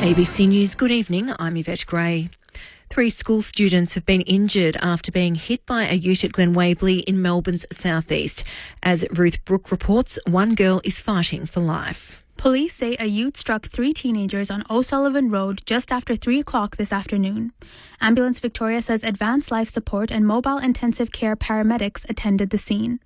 ABC News, good evening, I'm Yvette Gray. 3 school students have been injured after being hit by a ute at Glen Waverley in Melbourne's southeast. As Ruth Brooke reports, one girl is fighting for life. Police say a ute struck 3 teenagers on O'Sullivan Road just after 3 o'clock this afternoon. Ambulance Victoria says advanced life support and mobile intensive care paramedics attended the scene.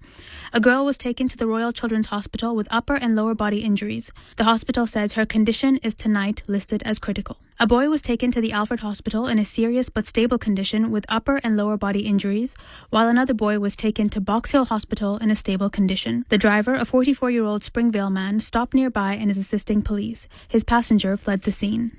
A girl was taken to the Royal Children's Hospital with upper and lower body injuries. The hospital says her condition is tonight listed as critical. A boy was taken to the Alfred Hospital in a serious but stable condition with upper and lower body injuries, while another boy was taken to Box Hill Hospital in a stable condition. The driver, a 44-year-old Springvale man, stopped nearby and is assisting police. His passenger fled the scene.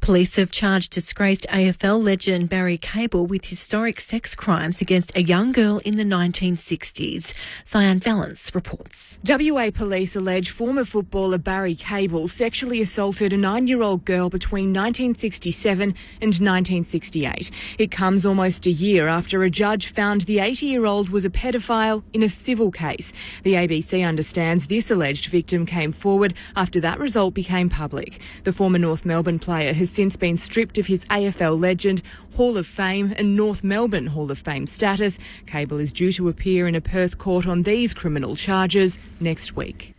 Police have charged disgraced AFL legend Barry Cable with historic sex crimes against a young girl in the 1960s. Cyan Valance reports. WA police allege former footballer Barry Cable sexually assaulted a 9-year-old girl between 1967 and 1968. It comes almost a year after a judge found the 80-year-old was a pedophile in a civil case. The ABC understands this alleged victim came forward after that result became public. The former North Melbourne player has since been stripped of his AFL legend, Hall of Fame and North Melbourne Hall of Fame status. Cable is due to appear in a Perth court on these criminal charges next week.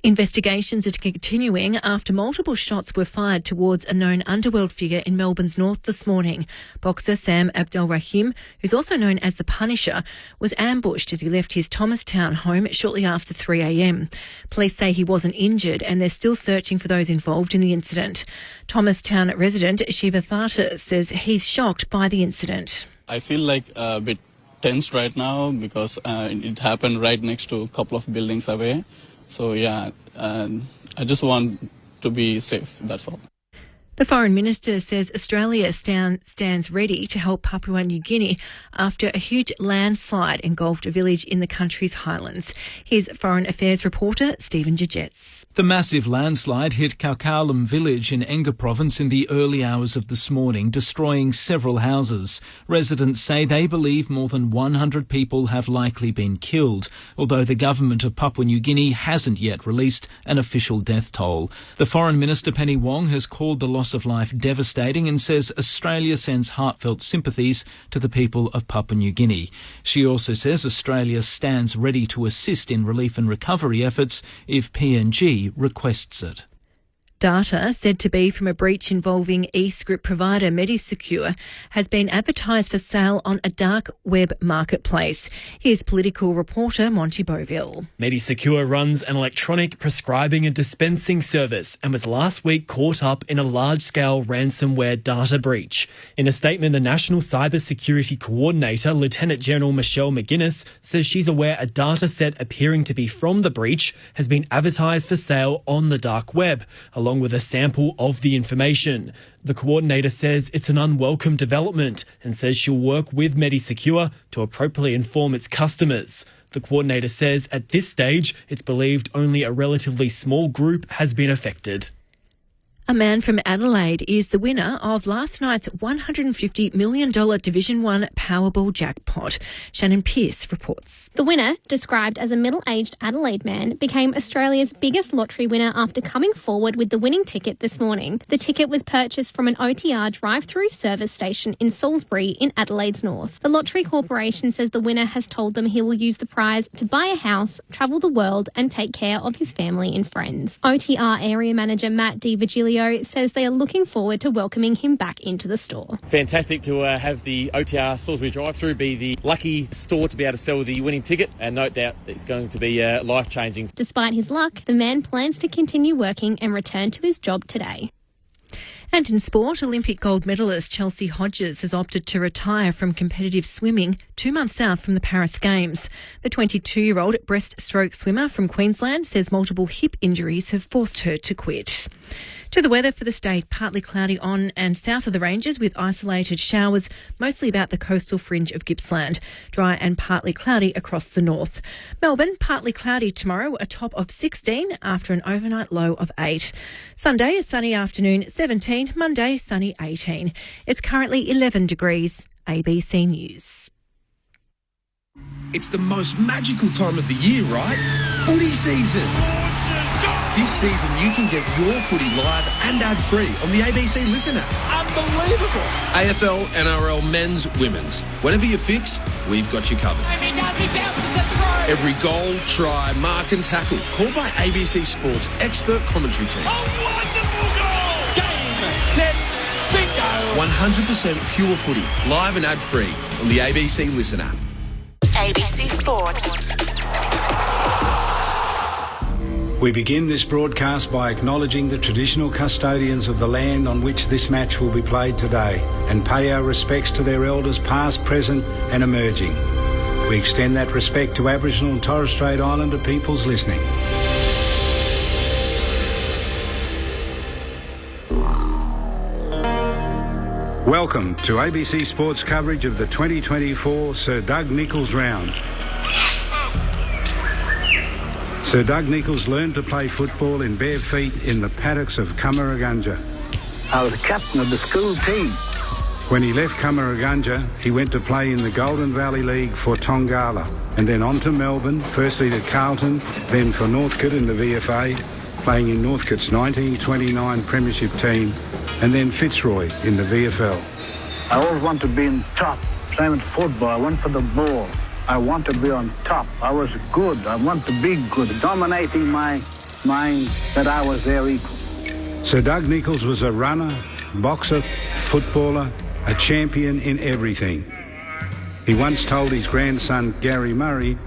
Investigations are continuing after multiple shots were fired towards a known underworld figure in Melbourne's north this morning. Boxer Sam Abdelrahim, who's also known as the Punisher, was ambushed as he left his Thomastown home shortly after 3 a.m. Police say he wasn't injured and they're still searching for those involved in the incident. Thomastown resident Shiva Thata says he's shocked by the incident. I feel like a bit tense right now because it happened right next to a couple of buildings away. So, yeah, I just want to be safe, that's all. The Foreign Minister says Australia stands ready to help Papua New Guinea after a huge landslide engulfed a village in the country's highlands. Here's Foreign Affairs reporter Stephen Gejetz. The massive landslide hit Kaukalam village in Enga province in the early hours of this morning, destroying several houses. Residents say they believe more than 100 people have likely been killed, although the government of Papua New Guinea hasn't yet released an official death toll. The Foreign Minister Penny Wong has called the loss of life devastating and says Australia sends heartfelt sympathies to the people of Papua New Guinea. She also says Australia stands ready to assist in relief and recovery efforts if PNG requests it. Data said to be from a breach involving e-script provider Medisecure has been advertised for sale on a dark web marketplace. Here's political reporter Monty Boville. Medisecure runs an electronic prescribing and dispensing service and was last week caught up in a large-scale ransomware data breach. In a statement, the National Cyber Security Coordinator, Lieutenant General Michelle McGuinness, says she's aware a data set appearing to be from the breach has been advertised for sale on the dark web, along with a sample of the information. The coordinator says it's an unwelcome development and says she'll work with Medisecure to appropriately inform its customers. The coordinator says at this stage it's believed only a relatively small group has been affected. A man from Adelaide is the winner of last night's $150 million Division 1 Powerball jackpot. Shannon Pearce reports. The winner, described as a middle-aged Adelaide man, became Australia's biggest lottery winner after coming forward with the winning ticket this morning. The ticket was purchased from an OTR drive-through service station in Salisbury in Adelaide's north. The Lottery Corporation says the winner has told them he will use the prize to buy a house, travel the world and take care of his family and friends. OTR area manager Matt DiVigilio says they are looking forward to welcoming him back into the store. Fantastic to have the OTR Salisbury drive-through be the lucky store to be able to sell the winning ticket, and no doubt it's going to be life-changing. Despite his luck, the man plans to continue working and return to his job today. And in sport, Olympic gold medalist Chelsea Hodges has opted to retire from competitive swimming 2 months out from the Paris Games. The 22-year-old breaststroke swimmer from Queensland says multiple hip injuries have forced her to quit. To the weather for the state, partly cloudy on and south of the ranges with isolated showers, mostly about the coastal fringe of Gippsland. Dry and partly cloudy across the north. Melbourne, partly cloudy tomorrow, a top of 16 after an overnight low of 8. Sunday, a sunny afternoon, 17. Monday, sunny, 18. It's currently 11 degrees. ABC News. It's the most magical time of the year, right? Footy season. This season, you can get your footy live and ad-free on the ABC Listen app. Unbelievable. AFL, NRL, men's, women's. Whatever you fix, we've got you covered. Every goal, try, mark and tackle, called by ABC Sports' expert commentary team. A wonderful goal! Game, set, bingo! 100% pure footy, live and ad-free on the ABC Listen app. ABC Sport. We begin this broadcast by acknowledging the traditional custodians of the land on which this match will be played today and pay our respects to their elders past, present and emerging. We extend that respect to Aboriginal and Torres Strait Islander peoples listening. Welcome to ABC Sports coverage of the 2024 Sir Doug Nicholls Round. Sir Doug Nicholls learned to play football in bare feet in the paddocks of Cummeragunja. I was captain of the school team. When he left Cummeragunja, he went to play in the Golden Valley League for Tongala and then on to Melbourne, firstly to Carlton, then for Northcote in the VFA, playing in Northcote's 1929 Premiership team, and then Fitzroy in the VFL. I always want to be in top. Same as football. I went for the ball. I want to be on top. I was good. I want to be good. Dominating my mind that I was their equal. Sir Doug Nicholls was a runner, boxer, footballer, a champion in everything. He once told his grandson Gary Murray,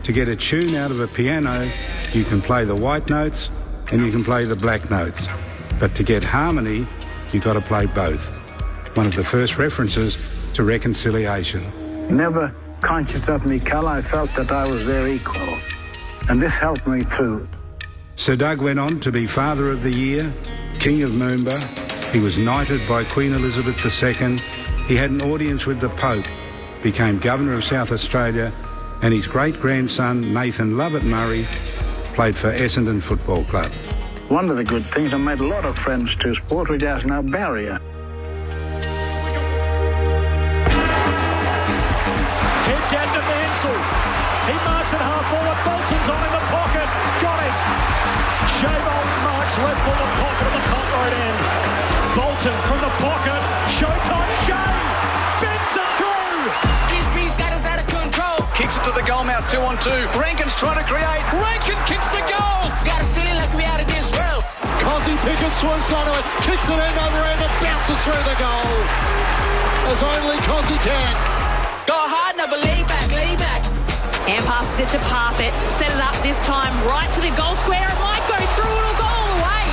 to get a tune out of a piano, you can play the white notes and you can play the black notes. But to get harmony, you've got to play both. One of the first references to reconciliation. Never conscious of me colour, I felt that I was their equal. And this helped me too. Sir Doug went on to be Father of the Year, King of Moomba. He was knighted by Queen Elizabeth II. He had an audience with the Pope, became Governor of South Australia, and his great-grandson, Nathan Lovett Murray, played for Essendon Football Club. One of the good things, I made a lot of friends too. Sport was just no barrier. Heads out to Mansell. He marks it half forward. Bolton's on in the pocket. Got him. Shea Bolton marks left for the pocket of the Pont Road end. Bolton from the pocket. Showtime. Shea bends it through. This piece got us out of control. Kicks it to the goal mouth, 2-on-2. Rankin's trying to create. Rankin kicks the goal. Got us feeling like we out of this world. Cozzy Pickett swoops onto it. Kicks it end over end. It bounces through the goal. As only Cozzy can. Go hard, never lay back, lay back. And passes it to Parfitt. Set it up this time right to the goal square. It might go through. It'll go all the way.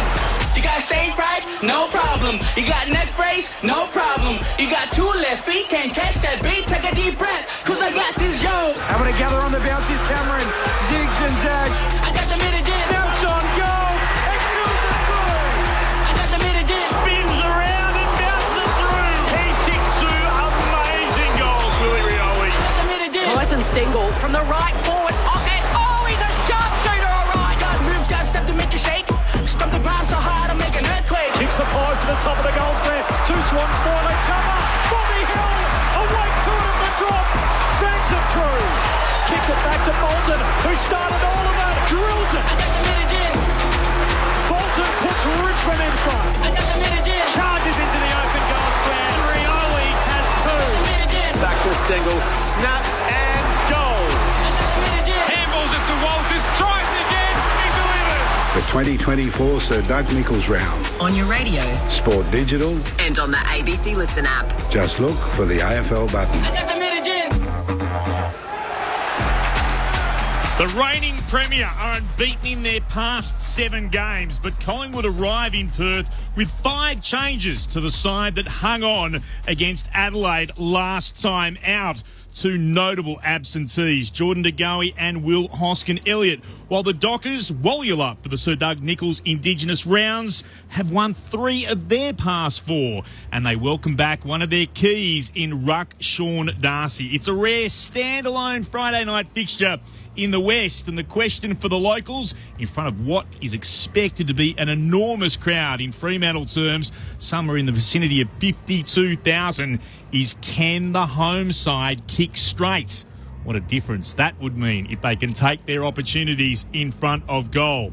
You got stage fright? No problem. You got neck brace? No problem. You got two left feet, can't catch that beat. Take a deep breath, cause I got this, yo. Having to gather on the bounce is Cameron. Zigs and zags. I got the mid again. Snaps on goal. And kills it through. I got the mid again. Spins around and bounces it through. He's kicked two amazing goals, Willie Rioli. I got the mid again. Tyson Stengel from the right forward pocket. Oh, he's a sharpshooter, all right. Got moves, got step to make you shake. Stump the ground so hard, I make an earthquake. Kicks the pies to the top of the goal square. Two Swans for they cover. Bobby Hill awake to it at the drop. Banks it through. Kicks it back to Bolton, who started all of that. Drills it. I got the mid again. Bolton puts Richmond in front. I got the mid again. Charges into the open goal square. Rioli has two. Mid again. Back to Stengel. Snaps and goals. Handballs it to Walters. Tries it again. He's a winner. The 2024 Sir Doug Nicholls Round. On your radio. Sport Digital. And on the ABC Listen app. Just look for the AFL button. I got the mid again. The reigning Premier are unbeaten in their past 7 games, but Collingwood arrive in Perth with 5 changes to the side that hung on against Adelaide last time out. 2 notable absentees, Jordan De Goey and Will Hoskin-Elliott, while the Dockers, Wallula for the Sir Doug Nicholls Indigenous rounds, have won 3 of their past 4, and they welcome back one of their keys in ruck Sean Darcy. It's a rare standalone Friday night fixture in the West, and the question for the locals, in front of what is expected to be an enormous crowd in Fremantle terms, somewhere in the vicinity of 52,000, is can the home side kick straight? What a difference that would mean if they can take their opportunities in front of goal.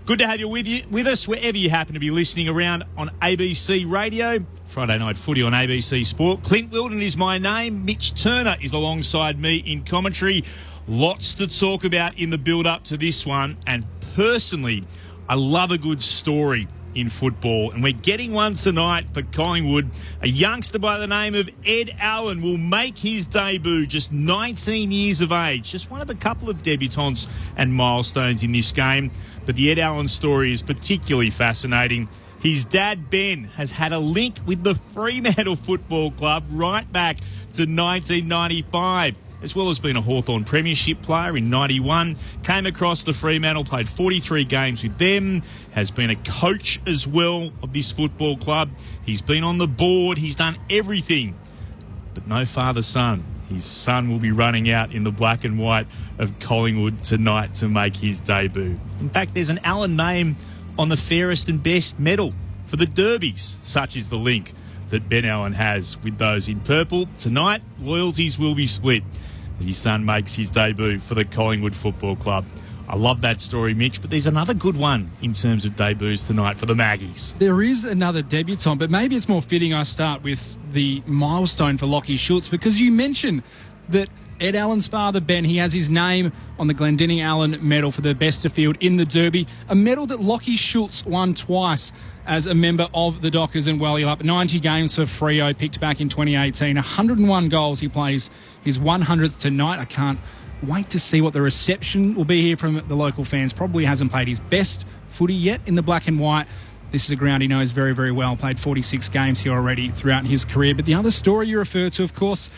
Good to have you with us wherever you happen to be listening around on ABC Radio. Friday Night Footy on ABC Sport. Clint Wilden is my name. Mitch Turner is alongside me in commentary. Lots to talk about in the build-up to this one. And personally, I love a good story in football, and we're getting one tonight for Collingwood. A youngster by the name of Ed Allen will make his debut, just 19 years of age, just one of a couple of debutants and milestones in this game. But the Ed Allen story is particularly fascinating. His dad, Ben, has had a link with the Fremantle Football Club right back to 1995. As well as being a Hawthorn Premiership player in 91, came across the Fremantle, played 43 games with them, has been a coach as well of this football club. He's been on the board, he's done everything, but no father-son. His son will be running out in the black and white of Collingwood tonight to make his debut. In fact, there's an Allen name on the fairest and best medal for the derbies. Such is the link that Ben Allen has with those in purple. Tonight, loyalties will be split as his son makes his debut for the Collingwood Football Club. I love that story, Mitch, but there's another good one in terms of debuts tonight for the Maggies. There is another debutant, but maybe it's more fitting I start with the milestone for Lachie Schultz, because you mentioned that Ed Allen's father, Ben, he has his name on the Glendinning Allen medal for the best of field in the Derby, a medal that Lachie Schultz won twice as a member of the Dockers, and well, he'll up 90 games for Freo, picked back in 2018, 101 goals. He plays his 100th tonight. I can't wait to see what the reception will be here from the local fans. Probably hasn't played his best footy yet in the black and white. This is a ground he knows very, very well. Played 46 games here already throughout his career. But the other story you refer to, of course,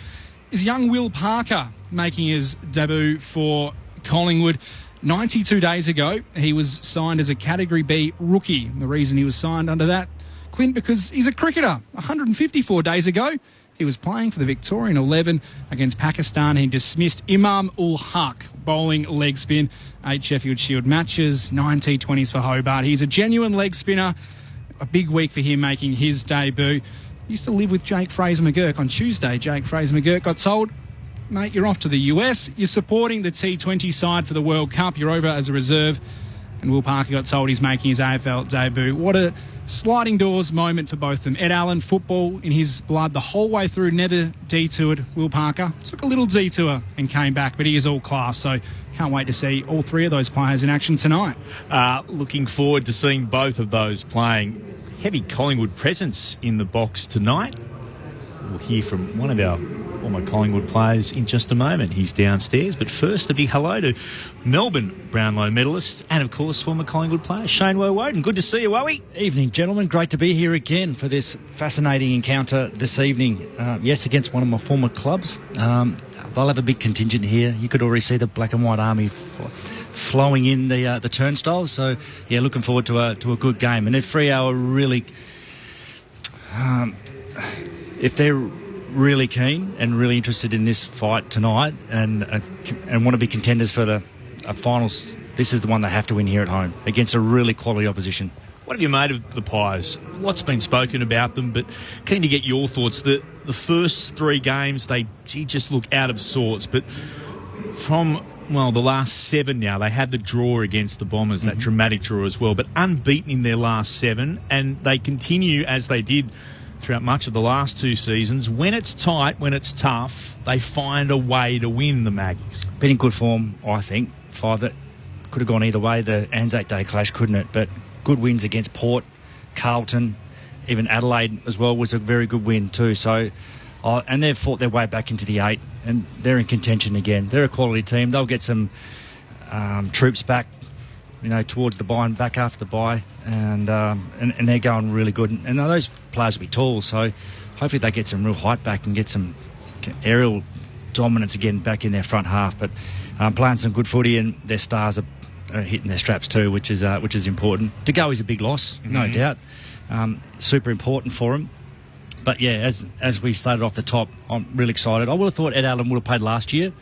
is young Will Parker making his debut for Collingwood. 92 days ago, he was signed as a Category B rookie. The reason he was signed under that, Clint, because he's a cricketer. 154 days ago, he was playing for the Victorian 11 against Pakistan. He dismissed Imam ul Haq, bowling leg spin, 8 Sheffield Shield matches, 9 T20s for Hobart. He's a genuine leg spinner. A big week for him making his debut. Used to live with Jake Fraser-McGurk. On Tuesday, Jake Fraser-McGurk got told, mate, you're off to the US. You're supporting the T20 side for the World Cup. You're over as a reserve. And Will Parker got told he's making his AFL debut. What a sliding doors moment for both of them. Ed Allen, football in his blood the whole way through, never detoured. Will Parker took a little detour and came back, but he is all class. So can't wait to see all three of those players in action tonight. Looking forward to seeing both of those playing. Heavy Collingwood presence in the box tonight. We'll hear from one of our former Collingwood players in just a moment. He's downstairs, but first a big hello to Melbourne Brownlow medalist and, of course, former Collingwood player Shane Woden. Good to see you, Wowie. Evening, gentlemen. Great to be here again for this fascinating encounter this evening. Yes, against one of my former clubs. They'll have a big contingent here. You could already see the black and white army flowing in the turnstiles. So, yeah, looking forward to a good game. And if Freo are really... if they're really keen and really interested in this fight tonight and want to be contenders for the finals, this is the one they have to win here at home against a really quality opposition. What have you made of the Pies? Lots been spoken about them, but keen to get your thoughts. The first three games, they just look out of sorts, but from... well, the last 7 now, they had the draw against the Bombers, that dramatic draw as well, but unbeaten in their last 7, and they continue as they did throughout much of the last 2 seasons. When it's tight, when it's tough, they find a way to win, the Maggies. Been in good form, I think. 5 that could have gone either way, the Anzac Day clash, couldn't it? But good wins against Port, Carlton, even Adelaide as well was a very good win too. So, and they've fought their way back into the 8, and they're in contention again. They're a quality team. They'll get some troops back, towards the bye and back after the bye, and they're going really good. And those players will be tall, so hopefully they get some real height back and get some aerial dominance again back in their front half. But playing some good footy, and their stars are hitting their straps too, which is important. To go is a big loss, no doubt. Super important for them. But yeah, as we started off the top, I'm really excited. I would have thought Ed Allen would have played last year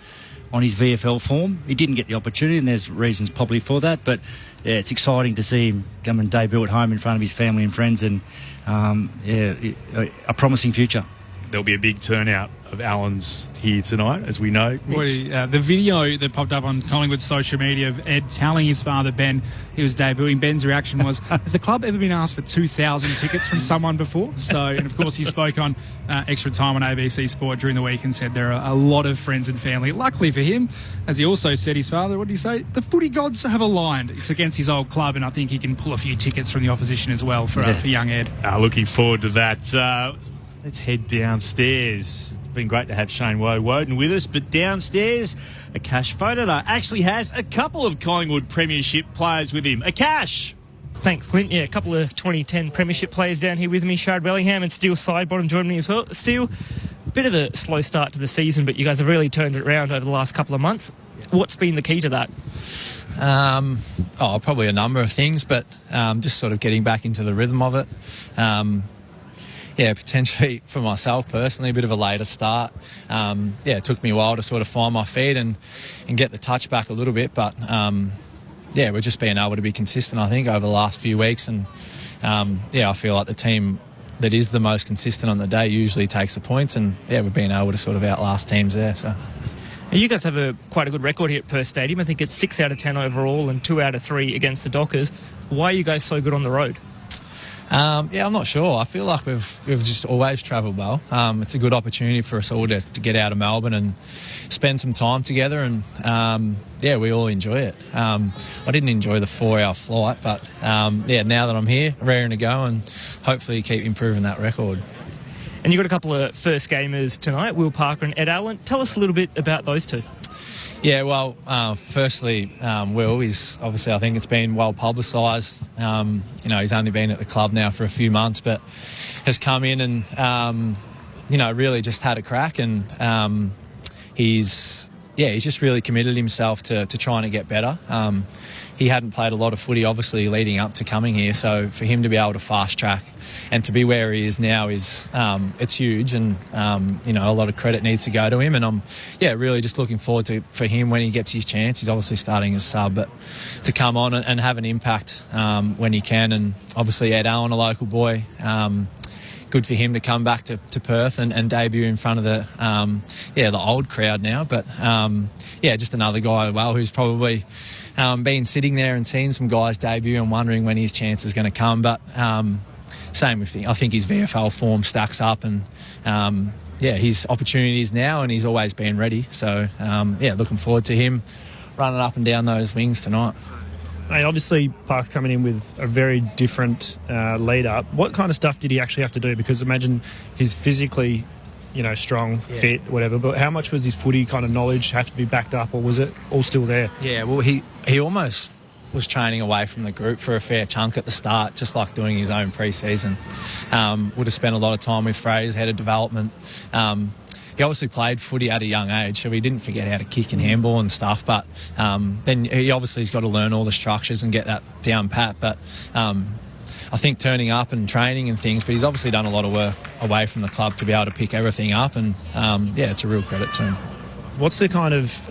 on his VFL form. He didn't get the opportunity, and there's reasons probably for that. But yeah, it's exciting to see him come and debut at home in front of his family and friends, and a promising future. there'll be a big turnout of Allens here tonight, as we know. The video that popped up on Collingwood's social media of Ed telling his father, Ben, he was debuting, Ben's reaction was, has the club ever been asked for 2,000 tickets from someone before? So, and of course, he spoke on Extra Time on ABC Sport during the week and said there are a lot of friends and family. Luckily for him, as he also said, his father, what did he say? The footy gods have aligned. It's against his old club, and I think he can pull a few tickets from the opposition as well for young Ed. Looking forward to that. Let's head downstairs. It's been great to have Shane Woden with us, but downstairs, Akash Fodor actually has a couple of Collingwood Premiership players with him. Akash! Thanks, Clint. Yeah, a couple of 2010 Premiership players down here with me. Shard Bellingham and Steele Sidebottom joined me as well. Steele, a bit of a slow start to the season, but you guys have really turned it around over the last couple of months. What's been the key to that? Probably a number of things, but just sort of getting back into the rhythm of it. Potentially for myself personally, a bit of a later start. It took me a while to sort of find my feet and get the touch back a little bit, but we're just being able to be consistent, I think, over the last few weeks. And I feel like the team that is the most consistent on the day usually takes the points, and we've been able to sort of outlast teams there. So. You guys have quite a good record here at Perth Stadium. I think it's 6 out of 10 overall and 2 out of 3 against the Dockers. Why are you guys so good on the road? I'm not sure. I feel like we've just always travelled well. It's a good opportunity for us all to get out of Melbourne and spend some time together, and we all enjoy it. I didn't enjoy the 4-hour flight, but now that I'm here, raring to go, and hopefully keep improving that record. And you've got a couple of first gamers tonight, Will Parker and Ed Allen. Tell us a little bit about those two. Firstly, Will is obviously, I think it's been well publicised. He's only been at the club now for a few months, but has come in and, really just had a crack, and he's just really committed himself to trying to get better. He hadn't played a lot of footy, obviously, leading up to coming here, so for him to be able to fast track and to be where he is now is it's huge, and a lot of credit needs to go to him, and I'm really just looking forward for him when he gets his chance. He's obviously starting as sub, but to come on and have an impact when he can. And obviously Ed Allen, a local boy, good for him to come back to Perth and debut in front of the old crowd now, but just another guy who's probably been sitting there and seeing some guys debut and wondering when his chance is going to come. But same with I think his VFL form stacks up, and his opportunities now, and he's always been ready. So looking forward to him running up and down those wings tonight. Hey, obviously, Park's coming in with a very different lead-up. What kind of stuff did he actually have to do? Because imagine he's physically, strong, fit, whatever, but how much was his footy kind of knowledge have to be backed up, or was it all still there? Yeah, well, he almost was training away from the group for a fair chunk at the start, just like doing his own pre-season. Would have spent a lot of time with Fraser, head of development. He obviously played footy at a young age, so he didn't forget how to kick and handball and stuff, but then he obviously has got to learn all the structures and get that down pat. But I think turning up and training and things, but he's obviously done a lot of work away from the club to be able to pick everything up, and it's a real credit to him. What's the kind of,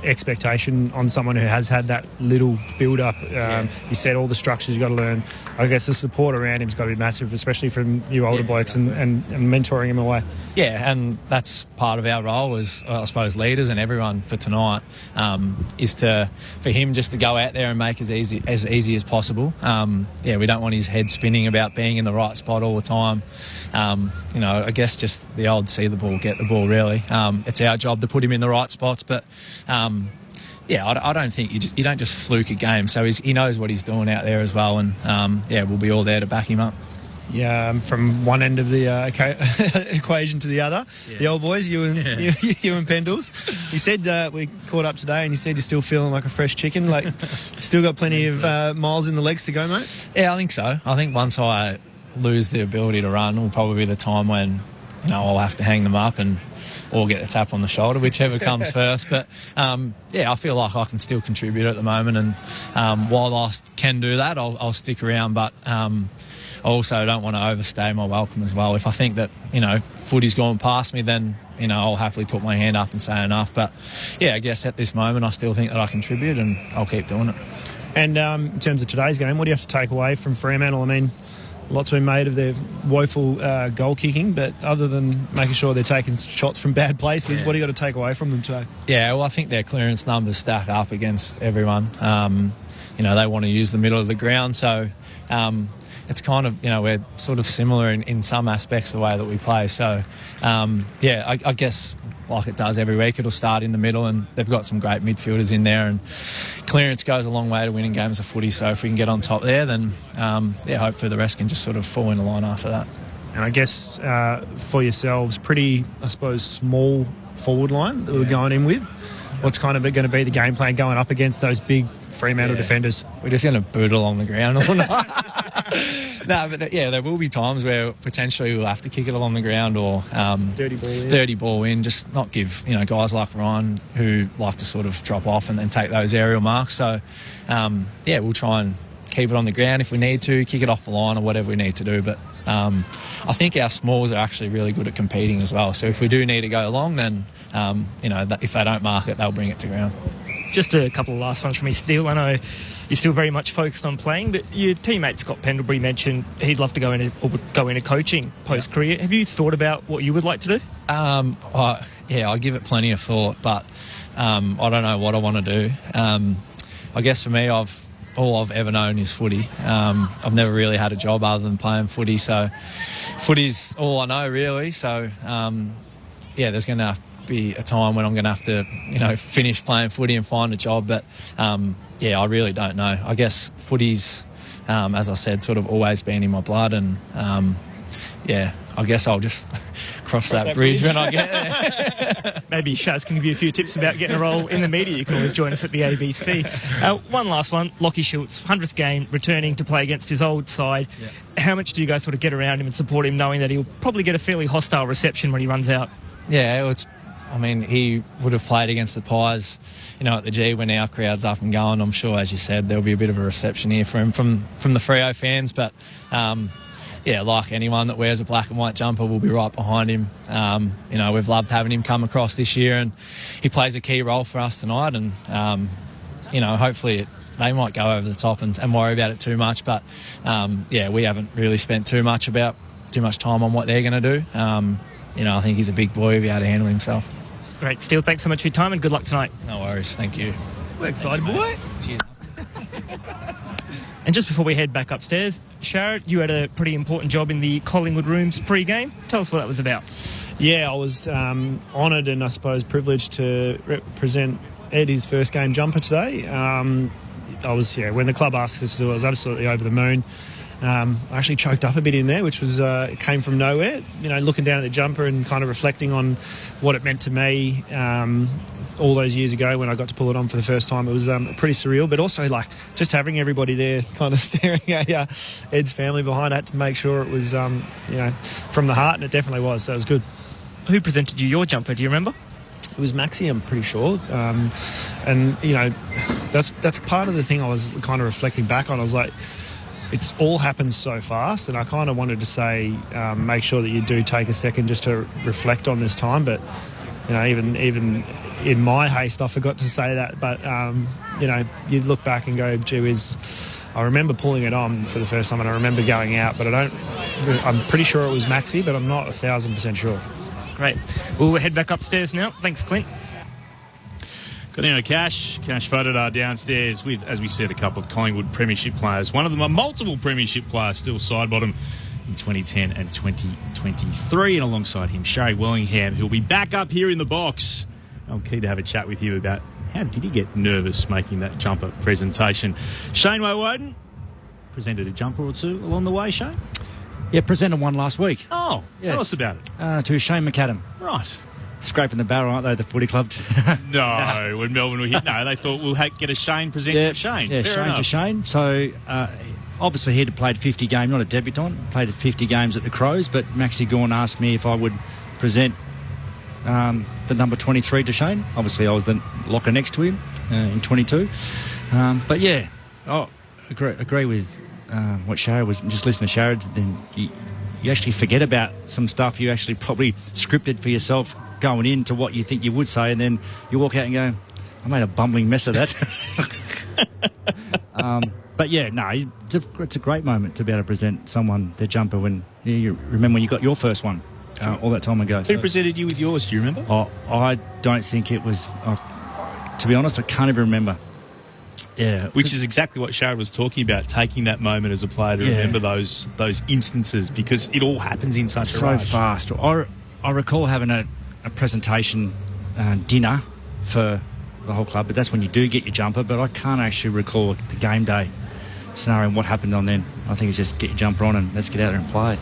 expectation on someone who has had that little build-up? You said all the structures you've got to learn. I guess the support around him's got to be massive, especially from you older blokes and mentoring him away. Yeah, and that's part of our role as, I suppose, leaders and everyone for tonight, is for him just to go out there and make as easy as possible. We don't want his head spinning about being in the right spot all the time. I guess just the old see the ball, get the ball, really. It's our job to put him in the right spots, but I don't think you don't just fluke a game, so he knows what he's doing out there as well, and we'll be all there to back him up. From one end of the equation to the other, the old boys, you and Pendles. You said we caught up today, and you said you're still feeling like a fresh chicken, like still got plenty of miles in the legs to go, mate. Yeah, I think so. I think once I lose the ability to run will probably be the time when I'll have to hang them up or get the tap on the shoulder, whichever comes first. But I feel like I can still contribute at the moment, and while I can do that, I'll stick around. But I also don't want to overstay my welcome as well. If I think that footy's gone past me, then I'll happily put my hand up and say enough. But I guess at this moment I still think that I contribute, and I'll keep doing it. And in terms of today's game, what do you have to take away from Fremantle? I mean, lots been made of their woeful goal kicking, but other than making sure they're taking shots from bad places, what do you got to take away from them today? Yeah, well, I think their clearance numbers stack up against everyone. They want to use the middle of the ground, so it's kind of, we're sort of similar in some aspects the way that we play. So, I guess like it does every week, it'll start in the middle, and they've got some great midfielders in there, and clearance goes a long way to winning games of footy. So if we can get on top there, then hopefully the rest can just sort of fall in line after that. And I guess for yourselves, pretty, I suppose, small forward line that we're going in with. What's kind of going to be the game plan going up against those big Fremantle defenders? We're just going to boot along the ground all night. No, but there will be times where potentially we'll have to kick it along the ground or dirty ball in. Just not give guys like Ryan who like to sort of drop off and then take those aerial marks. So we'll try and keep it on the ground if we need to, kick it off the line or whatever we need to do. But I think our smalls are actually really good at competing as well. So if we do need to go along, then if they don't mark it, they'll bring it to ground. Just a couple of last ones from me, Steele. I know you're still very much focused on playing, but your teammate Scott Pendlebury mentioned he'd love to go into coaching post-career. Have you thought about what you would like to do? I give it plenty of thought, but I don't know what I want to do. I guess for me, all I've ever known is footy. I've never really had a job other than playing footy, so footy's all I know really. So there's going to be a time when I'm going to have to finish playing footy and find a job, but I really don't know. I guess footy's as I said, sort of always been in my blood, and I guess I'll just cross that bridge when I get there. Maybe Shaz can give you a few tips about getting a role in the media. You can always join us at the ABC. One last one, Lockie Schultz, 100th game, returning to play against his old side. Yeah. How much do you guys sort of get around him and support him, knowing that he'll probably get a fairly hostile reception when he runs out? Yeah, he would have played against the Pies, at the G when our crowd's up and going. I'm sure, as you said, there'll be a bit of a reception here for him from the Freo fans, but like anyone that wears a black and white jumper, we'll be right behind him. We've loved having him come across this year, and he plays a key role for us tonight, and hopefully they might go over the top and worry about it too much, but we haven't really spent too much time on what they're going to do. I think he's a big boy, he'll be able to handle himself. Great. Steele, thanks so much for your time and good luck tonight. No worries, thank you. We're excited, boy. Cheers. And just before we head back upstairs, Sharad, you had a pretty important job in the Collingwood rooms pre-game. Tell us what that was about. Yeah, I was honoured and I suppose privileged to represent Ed his first game jumper today. When the club asked us to do it, I was absolutely over the moon. I actually choked up a bit in there, which was came from nowhere. Looking down at the jumper and kind of reflecting on what it meant to me all those years ago when I got to pull it on for the first time. It was pretty surreal, but also just having everybody there kind of staring at Ed's family behind. I had to make sure it was from the heart, and it definitely was. So it was good. Who presented you your jumper? Do you remember? It was Maxi, I'm pretty sure. That's part of the thing I was kind of reflecting back on. I was like, it's all happened so fast, and I kind of wanted to say make sure that you do take a second just to reflect on this time, but even in my haste I forgot to say that, but you look back and go, gee whiz, I remember pulling it on for the first time and I remember going out, but I'm pretty sure it was Maxi, but I'm not 1,000% sure. Great. We'll head back upstairs now. Thanks, Clint. Got in a Cash photo downstairs with, as we said, a couple of Collingwood premiership players. One of them a multiple premiership player, still side bottom in 2010 and 2023. And alongside him, Sherry Wellingham, who'll be back up here in the box. I'm keen to have a chat with you about how did he get nervous making that jumper presentation. Shane Woden presented a jumper or two along the way, Shane? Yeah, presented one last week. Oh, yes. Tell us about it. To Shane McAdam. Right. Scraping the barrel, aren't they, the footy club? No, when Melbourne were hit, they thought we'll get a Shane presented to Shane. Yeah, Fair Shane enough. to Shane. So, obviously he'd played 50 games, not a debutant, played 50 games at the Crows, but Maxi Gawn asked me if I would present the number 23 to Shane. Obviously I was the locker next to him in 22. But yeah, agree with what Sharad was. Just listen to Sharad, then you actually forget about some stuff you actually probably scripted for yourself going into what you think you would say, and then you walk out and go, I made a bumbling mess of that. But yeah, no, it's a great moment to be able to present someone their jumper when you remember when you got your first one all that time ago. Who presented you with yours? Do you remember? I don't think it was. To be honest, I can't even remember. Yeah, which is exactly what Sharad was talking about, taking that moment as a player to remember those instances, because it all happens in such a rush. So fast. I recall having a presentation dinner for the whole club, but that's when you do get your jumper, but I can't actually recall the game day scenario and what happened on then. I think it's just get your jumper on and let's get out there and play.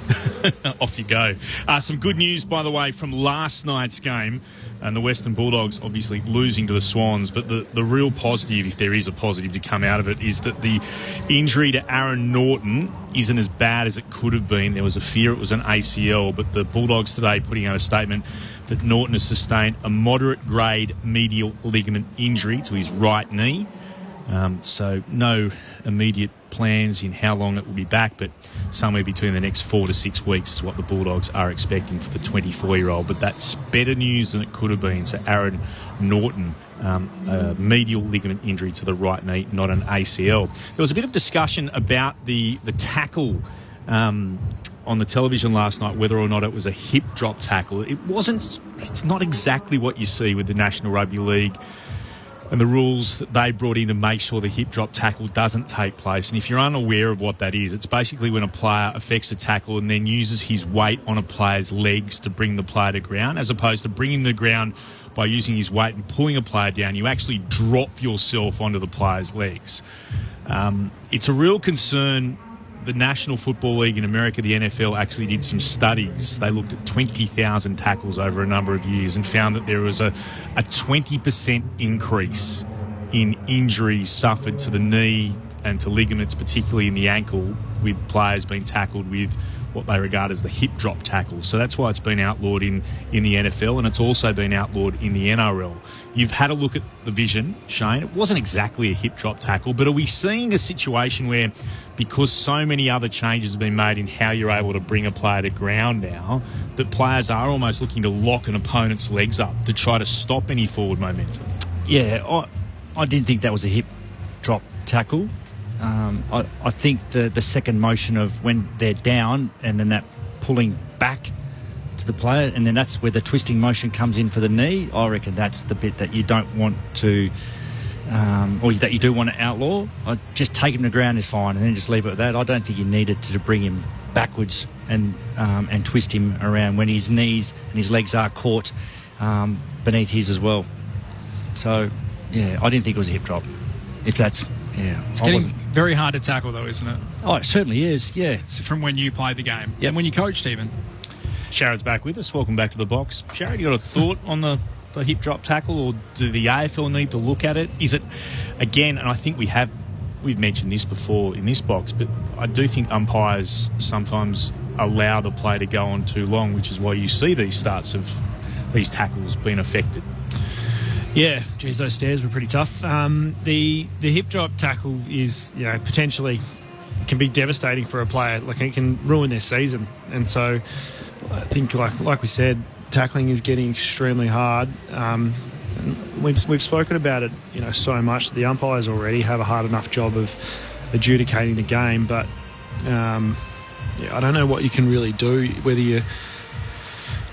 Off you go. Some good news, by the way, from last night's game, and the Western Bulldogs obviously losing to the Swans, but the real positive, if there is a positive to come out of it, is that the injury to Aaron Norton isn't as bad as it could have been. There was a fear it was an ACL, but the Bulldogs today putting out a statement that Norton has sustained a moderate grade medial ligament injury to his right knee. So no immediate plans in how long it will be back, but somewhere between the next 4 to 6 weeks is what the Bulldogs are expecting for the 24-year-old. But that's better news than it could have been. So Aaron Norton, a medial ligament injury to the right knee, not an ACL. There was a bit of discussion about the tackle on the television last night, whether or not it was a hip drop tackle. It's not exactly what you see with the National Rugby League and the rules that they brought in to make sure the hip drop tackle doesn't take place. And if you're unaware of what that is, it's basically when a player affects a tackle and then uses his weight on a player's legs to bring the player to ground, as opposed to bringing the ground by using his weight and pulling a player down. You actually drop yourself onto the player's legs. It's a real concern. The National Football League in America, the NFL, actually did some studies. They looked at 20,000 tackles over a number of years and found that there was a 20% increase in injuries suffered to the knee and to ligaments, particularly in the ankle, with players being tackled with what they regard as the hip drop tackle. So that's why it's been outlawed in the NFL, and it's also been outlawed in the NRL. You've had a look at the vision, Shane. It wasn't exactly a hip drop tackle, but are we seeing a situation where, because so many other changes have been made in how you're able to bring a player to ground now, that players are almost looking to lock an opponent's legs up to try to stop any forward momentum? Yeah, I didn't think that was a hip drop tackle. I think the second motion of when they're down and then that pulling back to the player, and then that's where the twisting motion comes in for the knee. I reckon that's the bit that you don't want to, or that you do want to outlaw. Just take him to ground is fine, and then just leave it at that. I don't think you needed to bring him backwards and twist him around when his knees and his legs are caught beneath his as well. So, yeah, I didn't think it was a hip drop. If that's... Yeah, it's getting very hard to tackle, though, isn't it? Oh, it certainly is, yeah. It's from when you played the game and when you coached even. Sharad's back with us. Welcome back to the box. Sharad, you got a thought on the hip drop tackle, or do the AFL need to look at it? Is it, again, and I think we've mentioned this before in this box, but I do think umpires sometimes allow the play to go on too long, which is why you see these starts of these tackles being affected. Yeah, geez, those stairs were pretty tough. The hip drop tackle is, potentially can be devastating for a player. Like, it can ruin their season. And so I think, like we said, tackling is getting extremely hard. We've spoken about it, so much. The umpires already have a hard enough job of adjudicating the game, but I don't know what you can really do. Whether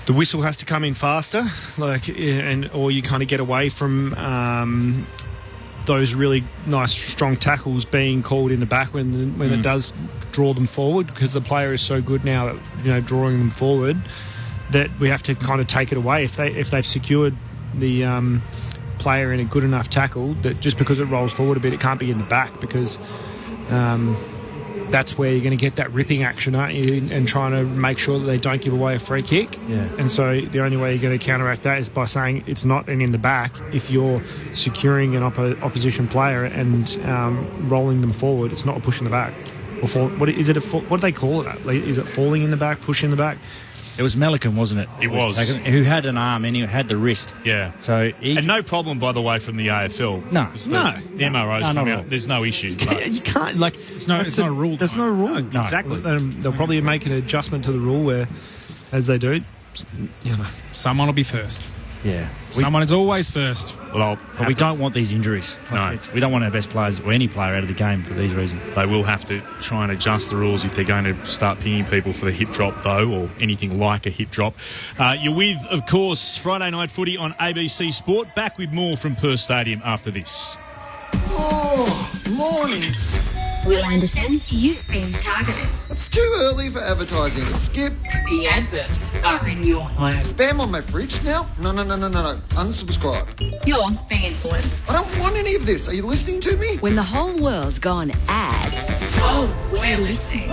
the whistle has to come in faster, or you kind of get away from those really nice, strong tackles being called in the back when it does draw them forward, because the player is so good now at drawing them forward that we have to kind of take it away if they've secured the player in a good enough tackle, that just because it rolls forward a bit, it can't be in the back, because that's where you're going to get that ripping action, aren't you? And trying to make sure that they don't give away a free kick. Yeah. And so the only way you're going to counteract that is by saying it's not an in the back. If you're securing an opposition player and rolling them forward, it's not a push in the back. Or what do they call it? Is it falling in the back, push in the back? It was Melican, wasn't it? It was. Who had an arm and he had the wrist. Yeah. So and no problem, by the way, from the AFL. No. The MROs come out. There's no issue. You can't, it's not a rule. There's no rule. No, exactly. They'll probably make an adjustment to the rule where, as they do, someone will be first. Yeah. Someone is always first. Well, but we don't want these injuries. No. We don't want our best players or any player out of the game for these reasons. They will have to try and adjust the rules if they're going to start pinging people for the hip drop, though, or anything like a hip drop. You're with, of course, Friday Night Footy on ABC Sport. Back with more from Perth Stadium after this. Oh, mornings. Will Anderson, you've been targeted. It's too early for advertising. Skip. The adverts are in your home. Spam on my fridge now? No. Unsubscribe. You're being influenced. I don't want any of this. Are you listening to me? When the whole world's gone ad. Oh, we're listening.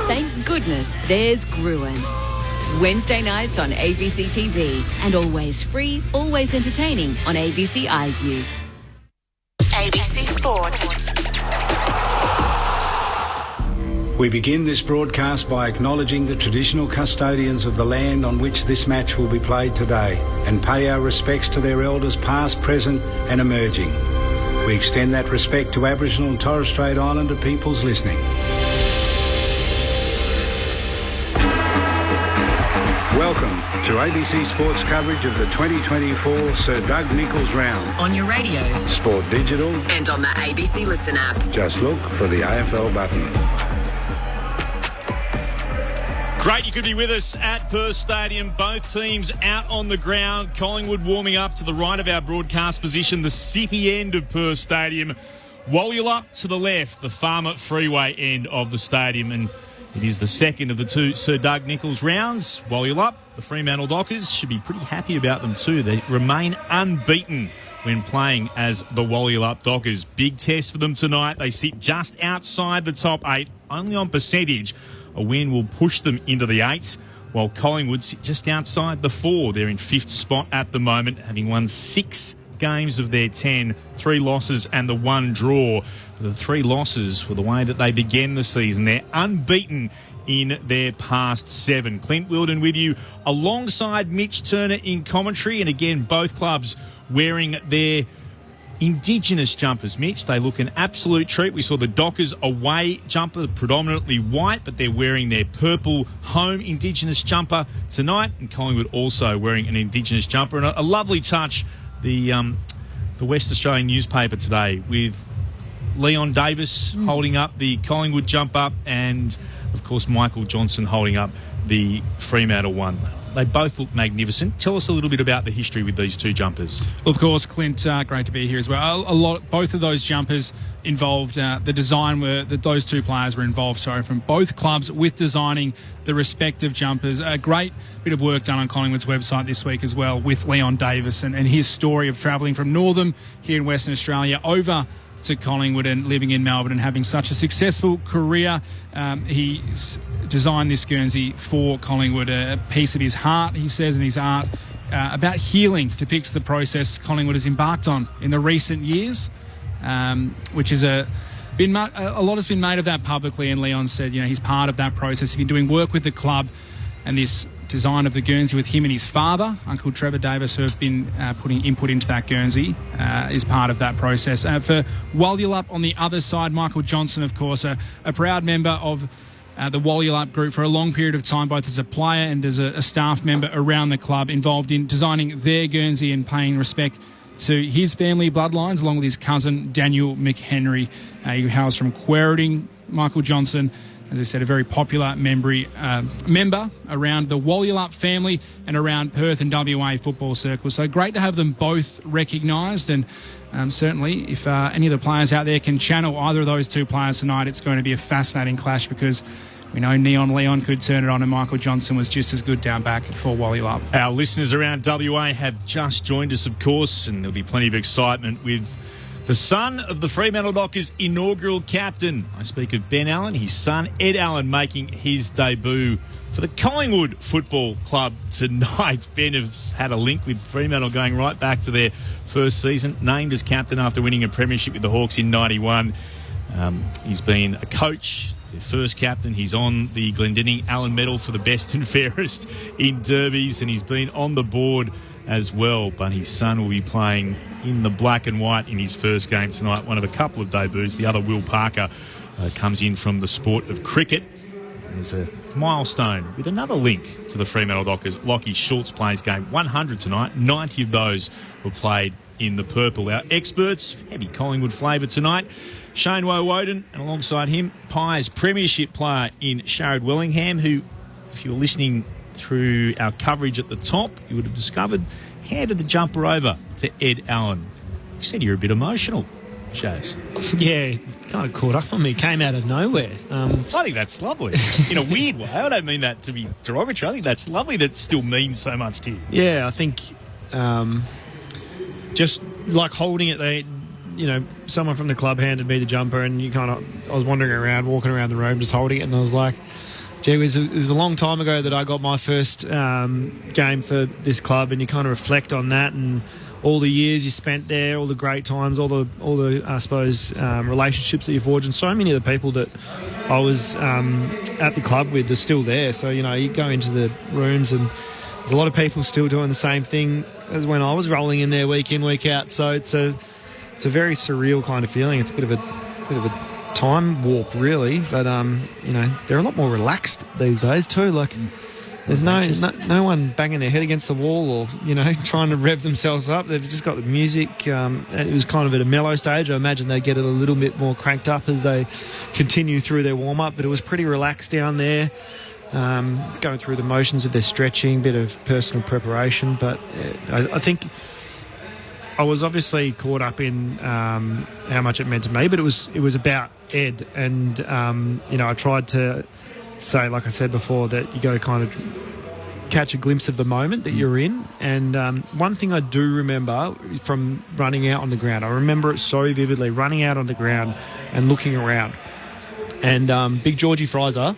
Thank goodness there's Gruen. Wednesday nights on ABC TV. And always free, always entertaining on ABC iView. ABC Sport. We begin this broadcast by acknowledging the traditional custodians of the land on which this match will be played today and pay our respects to their elders past, present and emerging. We extend that respect to Aboriginal and Torres Strait Islander peoples listening. Welcome to ABC Sports coverage of the 2024 Sir Doug Nicholls Round. On your radio. Sport Digital. And on the ABC Listen app. Just look for the AFL button. Great, you could be with us at Perth Stadium. Both teams out on the ground. Collingwood warming up to the right of our broadcast position, the city end of Perth Stadium. Wallula to the left, the Farmer Freeway end of the stadium. And it is the second of the two Sir Doug Nicholls rounds. Wallula, the Fremantle Dockers, should be pretty happy about them too. They remain unbeaten when playing as the Wallula Dockers. Big test for them tonight. They sit just outside the top 8, only on percentage. A win will push them into the 8s, while Collingwood sit just outside the 4. They're in 5th spot at the moment, having won 6 games of their 10, 3 losses and the 1 draw. The 3 losses were the way that they began the season. They're unbeaten in their past 7. Clint Wilden with you alongside Mitch Turner in commentary, and again, both clubs wearing their Indigenous jumpers, Mitch. They look an absolute treat. We saw the Dockers away jumper, predominantly white, but they're wearing their purple home Indigenous jumper tonight, and Collingwood also wearing an Indigenous jumper. And a lovely touch, the West Australian newspaper today with Leon Davis holding up the Collingwood jumper and, of course, Michael Johnson holding up the Fremantle one. They both look magnificent. Tell us a little bit about the history with these two jumpers. Well, of course, Clint, great to be here as well. Both of those jumpers involved, the design those two players were involved, from both clubs with designing the respective jumpers. A great bit of work done on Collingwood's website this week as well with Leon Davis and his story of travelling from Northam here in Western Australia over to Collingwood and living in Melbourne and having such a successful career. He's designed this Guernsey for Collingwood, a piece of his heart, he says, and his art about healing depicts the process Collingwood has embarked on in the recent years, which is a lot has been made of that publicly, and Leon said, he's part of that process. He's been doing work with the club and this design of the Guernsey with him and his father, Uncle Trevor Davis, who have been putting input into that Guernsey, is part of that process. For Wallula on the other side, Michael Johnson, of course, a proud member of the Wallula group for a long period of time, both as a player and as a staff member around the club, involved in designing their Guernsey and paying respect to his family bloodlines, along with his cousin Daniel McHenry, who hails from Quairading. Michael Johnson, as I said, a very popular member around the Wallula family and around Perth and WA football circles. So great to have them both recognised, and certainly if any of the players out there can channel either of those two players tonight, it's going to be a fascinating clash, because we know Neon Leon could turn it on, and Michael Johnson was just as good down back for Wallula. Our listeners around WA have just joined us, of course, and there'll be plenty of excitement with the son of the Fremantle Dockers' inaugural captain. I speak of Ben Allen, his son Ed Allen, making his debut for the Collingwood Football Club tonight. Ben has had a link with Fremantle going right back to their first season, named as captain after winning a premiership with the Hawks in 91. He's been a coach, their first captain. He's on the Glendinning Allen Medal for the best and fairest in derbies, and he's been on the board as well. But his son will be playing in the black and white in his first game tonight, one of a couple of debuts. The other, Will Parker, comes in from the sport of cricket. There's a milestone with another link to the Fremantle Dockers. Lockie Schultz plays game 100 tonight. 90 of those were played in the purple. Our experts, heavy Collingwood flavour tonight. Shane Woden, and alongside him, Pies premiership player in Sharad Wellingham, who, if you were listening through our coverage at the top, you would have discovered handed the jumper over to Ed Allen. You said you're a bit emotional, Shaz. Yeah, kind of caught up on me. Came out of nowhere. I think that's lovely. In a weird way. I don't mean that to be derogatory. I think that's lovely that it still means so much to you. Yeah, I think just like holding it there, someone from the club handed me the jumper and I was wandering around, walking around the room just holding it, and I was like, gee, it was a long time ago that I got my first game for this club, and you kind of reflect on that and all the years you spent there, all the great times, all the I suppose relationships that you forged, and so many of the people that I was at the club with are still there. So you go into the rooms and there's a lot of people still doing the same thing as when I was rolling in there week in, week out. So it's a very surreal kind of feeling. It's a bit of a time warp, really, but they're a lot more relaxed these days too. Like there's no one banging their head against the wall or trying to rev themselves up. They've just got the music. It was kind of at a mellow stage. I imagine they get it a little bit more cranked up as they continue through their warm up, but it was pretty relaxed down there. Going through the motions of their stretching, bit of personal preparation, but I think I was obviously caught up in how much it meant to me, but it was about Ed, and I tried to say, like I said before, that you got to kind of catch a glimpse of the moment that you're in. And one thing I do remember from running out on the ground, I remember it so vividly, running out on the ground and looking around, and Big Georgie Fraser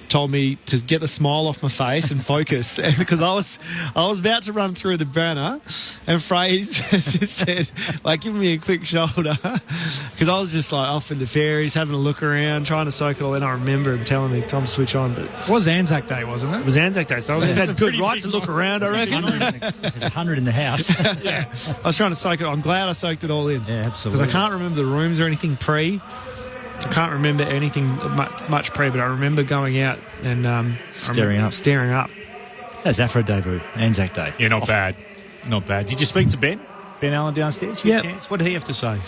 told me to get the smile off my face and focus, because I was about to run through the banner, and Fraser just said, like, give me a quick shoulder, because I was just like off in the fairies, having a look around, trying to soak it all in. I remember him telling me, Tom, switch on. But it was Anzac Day, wasn't it? It was Anzac Day, so I had good right to look around, I reckon. There's 100 in the house. Yeah, I was trying to soak it. I'm glad I soaked it all in. Yeah, absolutely. Because I can't remember the rooms or anything pre. I can't remember anything much pre, but I remember going out and staring up. That's Afro debut, Anzac Day. Yeah, not bad. Not bad. Did you speak to Ben Allen downstairs? Yeah. What did he have to say?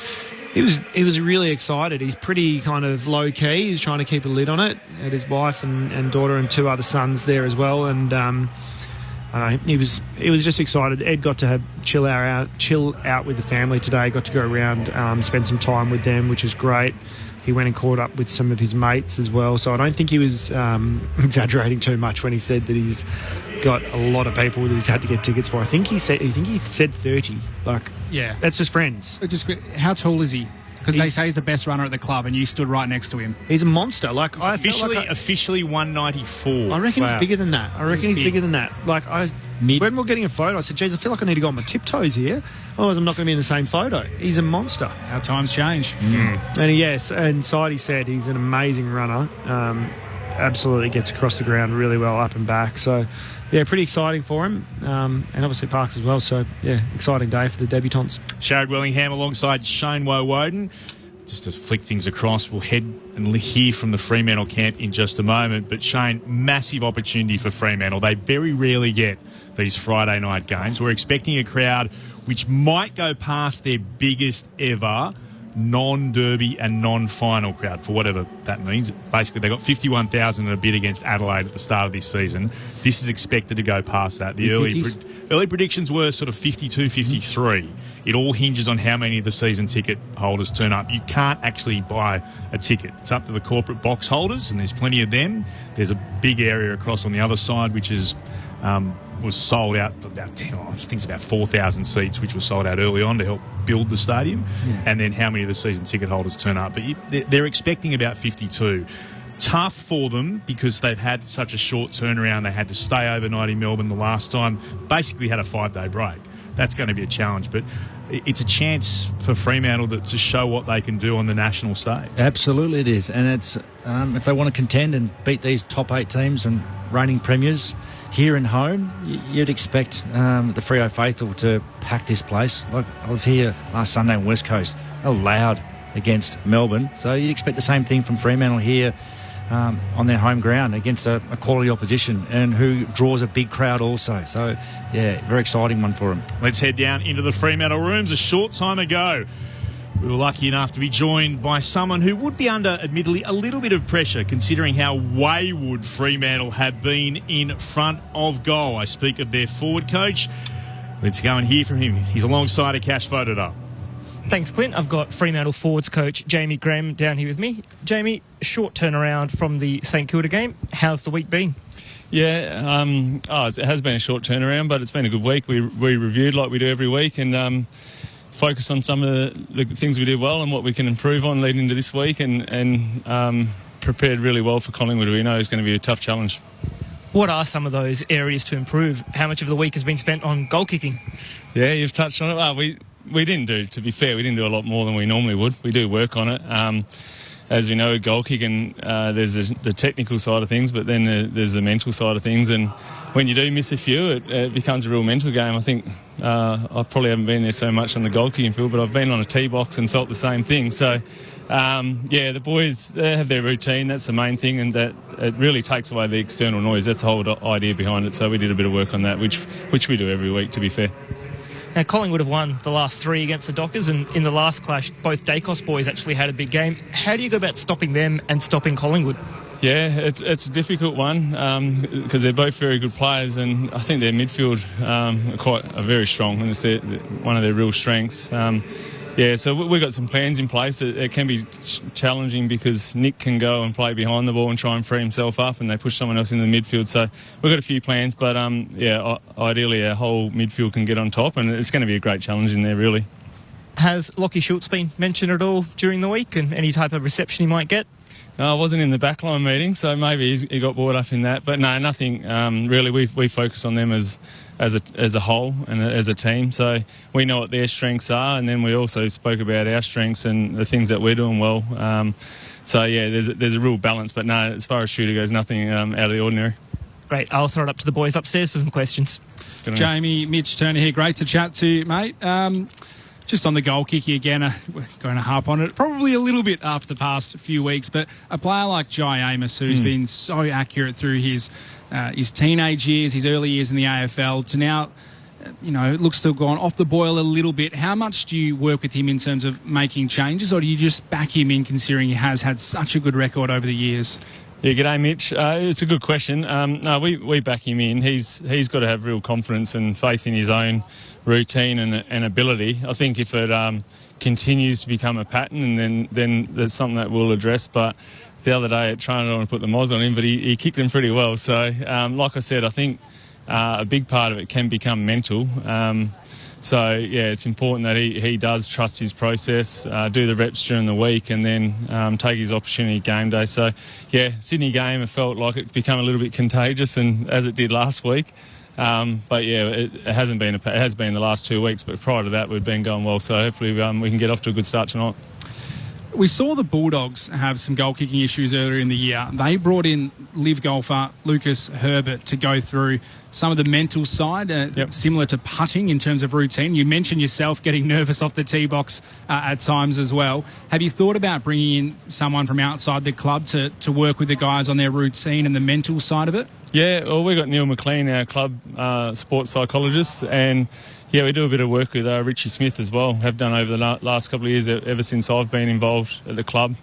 He was really excited. He's pretty kind of low key. He's trying to keep a lid on it. Had his wife and daughter and two other sons there as well, and he was just excited. Ed got to chill out with the family today. Got to go around, spend some time with them, which is great. He went and caught up with some of his mates as well. So I don't think he was exaggerating too much when he said that he's got a lot of people that he's had to get tickets for. I think he said 30. Like, yeah, that's just friends. How tall is he? Because they say he's the best runner at the club, and you stood right next to him. He's a monster. Like, officially 194. I reckon he's bigger than that. He's bigger than that. Like, when we were getting a photo, I said, geez, I feel like I need to go on my tiptoes here. Otherwise, I'm not going to be in the same photo. He's a monster. How times change. And yes, and Sidey said he's an amazing runner. Absolutely gets across the ground really well, up and back. So, yeah, pretty exciting for him. And obviously Parks as well. So, yeah, exciting day for the debutants. Sharad Wellingham alongside Shane Woden. Just to flick things across, we'll head and hear from the Fremantle camp in just a moment. But Shane, massive opportunity for Fremantle. They very rarely get these Friday night games. We're expecting a crowd which might go past their biggest ever non-derby and non-final crowd, for whatever that means. Basically, they got 51,000 in a bid against Adelaide at the start of this season. This is expected to go past that. The early predictions were sort of 52, 53. It all hinges on how many of the season ticket holders turn up. You can't actually buy a ticket. It's up to the corporate box holders, and there's plenty of them. There's a big area across on the other side, which is was sold out about 4,000 seats, which was sold out early on to help build the stadium. Yeah. And then how many of the season ticket holders turn up. But they're expecting about 52. Tough for them because they've had such a short turnaround. They had to stay overnight in Melbourne the last time. Basically had a 5-day break. That's going to be a challenge. But it's a chance for Fremantle to show what they can do on the national stage. Absolutely it is. And it's if they want to contend and beat these top 8 teams and reigning premiers here and home, you'd expect the Freo faithful to pack this place. Like, I was here last Sunday on West Coast. They were loud against Melbourne. So you'd expect the same thing from Fremantle here on their home ground against a quality opposition and who draws a big crowd also. So, yeah, very exciting one for them. Let's head down into the Fremantle rooms. A short time ago, we were lucky enough to be joined by someone who would be under, admittedly, a little bit of pressure considering how wayward Fremantle have been in front of goal. I speak of their forward coach. Let's go and hear from him. He's alongside a cash voted up. Thanks, Clint. I've got Fremantle forwards coach Jamie Graham down here with me. Jamie, short turnaround from the St Kilda game. How's the week been? Yeah, it has been a short turnaround, but it's been a good week. We reviewed like we do every week and focus on some of the things we did well and what we can improve on leading into this week and prepared really well for Collingwood. We know it's going to be a tough challenge. What are some of those areas to improve? How much of the week has been spent on goal kicking? Yeah, you've touched on it. Well, we didn't do, to be fair, we didn't do a lot more than we normally would. We do work on it. As we know, goal kicking, there's the technical side of things, but then there's the mental side of things. And when you do miss a few, it becomes a real mental game. I think I probably haven't been there so much on the goal kicking field, but I've been on a tee box and felt the same thing. So, the boys, they have their routine. That's the main thing, and that it really takes away the external noise. That's the whole idea behind it. So we did a bit of work on that, which we do every week, to be fair. Now, Collingwood have won the last 3 against the Dockers, and in the last clash, both Dacos boys actually had a big game. How do you go about stopping them and stopping Collingwood? Yeah, it's a difficult one because they're both very good players, and I think their midfield are very strong, and it's one of their real strengths. So we've got some plans in place. It can be challenging because Nick can go and play behind the ball and try and free himself up, and they push someone else into the midfield. So we've got a few plans, but ideally our whole midfield can get on top, and it's going to be a great challenge in there, really. Has Lockie Schultz been mentioned at all during the week, and any type of reception he might get? I wasn't in the backline meeting, so maybe he got brought up in that. But no, nothing really. We focus on them as a whole and as a team. So we know what their strengths are, and then we also spoke about our strengths and the things that we're doing well. There's a real balance. But no, as far as shooter goes, nothing out of the ordinary. Great. I'll throw it up to the boys upstairs for some questions. Jamie, Mitch Turner here. Great to chat to you, mate. Just on the goal kicking again, we're going to harp on it probably a little bit after the past few weeks, but a player like Jai Amos, who's been so accurate through his teenage years, his early years in the AFL, to now, looks to have gone off the boil a little bit. How much do you work with him in terms of making changes, or do you just back him in considering he has had such a good record over the years? Yeah, g'day, Mitch. It's a good question. We back him in. He's got to have real confidence and faith in his own routine and ability. I think if it continues to become a pattern, and then there's something that we'll address. But the other day at training, I don't want to put the moz on him, but he kicked him pretty well. So, like I said, I think a big part of it can become mental. It's important that he does trust his process, do the reps during the week, and then take his opportunity game day. So, Sydney game, it felt like it become a little bit contagious, and as it did last week. It hasn't been. It has been the last 2 weeks, but prior to that, we've been going well. So hopefully we can get off to a good start tonight. We saw the Bulldogs have some goal-kicking issues earlier in the year. They brought in live golfer Lucas Herbert to go through some of the mental side, similar to putting in terms of routine. You mentioned yourself getting nervous off the tee box at times as well. Have you thought about bringing in someone from outside the club to work with the guys on their routine and the mental side of it? Yeah, well, we've got Neil McLean, our club sports psychologist, and we do a bit of work with Richie Smith as well. Have done over the last couple of years, ever since I've been involved at the club.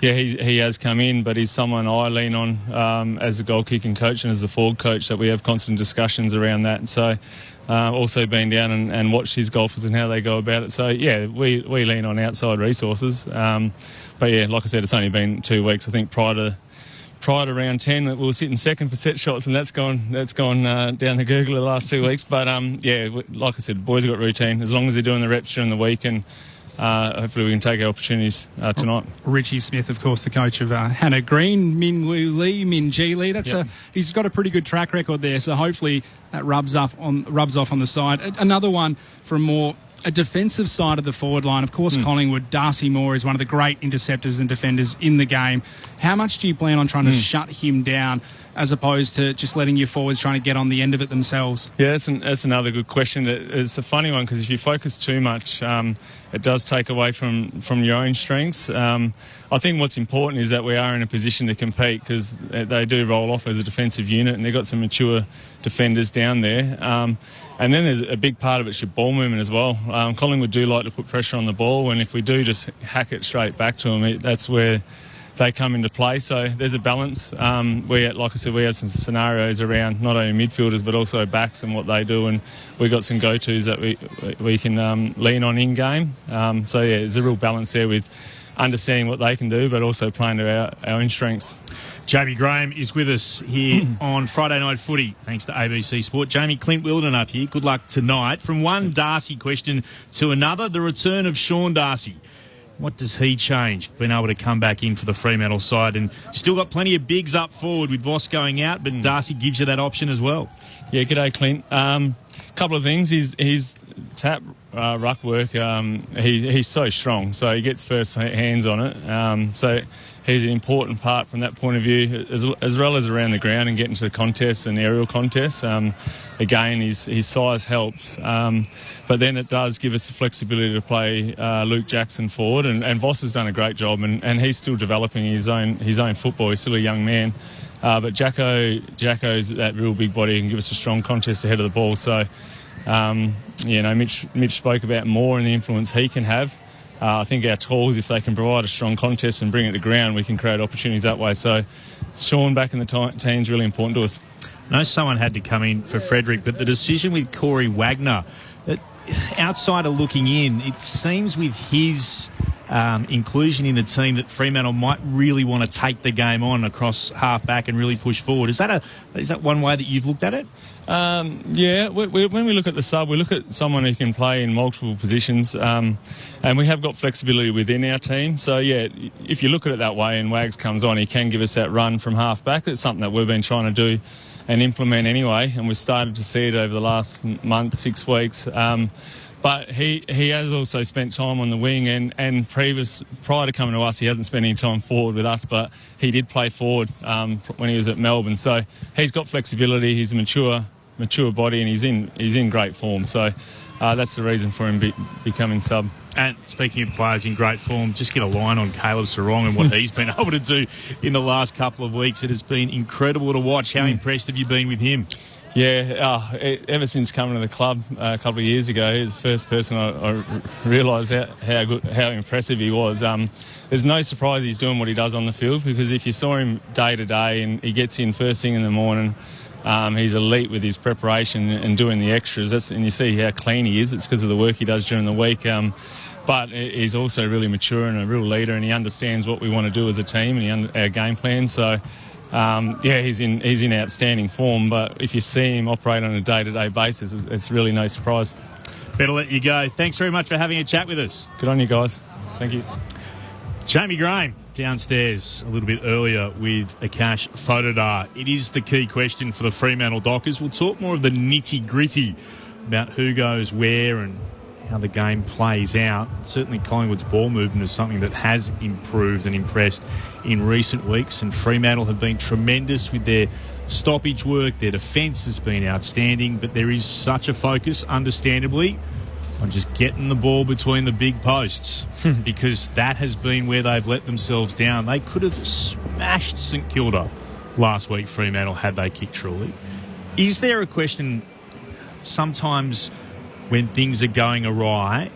He has come in, but he's someone I lean on as a goal kicking coach and as a forward coach, that we have constant discussions around that. And so also been down and watched his golfers and how they go about it. So, we lean on outside resources. Like I said, it's only been 2 weeks. I think prior to round 10, we were sitting second for set shots, and that's gone down the Google the last 2 weeks. But like I said, the boys have got routine as long as they're doing the reps during the week, and hopefully we can take our opportunities tonight. Richie Smith, of course, the coach of Hannah Green, Min Woo Lee, Min Ji Lee. He's got a pretty good track record there, so hopefully that rubs off on the side. Another one from a defensive side of the forward line. Of course, Collingwood, Darcy Moore is one of the great interceptors and defenders in the game. How much do you plan on trying to shut him down as opposed to just letting your forwards trying to get on the end of it themselves? Yeah, that's another good question. It's a funny one because if you focus too much, it does take away from your own strengths. I think what's important is that we are in a position to compete because they do roll off as a defensive unit and they've got some mature defenders down there. And then there's a big part of it's your ball movement as well. Collingwood do like to put pressure on the ball, and if we do just hack it straight back to them, that's where they come into play. So there's a balance. Like I said, we have some scenarios around not only midfielders but also backs and what they do, and we've got some go-tos that we can lean on in-game. So yeah, there's a real balance there with understanding what they can do but also playing to our own strengths. Jamie Graham is with us here on Friday Night Footy, thanks to ABC Sport. Jamie, Clint Wilden up here. Good luck tonight. From one Darcy question to another, the return of Sean Darcy. What does he change? Been able to come back in for the Fremantle side, and still got plenty of bigs up forward with Voss going out, but Darcy gives you that option as well. Yeah, g'day, Clint. Couple of things. His tap ruck work, he's so strong, so he gets first hands on it. So he's an important part from that point of view, as well as around the ground and getting to the contests and aerial contests. Again, his size helps, but then it does give us the flexibility to play Luke Jackson forward, and Voss has done a great job, and he's still developing his own football. He's still a young man. But Jacko's that real big body and give us a strong contest ahead of the ball. So, Mitch spoke about more and the influence he can have. I think our tools, if they can provide a strong contest and bring it to ground, we can create opportunities that way. So, Sean back in the team is really important to us. I know someone had to come in for Frederick, but the decision with Corey Wagner, outsider looking in, it seems with his inclusion in the team that Fremantle might really want to take the game on across half-back and really push forward. Is that one way that you've looked at it? Yeah, when we look at the sub, we look at someone who can play in multiple positions, and we have got flexibility within our team. So, yeah, if you look at it that way and Wags comes on, he can give us that run from half-back. That's something that we've been trying to do and implement anyway, and we've started to see it over the last month, 6 weeks. But he has also spent time on the wing, and prior to coming to us, he hasn't spent any time forward with us, but he did play forward when he was at Melbourne. So he's got flexibility. He's a mature body, and he's in great form. So that's the reason for him becoming sub. And speaking of players in great form, just get a line on Caleb Sarong and what he's been able to do in the last couple of weeks. It has been incredible to watch. How impressed have you been with him? Yeah, ever since coming to the club a couple of years ago, he's the first person I realised how impressive he was. There's no surprise he's doing what he does on the field, because if you saw him day to day and he gets in first thing in the morning, he's elite with his preparation and doing the extras. And you see how clean he is. It's because of the work he does during the week. But he's also really mature and a real leader, and he understands what we want to do as a team and our game plan. So. He's in outstanding form, but if you see him operate on a day-to-day basis, it's really no surprise. Better let you go. Thanks very much for having a chat with us. Good on you guys. Thank you. Jamie Graham downstairs a little bit earlier with Akash Fotodar. It is the key question for the Fremantle Dockers. We'll talk more of the nitty-gritty about who goes where and how the game plays out. Certainly Collingwood's ball movement is something that has improved and impressed in recent weeks, and Fremantle have been tremendous with their stoppage work. Their defence has been outstanding, but there is such a focus, understandably, on just getting the ball between the big posts because that has been where they've let themselves down. They could have smashed St Kilda last week, Fremantle, had they kicked truly. Is there a question sometimes when things are going awry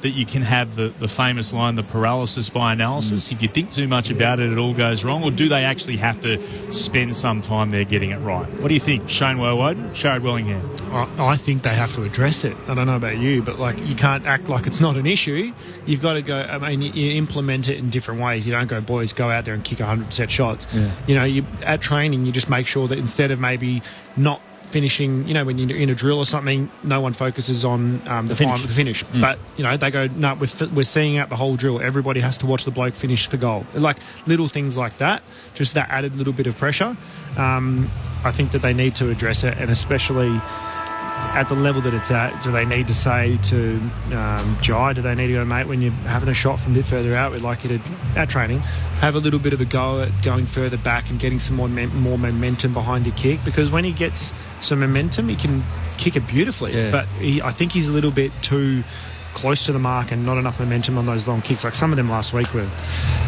that you can have the famous line, the paralysis by analysis? If you think too much about it, it all goes wrong? Or do they actually have to spend some time there getting it right? What do you think? Shane Woden, Sharad Wellingham? I think they have to address it. I don't know about you, but you can't act like it's not an issue. You've got to go. You implement it in different ways. You don't go, boys, go out there and kick 100 set shots. Yeah. You at training, you just make sure that instead of maybe not finishing, when you're in a drill or something, no one focuses on the finish. But they go, no, we're seeing out the whole drill. Everybody has to watch the bloke finish for goal. Like little things like that, just that added little bit of pressure. I think that they need to address it, and especially at the level that it's at, do they need to say to Jai, do they need to go, mate, when you're having a shot from a bit further out, we'd like you to, at training, have a little bit of a go at going further back and getting some more momentum behind your kick? Because when he gets some momentum, he can kick it beautifully. Yeah. But I think he's a little bit too close to the mark and not enough momentum on those long kicks. Like some of them last week were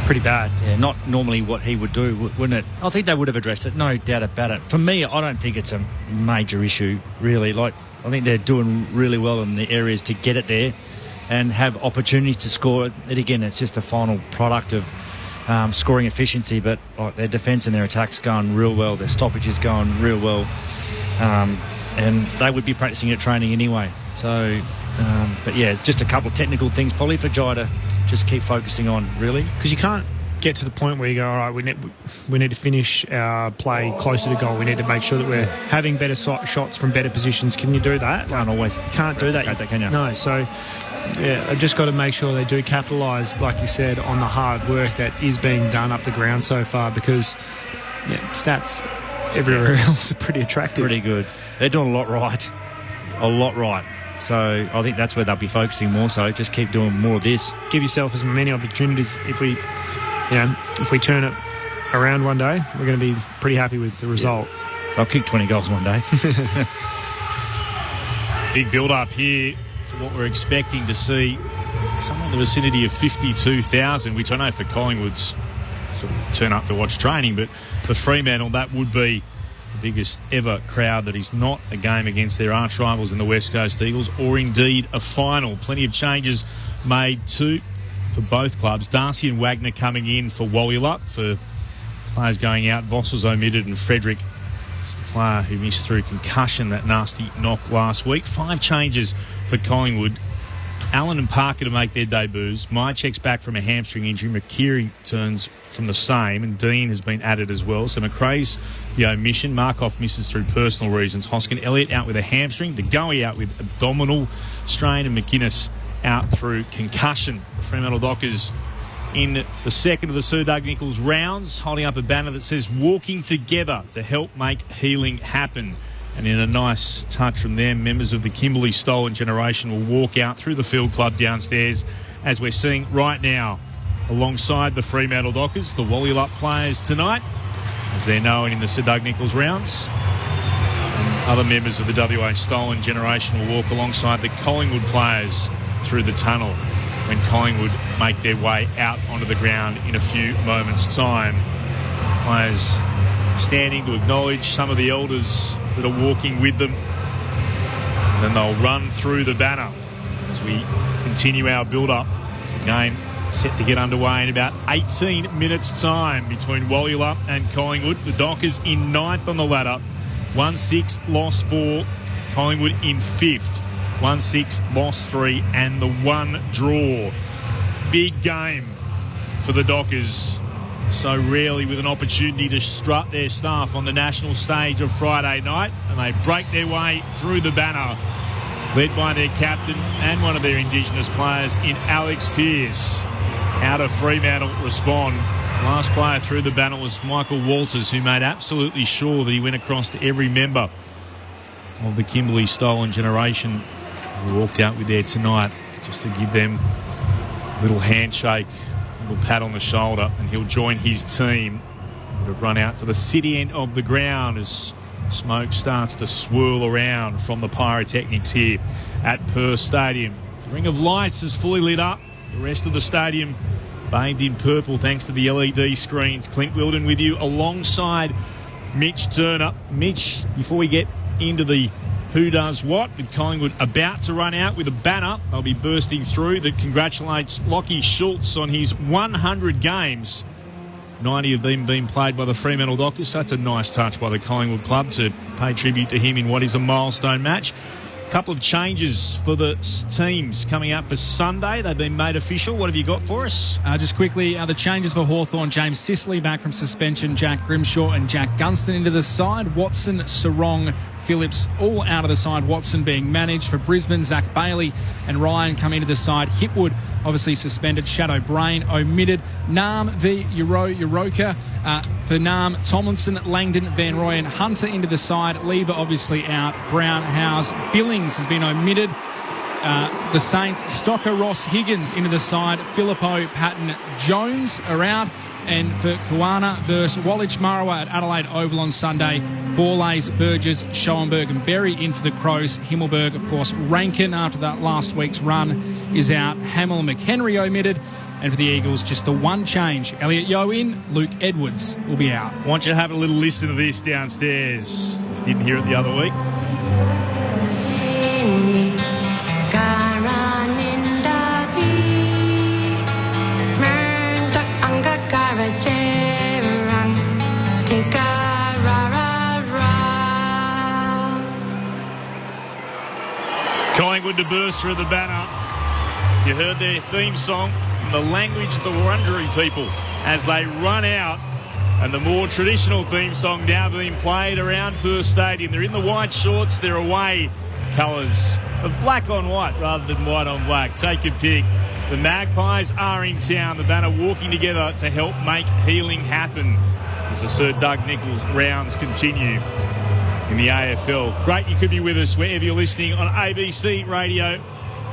pretty bad. Yeah, not normally what he would do, wouldn't it? I think they would have addressed it, no doubt about it. For me, I don't think it's a major issue, really. Like, I think they're doing really well in the areas to get it there and have opportunities to score it. And again, it's just a final product of scoring efficiency, but like, their defence and their attack's going real well. Their stoppage is going real well. And they would be practising at training anyway. So, but yeah, just a couple of technical things probably for Jai to just keep focusing on, really. Because you can't get to the point where you go, all right, we need to finish our play closer to goal. We need to make sure that we're having better shots from better positions. Can you do that? Can't always. Can't do that. Can you? No, so yeah, I've just got to make sure they do capitalise, like you said, on the hard work that is being done up the ground so far, because stats everywhere else are pretty attractive. Pretty good. They're doing a lot right. A lot right. So I think that's where they'll be focusing more so. Just keep doing more of this. Give yourself as many opportunities. If we turn it around one day, we're going to be pretty happy with the result. Yeah. They'll kick 20 goals one day. Big build-up here for what we're expecting to see. Somewhere in the vicinity of 52,000, which I know for Collingwood's sort of turn up to watch training, but for Fremantle, that would be the biggest ever crowd that is not a game against their arch rivals in the West Coast Eagles, or indeed a final. Plenty of changes made too for both clubs. Darcy and Wagner coming in for Wallyup. For players going out, Voss was omitted, and Frederick is the player who missed through concussion, that nasty knock last week. 5 changes for Collingwood. Allen and Parker to make their debuts. Mychek's back from a hamstring injury. McKeary turns from the same, and Dean has been added as well. So McRae's the omission. Markov misses through personal reasons. Hoskin Elliott out with a hamstring. DeGoey out with abdominal strain, and McInnes out through concussion. The Fremantle Dockers in the second of the Sir Doug Nicholls rounds, holding up a banner that says "Walking Together to Help Make Healing Happen." And in a nice touch from them, members of the Kimberley Stolen Generation will walk out through the field club downstairs, as we're seeing right now, alongside the Fremantle Dockers, the Wallyup players tonight, as they're known in the Sir Doug Nicholls rounds. And other members of the WA Stolen Generation will walk alongside the Collingwood players through the tunnel when Collingwood make their way out onto the ground in a few moments' time. Players standing to acknowledge some of the elders that are walking with them. And then they'll run through the banner as we continue our build-up. It's a game set to get underway in about 18 minutes' time between Wallyup and Collingwood. The Dockers in 9th on the ladder. 1-6, lost 4. Collingwood in 5th. 1-6, lost 3, and the 1 draw. Big game for the Dockers. So rarely with an opportunity to strut their stuff on the national stage of Friday night, and they break their way through the banner, led by their captain and one of their Indigenous players in Alex Pearce. How do Fremantle respond? Last player through the banner was Michael Walters, who made absolutely sure that he went across to every member of the Kimberley Stolen Generation who walked out with there tonight, just to give them a little handshake, little pat on the shoulder, and he'll join his team. Would have run out to the city end of the ground as smoke starts to swirl around from the pyrotechnics here at Perth Stadium. The ring of lights is fully lit up. The rest of the stadium bathed in purple thanks to the LED screens. Clint Wilden with you alongside Mitch Turner. Mitch, before we get into the who does what, with Collingwood about to run out with a banner they'll be bursting through that congratulates Lockie Schultz on his 100 games, 90 of them being played by the Fremantle Dockers. So that's a nice touch by the Collingwood club to pay tribute to him in what is a milestone match. couple of changes for the teams coming up for Sunday. They've been made official. What have you got for us? Just quickly, the changes for Hawthorn: James Sicily back from suspension, Jack Grimshaw and Jack Gunston into the side, Watson, Sarong, Phillips all out of the side, Watson being managed. For Brisbane, Zach Bailey and Ryan come into the side. Hipwood obviously suspended, Shadow Brain omitted. Nam v Uroka. For Nam, Tomlinson, Langdon, Van Royen, Hunter into the side. Lever obviously out. Brown, Howes, Billings has been omitted. The Saints, Stocker, Ross, Higgins into the side. Philippo, Patton, Jones are out. And for Kuana versus Wallich Marawa at Adelaide Oval on Sunday, Borlase, Burgess, Schoenberg and Berry in for the Crows. Himmelberg, of course, Rankin after that last week's run is out. Hamill, McHenry omitted. And for the Eagles, just the one change. Elliot Yeo in, Luke Edwards will be out. I want you to have a little listen to this downstairs. If you didn't hear it the other week. Collingwood to burst through the banner. You heard their theme song, the language of the Wurundjeri people, as they run out. And the more traditional theme song now being played around Perth Stadium. They're in the white shorts, they're away colours of black on white rather than white on black. Take your pick. The Magpies are in town. The banner walking together to help make healing happen as the Sir Doug Nicholls rounds continue in the AFL. Great you could be with us wherever you're listening on ABC Radio,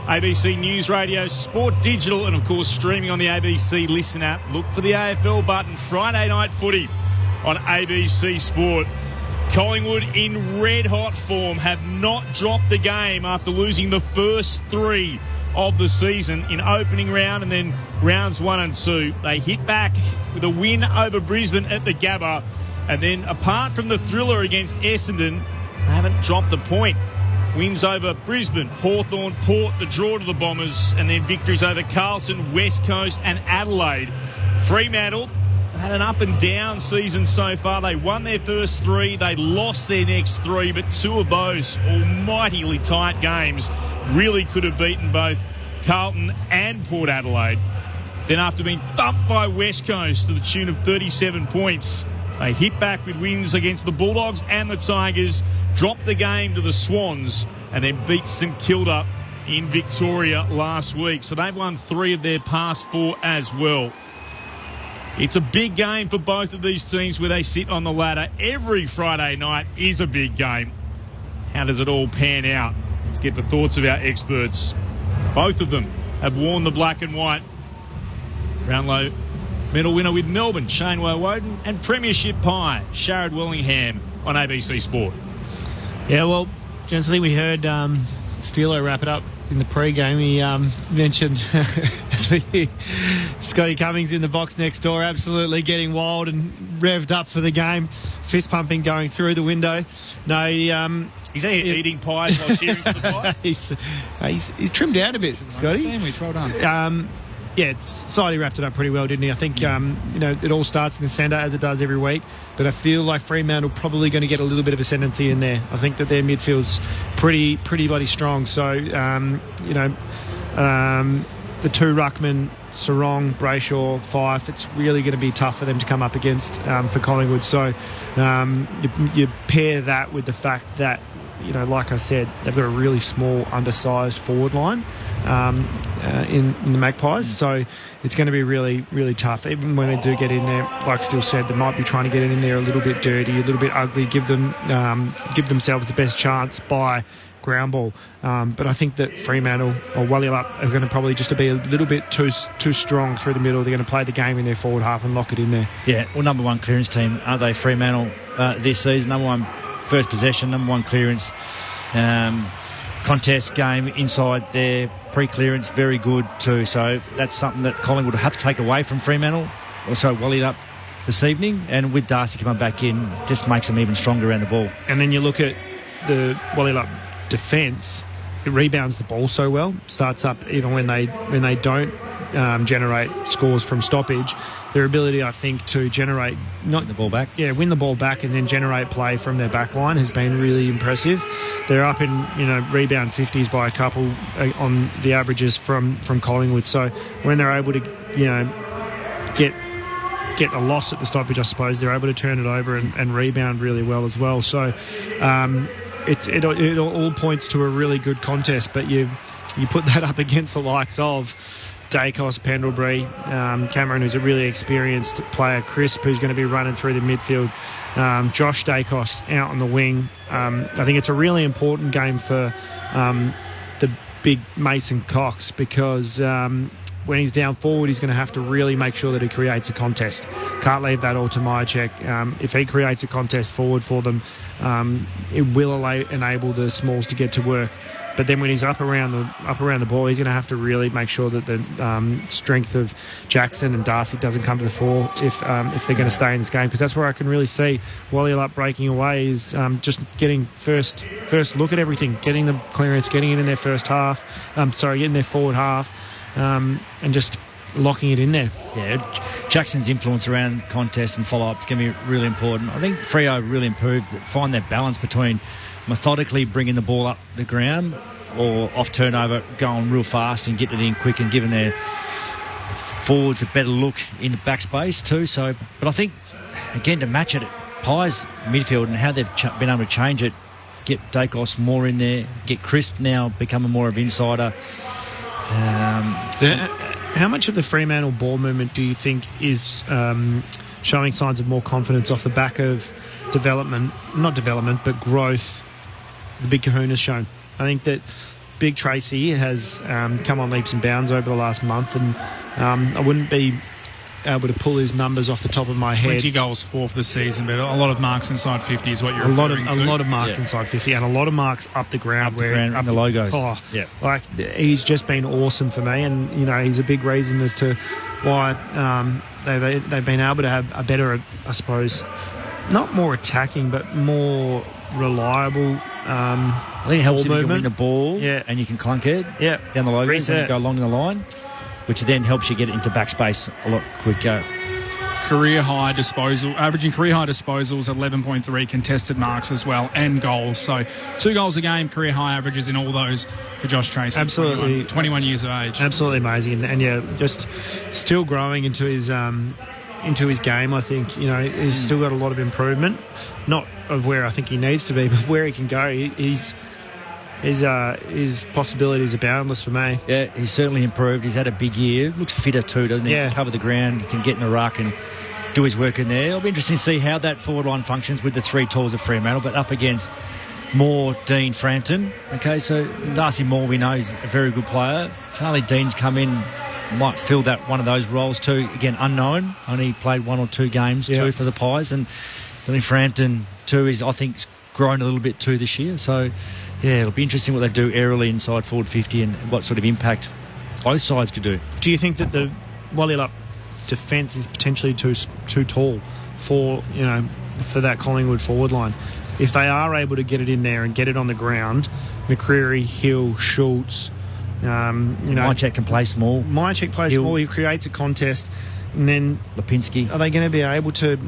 ABC News Radio, Sport Digital, and of course streaming on the ABC Listen app. Look for the AFL button. Friday night footy on ABC Sport. Collingwood in red-hot form have not dropped the game after losing the first three of the season in opening round and then rounds 1 and 2. They hit back with a win over Brisbane at the Gabba, and then apart from the thriller against Essendon, they haven't dropped a point. Wins over Brisbane, Hawthorn, Port, the draw to the Bombers, and then victories over Carlton, West Coast and Adelaide. Fremantle have had an up and down season so far. They won their first three, they lost their next three, but two of those almightily tight games really could have beaten both Carlton and Port Adelaide. Then after being thumped by West Coast to the tune of 37 points, they hit back with wins against the Bulldogs and the Tigers, dropped the game to the Swans, and then beat St Kilda in Victoria last week. So they've won 3 of their past 4 as well. It's a big game for both of these teams where they sit on the ladder. Every Friday night is a big game. How does it all pan out? Let's get the thoughts of our experts. Both of them have worn the black and white. Brownlow medal winner with Melbourne, Shane Woden, and Premiership Pie, Sharad Wellingham on ABC Sport. Yeah, well, gents, I think we heard Steelo wrap it up in the pre-game. He mentioned, as we hear, Scotty Cummings in the box next door, absolutely getting wild and revved up for the game. Fist pumping going through the window. No, Is he eating pies while cheering for the pies? he's trimmed down a bit, Scotty. Sandwich, well done. Yeah, Sidey wrapped it up pretty well, didn't he? I think it all starts in the centre as it does every week, but I feel like Fremantle probably going to get a little bit of ascendancy in there. I think that their midfield's pretty bloody strong. So the two ruckmen, Sarong, Brayshaw, Fife, it's really going to be tough for them to come up against for Collingwood. So you pair that with the fact that, like I said, they've got a really small, undersized forward line in the Magpies. So it's going to be really, really tough. Even when they do get in there, like Still said, they might be trying to get in there a little bit dirty, a little bit ugly, give themselves the best chance by ground ball. But I think that Fremantle or Wallyup are going to probably just be a little bit too strong through the middle. They're going to play the game in their forward half and lock it in there. Yeah, well, number one clearance team, aren't they, Fremantle, this season? Number one first possession, number one clearance contest game inside their pre-clearance, very good too. So that's something that Collingwood will have to take away from Fremantle. Also Wallyup this evening, and with Darcy coming back in, just makes them even stronger around the ball. And then you look at the Wallyup defence, it rebounds the ball so well, starts up even when they don't generate scores from stoppage. Their ability, I think, to generate win the ball back, win the ball back, and then generate play from their back line has been really impressive. They're up in rebound 50s by a couple on the averages from Collingwood. So when they're able to get a loss at the stoppage, I suppose they're able to turn it over and rebound really well as well. So it all points to a really good contest. But you put that up against the likes of Dacos, Pendlebury, Cameron, who's a really experienced player, Crisp, who's going to be running through the midfield, Josh Dacos out on the wing. I think it's a really important game for the big Mason Cox, because when he's down forward, he's going to have to really make sure that he creates a contest. Can't leave that all to Myercheck. If he creates a contest forward for them, it will enable the smalls to get to work. But then when he's up around the ball, he's going to have to really make sure that the strength of Jackson and Darcy doesn't come to the fore if they're going to stay in this game. Because that's where I can really see Wally Lupp breaking away is just getting first look at everything, getting the clearance, getting it in their first half. Getting their forward half, and just locking it in there. Yeah, Jackson's influence around contests and follow-up is going to be really important. I think Freo really improved, find that balance between methodically bringing the ball up the ground or off turnover, going real fast and getting it in quick and giving their forwards a better look in the backspace too. So, but I think, again, to match it, Pies midfield and how they've been able to change it, get Dacos more in there, get Crisp now becoming more of an insider. How much of the Fremantle ball movement do you think is showing signs of more confidence off the back of growth the Big Kahuna's shown? I think that Big Tracy has come on leaps and bounds over the last month, and I wouldn't be able to pull his numbers off the top of my head. 20 goals for the season, but a lot of marks inside 50 is what you're referring to. A lot of marks inside 50 and a lot of marks up the ground. Up the logos. Like, he's just been awesome for me, and he's a big reason as to why they've been able to have a better, I suppose, not more attacking, but more reliable. I think it helps if you can win the ball and you can clunk it down the logos and go along the line, which then helps you get it into backspace a lot quicker. Averaging career high disposals, 11.3 contested marks as well, and goals. So 2 goals a game, career high averages in all those for Josh Tracy. Absolutely. 21 years of age. Absolutely amazing. And just still growing into his game. I think he's still got a lot of improvement, not of where I think he needs to be, but where he can go. His possibilities are boundless for me. Yeah, he's certainly improved. He's had a big year. Looks fitter too, doesn't he? Yeah. Cover the ground, he can get in the ruck and do his work in there. It'll be interesting to see how that forward line functions with the 3 tools of Fremantle, but up against Moore, Dean, Frampton. Okay, so Darcy Moore, we know, is a very good player. Charlie Dean's come in, might fill one of those roles too. Again, unknown. Only played 1 or 2 games too for the Pies, and Dean Frampton too is, I think, grown a little bit too this year. So yeah, it'll be interesting what they do aerially inside forward 50 and what sort of impact both sides could do. Do you think that the Wally Lupp defence is potentially too tall for that Collingwood forward line? If they are able to get it in there and get it on the ground, McCreary, Hill, Schultz, Myercheck can play small. Myercheck plays small. He creates a contest, and then Lipinski. Are they going to be able to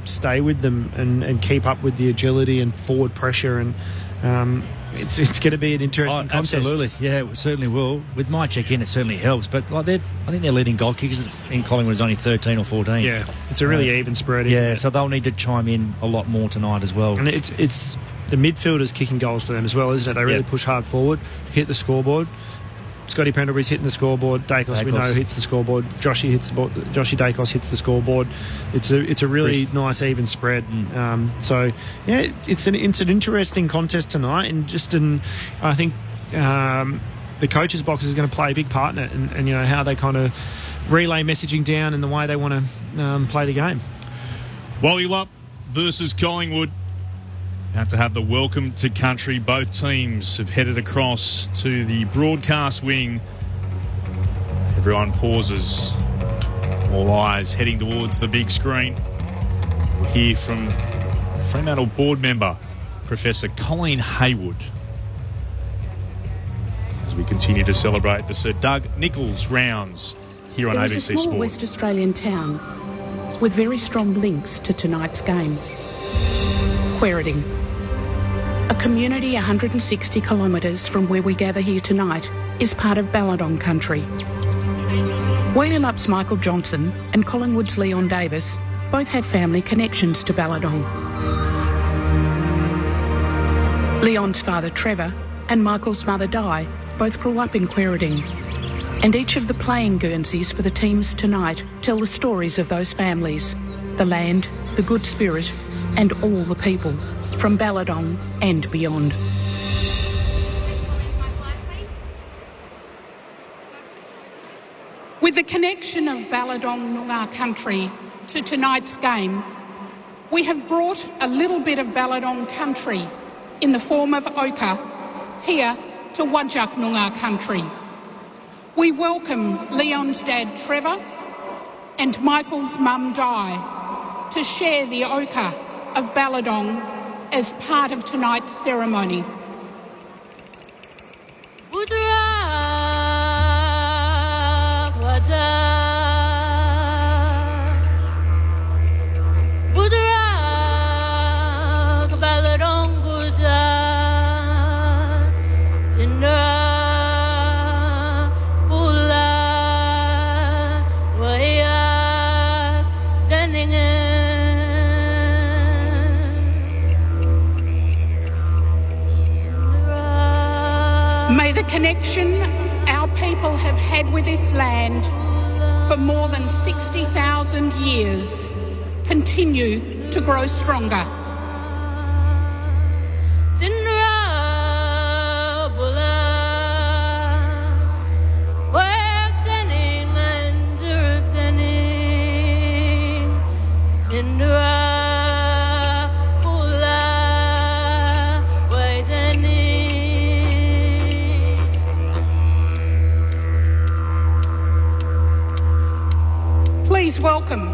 stay with them and keep up with the agility and forward pressure? And it's going to be an interesting contest. Absolutely, yeah, it certainly will. With Myercheck in, it certainly helps. But I think their leading goal kickers in Collingwood is only 13 or 14. Yeah, it's a really even spread. Isn't it? So they'll need to chime in a lot more tonight as well. And it's the midfielders kicking goals for them as well, isn't it? They really push hard forward, hit the scoreboard. Scotty Pendlebury's hitting the scoreboard. Dacos, we know, hits the scoreboard. Joshy Dacos hits the scoreboard. It's a really nice even spread. So yeah, it's an interesting contest tonight, and I think the coach's box is going to play a big part in it, and how they kind of relay messaging down and the way they want to play the game. Wally Lupp versus Collingwood. Now to have the welcome to country. Both teams have headed across to the broadcast wing. Everyone pauses. All eyes heading towards the big screen. We'll hear from Fremantle board member, Professor Colleen Haywood, as we continue to celebrate the Sir Doug Nicholls rounds here on There ABC is a small Sport. West Australian town with very strong links to tonight's game. Quairading. A community 160 kilometres from where we gather here tonight is part of Balladong country. Whaleyalup's Michael Johnson and Collingwood's Leon Davis both have family connections to Balladong. Leon's father Trevor and Michael's mother Di both grew up in Quairading, and each of the playing Guernseys for the teams tonight tell the stories of those families, the land, the good spirit, and all the people from Balladong and beyond. With the connection of Balladong Noongar country to tonight's game, we have brought a little bit of Balladong country in the form of ochre here to Whadjuk Noongar country. We welcome Leon's dad Trevor and Michael's mum Di to share the ochre of Balladong as part of tonight's ceremony. May the connection our people have had with this land for more than 60,000 years continue to grow stronger. Please welcome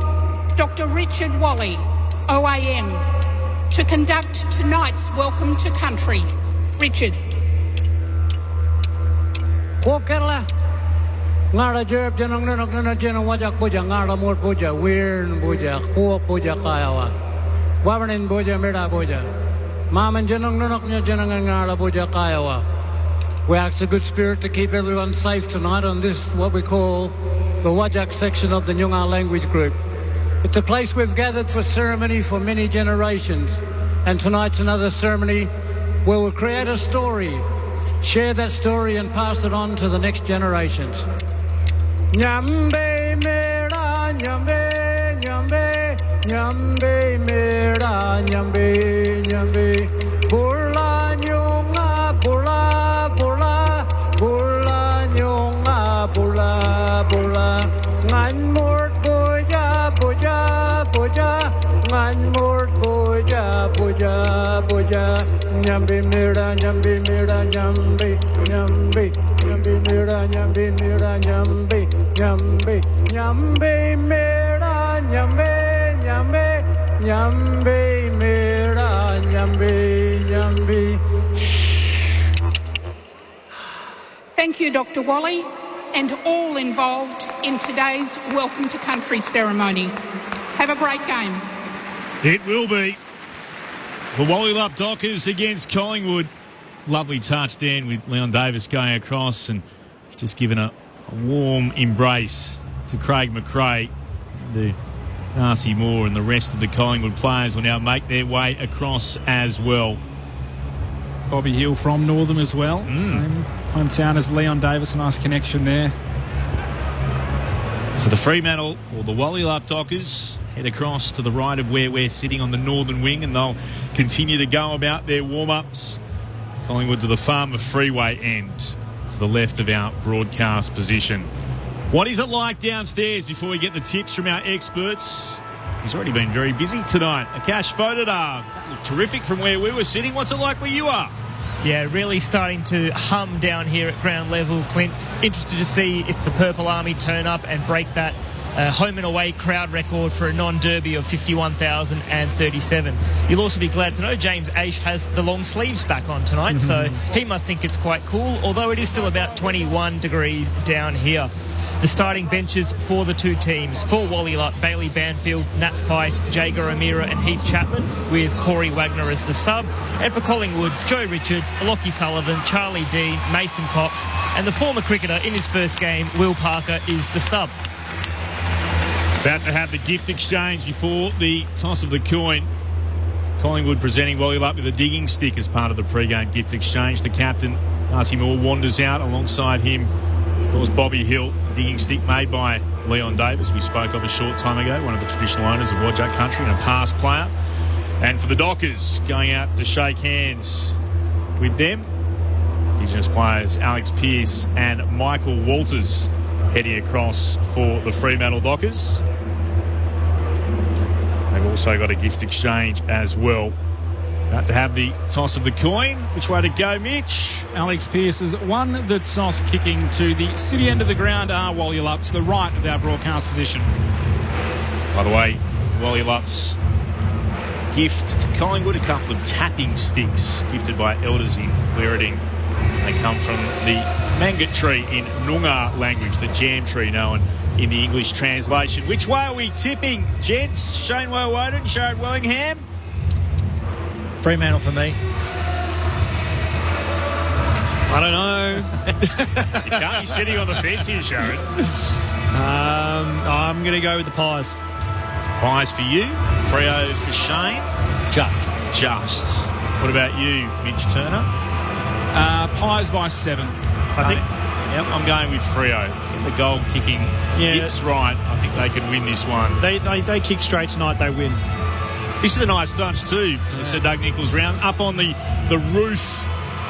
Dr. Richard Wally, OAM, to conduct tonight's Welcome to Country. Richard. Kokela ngara jerb janang nanok nana janang wajak boja ngara mor boja weirn boja ko boja kayawa wabanin boja mera boja maman janang nanok janang ngara boja kayawa. We ask the good spirit to keep everyone safe tonight on this, what we call the Whadjuk section of the Noongar language group. It's a place we've gathered for ceremony for many generations, and tonight's another ceremony where we'll create a story, share that story and pass it on to the next generations. Nyambe mera nyambe nyambe nyambe mera nyambe nyambe burla nyonga burla burla burla nyonga burla burla ngan mort boja boja boja ngan mort boja boja boja nyambe mera nyambe mera nyambe nyambe nyambe mera nyambe mera nyambe nyambe nyambe mera nyambe nyambe nyambe mera nyambe nyambe. Thank you, Dr. Wally, and all involved in today's Welcome to Country ceremony. Have a great game. It will be. The Whaleylup Dockers against Collingwood. Lovely touch then with Leon Davis going across, and he's just given a warm embrace to Craig McRae. And Darcy Moore and the rest of the Collingwood players will now make their way across as well. Bobby Hill from Northam as well. Same hometown as Leon Davis. A nice connection there. So the Fremantle, or the Whaleylup Dockers, head across to the right of where we're sitting on the northern wing, and they'll continue to go about their warm-ups. Collingwood to the Farmer Freeway end, to the left of our broadcast position. What is it like downstairs before we get the tips from our experts? He's already been very busy tonight. Akash Fodadar, that looked terrific from where we were sitting. What's it like where you are? Yeah, really starting to hum down here at ground level, Clint. Interested to see if the Purple Army turn up and break that home and away crowd record for a non-derby of 51,037. You'll also be glad to know James Aish has the long sleeves back on tonight, so he must think it's quite cool, although it is still about 21 degrees down here. The starting benches for the two teams: for Wallylup, Bailey Banfield, Nat Fyfe, Jager O'Meara and Heath Chapman, with Corey Wagner as the sub. And for Collingwood, Joe Richards, Lockie Sullivan, Charlie Dean, Mason Cox, and the former cricketer in his first game, Will Parker, is the sub. About to have the gift exchange before the toss of the coin. Collingwood presenting Wallylup with a digging stick as part of the pre-game gift exchange. The captain, Darcy Moore, wanders out alongside him. Of course, Bobby Hill, a digging stick made by Leon Davis, we spoke of a short time ago, one of the traditional owners of Wodjak Country and a past player. And for the Dockers, going out to shake hands with them, Indigenous players Alex Pearce and Michael Walters heading across for the Fremantle Dockers. They've also got a gift exchange as well. About to have the toss of the coin. Which way to go, Mitch? Alex Pearce has won the toss, kicking to the city end of the ground. Wallylup to the right of our broadcast position. By the way, Wallylup's gift to Collingwood, a couple of tapping sticks gifted by elders in Werriting. They come from the mangut tree in Noongar language, the jam tree known in the English translation. Which way are we tipping, gents? Shane Woden, Sharad Wellingham? Fremantle for me. I don't know. You can't be sitting on the fence here, Sharad. I'm going to go with the Pies. Pies for you. Freo for Shane. Just. What about you, Mitch Turner? Pies by 7. I think. Yep, I'm going with Freo. Get the goal kicking hips right. I think they can win this one. They kick straight tonight. They win. This is a nice touch too for the Sir Doug Nicholls round. Up on the roof,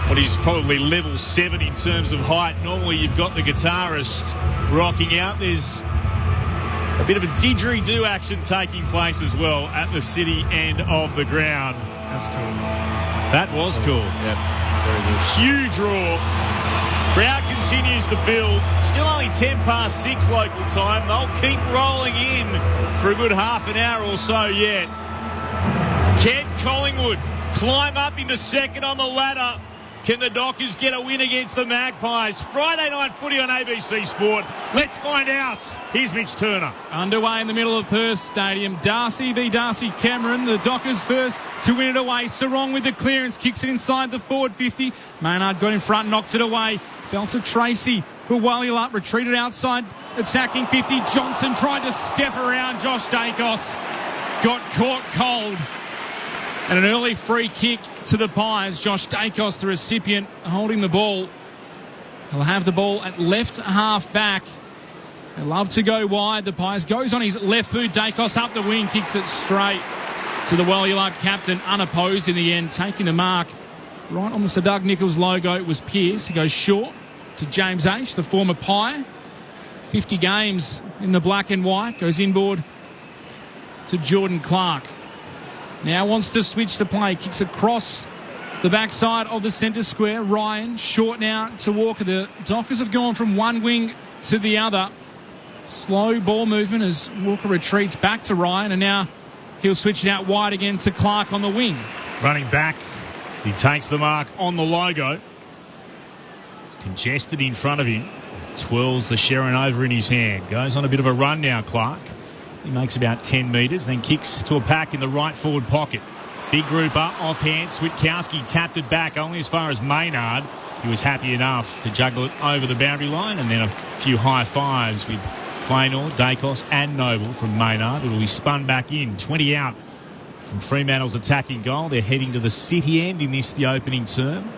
what is probably level 7 in terms of height. Normally you've got the guitarist rocking out. There's a bit of a didgeridoo action taking place as well at the city end of the ground. That's cool. That was cool. Yep, very good. Huge roar. Crowd continues to build. Still only 6:10 local time. They'll keep rolling in for a good half an hour or so yet. Can Collingwood climb up into second on the ladder? Can the Dockers get a win against the Magpies? Friday night footy on ABC Sport. Let's find out. Here's Mitch Turner. Underway in the middle of Perth Stadium. Darcy v Darcy Cameron. The Dockers first to win it away. Sarong with the clearance. Kicks it inside the forward 50. Maynard got in front, knocked it away. Fell to Tracy for Wallylup. Retreated outside, attacking 50. Johnson tried to step around Josh Dacos. Got caught cold. And an early free kick to the Pies. Josh Dacos, the recipient, holding the ball. He'll have the ball at left half back. They love to go wide. The Pies goes on his left boot. Dacos up the wing, kicks it straight to the Wallylup captain, unopposed in the end, taking the mark right on the Sir Doug Nicholls logo. It was Pearce. He goes short to James H., the former Pie. 50 games in the black and white. Goes inboard to Jordan Clark. Now wants to switch the play. Kicks across the backside of the centre square. Ryan, short now to Walker. The Dockers have gone from one wing to the other. Slow ball movement as Walker retreats back to Ryan. And now he'll switch it out wide again to Clark on the wing. Running back. He takes the mark on the logo. It's congested in front of him. Twirls the Sharon over in his hand. Goes on a bit of a run now, Clark. He makes about 10 metres, then kicks to a pack in the right forward pocket. Big group up, offhand. Switkowski tapped it back only as far as Maynard. He was happy enough to juggle it over the boundary line, and then a few high fives with Plainor, Dacos and Noble from Maynard. It'll be spun back in. 20 out from Fremantle's attacking goal. They're heading to the city end in this, the opening term.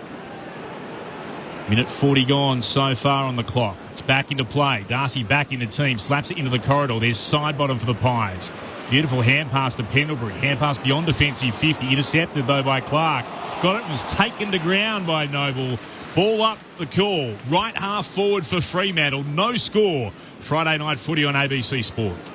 Minute 40 gone so far on the clock. It's back into play. Darcy back in the team. Slaps it into the corridor. There's side bottom for the Pies. Beautiful hand pass to Pendlebury. Hand pass beyond defensive 50. Intercepted, though, by Clark. Got it and was taken to ground by Noble. Ball up the call. Right half forward for Fremantle. No score. Friday night footy on ABC Sport.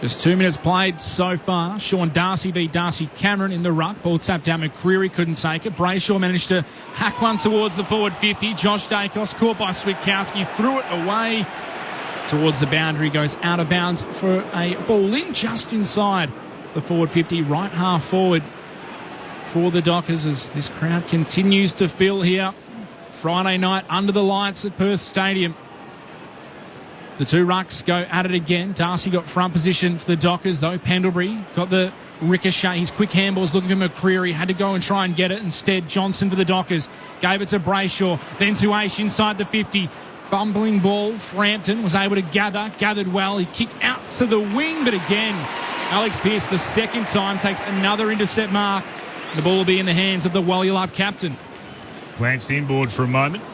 Just 2 minutes played so far. Sean Darcy beat Darcy Cameron in the ruck. Ball tapped down. McCreary couldn't take it. Brayshaw managed to hack one towards the forward 50. Josh Dacos caught by Switkowski. Threw it away towards the boundary. Goes out of bounds for a ball in just inside the forward 50. Right half forward for the Dockers as this crowd continues to fill here. Friday night under the lights at Perth Stadium. The two rucks go at it again. Darcy got front position for the Dockers, though. Pendlebury got the ricochet. His quick handball's looking for McCreary. Had to go and try and get it. Instead, Johnson for the Dockers. Gave it to Brayshaw. Then to Aish inside the 50. Bumbling ball. Frampton was able to gathered well. He kicked out to the wing, but again, Alex Pearce the second time takes another intercept mark. The ball will be in the hands of the Wallylap captain. Glanced inboard for a moment.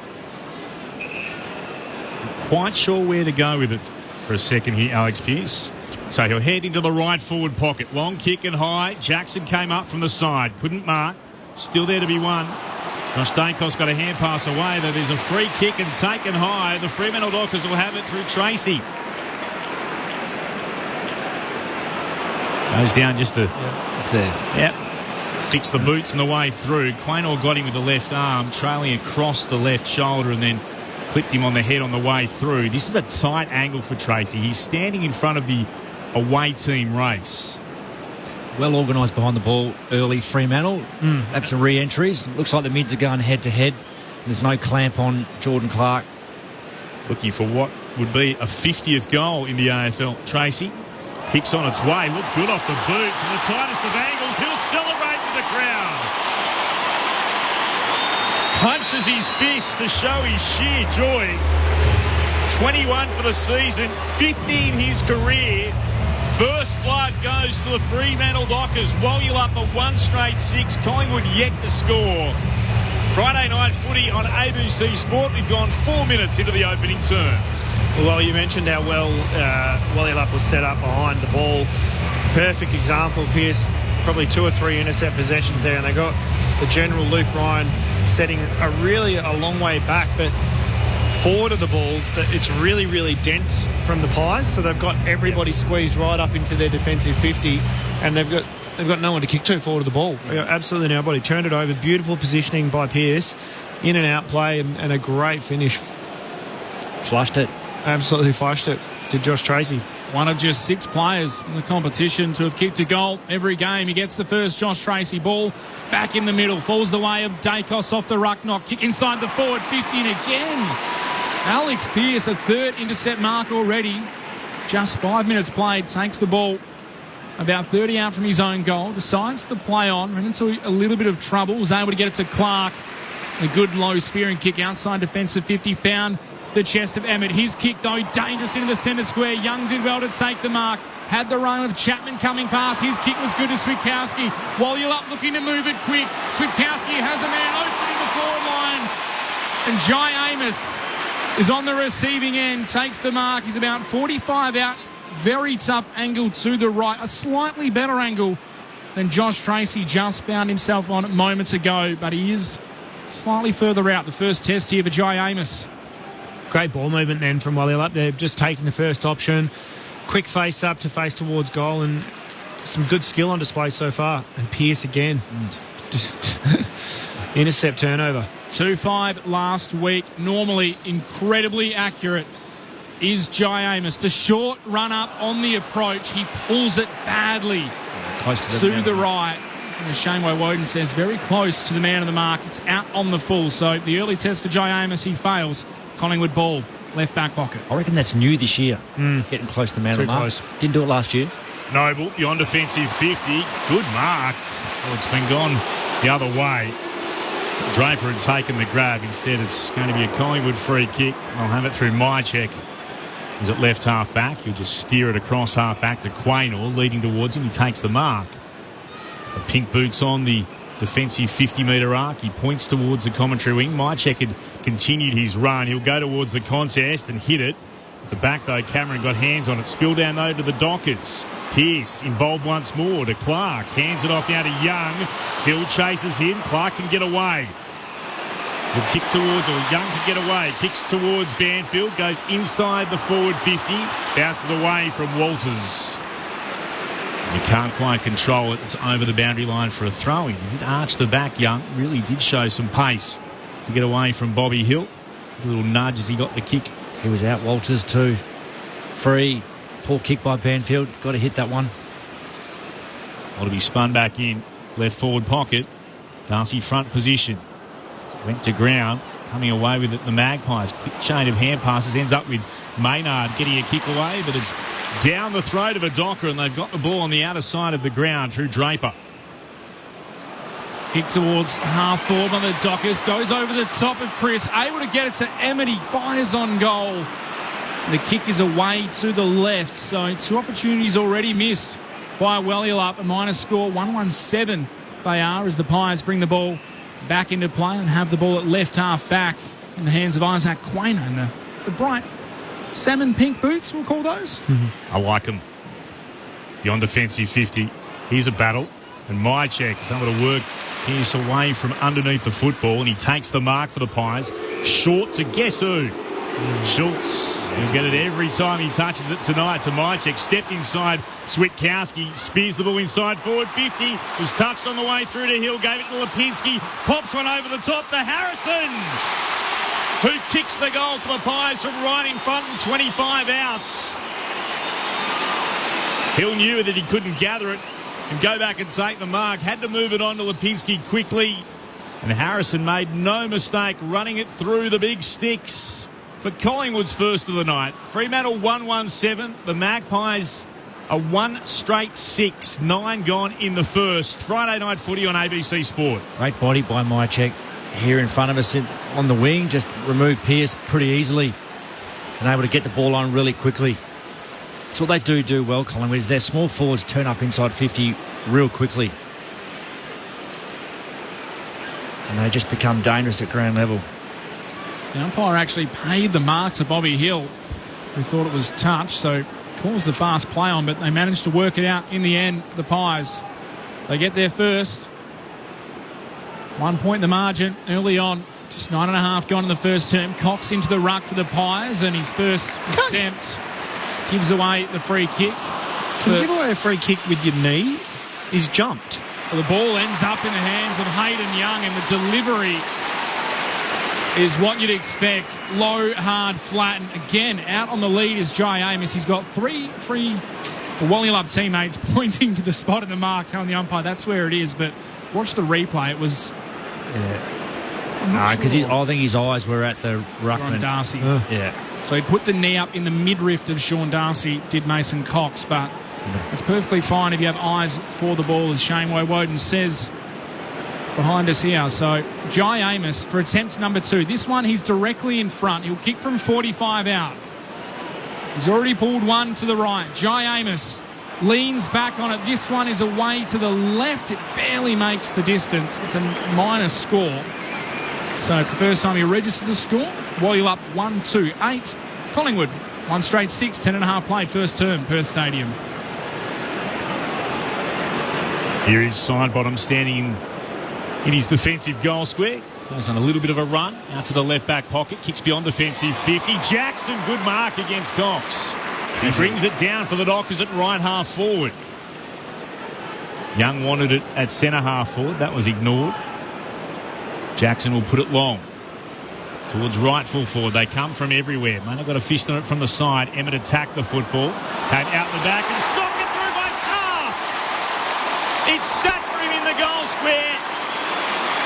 Quite sure where to go with it for a second here, Alex Pearce. So he'll head into the right forward pocket. Long kick and high. Jackson came up from the side. Couldn't mark. Still there to be won. Josh Dacos got a hand pass away. Though there's a free kick and taken high. The Fremantle Dockers will have it through Tracy. Goes down just to... Yeah, it's there. Yep. Fix the boots on the way through. Quaynor got him with the left arm, trailing across the left shoulder and then clipped him on the head on the way through. This is a tight angle for Tracy. He's standing in front of the away team race. Well organised behind the ball early, Fremantle. That's some re-entries. Looks like the mids are going head-to-head. There's no clamp on Jordan Clark. Looking for what would be a 50th goal in the AFL. Tracy kicks on its way. Looked good off the boot. From the tightest of angles, he'll celebrate with the crowd. Punches his fist to show his sheer joy. 21 for the season, 15 his career. First blood goes to the Fremantle Dockers. Wallylap a 1-6. Collingwood yet to score. Friday night footy on ABC Sport. We've gone 4 minutes into the opening term. Well, you mentioned how well Wallylap was set up behind the ball. Perfect example, Pearce. Probably 2 or 3 intercept possessions there, and they got the general Luke Ryan setting a long way back, but forward of the ball, it's really, really dense from the Pies, so they've got everybody squeezed right up into their defensive 50, and they've got no one to kick to forward of the ball. Absolutely nobody. Turned it over. Beautiful positioning by Pearce. In and out play and a great finish. Flushed it. Absolutely flushed it to Josh Tracy. One of just 6 players in the competition to have kicked a goal every game. He gets the first Josh Tracy ball back in the middle. Falls the way of Dacos off the ruck knock. Kick inside the forward 50 and again. Alex Pearce, a third intercept mark already. Just 5 minutes played. Takes the ball about 30 out from his own goal. Decides to play on. Ran into a little bit of trouble. Was able to get it to Clark. A good low spearing kick outside defensive 50. Found the chest of Emmett. His kick, though, dangerous into the centre square. Young's in well to take the mark. Had the run of Chapman coming past. His kick was good to Switkowski. Wallylap looking to move it quick. Switkowski has a man opening the forward line. And Jai Amos is on the receiving end. Takes the mark. He's about 45 out. Very tough angle to the right. A slightly better angle than Josh Tracy just found himself on moments ago. But he is slightly further out. The first test here for Jai Amos. Great ball movement then from Wallylap. They're just taking the first option. Quick face up to face towards goal, and some good skill on display so far. And Pearce again. Intercept turnover. 2-5 last week. Normally incredibly accurate is Jai Amos. The short run up on the approach. He pulls it badly close to the right. And as Shane Woden says, very close to the man of the mark. It's out on the full. So the early test for Jai Amos, he fails. Collingwood ball, left back pocket. I reckon that's new this year. Getting close to the man of the mark. Close. Didn't do it last year. Noble, beyond defensive 50. Good mark. Well, it's been gone the other way. Draper had taken the grab. Instead, it's going to be a Collingwood free kick. I'll have it through Mychek. He's at left half back. He'll just steer it across half back to Quaynor, leading towards him. He takes the mark. The pink boots on the defensive 50-metre arc. He points towards the commentary wing. Mychek had continued his run. He'll go towards the contest and hit it. At the back, though, Cameron got hands on it. Spill down, though, to the Dockers. Pearce involved once more to Clark. Hands it off now to Young. Hill chases him. Clark can get away. He'll kick towards, or Young can get away. Kicks towards Banfield. Goes inside the forward 50. Bounces away from Walters. You can't quite control it. It's over the boundary line for a throw-in. He did arch the back, Young. Really did show some pace to get away from Bobby Hill. A little nudge as he got the kick. He was out, Walters too. Free. Poor kick by Banfield. Got to hit that one. Ought to be spun back in. Left forward pocket. Darcy front position. Went to ground. coming away with it. The Magpies, quick chain of hand passes, ends up with Maynard getting a kick away, but it's down the throat of Adoka, and they've got the ball on the outer side of the ground through Draper. Kick towards half forward by the Dockers. Goes over the top of Chris. Able to get it to Emmett. He fires on goal. The kick is away to the left. So 2 opportunities already missed by Welliolup. A minus score, 1-1-7 they are, as the Pies bring the ball back into play and have the ball at left half back in the hands of Isaac Quainer. And the bright salmon pink boots, we'll call those. I like them. Beyond defensive 50. Here's a battle. And Mychek is able to work his away from underneath the football, and he takes the mark for the Pies. Short to guess who? Schultz. He'll get it every time he touches it tonight to Mychek. Stepped inside. Switkowski spears the ball inside forward 50. Was touched on the way through to Hill. Gave it to Lipinski. Pops one over the top to Harrison, who kicks the goal for the Pies from right in front and 25 outs. Hill knew that he couldn't gather it and go back and take the mark. Had to move it on to Lipinski quickly. And Harrison made no mistake running it through the big sticks for Collingwood's first of the night. Fremantle 1-1-7. The Magpies a 1 straight 6. 9 gone in the first. Friday night footy on ABC Sport. Great body by Mychek here in front of us on the wing. Just removed Pearce pretty easily and able to get the ball on really quickly. It's what they do well, Collingwood, is their small forwards turn up inside 50 real quickly. And they just become dangerous at ground level. The umpire actually paid the mark to Bobby Hill, who thought it was touch, so calls the fast play on, but they managed to work it out in the end, the Pies. They get there first. 1 point the margin early on. Just 9.5 gone in the first term. Cox into the ruck for the Pies, and his first attempt gives away the free kick. Can you give away a free kick with your knee? He's jumped. Well, the ball ends up in the hands of Hayden Young, and the delivery is what you'd expect. Low, hard, flat, and again, out on the lead is Jai Amos. He's got 3 free Welliolup teammates pointing to the spot in the mark, telling the umpire that's where it is, but watch the replay. It was... No, because I think his eyes were at the ruckman. Ron Darcy. Yeah. So he put the knee up in the midriff of Sean Darcy, did Mason Cox, but it's perfectly fine if you have eyes for the ball, as Shane Woden says behind us here. So Jai Amos for attempt number 2. This one he's directly in front. He'll kick from 45 out. He's already pulled one to the right. Jai Amos leans back on it. This one is away to the left. It barely makes the distance. It's a minor score. So it's the first time he registers a score. Welliolup 1-2-8. Collingwood 1 straight 6. 10.5 played first term, Perth Stadium. Here is Sidebottom standing in his defensive goal square. Goes on a little bit of a run out to the left back pocket. Kicks beyond defensive 50. Jackson, good mark against Cox. He brings it down for the Dockers at right half forward. Young wanted it at centre half forward. That was ignored. Jackson will put it long towards right full forward. They come from everywhere. Maynard got a fist on it from the side. Emmett attacked the football. Came out the back and socked it through by Sharp. It's sat for him in the goal square.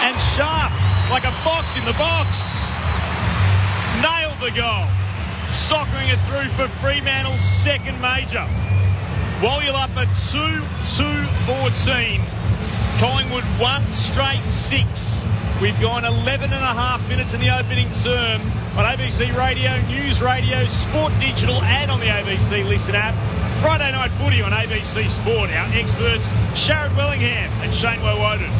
And Sharp, like a fox in the box, nailed the goal. Soccering it through for Fremantle's second major. Welliolup at 2-2-14. Collingwood 1 straight 6. We've gone 11.5 minutes in the opening term on ABC Radio, News Radio, Sport Digital, and on the ABC Listen app. Friday night footy on ABC Sport. Our experts, Sharrod Wellingham and Shane Woden.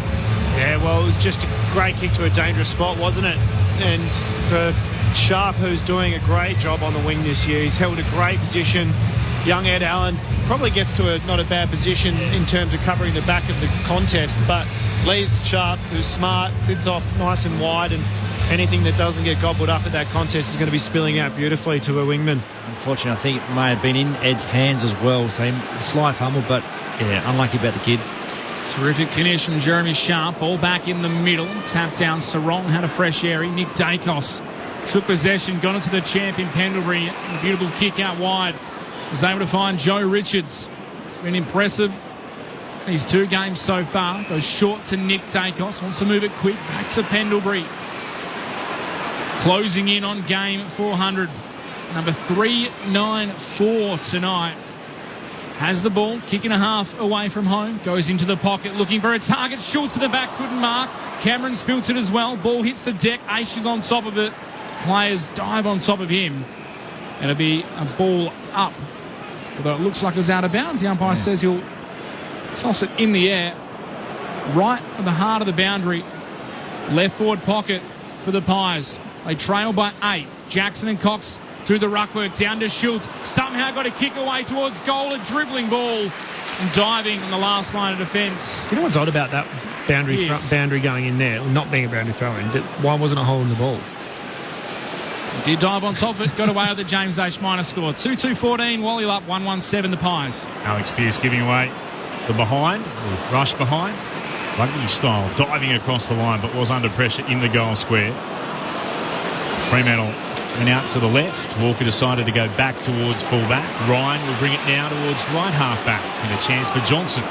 Yeah, well, it was just a great kick to a dangerous spot, wasn't it? And for Sharp, who's doing a great job on the wing this year, he's held a great position. Young Ed Allen probably gets to not a bad position in terms of covering the back of the contest, but leaves Sharp, who's smart, sits off nice and wide, and anything that doesn't get gobbled up at that contest is going to be spilling out beautifully to a wingman. Unfortunately, I think it may have been in Ed's hands as well, so a slight fumble, but yeah, unlucky about the kid. Terrific finish from Jeremy Sharp. Ball back in the middle. Tapped down Sarong. Had a fresh airy. Nick Dacos took possession. Got into the champion Pendlebury. A beautiful kick out wide. Was able to find Joe Richards. It's been impressive. These 2 games so far. Goes short to Nick Dacos. Wants to move it quick. Back to Pendlebury. closing in on game 400. Number 394 tonight. Has the ball, kick and a half away from home. Goes into the pocket, looking for a target. Schultz to the back, couldn't mark. Cameron spilt it as well. Ball hits the deck. Aish is on top of it. Players dive on top of him. And it'll be a ball up. Although it looks like it was out of bounds. The umpire says he'll toss it in the air. Right at the heart of the boundary. Left forward pocket for the Pies. They trail by 8. Jackson and Cox through the ruckwork down to Schultz. Somehow got a kick away towards goal. A dribbling ball and diving on the last line of defence. You know what's odd about that boundary going in there, not being a boundary throw-in? Why wasn't it holding the ball? He did dive on top of it. Got away with the James H. minor score. 2-2-14. Wally up 1-1-7 the Pies. Alex Pearce giving away the behind, the rush behind. Rugby style, diving across the line, but was under pressure in the goal square. Fremantle went out to the left. Walker decided to go back towards fullback. Ryan will bring it now towards right halfback, and a chance for Johnson.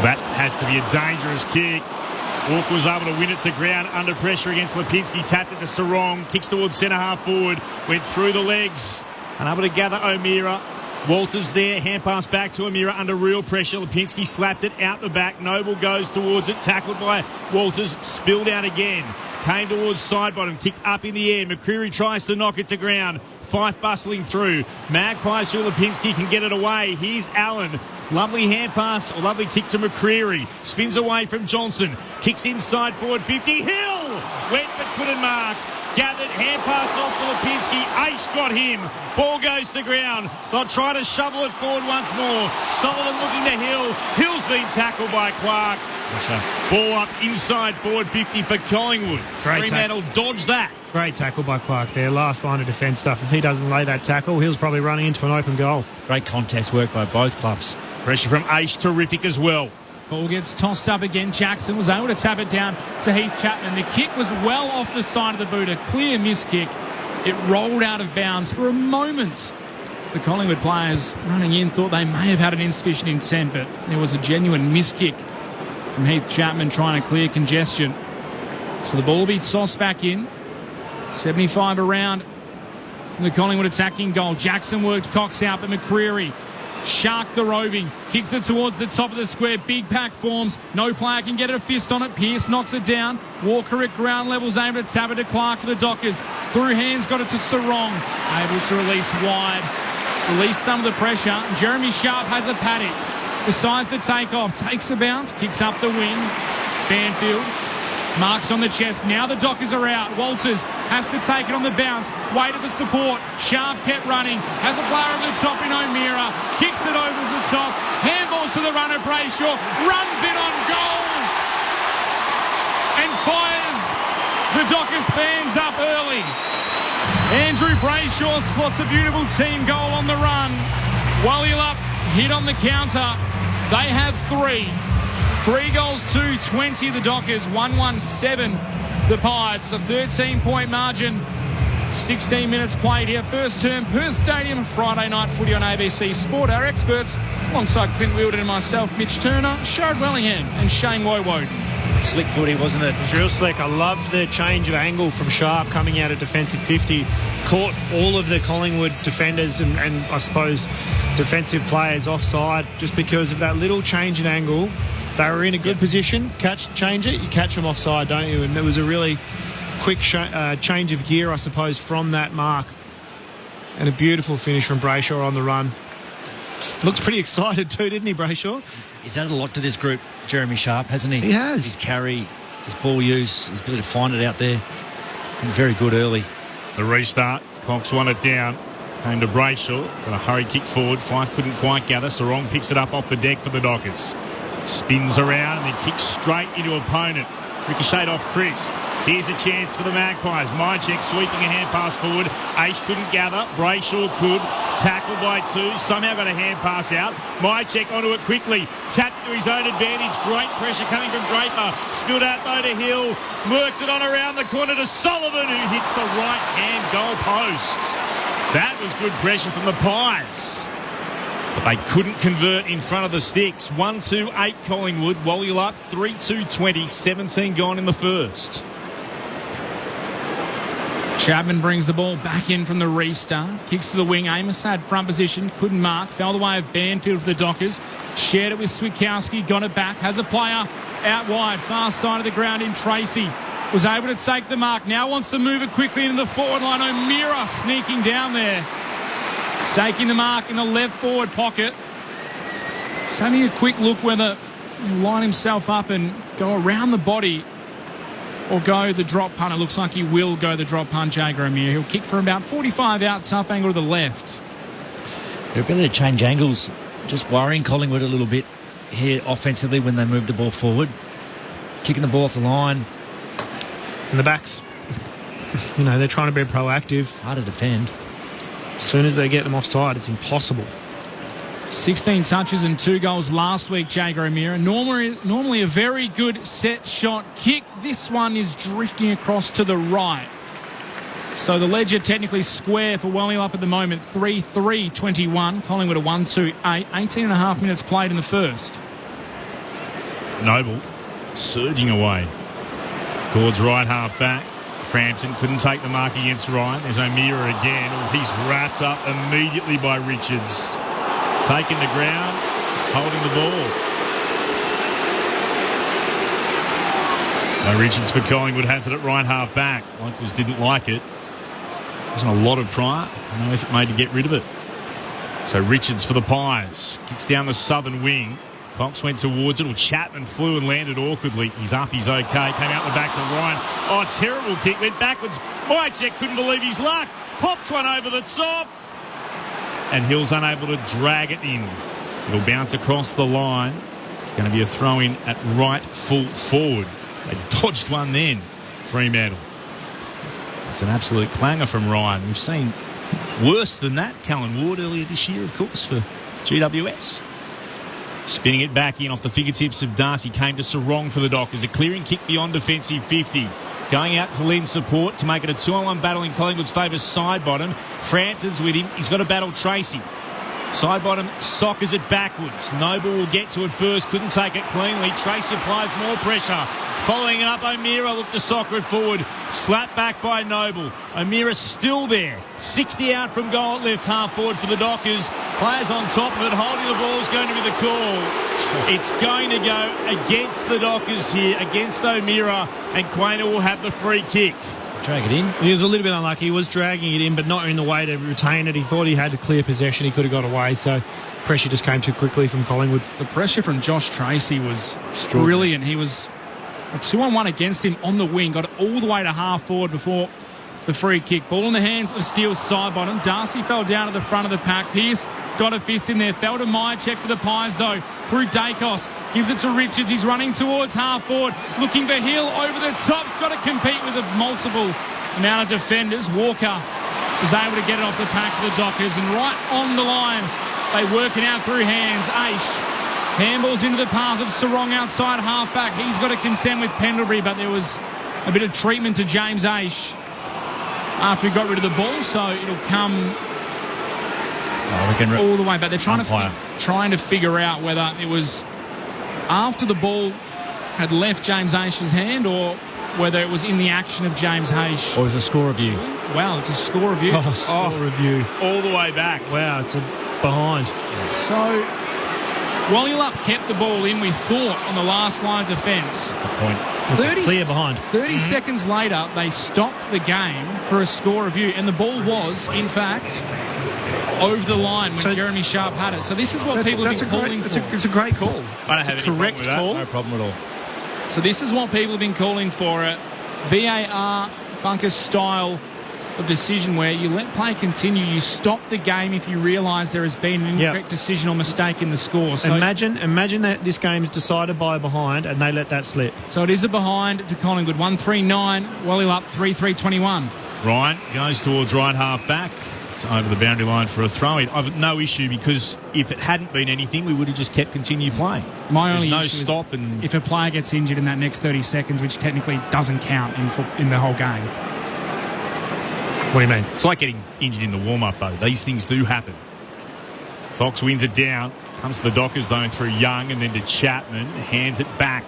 That has to be a dangerous kick. Walker was able to win it to ground under pressure against Lipinski. Tapped it to Sarong. Kicks towards centre half forward. Went through the legs. Unable to gather O'Meara. Walters there, hand pass back to O'Meara under real pressure. Lipinski slapped it out the back. Noble goes towards it, tackled by Walters, spilled out again. Came towards side bottom, kicked up in the air. McCreary tries to knock it to ground. Fife bustling through. Magpies through Lipinski, can get it away. Here's Allen. Lovely hand pass, or lovely kick to McCreary. Spins away from Johnson. Kicks inside forward 50. Hill! Went but couldn't mark. Gathered, hand pass off to Lipinski. Aish got him. Ball goes to ground. They'll try to shovel it forward once more. Sullivan looking to Hill. Hill's been tackled by Clark. Ball up inside forward 50 for Collingwood. Fremantle dodged that. Great tackle by Clark there. Last line of defence stuff. If he doesn't lay that tackle, Hill's probably running into an open goal. Great contest work by both clubs. Pressure from Aish, terrific as well. Ball gets tossed up again. Jackson was able to tap it down to Heath Chapman. The kick was well off the side of the boot. A clear miss kick. It rolled out of bounds for a moment. The Collingwood players running in thought they may have had an insufficient intent, but there was a genuine miss kick from Heath Chapman trying to clear congestion. So the ball will be tossed back in. 75 around from the Collingwood attacking goal. Jackson worked Cox out, but McCreary Shark the roving, kicks it towards the top of the square. Big pack forms, no player can get a fist on it. Pearce knocks it down. Walker at ground levels, able to tap it to Clark for the Dockers. Through hands, got it to Sarong, able to release wide, release some of the pressure. Jeremy Sharp has a paddock, decides to take off, takes a bounce, kicks up the wing. Banfield marks on the chest. Now the Dockers are out. Walters has to take it on the bounce. Waited for support. Sharp kept running. Has a player over the top in O'Meara. Kicks it over the top. Handballs to the runner Brayshaw. Runs in on goal. And fires the Dockers fans up early. Andrew Brayshaw slots a beautiful team goal on the run. Wallylup hit on the counter. They have 3. 3 goals to 20, the Dockers. 1-1-7, the Pies. It's a 13-point margin. 16 minutes played here. First term, Perth Stadium, Friday night footy on ABC Sport. Our experts, alongside Clint Wheeldon and myself, Mitch Turner, Sharad Wellingham and Shane Wowoden. Slick footy, wasn't it? It was real slick. I loved the change of angle from Sharp coming out of defensive 50. Caught all of the Collingwood defenders and I suppose defensive players offside just because of that little change in angle. They were in a good position. Change it, you catch them offside, don't you? And it was a really quick change of gear, I suppose, from that mark. And a beautiful finish from Brayshaw on the run. Looks pretty excited too, didn't he, Brayshaw? He's added a lot to this group, Jeremy Sharp, hasn't he? He has. His carry, his ball use, his ability to find it out there. Been very good early. The restart. Cox won it down. Came to Brayshaw. Got a hurry kick forward. Fife couldn't quite gather. Sarong picks it up off the deck for the Dockers. Spins around and then kicks straight into opponent. Ricocheted off Crisp. Here's a chance for the Magpies. Mychek sweeping a hand pass forward. Aish couldn't gather. Brayshaw could. Tackled by 2. Somehow got a hand pass out. Mychek onto it quickly. Tapped to his own advantage. Great pressure coming from Draper. Spilled out though to Hill. Worked it on around the corner to Sullivan, who hits the right-hand goal post. That was good pressure from the Pies. But they couldn't convert in front of the sticks. 1-2-8 Collingwood. Wallylup 3-2-20. 17 gone in the first. Chapman brings the ball back in from the restart. Kicks to the wing. Amos had front position. Couldn't mark. Fell the way of Banfield for the Dockers. Shared it with Switkowski. Got it back. Has a player out wide. Far side of the ground in Tracy. Was able to take the mark. Now wants to move it quickly into the forward line. O'Meara sneaking down there. Taking the mark in the left forward pocket. Just having a quick look whether he'll line himself up and go around the body or go the drop punt. It looks like he will go the drop punt, Jager O'Meara. He'll kick from about 45 out, tough angle to the left. Their ability to change angles, just worrying Collingwood a little bit here offensively when they move the ball forward. Kicking the ball off the line. And the backs, they're trying to be proactive. Hard to defend. As soon as they get them offside, it's impossible. 16 touches and 2 goals last week, Jager O'Meara. Normally a very good set shot kick. This one is drifting across to the right. So the ledger technically square for Wallyup at the moment. 3-3-21. Collingwood a 1-2-8. 18.5 minutes played in the first. Noble surging away towards right half back. Frampton couldn't take the mark against Ryan. There's O'Meara again. Oh, he's wrapped up immediately by Richards. Taking the ground, holding the ball. No, Richards for Collingwood has it at right half back. Michaels didn't like it. Wasn't a lot of try. No effort made to get rid of it. So Richards for the Pies. Kicks down the southern wing. Cox went towards it. Well, Chapman flew and landed awkwardly. He's up, he's okay. Came out the back to Ryan. Oh, terrible kick. Went backwards. Mychek couldn't believe his luck. Pops one over the top. And Hill's unable to drag it in. It'll bounce across the line. It's going to be a throw-in at right full forward. They dodged one then, Fremantle. It's an absolute clanger from Ryan. We've seen worse than that. Collingwood earlier this year, of course, for GWS. Spinning it back in off the fingertips of Darcy. Came to Sarong for the Dockers. A clearing kick beyond defensive 50. Going out to lend support to make it a 2-on-1 battle in Collingwood's favour. Side bottom. Frampton's with him. He's got to battle Tracy. Side bottom soccers it backwards. Noble will get to it first. Couldn't take it cleanly. Tracy applies more pressure. Following it up, O'Meara looked to soccer it forward. Slapped back by Noble. O'Meara still there. 60 out from goal at left half forward for the Dockers. Players on top of it. Holding the ball is going to be the call. It's going to go against the Dockers here, against O'Meara, and Quainer will have the free kick. Drag it in. He was a little bit unlucky. He was dragging it in, but not in the way to retain it. He thought he had to clear possession. He could have got away, so pressure just came too quickly from Collingwood. The pressure from Josh Tracy was brilliant. He was a 2-on-1 against him on the wing. Got it all the way to half forward before the free kick. Ball in the hands of Steele's side bottom. Darcy fell down at the front of the pack. Pearce got a fist in there. Fell to Mychek for the Pies, though. Through Dacos. Gives it to Richards. He's running towards half forward. Looking for Hill over the top. He's got to compete with a multiple amount of defenders. Walker was able to get it off the pack for the Dockers. And right on the line, they work it out through hands. Aish handballs into the path of Sarong outside half-back. He's got to contend with Pendlebury, but there was a bit of treatment to James Aish after he got rid of the ball, so it'll come all the way. But they're trying to figure out whether it was after the ball had left James Aish's hand or whether it was in the action of James Aish. Or was it a score review? Wow, it's a score review. Oh, score review. All the way back. Wow, it's a behind. So Wallyup kept the ball in, we thought, on the last line of defence. That's a point. 30, clear behind. 30 seconds later, they stopped the game for a score review, and the ball was, in fact, over the line when Jeremy Sharp had it. So this is what people have been calling for. It's a great call. I don't have any correct problem with call. that. No problem at all. So this is what people have been calling for, a VAR bunker style of decision where you let play continue, you stop the game if you realise there has been an incorrect decision or mistake in the score. So imagine that this game is decided by a behind and they let that slip. So it is a behind to Collingwood. 1-3-9, Wallyup 3-3-21. Ryan goes towards right half back. It's over the boundary line for a throw-in. I've no issue because if it hadn't been anything, we would have just continued playing. My only There's no issue stop is and if a player gets injured in that next 30 seconds, which technically doesn't count in the whole game. What do you mean? It's like getting injured in the warm-up, though. These things do happen. Cox wins it down. Comes to the Dockers, though, through Young and then to Chapman. Hands it back.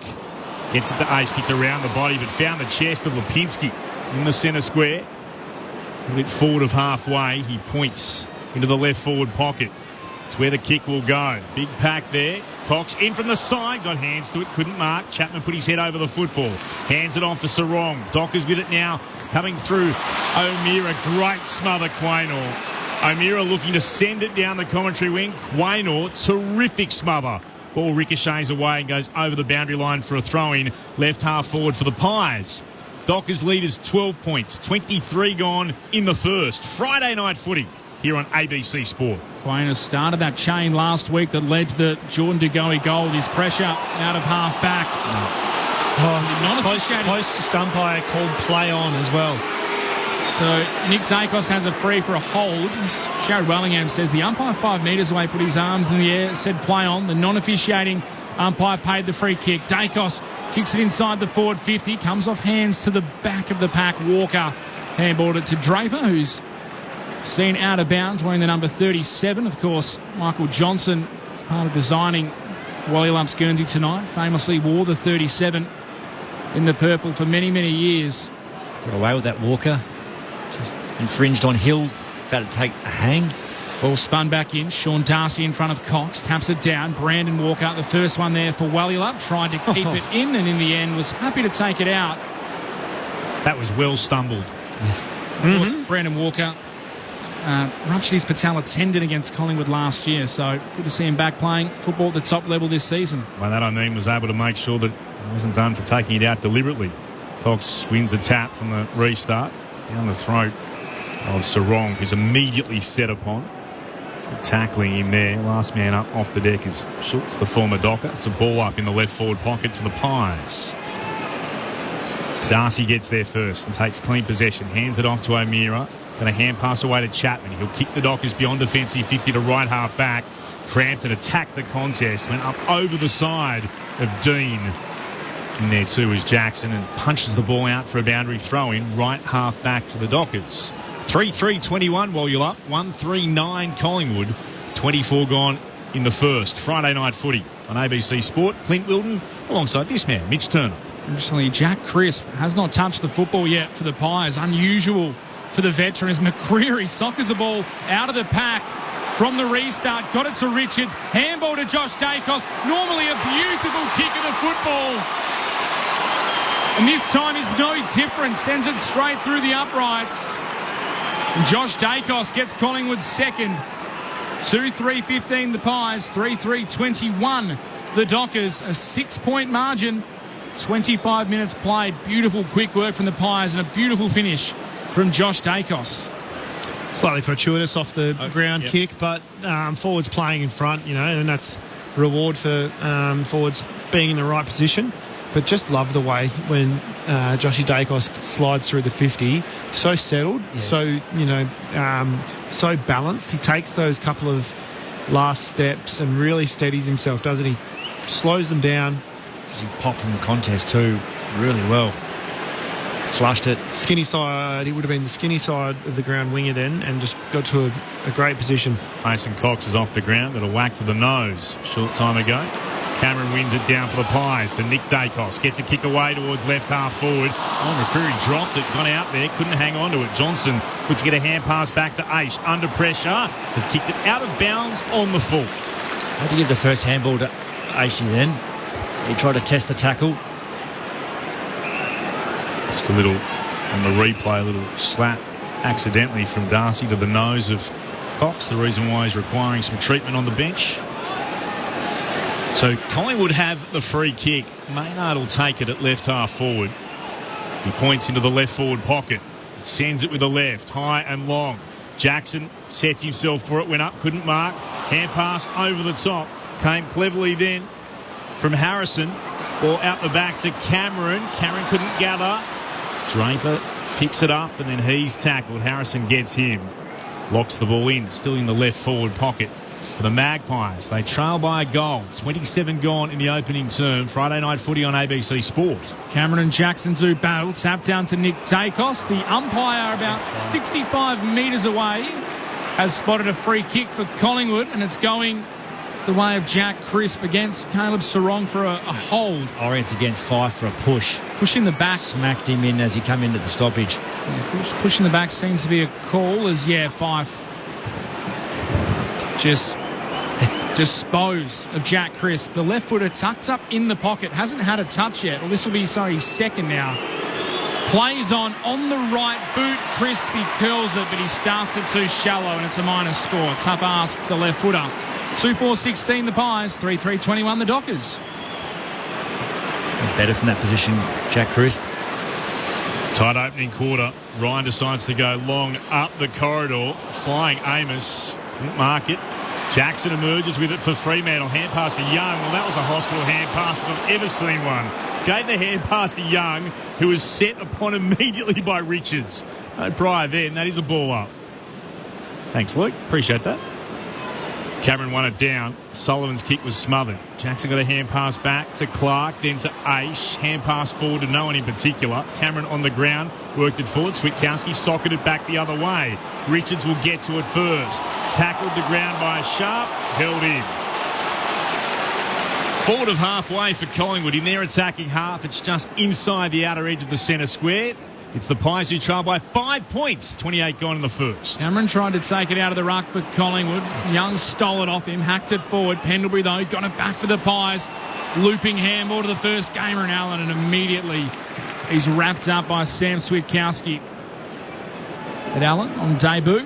Gets it to Ace. Kicked around the body, but found the chest of Lipinski in the centre square. A bit forward of halfway. He points into the left forward pocket. It's where the kick will go. Big pack there. Cox in from the side. Got hands to it. Couldn't mark. Chapman put his head over the football. Hands it off to Sarong. Dockers with it now. Coming through O'Meara. Great smother, Quaynor. O'Meara looking to send it down the commentary wing. Quaynor, terrific smother. Ball ricochets away and goes over the boundary line for a throw-in. Left half forward for the Pies. Dockers leaders 12 points. 23 gone in the first. Friday night footy here on ABC Sport. Quaynor started that chain last week that led to the Jordan De Goey goal. His pressure out of half back. Close umpire called play on as well. So Nick Dacos has a free for a hold. Sharad Wellingham says the umpire 5 metres away put his arms in the air, said play on. The non-officiating umpire paid the free kick. Dacos kicks it inside the forward 50, comes off hands to the back of the pack. Walker handballed it to Draper, who's seen out of bounds wearing the number 37. Of course, Michael Johnson is part of designing Wally Lump's Guernsey tonight. Famously wore the 37 in the purple for many, many years. Got away with that, Walker. Just infringed on Hill. About to take a hang. Ball spun back in. Sean Darcy in front of Cox. Taps it down. Brandon Walker, the first one there for Wally Lump. Tried to keep it in and in the end was happy to take it out. That was well stumbled. Yes. Of course, Brandon Walker ruptured his patella tendon against Collingwood last year, so good to see him back playing football at the top level this season. By that I mean was able to make sure that it wasn't done for taking it out deliberately. Cox wins the tap from the restart down the throat of Sarong, who's immediately set upon. Good tackling in there. Last man up off the deck is Schultz, the former Docker. It's a ball up in the left forward pocket for the Pies. Darcy gets there first and takes clean possession. Hands it off to O'Meara. Going to hand pass away to Chapman. He'll kick the Dockers beyond defensive 50 to right half back. Frampton attacked the contest. Went up over the side of Dean. In there too is Jackson and punches the ball out for a boundary throw in. Right half back for the Dockers. 3-3-21 while you're up. 1-3-9 Collingwood. 24 gone in the first. Friday night footy on ABC Sport. Clint Wilden alongside this man, Mitch Turner. Interestingly, Jack Crisp has not touched the football yet for the Pies. Unusual for the veteran as McCreary soccers the ball out of the pack from the restart. Got it to Richards. Handball to Josh Dacos. Normally a beautiful kick of the football. And this time is no different. Sends it straight through the uprights. And Josh Dacos gets Collingwood second. 2-3-15 the Pies. 3-3-21 the Dockers. A 6-point margin. 25 minutes played. Beautiful quick work from the Pies and a beautiful finish from Josh Dacos. Slightly fortuitous off the ground kick, but forwards playing in front, and that's reward for forwards being in the right position. But just love the way when Joshy Dacos slides through the 50, so settled, so so balanced. He takes those couple of last steps and really steadies himself, doesn't he? Slows them down. He popped from the contest too, really well. Flushed it. Skinny side, he would have been the skinny side of the ground winger then and just got to a great position. Mason Cox is off the ground, but a whack to the nose short time ago. Cameron wins it down for the Pies to Nick Dacos. Gets a kick away towards left half forward. McCreary dropped it, got out there, couldn't hang on to it. Johnson would get a hand pass back to Aish. Under pressure, has kicked it out of bounds on the full. Had to give the first handball to Aishi then. He tried to test the tackle. Just a little, on the replay, a little slap accidentally from Darcy to the nose of Cox. The reason why he's requiring some treatment on the bench. So Collingwood have the free kick. Maynard will take it at left half forward. He points into the left forward pocket. Sends it with the left, high and long. Jackson sets himself for it, went up, couldn't mark. Hand pass over the top. Came cleverly then from Harrison. Ball out the back to Cameron. Cameron couldn't gather. Draper picks it up and then he's tackled. Harrison gets him. Locks the ball in, still in the left forward pocket for the Magpies. They trail by a goal. 27 gone in the opening term. Friday night footy on ABC Sport. Cameron and Jackson do battle. Tap down to Nick Dacos. The umpire about 65 metres away has spotted a free kick for Collingwood and it's going the way of Jack Crisp against Caleb Sarong for a hold. Orient's against Fife for a push. Push in the back. Smacked him in as he came into the stoppage. Yeah, push in the back seems to be a call as, Fife just disposed of Jack Crisp. The left footer tucked up in the pocket. Hasn't had a touch yet. Well, this will be, his second now. Plays on the right boot. Crisp, he curls it, but he starts it too shallow, and it's a minus score. Tough ask for the left footer. 2-4-16 the Pies, 3-3-21 the Dockers. Better from that position, Jack Crisp. Tight opening quarter. Ryan decides to go long up the corridor. Flying Amos. Couldn't mark it. Jackson emerges with it for Fremantle. Hand pass to Young. Well, that was a hospital hand pass if I've ever seen one. Gave the hand pass to Young, who was set upon immediately by Richards. No prior then. That is a ball up. Thanks, Luke. Appreciate that. Cameron won it down. Sullivan's kick was smothered. Jackson got a hand pass back to Clark, then to Aish. Hand pass forward to no one in particular. Cameron on the ground, worked it forward. Switkowski socketed back the other way. Richards will get to it first. Tackled the ground by Sharp, held in. Forward of halfway for Collingwood. In their attacking half, it's just inside the outer edge of the centre square. It's the Pies who trail by 5 points. 28 gone in the first. Cameron tried to take it out of the ruck for Collingwood. Young stole it off him, hacked it forward. Pendlebury, though, got it back for the Pies. Looping handball to the first gamer in Allen, and immediately he's wrapped up by Sam Switkowski. At Allen on debut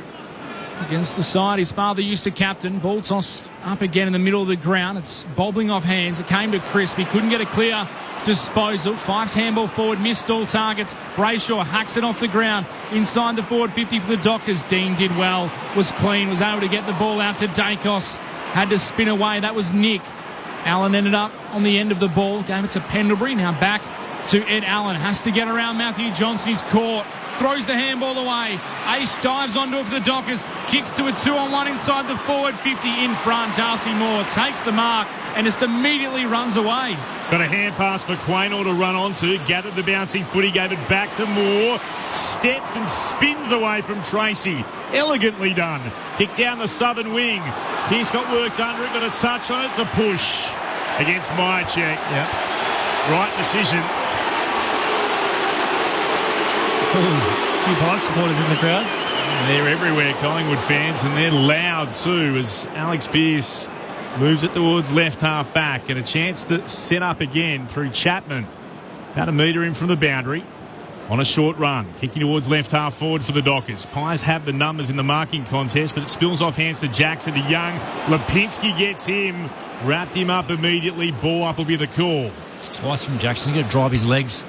against the side his father used to captain. Ball tossed up again in the middle of the ground. It's bobbling off hands. It came to Crisp. He couldn't get a clear disposal. Fife's handball forward, missed all targets. Brayshaw hacks it off the ground inside the forward 50 for the Dockers. Dean did well, was clean, was able to get the ball out to Dacos. Had to spin away. That was Nick. Allen ended up on the end of the ball. Gave it to Pendlebury. Now back to Ed Allen. Has to get around Matthew Johnson. He's caught. Throws the handball away. Ace dives onto it for the Dockers. Kicks to a 2-on-1 inside the forward 50 in front. Darcy Moore takes the mark and just immediately runs away. Got a hand pass for Quaynor to run onto. Gathered the bouncing footy. Gave it back to Moore. Steps and spins away from Tracy. Elegantly done. Kick down the southern wing. He's got worked under it. Got a touch on it. It's a push against Myercheck. Yep. Right decision. A few Pies supporters in the crowd. They're everywhere, Collingwood fans, and they're loud too as Alex Pearce moves it towards left half back, and a chance to set up again through Chapman. About a metre in from the boundary on a short run. Kicking towards left half forward for the Dockers. Pies have the numbers in the marking contest, but it spills off hands to Jackson to Young. Lipinski gets him, wrapped him up immediately. Ball up will be the call. It's twice from Jackson. He's got to drive his legs,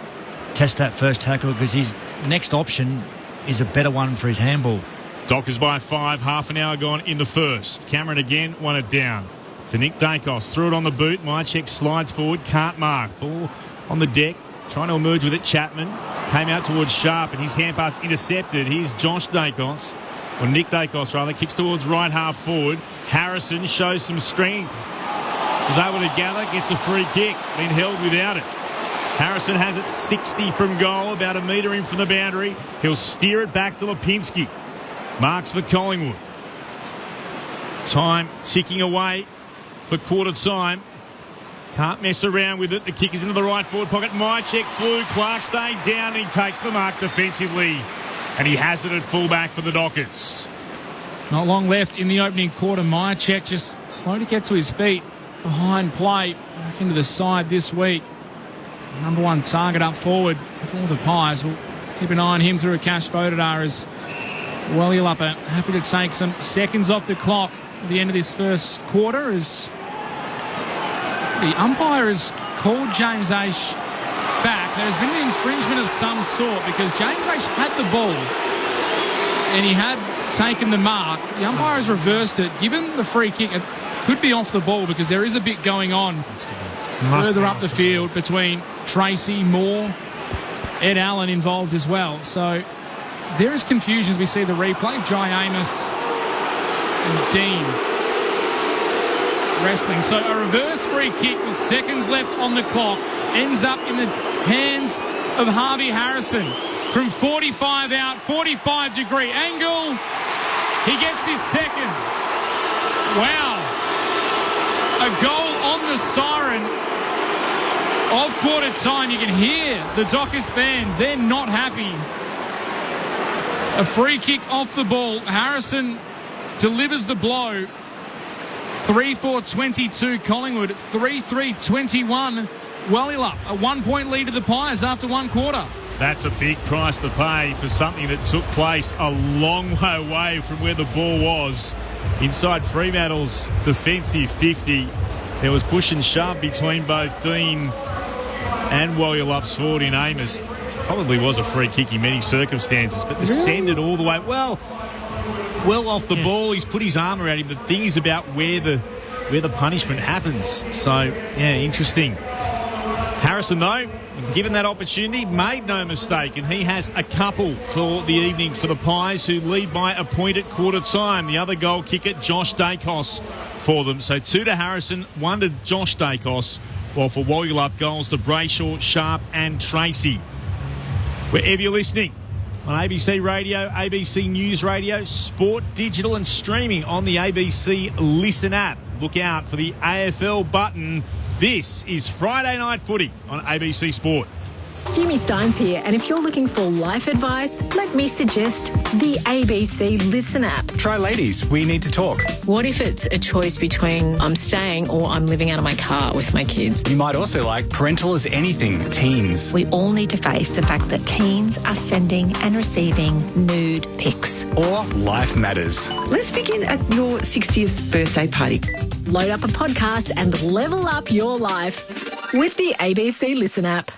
test that first tackle, because his next option is a better one for his handball. Dockers by 5, half an hour gone in the first. Cameron again won it down to Nick Dacos. Threw it on the boot. Myercheck slides forward, can't mark. Ball on the deck, trying to emerge with it. Chapman came out towards Sharp, and his hand pass intercepted. Here's Josh Dacos, or Nick Dacos rather, kicks towards right half forward. Harrison shows some strength. Was able to gather, gets a free kick, been held without it. Harrison has it 60 from goal, about a metre in from the boundary. He'll steer it back to Lipinski. Marks for Collingwood. Time ticking away for quarter time. Can't mess around with it. The kick is into the right forward pocket. Myercheck flew. Clark stayed down. He takes the mark defensively. And he has it at fullback for the Dockers. Not long left in the opening quarter. Myercheck just slow to get to his feet. Behind play. Back into the side this week. Number one target up forward for the Pies. We'll keep an eye on him through a cash Vodadar as Wellielupper happy to take some seconds off the clock at the end of this first quarter as the umpire has called James Aish back. There has been an infringement of some sort because James Aish had the ball and he had taken the mark. The umpire has reversed it. Given the free kick, it could be off the ball because there is a bit going on further up the field between Tracy, Moore, Ed Allen involved as well. So there is confusion as we see the replay. Jai Amos and Dean wrestling. So a reverse free kick with seconds left on the clock ends up in the hands of Harvey Harrison. From 45 out, 45-degree angle. He gets his second. Wow. A goal on the siren of quarter time. You can hear the Dockers fans. They're not happy. A free kick off the ball. Harrison delivers the blow. 3-4-22 Collingwood. 3-3-21 Wallylup. A 1-point lead to the Pies after one quarter. That's a big price to pay for something that took place a long way away from where the ball was. Inside Fremantle's defensive 50, there was push and shove between both Dean and Wallyulup's forward in Amos. Probably was a free kick in many circumstances, but descended all the way. Well off the ball. He's put his arm around him. The thing is about where the punishment happens. So, yeah, interesting. Harrison, though, given that opportunity, made no mistake, and he has a couple for the evening for the Pies, who lead by a point at quarter time. The other goal kicker, Josh Dacos, for them. So 2 to Harrison, 1 to Josh Dacos, while for Wallylup, goals to Brayshaw, Sharp and Tracy. Wherever you're listening, on ABC Radio, ABC News Radio, Sport, Digital and streaming on the ABC Listen app. Look out for the AFL button. This is Friday Night Footy on ABC Sport. Jimmy Steins here, and if you're looking for life advice, let me suggest the ABC Listen app. Try Ladies, We Need to Talk. What if it's a choice between I'm staying or I'm living out of my car with my kids? You might also like Parental as Anything, Teens. We all need to face the fact that teens are sending and receiving nude pics. Or Life Matters. Let's begin at your 60th birthday party. Load up a podcast and level up your life with the ABC Listen app.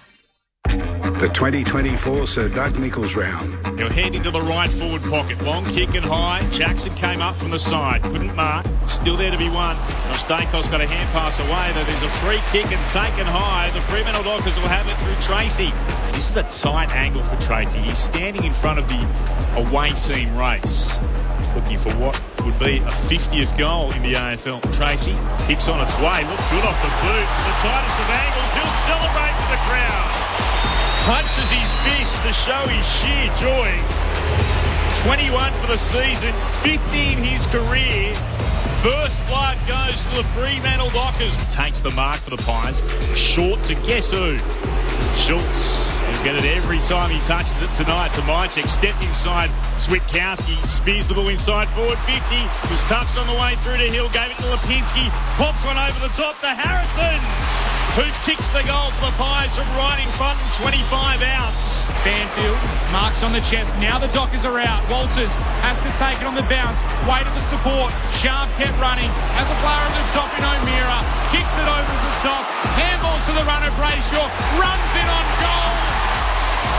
The 2024 Sir Doug Nicholls round. He'll head into the right forward pocket. Long kick and high. Jackson came up from the side. Couldn't mark. Still there to be won. Josh Dacos got a hand pass away. Though there's a free kick and taken high. The Fremantle Dockers will have it through Tracy. This is a tight angle for Tracy. He's standing in front of the away team race, looking for what would be a 50th goal in the AFL. Tracy kicks on its way. Looked good off the boot. The tightest of angles. He'll celebrate with the crowd. Punches his fist to show his sheer joy. 21 for the season, 50 in his career. First blood goes to the Fremantle Dockers. Takes the mark for the Pies. Short to guess who? Schultz. He'll get it every time he touches it tonight. To Mychek. Stepped inside. Switkowski spears the ball inside forward 50. Was touched on the way through to Hill. Gave it to Lipinski. Pops one over the top to Harrison, who kicks the goal for the Pies from right in front and 25 outs. Banfield marks on the chest. Now the Dockers are out. Walters has to take it on the bounce. Waited for support. Sharp kept running. Has a player on the top in O'Meara. Kicks it over the top. Handballs to the runner Brayshaw. Runs in on goal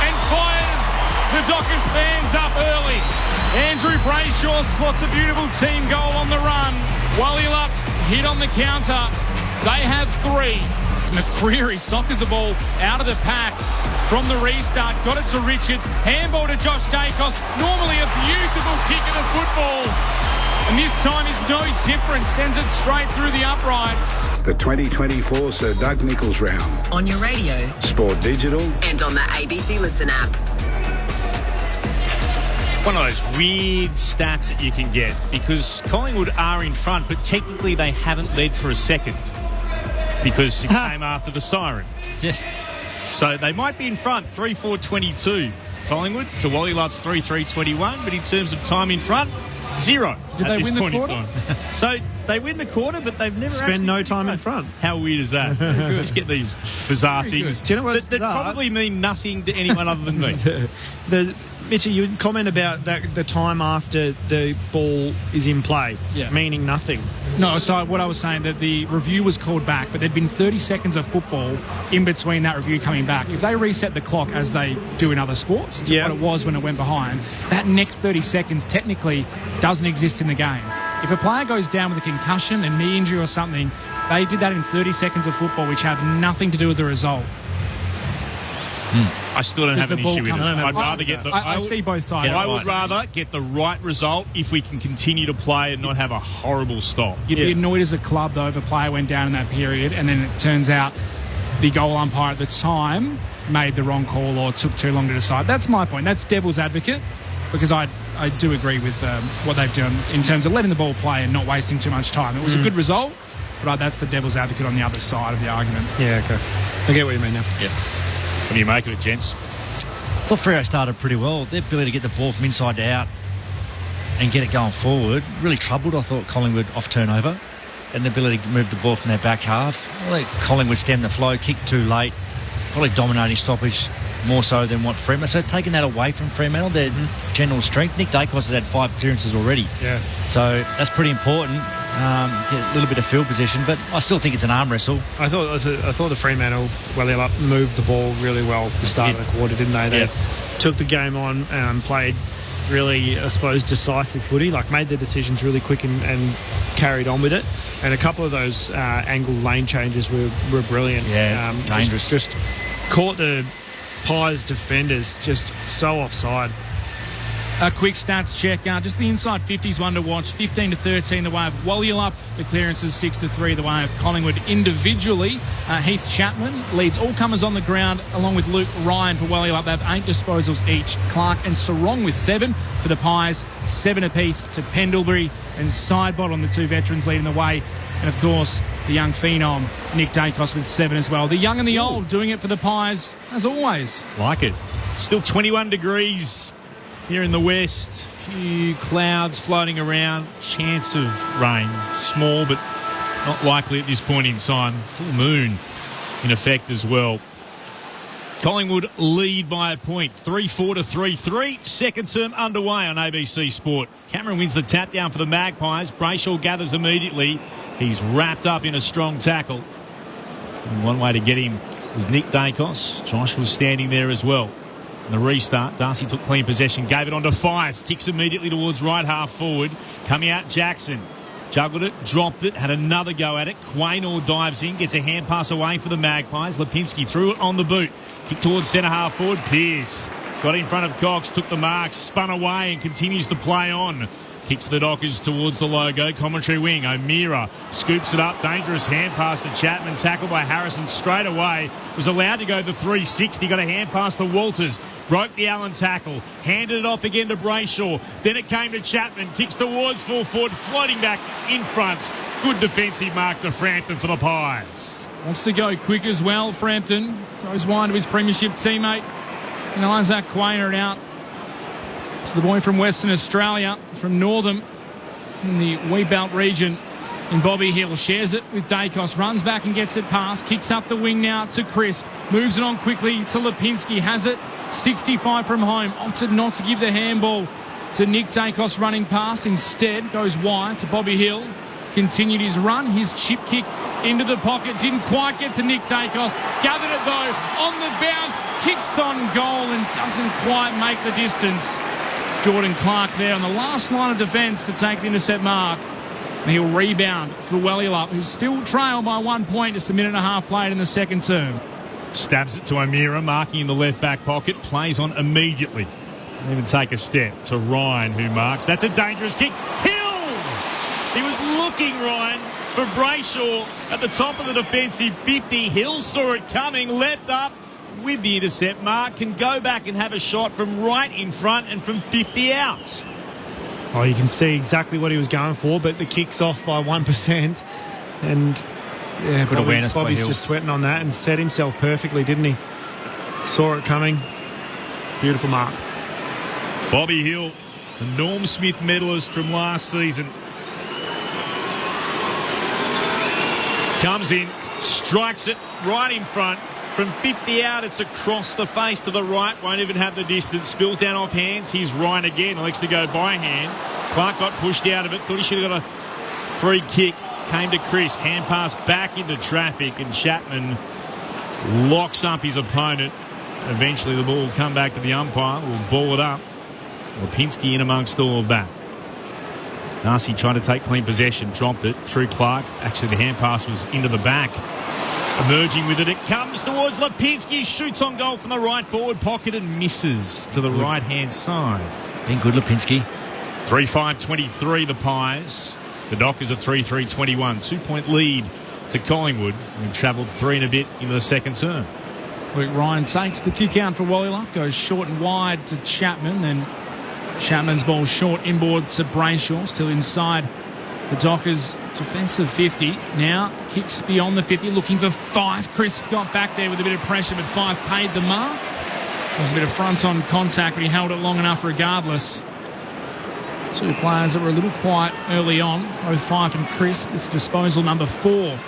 and fires the Dockers fans up early. Andrew Brayshaw slots a beautiful team goal on the run. Wallylup hit on the counter. They have 3. McCreary soccers the ball out of the pack from the restart. Got it to Richards. Handball to Josh Dacos. Normally a beautiful kick of the football. And this time is no different. Sends it straight through the uprights. The 2024 Sir Doug Nicholls round. On your radio, Sport Digital and on the ABC Listen app. One of those weird stats that you can get, because Collingwood are in front, but technically they haven't led for a second, because it came after the siren. Yeah. So they might be in front, 3-4-22 Collingwood to Wallylup's 3-3-21, but in terms of time in front, 0 Did at they this win the point in quarter? time. So they win the quarter, but they've never Spend no time in front. How weird is that? Let's get these bizarre things Do you know what's that bizarre? probably mean nothing to anyone other than me. Mitchie, you would comment about that the time after the ball is in play, meaning nothing. No, so what I was saying, that the review was called back, but there'd been 30 seconds of football in between that review coming back. If they reset the clock, as they do in other sports, to what it was when it went behind, that next 30 seconds technically doesn't exist in the game. If a player goes down with a concussion, a knee injury or something, they did that in 30 seconds of football, which had nothing to do with the result. I still don't have an issue with this. I'd rather get the... I see both sides. I would rather get the right result if we can continue to play and not have a horrible stop. You'd be annoyed as a club, though, if a player went down in that period and then it turns out the goal umpire at the time made the wrong call or took too long to decide. That's my point. That's devil's advocate, because I do agree with what they've done in terms of letting the ball play and not wasting too much time. It was a good result, but that's the devil's advocate on the other side of the argument. Yeah, okay. I get what you mean now. Yeah. What do you make of it, gents? I thought Freo started pretty well. Their ability to get the ball from inside to out and get it going forward really troubled, I thought, Collingwood off turnover. And the ability to move the ball from their back half. I think Collingwood stemmed the flow, kicked too late, probably dominating stoppage more so than what Fremantle. So taking that away from Fremantle, their general strength. Nick Dacos has had 5 clearances already. Yeah. So that's pretty important. Get a little bit of field position, but I still think it's an arm wrestle. I thought the Fremantle, Wellilup, moved the ball really well at the start of the quarter, didn't they? They took the game on, played really, I suppose, decisive footy, like made their decisions really quick and carried on with it. And a couple of those angle lane changes were brilliant. Yeah, dangerous. Just caught the Pies defenders just so offside. A quick stats check. Just the inside 50s one to watch. 15-13 the way of Wellilup. The clearances 6-3 the way of Collingwood individually. Heath Chapman leads all comers on the ground along with Luke Ryan for Wellilup. They have 8 disposals each. Clark and Sarong with 7 for the Pies. 7 apiece to Pendlebury and Sidebot on the 2 veterans leading the way. And of course, the young phenom, Nick Dacos with 7 as well. The young and the old doing it for the Pies as always. Like it. Still 21 degrees. Here in the west, a few clouds floating around, chance of rain, small but not likely at this point in time. Full moon in effect as well. Collingwood lead by a point, 3-4 to 3-3. Second term underway on ABC Sport. Cameron wins the tap down for the Magpies. Brayshaw gathers immediately. He's wrapped up in a strong tackle. And one way to get him was Nick Dacos. Josh was standing there as well. The restart, Darcy took clean possession, gave it on to Fife, kicks immediately towards right half forward. Coming out, Jackson. Juggled it, dropped it, had another go at it. Quaynor dives in, gets a hand pass away for the Magpies. Lipinski threw it on the boot. Kick towards centre half forward. Pearce got in front of Cox, took the mark, spun away and continues to play on. Kicks the Dockers towards the logo. Commentary wing. O'Meara scoops it up. Dangerous hand pass to Chapman. Tackled by Harrison straight away. Was allowed to go the 360. Got a hand pass to Walters. Broke the Allen tackle. Handed it off again to Brayshaw. Then it came to Chapman. Kicks towards full forward. Floating back in front. Good defensive mark to Frampton for the Pies. Wants to go quick as well. Frampton goes wide to his premiership teammate. And Isaac Quaynor out. To the boy from Western Australia, from Northam in the Wheatbelt region. And Bobby Hill shares it with Dacos, runs back and gets it past, kicks up the wing now to Crisp, moves it on quickly to Lipinski, has it, 65 from home, opted not to give the handball to Nick Dacos running past, instead goes wide to Bobby Hill, continued his run, his chip kick into the pocket, didn't quite get to Nick Dacos, gathered it though, on the bounce, kicks on goal and doesn't quite make the distance. Jordan Clark there on the last line of defence to take the intercept mark. And he'll rebound for Wellilup, who's still trailed by 1 point, just a minute and a half played in the second term. Stabs it to O'Meara, marking in the left back pocket, plays on immediately. Didn't even take a step to Ryan, who marks. That's a dangerous kick. Hill! He was looking, Ryan, for Brayshaw at the top of the defensive 50. Hill saw it coming, leapt up with the intercept mark, can go back and have a shot from right in front and from 50 out. Oh, you can see exactly what he was going for, but the kick's off by 1%. And yeah, good awareness by Bobby's Hill. Just sweating on that and set himself perfectly, didn't he? Saw it coming. Beautiful mark. Bobby Hill, the Norm Smith medalist from last season. Comes in, strikes it right in front. From 50 out, it's across the face to the right. Won't even have the distance. Spills down off hands. Here's Ryan again. Elects to go by hand. Clark got pushed out of it. Thought he should have got a free kick. Came to Crisp. Hand pass back into traffic. And Chapman locks up his opponent. Eventually the ball will come back to the umpire. We'll ball it up. Lipinski in amongst all of that. Darcy tried to take clean possession. Dropped it through Clark. Actually, the hand pass was into the back. Emerging with it, it comes towards Lipinski, shoots on goal from the right forward pocket and misses to the right-hand side. Been good, Lipinski. 3-5-23, the Pies. The Dockers are 3-3-21. 2 point lead to Collingwood. We've travelled 3 and a bit into the second term. Luke Ryan takes the kick out for Wellilup, goes short and wide to Chapman, then Chapman's ball short inboard to Brayshaw, still inside the Dockers defensive 50. Now kicks beyond the 50, looking for Fife. Chris got back there with a bit of pressure, but Fife paid the mark. There's a bit of front-on contact, but he held it long enough regardless. Two players that were a little quiet early on, both Fife and Chris. It's disposal number 4.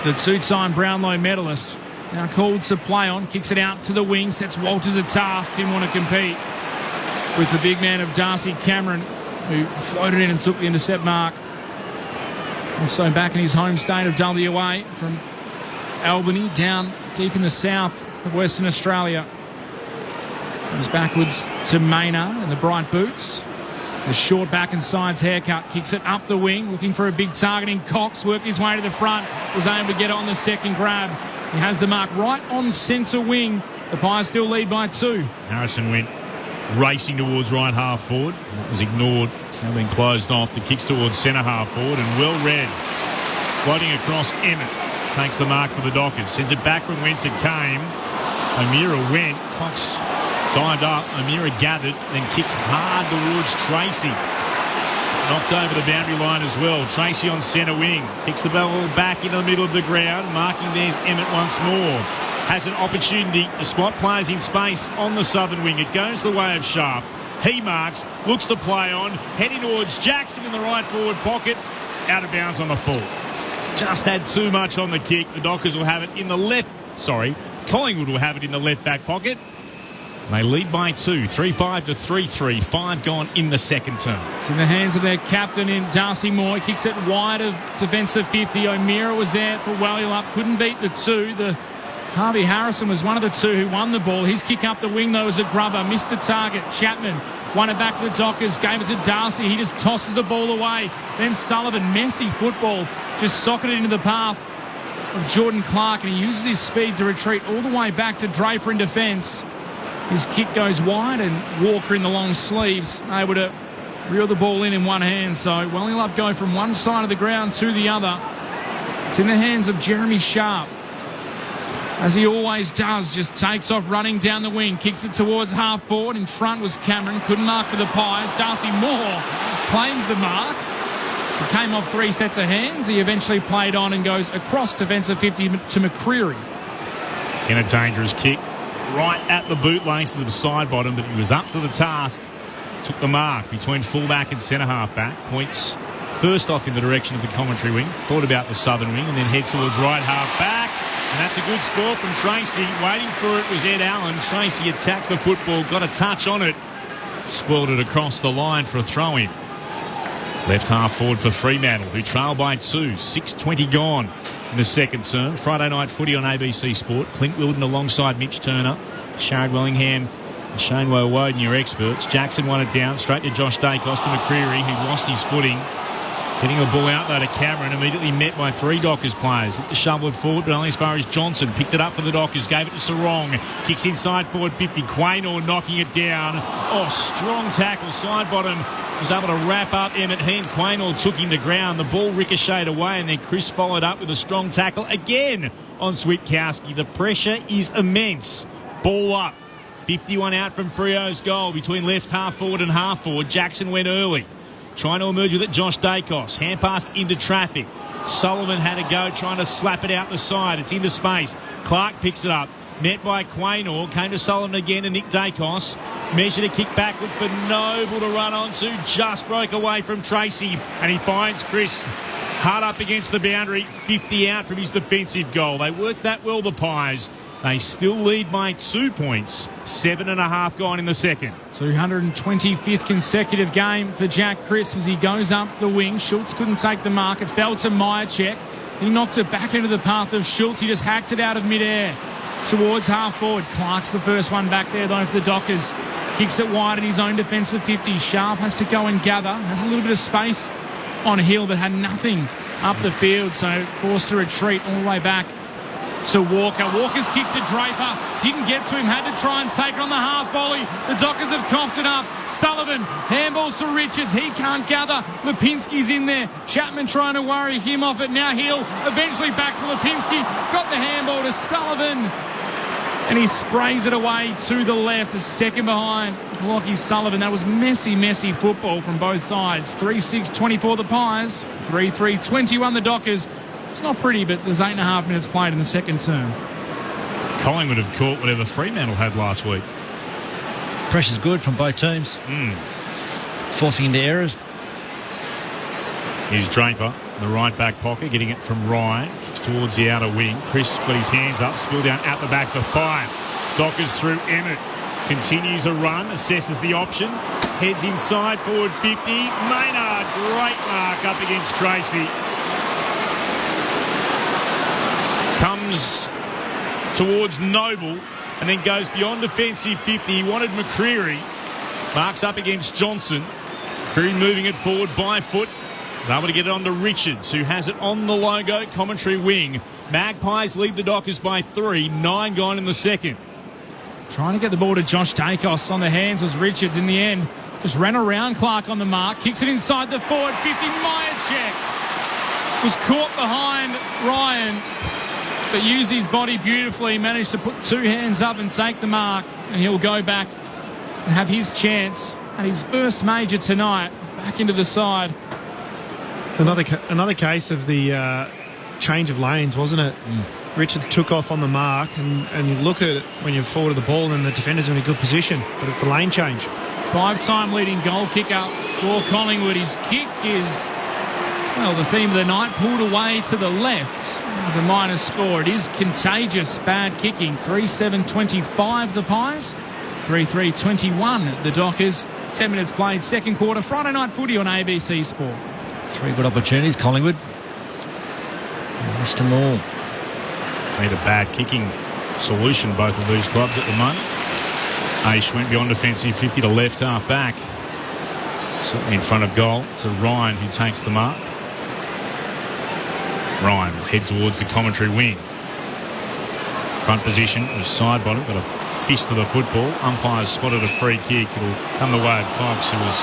The two-time Brownlow medalist. Now called to play on, kicks it out to the wing, sets Walters a task, didn't want to compete with the big man of Darcy Cameron, who floated in and took the intercept mark. Also back in his home state of WA from Albany, down deep in the south of Western Australia. Comes backwards to Maynard in the bright boots. The short back and sides haircut, kicks it up the wing, looking for a big targeting. Cox worked his way to the front, was able to get on the second grab. He has the mark right on centre wing. The Pies still lead by 2. Harrison went racing towards right half forward. That was ignored. It's now been closed off. The kicks towards centre half forward and well read. Floating across Emmett. Takes the mark for the Dockers. Sends it back from whence it came. O'Meara went. Cox dived up. O'Meara gathered. Then kicks hard towards Tracy. Knocked over the boundary line as well. Tracy on centre wing. Kicks the ball back into the middle of the ground. Marking there's Emmett once more. Has an opportunity to spot players in space on the southern wing. It goes the way of Sharp. He marks, looks to play on, heading towards Jackson in the right forward pocket. Out of bounds on the full. Just had too much on the kick. The Dockers will have it in the left. Collingwood will have it in the left back pocket. They lead by 2, 3-5 to 3-3. 5 gone in the second term. It's in the hands of their captain in Darcy Moore. He kicks it wide of defensive 50. O'Meara was there for Wallyup. Couldn't beat the 2. Harvey Harrison was one of the 2 who won the ball. His kick up the wing, though, was a grubber. Missed the target. Chapman won it back for the Dockers. Gave it to Darcy. He just tosses the ball away. Then Sullivan, messy football, just socketed into the path of Jordan Clark, and he uses his speed to retreat all the way back to Draper in defence. His kick goes wide, and Walker in the long sleeves able to reel the ball in one hand. So Wallyup go from one side of the ground to the other. It's in the hands of Jeremy Sharp, as he always does. Just takes off running down the wing, kicks it towards half forward. In front was Cameron, couldn't mark for the Pies. Darcy Moore claims the mark. It came off 3 sets of hands. He eventually played on and goes across defensive 50 to McCreery. In a dangerous kick, right at the bootlaces of side bottom, but he was up to the task. Took the mark between fullback and centre half back. Points first off in the direction of the commentary wing. Thought about the southern wing and then heads towards right half back. And that's a good score from Tracy. Waiting for it was Ed Allen. Tracy attacked the football, got a touch on it. Spoiled it across the line for a throw-in. Left half forward for Fremantle, who trail by 2. 6:20 gone in the second term. Friday night footy on ABC Sport. Clint Wilden alongside Mitch Turner. Sharad Wellingham and Shane Woden, your experts. Jackson won it down straight to Josh Dacos to McCreery, who lost his footing. Getting a ball out there to Cameron, immediately met by 3 Dockers players. Looked to shovel it forward, but only as far as Johnson. Picked it up for the Dockers, gave it to Sarong. Kicks inside forward 50. Quaynor knocking it down. Oh, strong tackle. Side bottom was able to wrap up Emmett Hen. Quaynor took him to ground. The ball ricocheted away, and then Chris followed up with a strong tackle again on Switkowski. The pressure is immense. Ball up. 51 out from Frio's goal between left half forward and half forward. Jackson went early. Trying to emerge with it, Josh Dacos. Hand passed into traffic. Sullivan had a go trying to slap it out the side. It's into space. Clark picks it up. Met by Quaynor. Came to Sullivan again and Nick Dacos. Measured a kick backward for Noble to run onto. Just broke away from Tracy. And he finds Chris hard up against the boundary. 50 out from his defensive goal. They worked that well, the Pies. They still lead by 2 points. 7.5 gone in the second. 225th consecutive game for Jack Crisp as he goes up the wing. Schultz couldn't take the mark. It fell to Myercheck. He knocked it back into the path of Schultz. He just hacked it out of midair towards half forward. Clark's the first one back there, though, for the Dockers. Kicks it wide in his own defensive 50. Sharp has to go and gather. Has a little bit of space on Hill, but had nothing up the field, so forced to retreat all the way back to Walker. Walker's kick to Draper. Didn't get to him. Had to try and take it on the half volley. The Dockers have coughed it up. Sullivan handballs to Richards. He can't gather. Lipinski's in there. Chapman trying to worry him off it. Now Hill eventually back to Lipinski. Got the handball to Sullivan. And he sprays it away to the left, a second behind Lockie Sullivan. That was messy football from both sides. 3-6-24 the Pies, 3-3-21 the Dockers. It's not pretty, but there's 8.5 minutes played in the second term. Collingwood have caught whatever Fremantle had last week. Pressure's good from both teams. Forcing into errors. Here's Draper in the right back pocket, getting it from Ryan. Kicks towards the outer wing. Chris got his hands up, spill down out the back to 5. Dockers through Emmett. Continues a run, assesses the option. Heads inside, forward 50. Maynard, great mark up against Tracy. Comes towards Noble and then goes beyond defensive 50. He wanted McCreary. Marks up against Johnson. McCreary moving it forward by foot. Able to get it on to Richards, who has it on the logo commentary wing. Magpies lead the Dockers by 3. 9 gone in the second. Trying to get the ball to Josh Dacos. On the hands was Richards in the end. Just ran around Clark on the mark. Kicks it inside the forward 50. Myercheck was caught behind Ryan, but used his body beautifully. Managed to put 2 hands up and take the mark. And he'll go back and have his chance at his first major tonight. Back into the side. Another case of the change of lanes, wasn't it? Richard took off on the mark, and you look at it when you're forward of the ball and the defender's in a good position, but it's the lane change. 5-time leading goal kicker for Collingwood. His kick is, well, the theme of the night, pulled away to the left. There's a minor score. It is contagious, bad kicking. 3-7-25 the Pies, 3-3-21 the Dockers. 10 minutes played, second quarter. Friday night footy on ABC Sport. 3 good opportunities, Collingwood. Mr. Moore. Made a bad kicking solution, both of these clubs at the moment. Aish went beyond defensive 50 to left half back. Certainly in front of goal. It's Ryan who takes the mark. Ryan will head towards the commentary wing. Front position was side bottom, got a fist to the football. Umpires spotted a free kick. It'll come the way of Cox, who was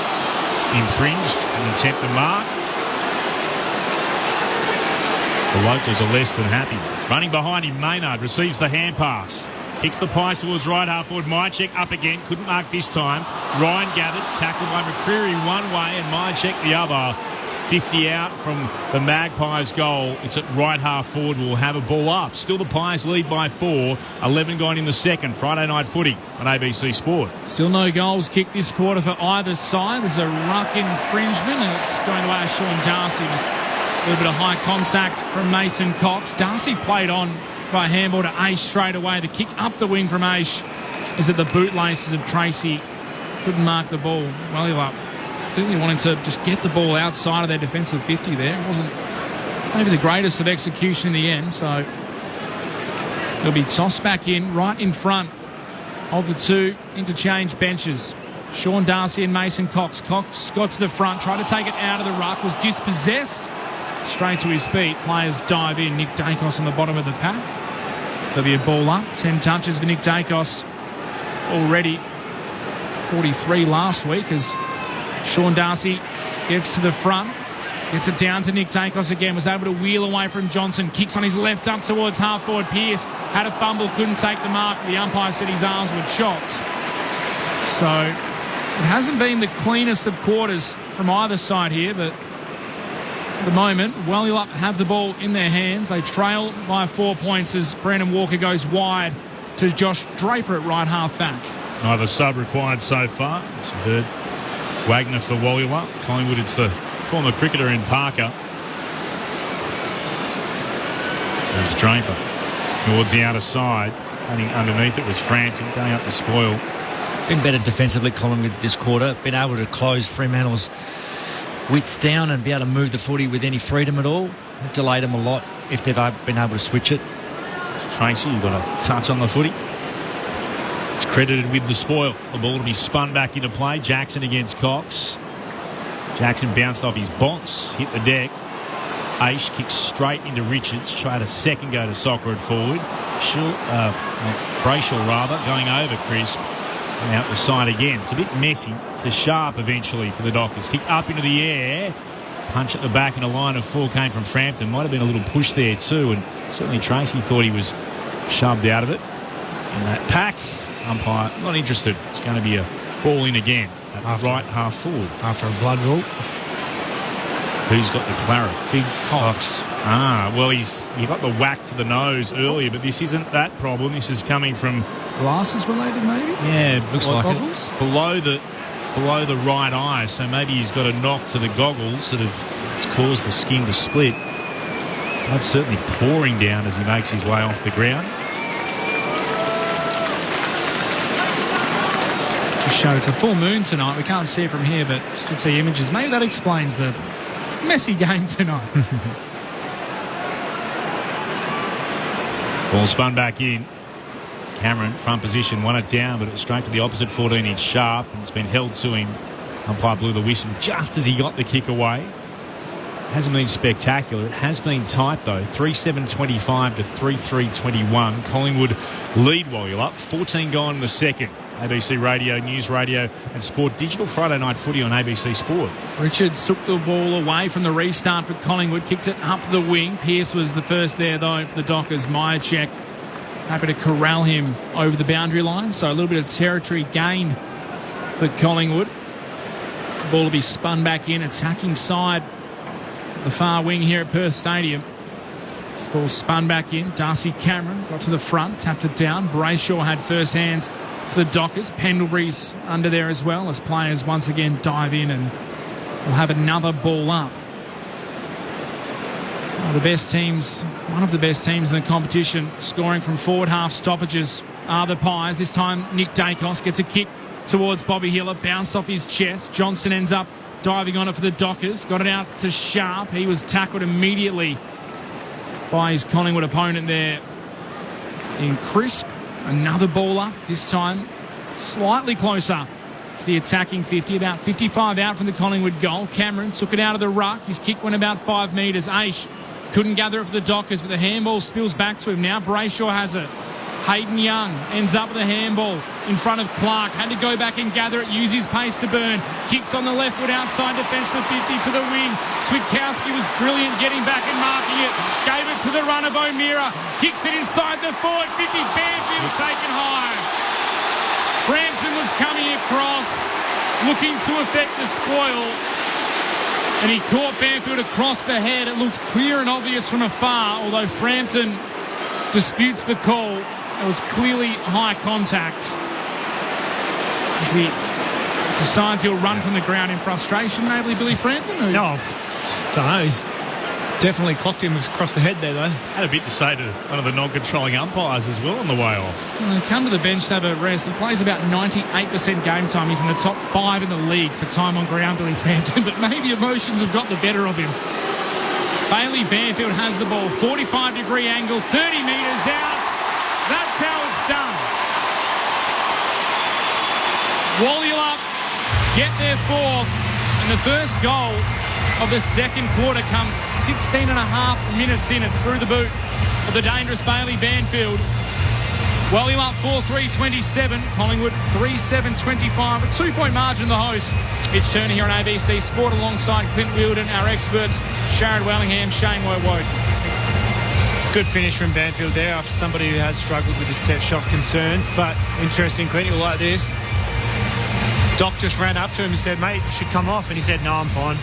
infringed and attempt the mark. The locals are less than happy. Running behind him, Maynard receives the hand pass. Kicks the Pies towards right half forward. Myercheck up again. Couldn't mark this time. Ryan gathered. Tackled by McCreary one way and Myercheck the other. 50 out from the Magpies goal. It's at right half forward. We'll have a ball up. Still the Pies lead by 4. 11 gone in the second. Friday night footy on ABC Sport. Still no goals kicked this quarter for either side. There's a ruck infringement and it's going away as Sean Darcy. Just a little bit of high contact from Mason Cox. Darcy played on by handball to Aish straight away. The kick up the wing from Aish is at the bootlaces of Tracy. Couldn't mark the ball. Well, he'll up. Clearly wanting to just get the ball outside of their defensive 50 there. It wasn't maybe the greatest of execution in the end, so it'll be tossed back in right in front of the two interchange benches. Sean Darcy and Mason Cox. Cox got to the front, tried to take it out of the ruck, was dispossessed. Straight to his feet. Players dive in. Nick Dacos on the bottom of the pack. There'll be a ball up. 10 touches for Nick Dacos already. 43 last week as Sean Darcy gets to the front. Gets it down to Nick Dacos again. Was able to wheel away from Johnson. Kicks on his left up towards half forward. Pearce had a fumble. Couldn't take the mark. The umpire said his arms were chopped. So it hasn't been the cleanest of quarters from either side here, but at the moment, Wellup have the ball in their hands. They trail by 4 points as Brandon Walker goes wide to Josh Draper at right half back. Neither sub required so far. As you heard, Wagner for Wellup. Collingwood, it's the former cricketer in Parker. There's Draper towards the outer side. Running underneath it was Frampton going up the spoil. Been better defensively, Collingwood, this quarter. Been able to close Fremantle's width down and be able to move the footy with any freedom at all. It delayed them a lot if they've been able to switch it. It's Tracy, you've got a touch on the footy. It's credited with the spoil. The ball to be spun back into play. Jackson against Cox. Jackson bounced off his bounce, hit the deck. Aish kicks straight into Richards. Tried a second go to soccer at forward. Brayshaw rather, going over Crisp. And out the side again. It's a bit messy to Sharp eventually for the Dockers. Kick up into the air. Punch at the back and a line of 4 came from Frampton. Might have been a little push there too, and certainly Tracy thought he was shoved out of it. in that pack. Umpire not interested. It's going to be a ball in again at right half forward. After a blood rule. Who's got the claret? Big Cox. Well, he got the whack to the nose earlier, but this isn't that problem. This is coming from glasses related, maybe. Yeah, looks like goggles? it. Below the right eye, so maybe he's got a knock to the goggles that it's caused the skin to split. Blood's certainly pouring down as he makes his way off the ground. Show it's a full moon tonight. We can't see it from here, but just to see images. Maybe that explains the messy game tonight. Ball spun back in. Cameron, front position, won it down, but it was straight to the opposite 14-inch sharp, and it's been held to him. Umpire blew the whistle just as he got the kick away. Hasn't been spectacular. It has been tight, though. 3-7-25 to 3-3-21. Collingwood lead while you're up. 14 gone in the second. ABC Radio, News Radio and Sport Digital. Friday night footy on ABC Sport. Richards took the ball away from the restart for Collingwood. Kicked it up the wing. Pearce was the first there, though, for the Dockers. Myercheck happy to corral him over the boundary line. So a little bit of territory gain for Collingwood. The ball will be spun back in. Attacking side, the far wing here at Perth Stadium. This ball spun back in. Darcy Cameron got to the front, tapped it down. Brayshaw had first hands for the Dockers. Pendlebury's under there as well as players once again dive in and will have another ball up. One of the best teams in the competition, scoring from forward half stoppages, are the Pies. This time Nick Dacos gets a kick towards Bobby Hiller, bounced off his chest. Johnson ends up diving on it for the Dockers. Got it out to Sharp. He was tackled immediately by his Collingwood opponent there in Crisp. Another ball up, this time slightly closer to the attacking 50, about 55 out from the Collingwood goal. Cameron took it out of the ruck. His kick went about 5 metres. Aish couldn't gather it for the Dockers, but the handball spills back to him. Now Brayshaw has it. Hayden Young ends up with a handball in front of Clark. Had to go back and gather it, use his pace to burn. Kicks on the left foot outside defensive 50 to the wing. Switkowski was brilliant getting back and marking it. Gave it to the run of O'Meara. Kicks it inside the forward 50. Banfield taken high. Frampton was coming across, looking to effect the spoil. And he caught Banfield across the head. It looked clear and obvious from afar, although Frampton disputes the call. It was clearly high contact. As he decides he'll run from the ground in frustration, maybe Billy Frampton? No, don't know. He's definitely clocked him across the head there, though. Had a bit to say to one of the non-controlling umpires as well on the way off. Well, he come to the bench to have a rest. He plays about 98% game time. He's in the top 5 in the league for time on ground, Billy Frampton, but maybe emotions have got the better of him. Bailey Banfield has the ball, 45-degree angle, 30 metres out. That's how it's done. Wallula get their fourth, and the first goal of the second quarter comes 16 and a half minutes in. It's through the boot of the dangerous Bailey Banfield. Wallula 4-3-27, Collingwood 3-7-25, a 2-point margin the host. It's turn here on ABC Sport alongside Clint Wheeldon, our experts, Sharon Wellingham, Shane Wood. Good finish from Banfield there after somebody who has struggled with his set shot concerns. But interesting, Clint, you'll like this. Doc just ran up to him and said, mate, you should come off. And he said, no, I'm fine.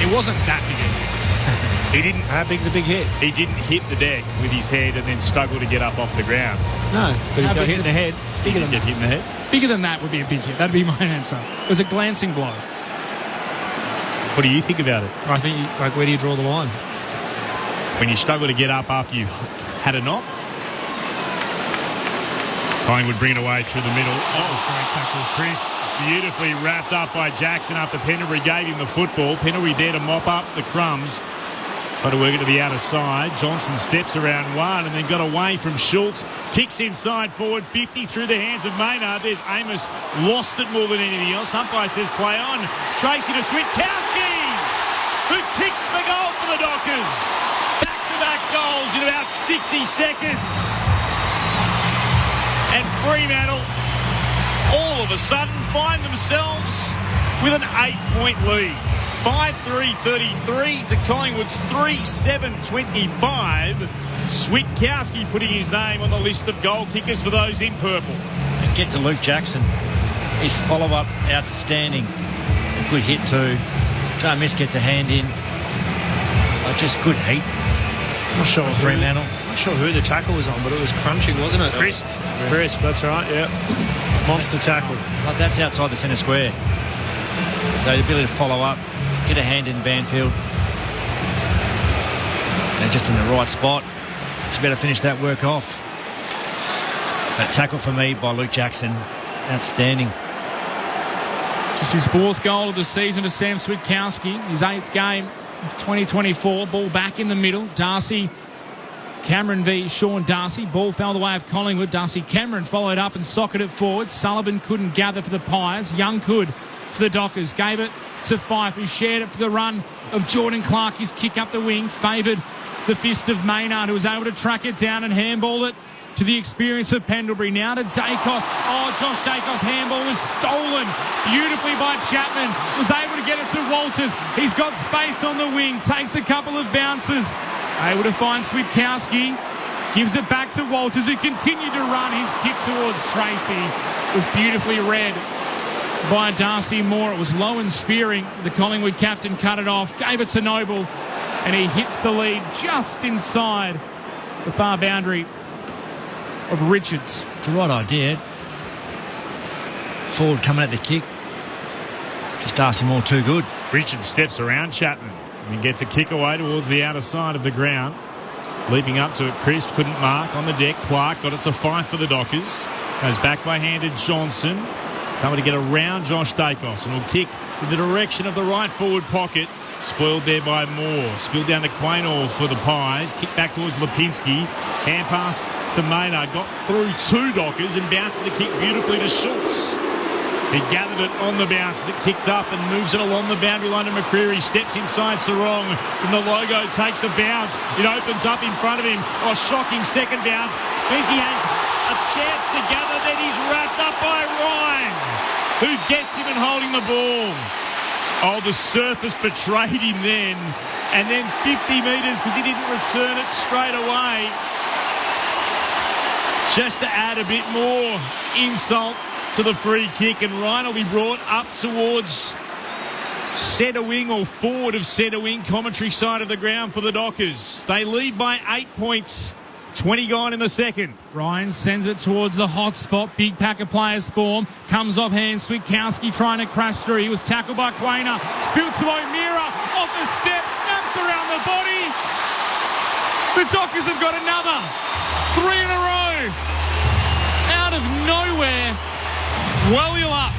It wasn't that big a hit. He didn't. How big's a big hit? He didn't hit the deck with his head and then struggle to get up off the ground. No, but he got hit in the head. He didn't get hit in the head. Bigger than that would be a big hit. That'd be my answer. It was a glancing blow. What do you think about it? I think, where do you draw the line? When you struggle to get up after you've had a knock. Collingwood bring it away through the middle. Oh, great tackle. Chris, beautifully wrapped up by Jackson after Pendlebury gave him the football. Pendlebury there to mop up the crumbs. Try to work it to the outer side. Johnson steps around one and then got away from Schultz. Kicks inside forward 50 through the hands of Maynard. There's Amos. Lost it more than anything else. Umpire says play on. Tracy to Switkowski, who kicks the goal for the Dockers. Back-to-back goals in about 60 seconds. And Fremantle all of a sudden find themselves with an 8-point lead. 5-3-33 to Collingwood's 3-7-25. Switkowski putting his name on the list of goal kickers for those in purple. And get to Luke Jackson. His follow-up, outstanding. A good hit too. Joe Miss gets a hand in. Just good heat. Not sure Fremantle. Not sure who the tackle was on, but it was crunching, wasn't it? Crisp, that's right, yeah. Monster tackle. But that's outside the centre square. So the ability to follow up, get a hand in Banfield. And just in the right spot to better finish that work off. That tackle for me by Luke Jackson. Outstanding. Just his 4th goal of the season for Sam Switkowski. His 8th game of 2024. Ball back in the middle. Darcy Cameron v Sean Darcy. Ball fell the way of Collingwood. Darcy Cameron followed up and socketed it forward. Sullivan couldn't gather for the Pies. Young could for the Dockers. Gave it to Fife, who shared it for the run of Jordan Clark. His kick up the wing favoured the fist of Maynard, who was able to track it down and handball it to the experience of Pendlebury. Now to Dacos. Oh, Josh Dacos' handball was stolen beautifully by Chapman. Was able to get it to Walters. He's got space on the wing. Takes a couple of bounces. Able to find Switkowski. Gives it back to Walters, who continued to run. His kick towards Tracy was beautifully read by Darcy Moore. It was low and spearing. The Collingwood captain cut it off. Gave it to Noble. And he hits the lead just inside the far boundary of Richards. The right idea. Forward coming at the kick. Just Darcy Moore too good. Richards steps around Chapman and gets a kick away towards the outer side of the ground. Leaping up to it, Crisp couldn't mark on the deck. Clark got it to Fife for the Dockers. Goes back by handed Johnson. Somebody get around Josh Dacos and will kick in the direction of the right forward pocket. Spoiled there by Moore. Spilled down to Quaynor for the Pies. Kick back towards Lipinski. Hand pass to Maynard. Got through 2 Dockers and bounces a kick beautifully to Schultz. He gathered it on the bounce as it kicked up and moves it along the boundary line to McCreary. Steps inside Sarong and the logo takes a bounce. It opens up in front of him. Oh, shocking second bounce. Means he has a chance to gather. Then he's wrapped up by Ryan, who gets him and holding the ball. Oh, the surface betrayed him then. And then 50 metres because he didn't return it straight away. Just to add a bit more insult to the free kick. And Ryan will be brought up towards centre wing or forward of centre wing, commentary side of the ground for the Dockers. They lead by 8 points. 20 gone in the second. Ryan sends it towards the hot spot. Big pack of players form. Comes off hand. Switkowski trying to crash through. He was tackled by Quaynor. Spilled to O'Meara. Off the step. Snaps around the body. The Dockers have got another 3 in a row. Out of nowhere, Wellula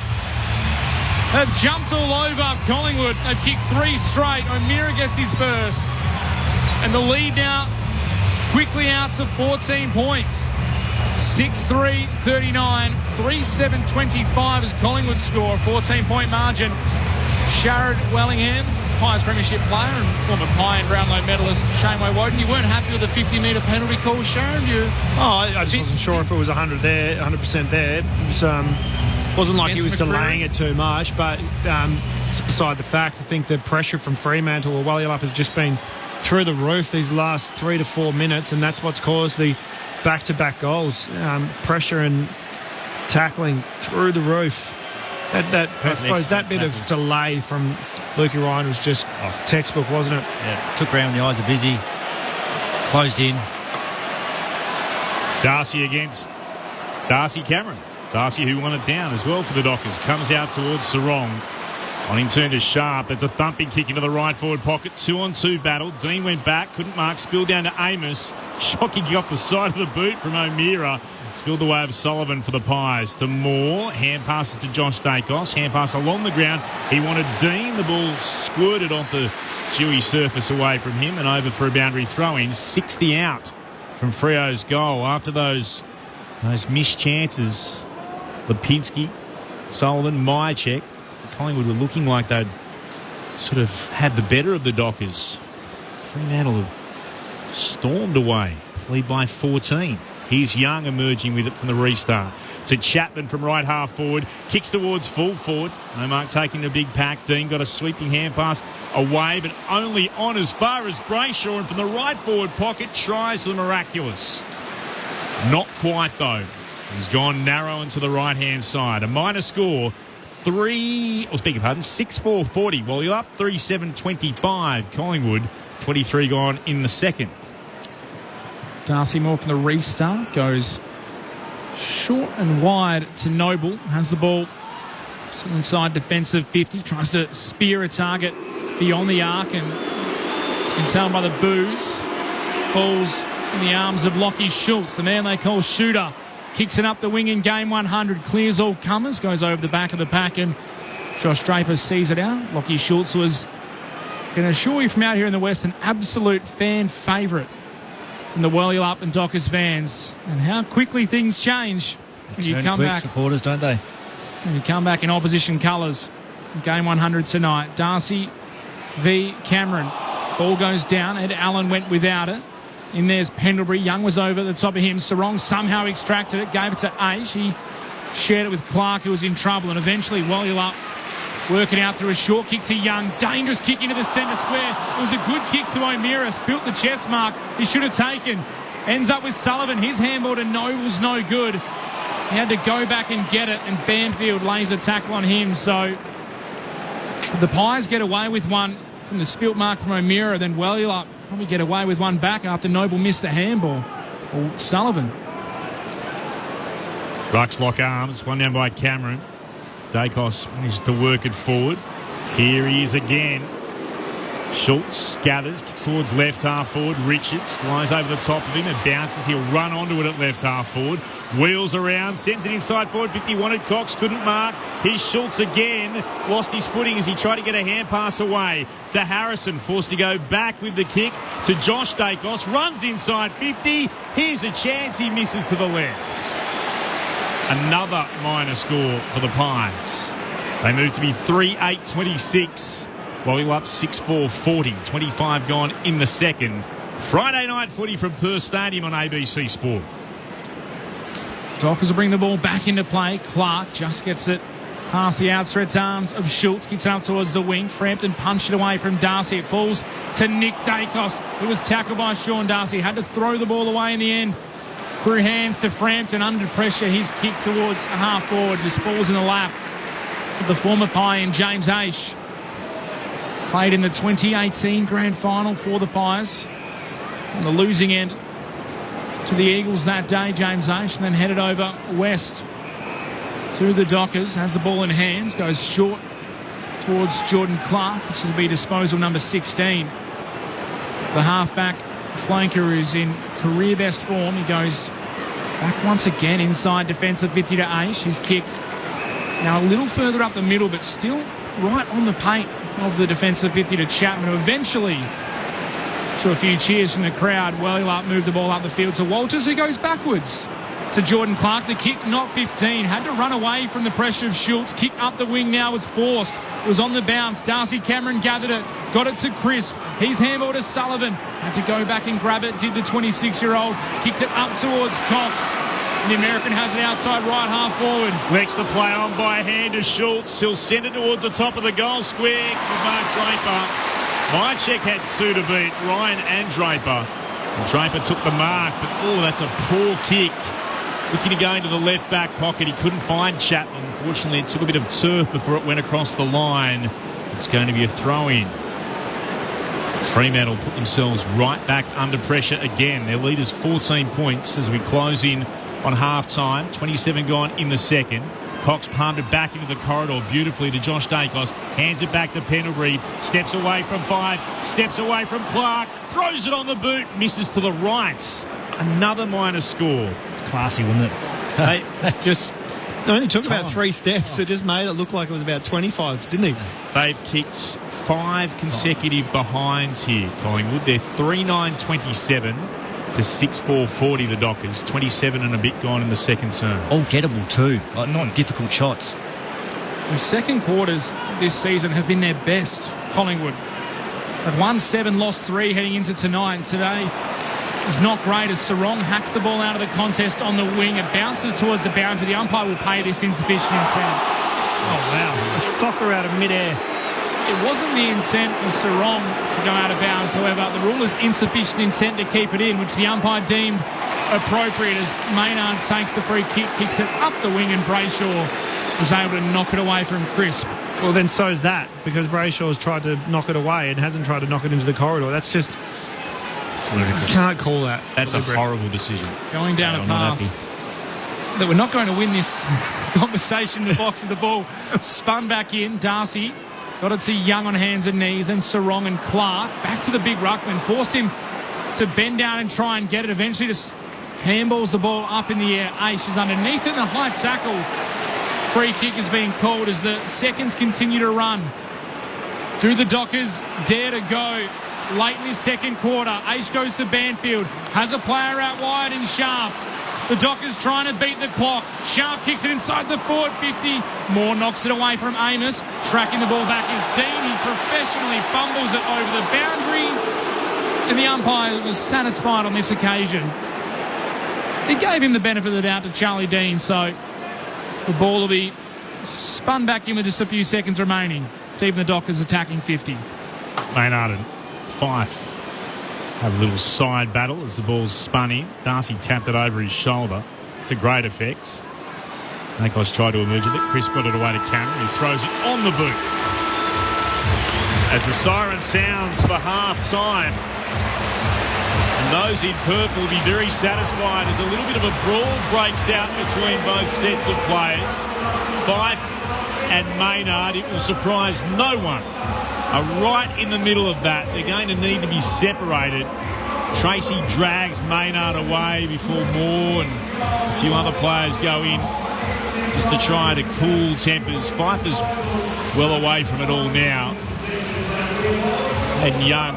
have jumped all over Collingwood. They've kicked 3 straight. O'Meara gets his first. And the lead now quickly out to 14 points. 6-3-39, 3-7-25 as Collingwood score. 14-point margin. Sharrod Wellingham, Pies premiership player and former Pie and Brownlow medalist Shane Woden. You weren't happy with the 50-metre penalty call, Sharrod? I just wasn't sure if it was 100% there. It wasn't like he was delaying it too much, but it's beside the fact. I think the pressure from Fremantle or Wallyup has just been through the roof these last 3 to 4 minutes, and that's what's caused the back-to-back goals. Pressure and tackling through the roof. I suppose that bit of delay from Lukey Ryan was just textbook, wasn't it? Yeah, took ground, the eyes are busy. Closed in. Darcy against Darcy Cameron. Darcy, who won it down as well for the Dockers, comes out towards Sarong. On in turn to Sharp. It's a thumping kick into the right forward pocket. 2-on-2 battle. Dean went back, couldn't mark. Spilled down to Amos. Shocking kick off the side of the boot from O'Meara. Spilled the way of Sullivan for the Pies. To Moore. Hand passes to Josh Dacos. Hand pass along the ground. He wanted Dean. The ball squirted off the dewy surface away from him and over for a boundary throw-in. 60 out from Freo's goal. After those missed chances, Lipinski, Sullivan, Myercheck, Collingwood were looking like they'd sort of had the better of the Dockers. Fremantle have stormed away, lead by 14. Here's Young emerging with it from the restart. To Chapman from right half forward. Kicks towards full forward. No mark taking the big pack. Dean got a sweeping hand pass away, but only on as far as Brayshaw. And from the right forward pocket, tries the miraculous. Not quite, though. He's gone narrow into the right-hand side. A minor score, 6-4-40. Well, you're up 3-7-25. Collingwood, 23 gone in the second. Darcy Moore from the restart goes short and wide to Noble. Has the ball still inside defensive 50. Tries to spear a target beyond the arc, and you can tell by the boos, falls in the arms of Lockie Schultz, the man they call Shooter. Kicks it up the wing in game 100. Clears all comers. Goes over the back of the pack, and Josh Draper sees it out. Lockie Schultz was, going to assure you from out here in the West, an absolute fan favourite from the Whirly-Up and Dockers fans. And how quickly things change when you come back. Supporters, don't they? When you come back in opposition colours. Game 100 tonight. Darcy v Cameron. Ball goes down. Ed Allen went without it. In there's Pendlebury. Young was over the top of him. Sarong somehow extracted it, gave it to Aish. He shared it with Clark, who was in trouble, and eventually Whirly-Up working out through a short kick to Young. Dangerous kick into the centre square. It was a good kick to O'Meara. Spilt the chest mark. He should have taken. Ends up with Sullivan. His handball to Noble's no good. He had to go back and get it, and Banfield lays a tackle on him. So the Pies get away with one from the spilt mark from O'Meara. Then Whirly-Up probably get away with one back after Noble missed the handball. Or Sullivan. Rucks lock arms. One down by Cameron. Dacos manages to work it forward. Here he is again. Schultz gathers, kicks towards left half forward. Richards flies over the top of him and bounces. He'll run onto it at left half forward. Wheels around, sends it inside forward 50. Wanted Cox, couldn't mark. Here's Schultz again. Lost his footing as he tried to get a hand pass away to Harrison. Forced to go back with the kick to Josh Dacos. Runs inside 50. Here's a chance. He misses to the left. Another minor score for the Pies. They move to be 3-8-26. While up 6-4-40. 25 gone in the second. Friday night footy from Perth Stadium on ABC Sport. Dockers will bring the ball back into play. Clark just gets it past the outstretched arms of Schultz. Kicks it up towards the wing. Frampton punched it away from Darcy. It falls to Nick Dacos. He was tackled by Sean Darcy. Had to throw the ball away in the end. Through hands to Frampton under pressure. His kick towards a half forward. This falls in the lap of the former Pie and James Aish. Played in the 2018 grand final for the Pies. On the losing end to the Eagles that day, James Aish, and then headed over west to the Dockers. Has the ball in hands. Goes short towards Jordan Clark. This will be disposal number 16. The halfback flanker is in career best form. He goes back once again inside defensive 50 to Aish. His kick now a little further up the middle, but still right on the paint of the defensive 50 to Chapman, who eventually, to a few cheers from the crowd, Whirly-Up moved the ball up the field to Walters, who goes backwards to Jordan Clark. The kick, not 15. Had to run away from the pressure of Schultz. Kick up the wing now was forced. It was on the bounce. Darcy Cameron gathered it. Got it to Crisp. He's handball to Sullivan. Had to go back and grab it. Did the 26-year-old. Kicked it up towards Cox. And the American has it outside right half forward. Next to play on by hand to Schultz. He'll send it towards the top of the goal square with Mark Draper. Mychek had Sue to beat, Ryan and Draper. And Draper took the mark, but that's a poor kick. Looking to go into the left back pocket. He couldn't find Chapman. Fortunately, it took a bit of turf before it went across the line. It's going to be a throw-in. Fremantle put themselves right back under pressure again. Their lead is 14 points as we close in on half-time. 27 gone in the second. Cox palmed it back into the corridor beautifully to Josh Dacos. Hands it back to Pendlebury. Steps away from 5. Steps away from Clark. Throws it on the boot. Misses to the right. Another minor score. It's classy, wasn't it? They just only took about 3 steps. It just made it look like it was about 25, didn't he? They've kicked 5 consecutive behinds here, Collingwood. They're 3-9-27 to 6-4-40, the Dockers. 27 and a bit gone in the second term. All gettable too, not difficult shots. The second quarters this season have been their best, Collingwood. They've won 7, lost 3 heading into tonight. And today, is not great as Sarong hacks the ball out of the contest on the wing. It bounces towards the boundary. The umpire will pay this insufficient intent. Oh, wow. A soccer out of midair. It wasn't the intent of Sarong to go out of bounds. However, the rule is insufficient intent to keep it in, which the umpire deemed appropriate as Maynard takes the free kick, kicks it up the wing, and Brayshaw was able to knock it away from Crisp. Well, then so's that, because Brayshaw's tried to knock it away and hasn't tried to knock it into the corridor. That's just... You can't call that. That's a horrible decision. Going down a path that we're not going to win this conversation in the box as the ball spun back in. Darcy got it to Young on hands and knees, then Sarong and Clark back to the big ruckman, forced him to bend down and try and get it. Eventually just handballs the ball up in the air. Aish is underneath it in a high tackle. Free kick is being called as the seconds continue to run. Do the Dockers dare to go late in this second quarter? Aish goes to Banfield, has a player out wide in Sharp. The Dockers trying to beat the clock. Sharp kicks it inside the forward 50. Moore knocks it away from Amos. Tracking the ball back is Dean. He professionally fumbles it over the boundary. And the umpire was satisfied on this occasion. He gave him the benefit of the doubt to Charlie Dean, so the ball will be spun back in with just a few seconds remaining. Even the Dockers attacking 50. Maynard and Fife have a little side battle as the ball's spun in. Darcy tapped it over his shoulder to great effect. Nakos tried to emerge with it. Chris put it away to Cameron, who throws it on the boot. As the siren sounds for half-time, and those in purple will be very satisfied as a little bit of a brawl breaks out between both sets of players. Fife and Maynard, it will surprise no one, are right in the middle of that. They're going to need to be separated. Tracy drags Maynard away before Moore and a few other players go in just to try to cool tempers. Fife is well away from it all now. And Young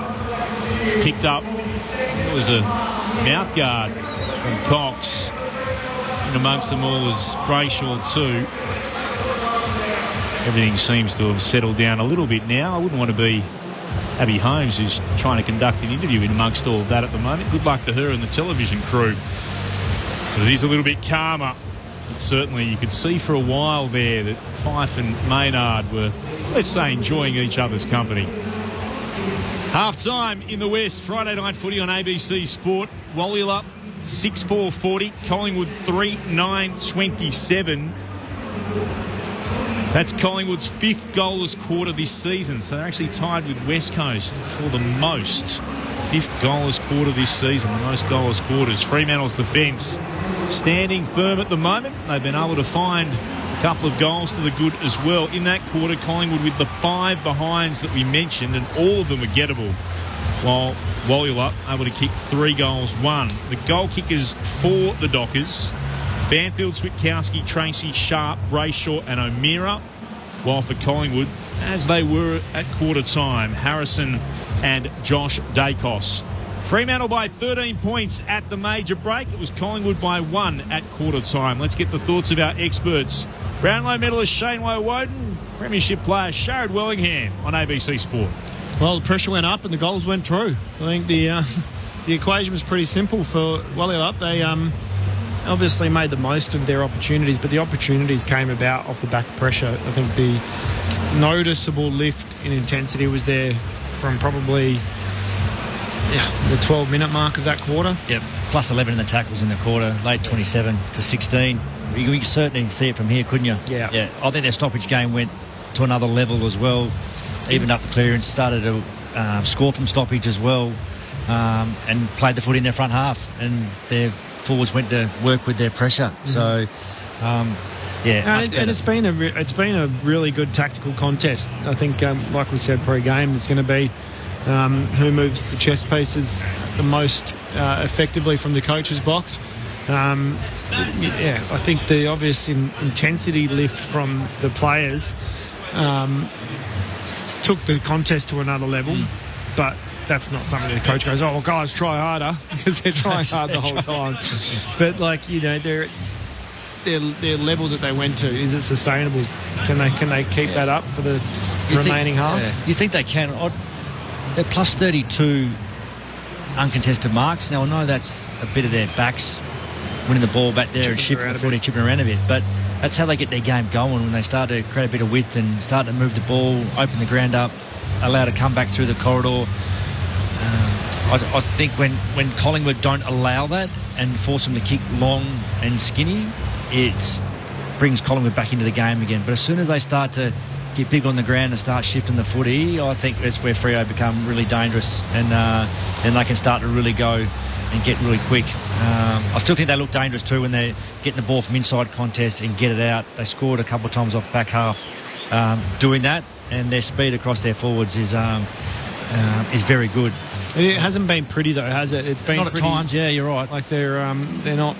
picked up, it was a mouth guard from Cox. And amongst them all was Brayshaw too. Everything seems to have settled down a little bit now. I wouldn't want to be Abby Holmes, who's trying to conduct an interview in amongst all of that at the moment. Good luck to her and the television crew. But it is a little bit calmer. But certainly you could see for a while there that Fife and Maynard were, let's say, enjoying each other's company. Half-time in the West. Friday night footy on ABC Sport. Wallula 6-4-40. Collingwood 3-9-27. That's Collingwood's fifth goalless quarter this season. So they're actually tied with West Coast for the most. Fifth goalless quarter this season, the most goalless quarters. Fremantle's defence standing firm at the moment. They've been able to find a couple of goals to the good as well. In that quarter, Collingwood with the 5 behinds that we mentioned, and all of them are gettable. While Wallula able to kick 3 goals, 1. The goal kickers for the Dockers: Banfield, Switkowski, Tracy, Sharp, Brayshaw and O'Meara. While for Collingwood, as they were at quarter time, Harrison and Josh Dacos. Fremantle by 13 points at the major break. It was Collingwood by 1 at quarter time. Let's get the thoughts of our experts. Brownlow medalist Shane Woden, Premiership player Sharad Wellingham on ABC Sport. Well, the pressure went up and the goals went through. I think the equation was pretty simple for Wallula. They obviously made the most of their opportunities, but the opportunities came about off the back of pressure. I think the noticeable lift in intensity was there from probably the 12-minute mark of that quarter. Yep, plus 11 in the tackles in the quarter, late 27 to 16. You could certainly see it from here, couldn't you? Yeah. I think their stoppage game went to another level as well. Evened up the clearance, started to score from stoppage as well, and played the foot in their front half, and their forwards went to work with their pressure. So, it's been a really good tactical contest. I think, like we said pre-game, it's going to be who moves the chess pieces the most effectively from the coach's box. I think the obvious intensity lift from the players took the contest to another level, but that's not something the coach goes, oh, well, guys, try harder, because they're trying hard the whole time. But, their level that they went to, is it sustainable? Can they keep that up for the remaining half? You think they can? They're plus 32 uncontested marks. Now, I know that's a bit of their backs winning the ball back there and shifting the footy, chipping around a bit, but that's how they get their game going, when they start to create a bit of width and start to move the ball, open the ground up, allow it to come back through the corridor. I think when Collingwood don't allow that and force them to kick long and skinny, it brings Collingwood back into the game again. But as soon as they start to get big on the ground and start shifting the footy, I think that's where Freo become really dangerous, and then they can start to really go and get really quick. I still think they look dangerous too when they're getting the ball from inside contests and get it out. They scored a couple of times off back half doing that, and their speed across their forwards is very good. It hasn't been pretty though, has it? It's been not pretty, at times. Yeah, you're right. Like they're not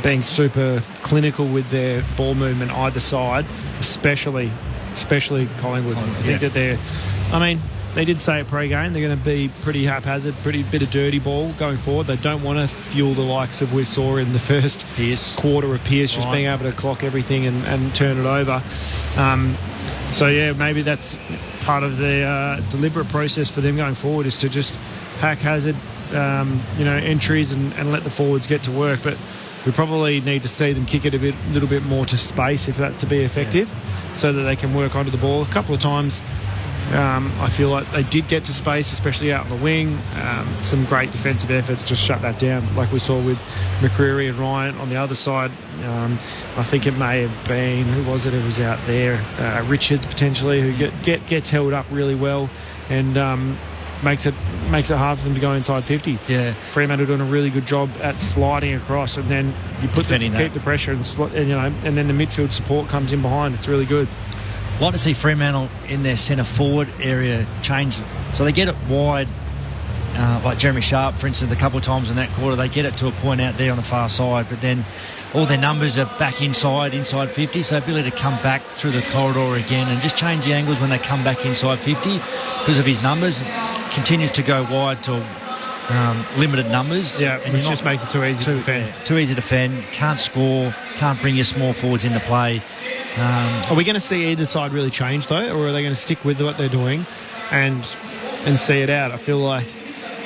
being super clinical with their ball movement either side, especially Collingwood. I think that they're. I mean, they did say at pre-game they're going to be pretty haphazard, pretty bit of dirty ball going forward. They don't want to fuel the likes of we saw in the first quarter of Pearce just being able to clock everything and turn it over. So yeah, maybe that's part of the deliberate process for them going forward, is to just haphazard entries and let the forwards get to work. But we probably need to see them kick it a little bit more to space if that's to be effective, so that they can work onto the ball. A couple of times I feel like they did get to space, especially out on the wing. Some great defensive efforts just shut that down, like we saw with McCreary and Ryan on the other side. I think it may have been, who was it? It was out there, Richards potentially, who gets held up really well and makes it hard for them to go inside 50. Yeah, Fremantle doing a really good job at sliding across, and then you keep the pressure and then the midfield support comes in behind. It's really good. I'd like to see Fremantle in their centre forward area change, so they get it wide, like Jeremy Sharp, for instance, a couple of times in that quarter. They get it to a point out there on the far side, but then all their numbers are back inside 50, so ability to come back through the corridor again and just change the angles when they come back inside 50 because of his numbers. Continues to go wide to limited numbers. Yeah, and which just makes it too easy to defend. Too easy to defend, can't score, can't bring your small forwards into play. Are we going to see either side really change though, or are they going to stick with what they're doing and see it out? I feel like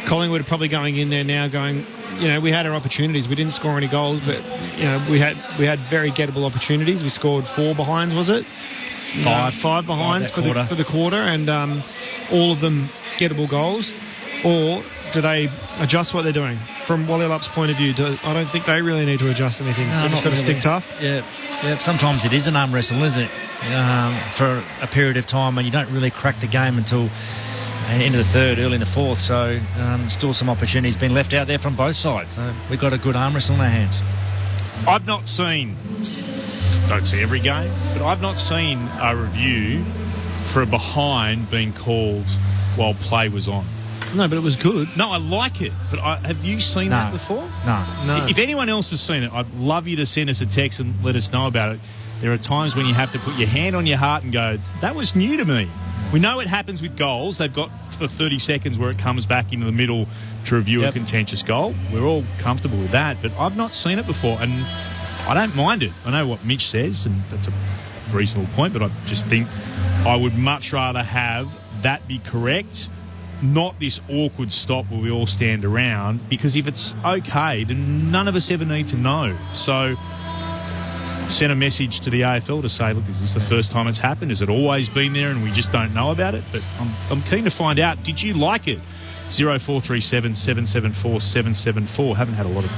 Collingwood are probably going in there now going, we had our opportunities. We didn't score any goals, but we had very gettable opportunities. We scored 4 behinds, was it? Five behinds for the quarter, and all of them gettable goals. Or do they adjust what they're doing? From Wally Lupp's point of view, I don't think they really need to adjust anything. They're just got to stick tough. Yeah. Sometimes it is an arm wrestle, isn't it? For a period of time, and you don't really crack the game until into the third, early in the fourth. So still some opportunities being left out there from both sides. So we've got a good arm wrestle in our hands. I've not seen, don't see every game, but I've not seen a review for a behind being called while play was on. No, but it was good. No, I like it. But have you seen that before? No. If anyone else has seen it, I'd love you to send us a text and let us know about it. There are times when you have to put your hand on your heart and go, that was new to me. We know it happens with goals. They've got the 30 seconds where it comes back into the middle to review a contentious goal. We're all comfortable with that, but I've not seen it before, and I don't mind it. I know what Mitch says, and that's a reasonable point, but I just think I would much rather have that be correct, not this awkward stop where we all stand around, because if it's okay, then none of us ever need to know. So send a message to the AFL to say, look, is this the first time it's happened? Has it always been there and we just don't know about it? But I'm keen to find out, did you like it? 0437 774 774. Haven't had a lot of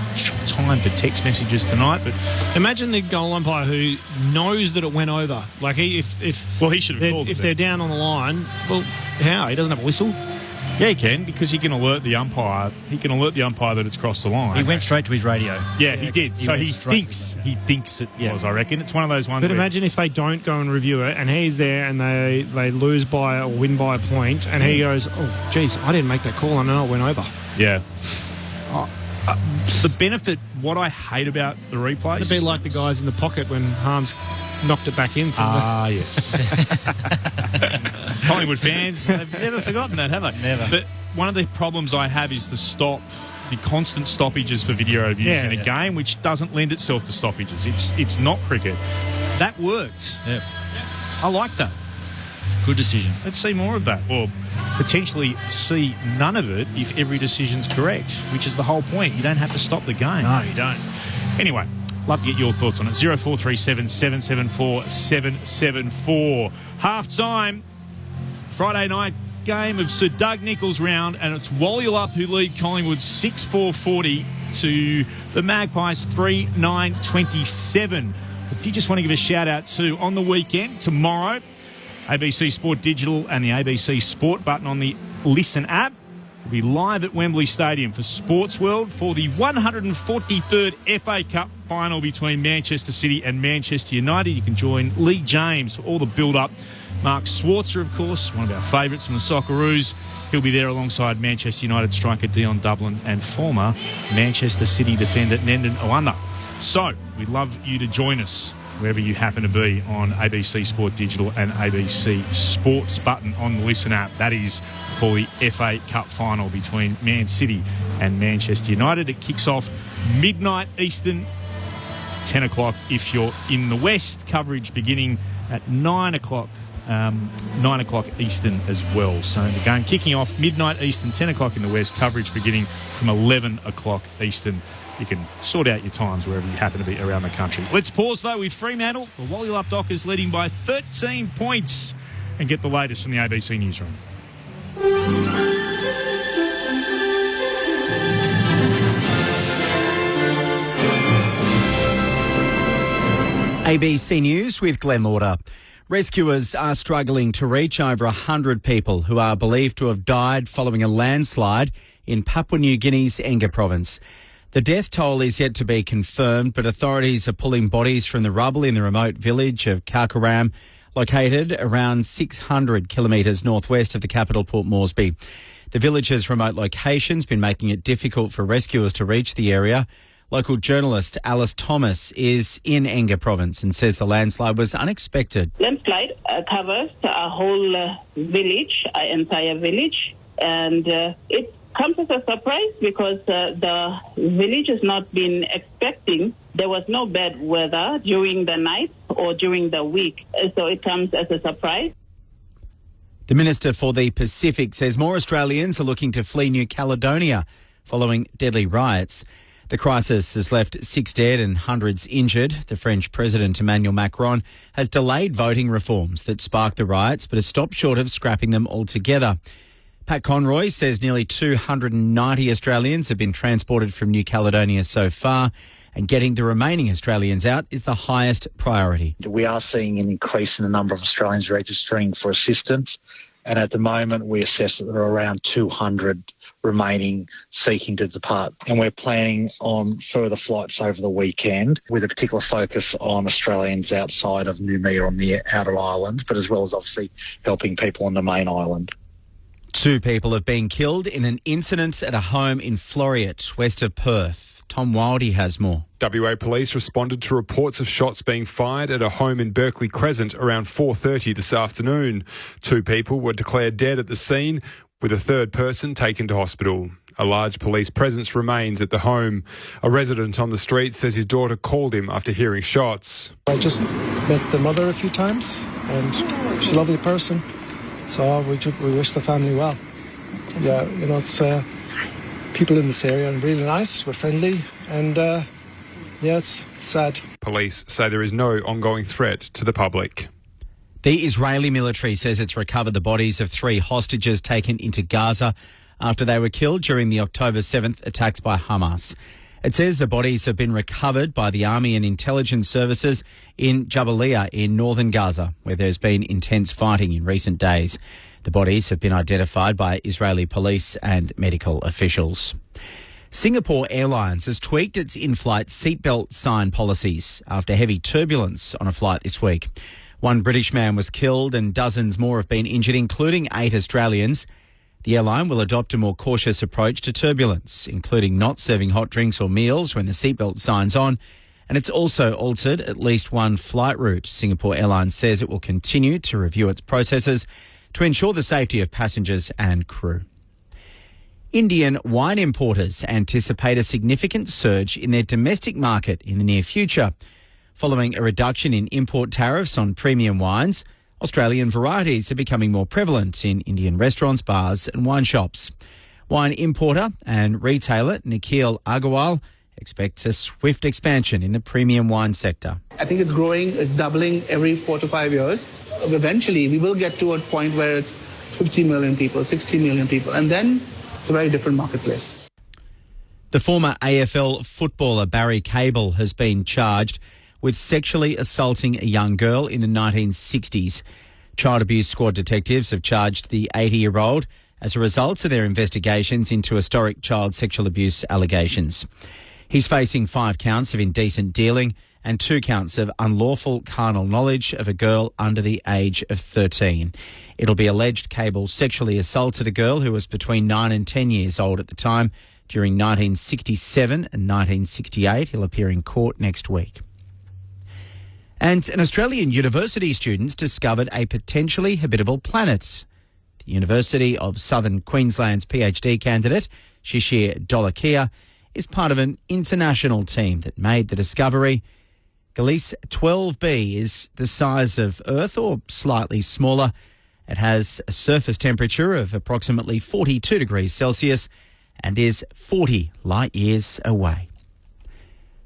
time for text messages tonight, but imagine the goal umpire who knows that it went over. Like he should have called it. If they're down on the line, well, how? He doesn't have a whistle. Yeah, he can, because he can alert the umpire. He can alert the umpire that it's crossed the line. He went straight to his radio. Yeah, he did. So he thinks it was, I reckon. It's one of those ones. But imagine if they don't go and review it, and he's there, and they lose by or win by a point, and he goes, oh, geez, I didn't make that call, and I know it went over. Yeah. The benefit, what I hate about the replay... It'd be like the guys in the pocket when Harms knocked it back in. Yes. Collingwood fans have never forgotten that, have they? Never. But one of the problems I have is the constant stoppages for video reviews in a game, which doesn't lend itself to stoppages. It's not cricket. That worked. Yeah. I like that. Good decision. Let's see more of that, or potentially see none of it if every decision's correct, which is the whole point. You don't have to stop the game. No, you don't. Anyway, love to get your thoughts on it. 0437 774 774. Half-time, Friday night game of Sir Doug Nicholls round, and it's Wallyup who lead Collingwood 6-4-40 to the Magpies 3-9-27. But do you just want to give a shout-out to, on the weekend, tomorrow, ABC Sport Digital and the ABC Sport button on the Listen app will be live at Wembley Stadium for Sports World for the 143rd FA Cup final between Manchester City and Manchester United. You can join Lee James for all the build-up. Mark Schwarzer, of course, one of our favourites from the Socceroos. He'll be there alongside Manchester United striker Dion Dublin and former Manchester City defender Nendon Oanda. So, we'd love you to join us wherever you happen to be on ABC Sport Digital and ABC Sports button on the Listen app. That is for the FA Cup final between Man City and Manchester United. It kicks off midnight Eastern, 10 o'clock if you're in the West. Coverage beginning at 9 o'clock. 9 o'clock Eastern as well. So the game kicking off midnight Eastern, 10 o'clock in the West, coverage beginning from 11 o'clock Eastern. You can sort out your times wherever you happen to be around the country. Let's pause, though, with Fremantle. The Wallyup Dockers leading by 13 points, and get the latest from the ABC Newsroom. ABC News with Glenn Lauder. Rescuers are struggling to reach over 100 people who are believed to have died following a landslide in Papua New Guinea's Enga province. The death toll is yet to be confirmed, but authorities are pulling bodies from the rubble in the remote village of Karkaram, located around 600 kilometres northwest of the capital, Port Moresby. The village's remote location's been making it difficult for rescuers to reach the area. Local journalist Alice Thomas is in Enga province and says the landslide was unexpected. Landslide covers a whole village, an entire village, and it comes as a surprise because the village has not been expecting. There was no bad weather during the night or during the week, so it comes as a surprise. The Minister for the Pacific says more Australians are looking to flee New Caledonia following deadly riots. The crisis has left 6 dead and hundreds injured. The French President Emmanuel Macron has delayed voting reforms that sparked the riots, but has stopped short of scrapping them altogether. Pat Conroy says nearly 290 Australians have been transported from New Caledonia so far, and getting the remaining Australians out is the highest priority. We are seeing an increase in the number of Australians registering for assistance, and at the moment we assess that there are around 200 remaining seeking to depart. And we're planning on further flights over the weekend with a particular focus on Australians outside of Noumea on the outer islands, but as well as obviously helping people on the main island. 2 people have been killed in an incident at a home in Floreat, west of Perth. Tom Wildey has more. WA Police responded to reports of shots being fired at a home in Berkeley Crescent around 4:30 this afternoon. 2 people were declared dead at the scene, with a third person taken to hospital. A large police presence remains at the home. A resident on the street says his daughter called him after hearing shots. I just met the mother a few times, and she's a lovely person, so we wish the family well. Yeah, it's people in this area are really nice, we're friendly, and it's sad. Police say there is no ongoing threat to the public. The Israeli military says it's recovered the bodies of 3 hostages taken into Gaza after they were killed during the October 7th attacks by Hamas. It says the bodies have been recovered by the army and intelligence services in Jabalia in northern Gaza, where there's been intense fighting in recent days. The bodies have been identified by Israeli police and medical officials. Singapore Airlines has tweaked its in-flight seatbelt sign policies after heavy turbulence on a flight this week. 1 British man was killed and dozens more have been injured, including 8 Australians. The airline will adopt a more cautious approach to turbulence, including not serving hot drinks or meals when the seatbelt sign's on. And it's also altered at least 1 flight route. Singapore Airlines says it will continue to review its processes to ensure the safety of passengers and crew. Indian wine importers anticipate a significant surge in their domestic market in the near future. Following a reduction in import tariffs on premium wines, Australian varieties are becoming more prevalent in Indian restaurants, bars and wine shops. Wine importer and retailer Nikhil Agarwal expects a swift expansion in the premium wine sector. I think it's growing, it's doubling every 4 to 5 years. Eventually, we will get to a point where it's 50 million people, 60 million people, and then it's a very different marketplace. The former AFL footballer Barry Cable has been charged with sexually assaulting a young girl in the 1960s. Child Abuse Squad detectives have charged the 80-year-old as a result of their investigations into historic child sexual abuse allegations. He's facing 5 counts of indecent dealing and 2 counts of unlawful carnal knowledge of a girl under the age of 13. It'll be alleged Cable sexually assaulted a girl who was between 9 and 10 years old at the time during 1967 and 1968. He'll appear in court next week. And an Australian university students discovered a potentially habitable planet. The University of Southern Queensland's PhD candidate, Shishir Dholakia, is part of an international team that made the discovery. Gliese 12b is the size of Earth or slightly smaller. It has a surface temperature of approximately 42 degrees Celsius and is 40 light years away.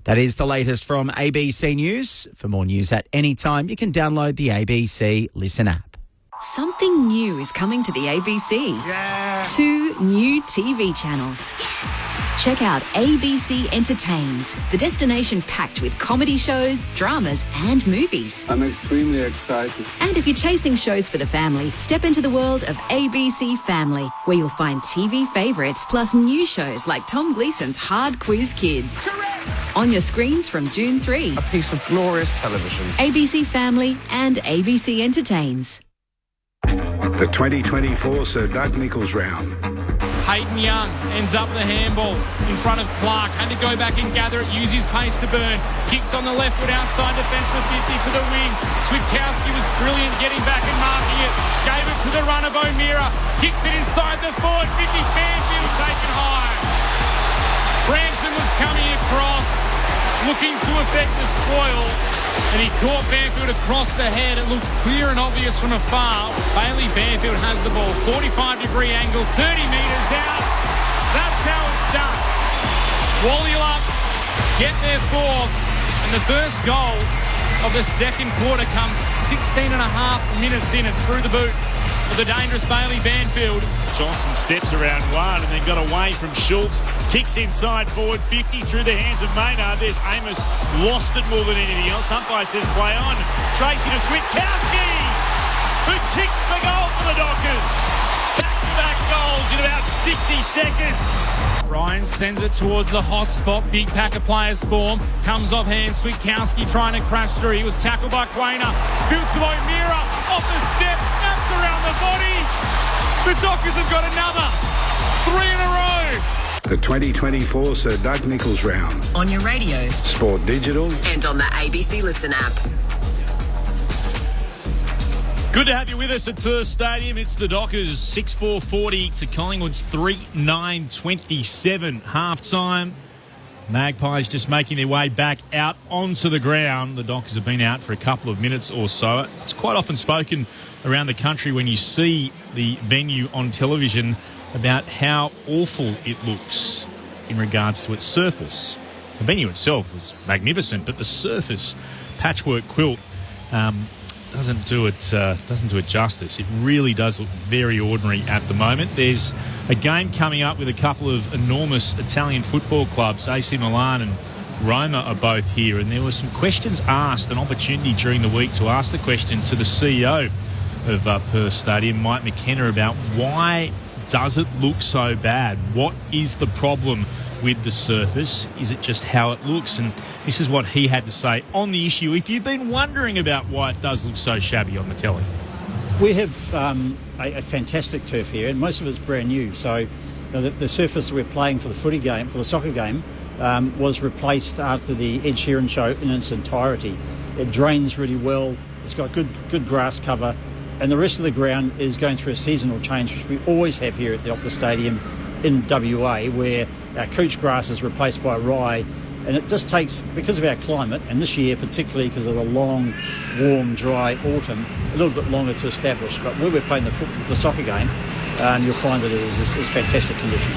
That is the latest from ABC News. For more news at any time, you can download the ABC Listen app. Something new is coming to the ABC. Yeah. 2 new TV channels. Check out ABC Entertains, the destination packed with comedy shows, dramas and movies. I'm extremely excited. And if you're chasing shows for the family, step into the world of ABC Family, where you'll find TV favourites plus new shows like Tom Gleason's Hard Quiz Kids. Correct. On your screens from June 3. A piece of glorious television. ABC Family and ABC Entertains. The 2024 Sir Doug Nicholls round. Hayden Young ends up the handball in front of Clark. Had to go back and gather it, use his pace to burn. Kicks on the left foot outside defensive 50 to the wing. Switkowski was brilliant getting back and marking it. Gave it to the run of O'Meara. Kicks it inside the forward. Vicky Banfield taken high. Branson was coming across, looking to effect the spoil. And he caught Banfield across the head. It looked clear and obvious from afar. Bailey Banfield has the ball. 45-degree angle, 30 metres out. That's how it's done. Wallula get their 4th. And the first goal of the second quarter comes 16 and a half minutes in. It's through the boot of the dangerous Bailey Banfield. Johnson steps around one and then got away from Schultz. Kicks inside forward 50 through the hands of Maynard. There's Amos, lost it more than anything else. Umpire says play on. Tracy to Switkowski, who kicks the goal for the Dockers. Back-to-back goals in about 60 seconds. Ryan sends it towards the hot spot. Big pack of players form. Comes off hand. Switkowski trying to crash through. He was tackled by Quainer. Spilled to O'Meara. Off the step. Snaps around the body. The Dockers have got another 3 in a row. The 2024 Sir Doug Nicholls round. On your radio. Sport Digital. And on the ABC Listen app. Good to have you with us at First Stadium. It's the Dockers 6-4-40 to Collingwood's 3-9-27 half-time. Magpies just making their way back out onto the ground. The Dockers have been out for a couple of minutes or so. It's quite often spoken around the country when you see the venue on television about how awful it looks in regards to its surface. The venue itself was magnificent, but the surface patchwork quilt doesn't do it justice. It really does look very ordinary at the moment. There's a game coming up with a couple of enormous Italian football clubs. AC Milan and Roma are both here, and there were some questions asked, an opportunity during the week to ask the question to the CEO of Perth Stadium, Mike McKenna, about why does it look so bad? What is the problem with the surface? Is it just how it looks? And this is what he had to say on the issue, if you've been wondering about why it does look so shabby on the telly. We have a fantastic turf here, and most of it's brand new. So the surface we're playing for the footy game, for the soccer game, was replaced after the Ed Sheeran show in its entirety. It drains really well. It's got good grass cover, and the rest of the ground is going through a seasonal change, which we always have here at the Opera Stadium in WA, where our couch grass is replaced by rye And it just takes, because of our climate, and this year particularly because of the long, warm, dry autumn, a little bit longer to establish. But where we're playing the soccer game, and you'll find that it is fantastic condition.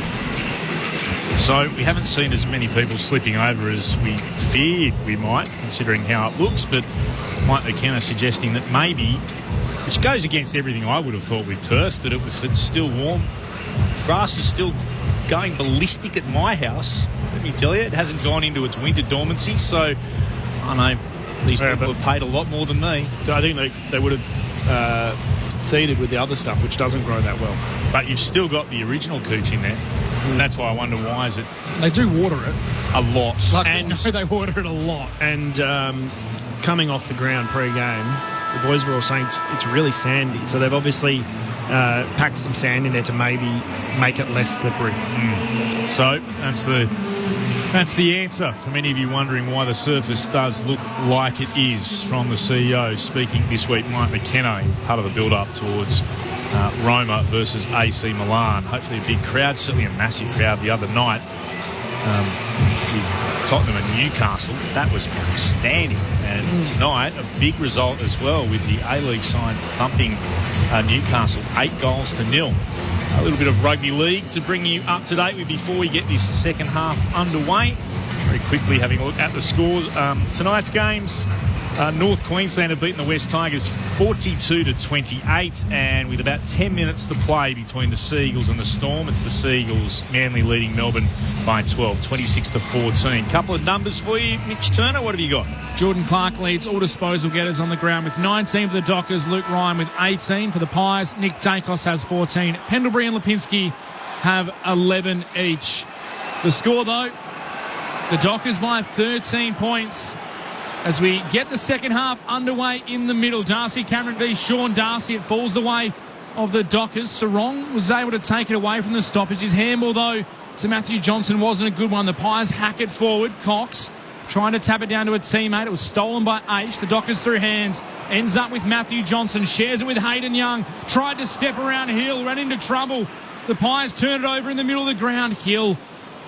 So we haven't seen as many people slipping over as we feared we might, considering how it looks. But Mike McKenna suggesting that maybe, which goes against everything I would have thought with turf, that if it's still warm, grass is still going ballistic at my house. Let me tell you, it hasn't gone into its winter dormancy. So I know these people have paid a lot more than me. I think they would have seeded with the other stuff, which doesn't grow that well. But you've still got the original cooch in there. And that's why I wonder, why is it... They do water it. A lot. And they water it a lot. And coming off the ground pre-game, the boys were all saying it's really sandy. So they've obviously packed some sand in there to maybe make it less slippery. So that's the answer for many of you wondering why the surface does look like it is, from the CEO speaking this week, Mike McKenna, part of the build-up towards Roma versus AC Milan. Hopefully a big crowd, certainly a massive crowd the other night with Tottenham and Newcastle. That was outstanding. And tonight, a big result as well with the A-League side thumping Newcastle 8-0. A little bit of rugby league to bring you up to date with before we get this second half underway. Very quickly having a look at the scores. Tonight's games, North Queensland have beaten the West Tigers 42-28, and with about 10 minutes to play between the Seagulls and the Storm, it's the Seagulls, Manly leading Melbourne by 12, 26-14. Couple of numbers for you, Mitch Turner, what have you got? Jordan Clark leads all disposal getters on the ground with 19 for the Dockers, Luke Ryan with 18 for the Pies, Nick Dacos has 14, Pendlebury and Lipinski have 11 each. The score though, the Dockers by 13 points. As we get the second half underway in the middle, Darcy Cameron v Sean Darcy. It falls the way of the Dockers. Sarong was able to take it away from the stoppage. His handball, though, to Matthew Johnson wasn't a good one. The Pies hack it forward. Cox trying to tap it down to a teammate. It was stolen by H. The Dockers through hands. Ends up with Matthew Johnson. Shares it with Hayden Young. Tried to step around Hill. Ran into trouble. The Pies turn it over in the middle of the ground. Hill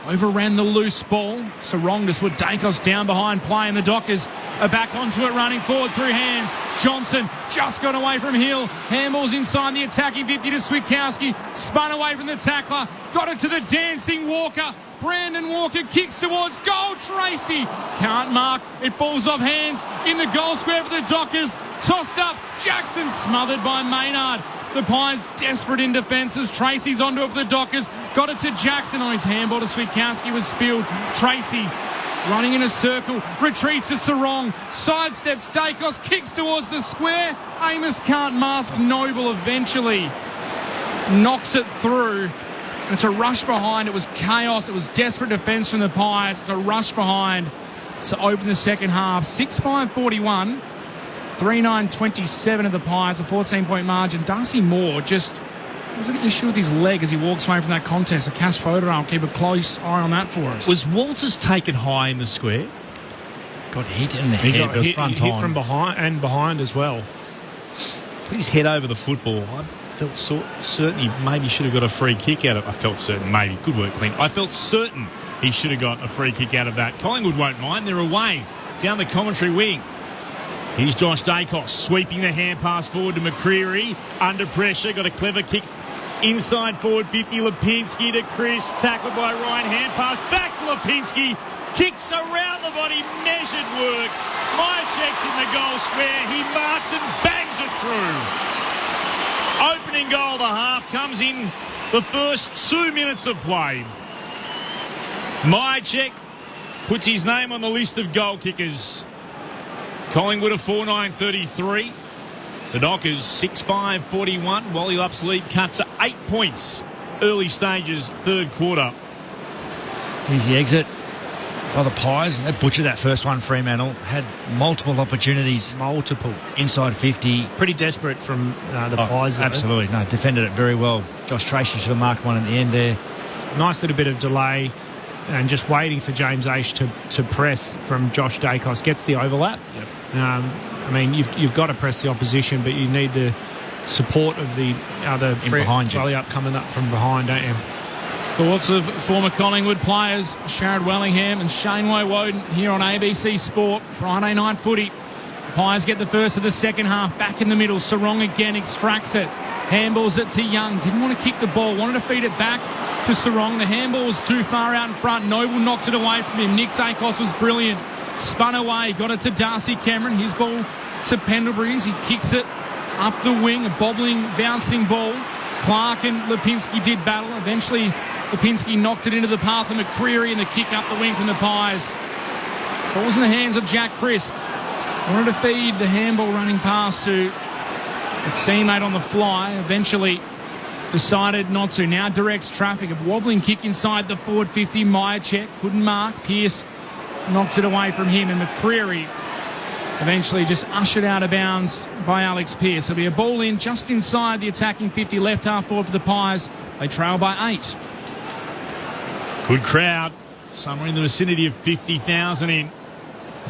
overran the loose ball. Sarong just put Dacos down behind play, and the Dockers are back onto it, running forward through hands. Johnson just got away from Hill. Handballs inside the attacking 50 to Switkowski. Spun away from the tackler. Got it to the dancing Walker. Brandon Walker kicks towards goal. Tracy can't mark. It falls off hands in the goal square for the Dockers. Tossed up. Jackson smothered by Maynard. The Pies desperate in defence as Tracy's onto it for the Dockers. Got it to Jackson. On his handball to Switkowski was spilled. Tracy running in a circle. Retreats to Sarong. Sidesteps Dacos. Kicks towards the square. Amos can't mask Noble eventually. Knocks it through. It's a rush behind. It was chaos. It was desperate defence from the Pies. It's a rush behind to open the second half. 6-5-41. 3-9-27 of the Pies, a 14-point margin. Darcy Moore just has an issue with his leg as he walks away from that contest. A cash photo. I'll keep a close eye on that for us. Was Walters taken high in the square? Got hit in the head. It was front hit from behind and behind as well. Put his head over the football. I felt certain he maybe should have got a free kick out of it. I felt certain, maybe. Good work, Clint. I felt certain he should have got a free kick out of that. Collingwood won't mind. They're away down the commentary wing. Here's Josh Dacos sweeping the hand pass forward to McCreery. Under pressure, got a clever kick inside forward 50. Lipinski to Chris, tackled by Ryan. Hand pass back to Lipinski. Kicks around the body, measured work. Mychek's in the goal square. He marks and bangs it through. Opening goal of the half comes in the first 2 minutes of play. Mychek puts his name on the list of goal kickers. Collingwood a 4-9-33. The Dockers 6-5-41. Wally Lupp's lead cut to 8 points. Early stages, third quarter. Here's the exit by the Pies. They butchered that first one, Fremantle. Had multiple opportunities. Multiple. Inside 50. Pretty desperate from the Pies. Absolutely. No, defended it very well. Josh Tracy should have marked one at the end there. Nice little bit of delay and just waiting for James Aish to press from Josh Dacos. Gets the overlap. Yep. I mean, you've got to press the opposition, but you need the support of the other behind you. Up coming up from behind, don't you? Thoughts of former Collingwood players Sharad Wellingham and Shane Woden here on ABC Sport. Friday night footy. Pies get the first of the second half. Back in the middle. Sarong again extracts it. Handballs it to Young. Didn't want to kick the ball. Wanted to feed it back to Sarong. The handball was too far out in front. Noble knocked it away from him. Nick Dacos was brilliant. Spun away. Got it to Darcy Cameron. His ball to Pendlebury's. He kicks it up the wing. A bobbling, bouncing ball. Clark and Lipinski did battle. Eventually, Lipinski knocked it into the path of McCreery, and the kick up the wing from the Pies. Falls in the hands of Jack Crisp. Wanted to feed the handball running pass to a teammate on the fly. Eventually decided not to. Now directs traffic. A wobbling kick inside the forward 50. Myercheck couldn't mark. Pearce knocks it away from him, and McCreery eventually just ushered out of bounds by Alex Pearce. There'll be a ball in just inside the attacking 50, left half forward for the Pies. They trail by 8. Good crowd. Somewhere in the vicinity of 50,000 in.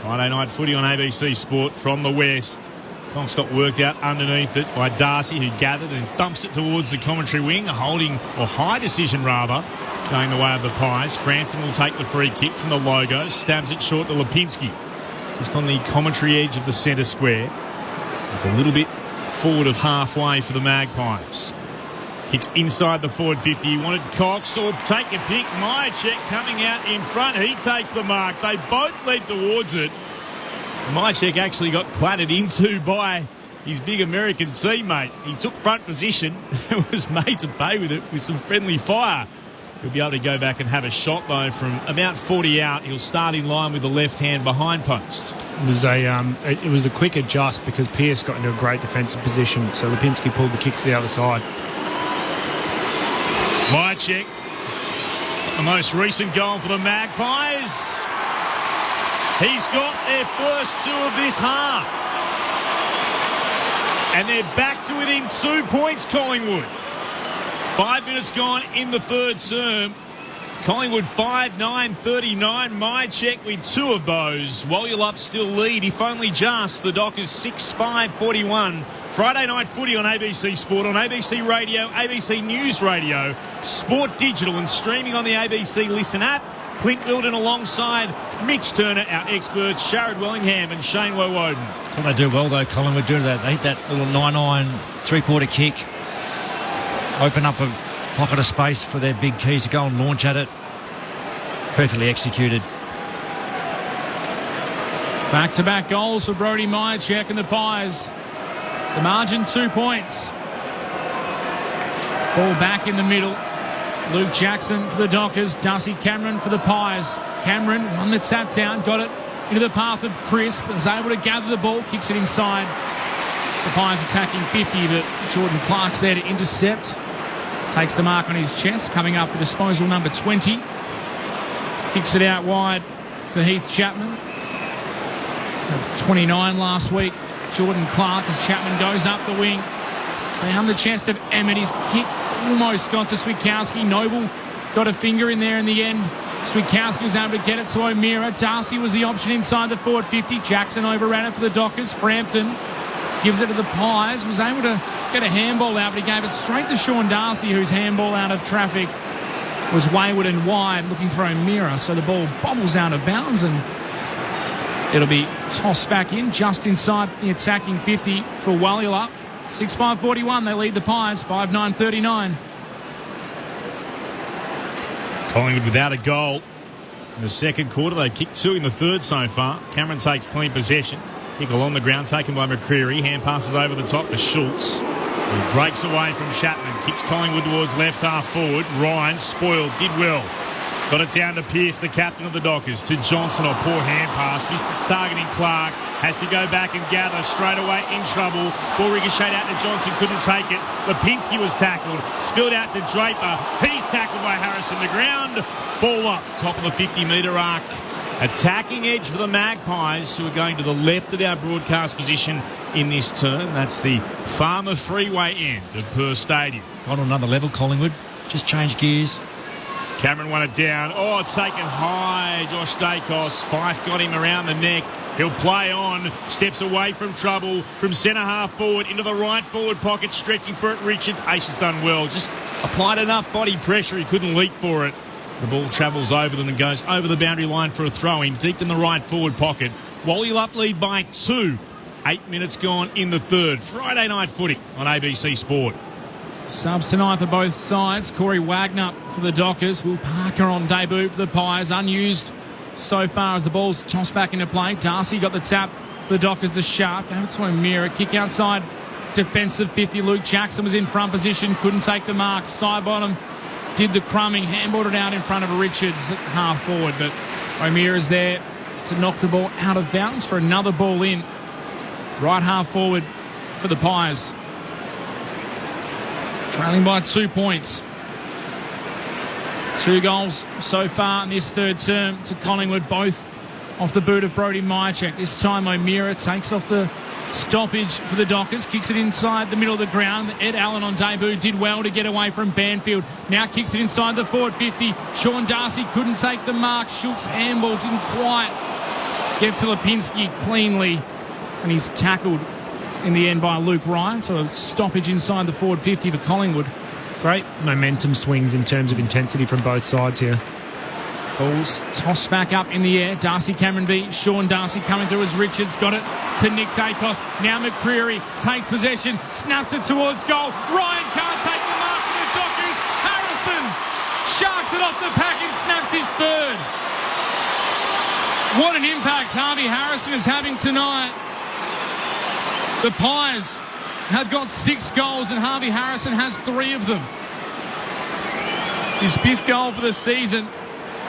Friday night footy on ABC Sport from the west. Cox got worked out underneath it by Darcy, who gathered and thumps it towards the commentary wing. A holding, or high decision rather, going the way of the Pies. Frampton will take the free kick from the logo. Stabs it short to Lipinski. Just on the commentary edge of the centre square. It's a little bit forward of halfway for the Magpies. Kicks inside the forward 50. He wanted Cox, or take a pick. Myercheck coming out in front. He takes the mark. They both lead towards it. Myercheck actually got clattered into by his big American teammate. He took front position and was made to pay with it with some friendly fire. He'll be able to go back and have a shot, though, from about 40 out. He'll start in line with the left hand behind post. It was a quick adjust because Pearce got into a great defensive position, so Lipinski pulled the kick to the other side. Myercheck, the most recent goal for the Magpies. He's got their first 2 of this half. And they're back to within 2 points, Collingwood. 5 minutes gone in the third term. Collingwood 5-9-39. Myercheck with 2 of those. Walyalup still lead, if only just. The Dockers 6-5-41. Friday night footy on ABC Sport, on ABC Radio, ABC News Radio, Sport Digital, and streaming on the ABC Listen app. Clint Wilden alongside Mitch Turner, our experts, Sharad Wellingham and Shane Woden. That's what they do well, though, Collingwood do that. They hit that little 9-9 three-quarter kick, open up a pocket of space for their big keys to go and launch at it. Perfectly executed. Back-to-back goals for Brodie Myercheck and the Pies. The margin 2 points. Ball back in the middle. Luke Jackson for the Dockers. Darcy Cameron for the Pies. Cameron won the tap down, got it into the path of Crisp, was able to gather the ball, kicks it inside. The Pies attacking 50, but Jordan Clark's there to intercept. Takes the mark on his chest, coming up for disposal number 20. Kicks it out wide for Heath Chapman. 29 last week. Jordan Clark as Chapman goes up the wing. Found the chest of Emmett. His kick almost got to Switkowski. Noble got a finger in there in the end. Switkowski was able to get it to O'Meara. Darcy was the option inside the forward 50. Jackson overran it for the Dockers. Frampton gives it to the Pies. Was able to get a handball out, but he gave it straight to Sean Darcy, whose handball out of traffic was wayward and wide, looking for O'Meara. So the ball bobbles out of bounds, and it'll be tossed back in just inside the attacking 50 for Walyalup. 6-5-41. They lead the Pies 5-9-39. Collingwood without a goal in the second quarter. They kicked 2 in the third so far. Cameron takes clean possession. Kick along the ground taken by McCreery. Hand passes over the top for Schultz. He breaks away from Chapman. Kicks Collingwood towards left half forward. Ryan spoiled. Did well. Got it down to Pearce, the captain of the Dockers, to Johnson. A poor hand pass. Missed its targeting Clark. Has to go back and gather. Straight away in trouble. Ball ricocheted out to Johnson. Couldn't take it. Lipinski was tackled. Spilled out to Draper. He's tackled by Harrison. The ground. Ball up. Top of the 50-metre arc. Attacking edge for the Magpies, who are going to the left of our broadcast position in this term. That's the Farmer Freeway end of Perth Stadium. Gone to another level, Collingwood. Just changed gears. Cameron won it down. Oh, taken high. Josh Dacos. Fife got him around the neck. He'll play on. Steps away from trouble. From centre half forward into the right forward pocket. Stretching for it. Richards. Ace has done well. Just applied enough body pressure. He couldn't leap for it. The ball travels over them and goes over the boundary line for a throw-in. Deep in the right forward pocket. Wally up lead by 2. 8 minutes gone in the third. Friday night footy on ABC Sport. Subs tonight for both sides. Corey Wagner for the Dockers. Will Parker on debut for the Pies. Unused so far as the ball's tossed back into play. Darcy got the tap for the Dockers. The sharp. Gave it to O'Meara. Kick outside. Defensive 50. Luke Jackson was in front position. Couldn't take the mark. Side bottom. Did the crumbing. Handballed it out in front of Richards at half forward. But O'Meara's there to knock the ball out of bounds for another ball in. Right half forward for the Pies. Trailing by 2 points. 2 goals so far in this third term to Collingwood, both off the boot of Brodie Myercheck. This time O'Meara takes off the stoppage for the Dockers, kicks it inside the middle of the ground. Ed Allen on debut did well to get away from Banfield. Now kicks it inside the forward 50. Sean Darcy couldn't take the mark. Schultz handball didn't quite get to Lipinski cleanly, and he's tackled in the end by Luke Ryan. So a stoppage inside the forward 50 for Collingwood. Great momentum swings in terms of intensity from both sides here. Balls tossed back up in the air. Darcy Cameron v. Sean Darcy coming through as Richards got it to Nick Dacos. Now McCreary takes possession, snaps it towards goal. Ryan can't take the mark for the Dockers. Harrison sharks it off the pack and snaps his third. What an impact Harvey Harrison is having tonight. The Pies have got 6 goals and Harvey Harrison has 3 of them. His 5th goal for the season,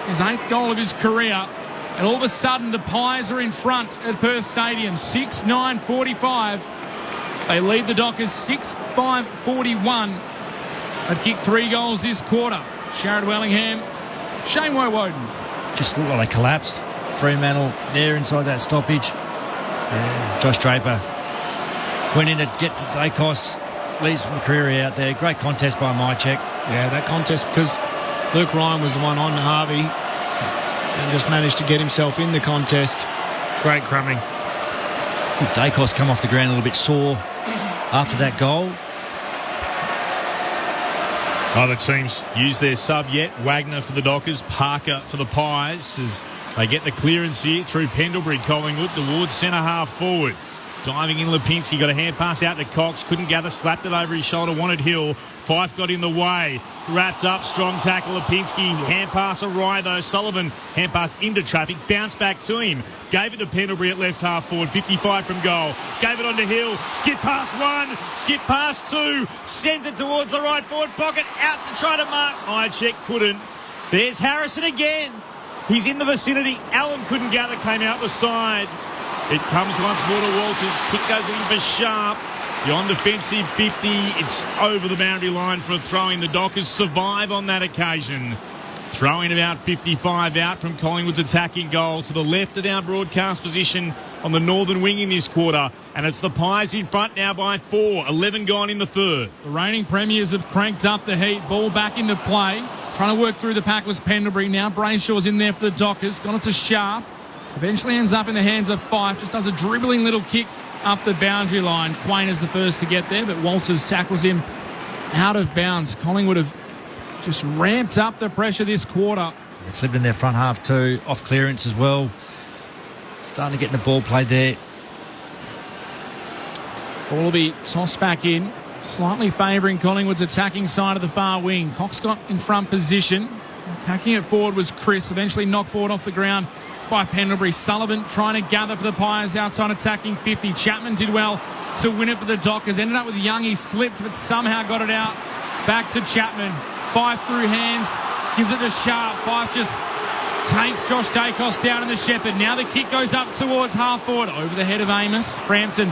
his 8th goal of his career. And all of a sudden the Pies are in front at Perth Stadium, 6-9-45. They lead the Dockers 6-5-41. They've kicked 3 goals this quarter. Sharrod Wellingham, Shane Woden. Just looked like they collapsed. Fremantle there inside that stoppage. Yeah, Josh Draper went in to get to Dacos. Leaves McCreary out there. Great contest by Myercheck. Yeah, that contest because Luke Ryan was the one on Harvey and just managed to get himself in the contest. Great crumbing. Dacos come off the ground a little bit sore after that goal. Other teams use their sub yet. Wagner for the Dockers, Parker for the Pies as they get the clearance here through Pendlebury. Collingwood towards centre half forward. Diving in Lipinski, got a hand pass out to Cox, couldn't gather, slapped it over his shoulder, wanted Hill. Fife got in the way, wrapped up, strong tackle, Lipinski, hand pass awry though, Sullivan hand passed into traffic, bounced back to him, gave it to Pendlebury at left half forward, 55 from goal, gave it on to Hill, skip past 1, skip past 2, sent it towards the right forward pocket, out to try to mark, Myercheck couldn't. There's Harrison again, he's in the vicinity, Allen couldn't gather, came out the side. It comes once more to Walters. Kick goes in for Sharp. Beyond defensive 50. It's over the boundary line for a throw-in. The Dockers survive on that occasion. Throwing about 55 out from Collingwood's attacking goal to the left of our broadcast position on the northern wing in this quarter. And it's the Pies in front now by 4. 11 gone in the third. The reigning premiers have cranked up the heat. Ball back into play. Trying to work through the pack was Pendlebury. Now Brainshaw's in there for the Dockers. Got it to Sharp. Eventually ends up in the hands of Fife. Just does a dribbling little kick up the boundary line. Quain is the first to get there, but Walters tackles him out of bounds. Collingwood have just ramped up the pressure this quarter. It slipped in their front half too, off clearance as well. Starting to get the ball played there. Ball will be tossed back in, slightly favouring Collingwood's attacking side of the far wing. Cox got in front position. Hacking it forward was Chris, eventually knocked forward off the ground by Pendlebury. Sullivan trying to gather for the Pies outside attacking 50. Chapman did well to win it for the Dockers. Ended up with Young. He slipped but somehow got it out. Back to Chapman. Fife through hands. Gives it to Sharp. Fife just takes Josh Dacos down in the Shepherd. Now the kick goes up towards half forward. Over the head of Amos. Frampton,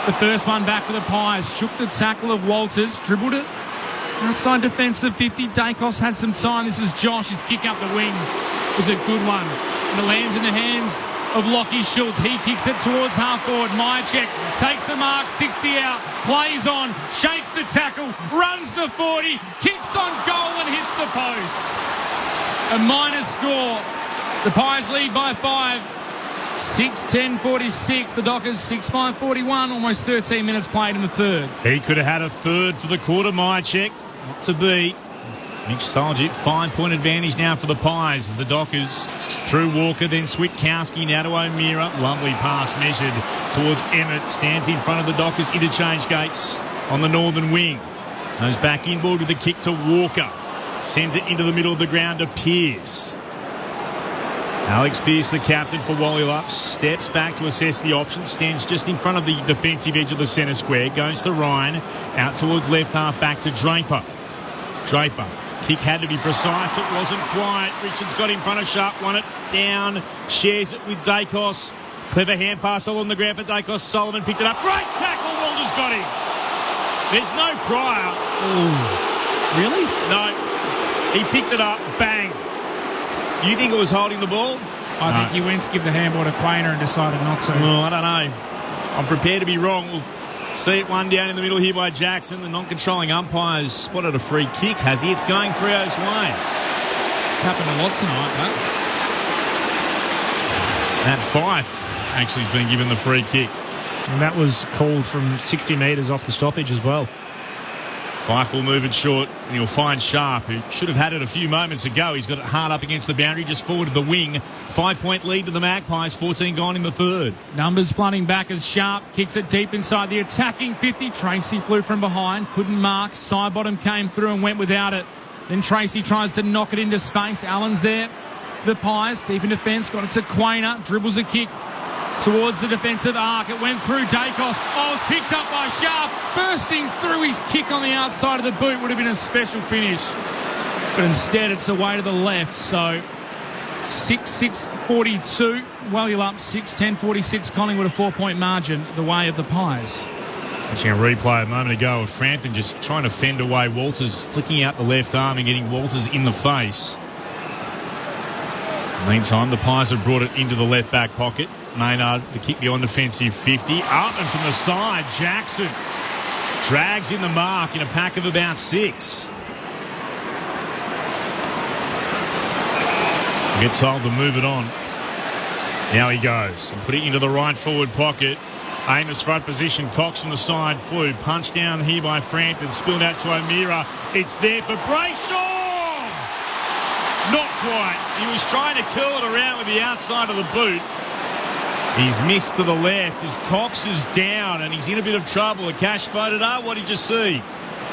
the first one back for the Pies. Shook the tackle of Walters. Dribbled it outside defensive 50. Dacos had some time. This is Josh. His kick up the wing was a good one. And it lands in the hands of Lockie Schultz. He kicks it towards half forward. Myercheck takes the mark, 60 out, plays on, shakes the tackle, runs the 40, kicks on goal and hits the post. A minor score. The Pies lead by 5. 6:10:46. The Dockers 6:5:41. Almost 13 minutes played in the third. He could have had a third for the quarter, Mychek. Not to be. Mitch Soljic, 5-point advantage now for the Pies as the Dockers through Walker, then Switkowski, now to O'Meara. Lovely pass measured towards Emmett. Stands in front of the Dockers interchange gates on the northern wing. Goes back inboard with the kick to Walker. Sends it into the middle of the ground to Pearce. Alex Pearce, the captain for Wallylup, steps back to assess the options. Stands just in front of the defensive edge of the centre square. Goes to Ryan. Out towards left half, back to Draper. Draper. Kick had to be precise. It wasn't quite. Richards got in front of Sharp, won it down. Shares it with Dacos. Clever hand pass all on the ground for Dacos. Solomon picked it up. Great tackle. Walder's got him. There's no prior. Ooh. Really? No. He picked it up. Bang. You think it was holding the ball? I think he went to give the handball to Quainer and decided not to. Well, I don't know. I'm prepared to be wrong. We'll see it one down in the middle here by Jackson. The non-controlling umpire's spotted a free kick, has he? It's going Freo's way. It's happened a lot tonight, huh? That Fife actually has been given the free kick. And that was called from 60 metres off the stoppage as well. Fife will move it short and he'll find Sharp, who should have had it a few moments ago. He's got it hard up against the boundary, just forward of the wing. 5-point lead to the Magpies, 14 gone in the third. Numbers flooding back as Sharp kicks it deep inside the attacking 50. Tracy flew from behind, couldn't mark. Sidebottom came through and went without it. Then Tracy tries to knock it into space. Allen's there for the Pies, deep in defence, got it to Quainer, dribbles a kick towards the defensive arc. It went through Dacos. Oh, it was picked up by Sharp. Bursting through his kick on the outside of the boot would have been a special finish. But instead, it's away to the left. So 6-6-42. Wallylup 6-10-46. Collingwood a 4-point margin the way of the Pies. Watching a replay a moment ago of Frampton just trying to fend away Walters, flicking out the left arm and getting Walters in the face. Meantime, the Pies have brought it into the left back pocket. Maynard, the kick beyond defensive 50. Up and from the side, Jackson drags in the mark in a pack of about 6. Gets told to move it on. Now he goes and put it into the right forward pocket. Amos front position, Cox from the side flew. Punched down here by Frampton, spilled out to O'Meara. It's there for Brayshaw! Not quite. He was trying to curl it around with the outside of the boot. He's missed to the left as Cox is down and he's in a bit of trouble. The Cash voted up. What did you see?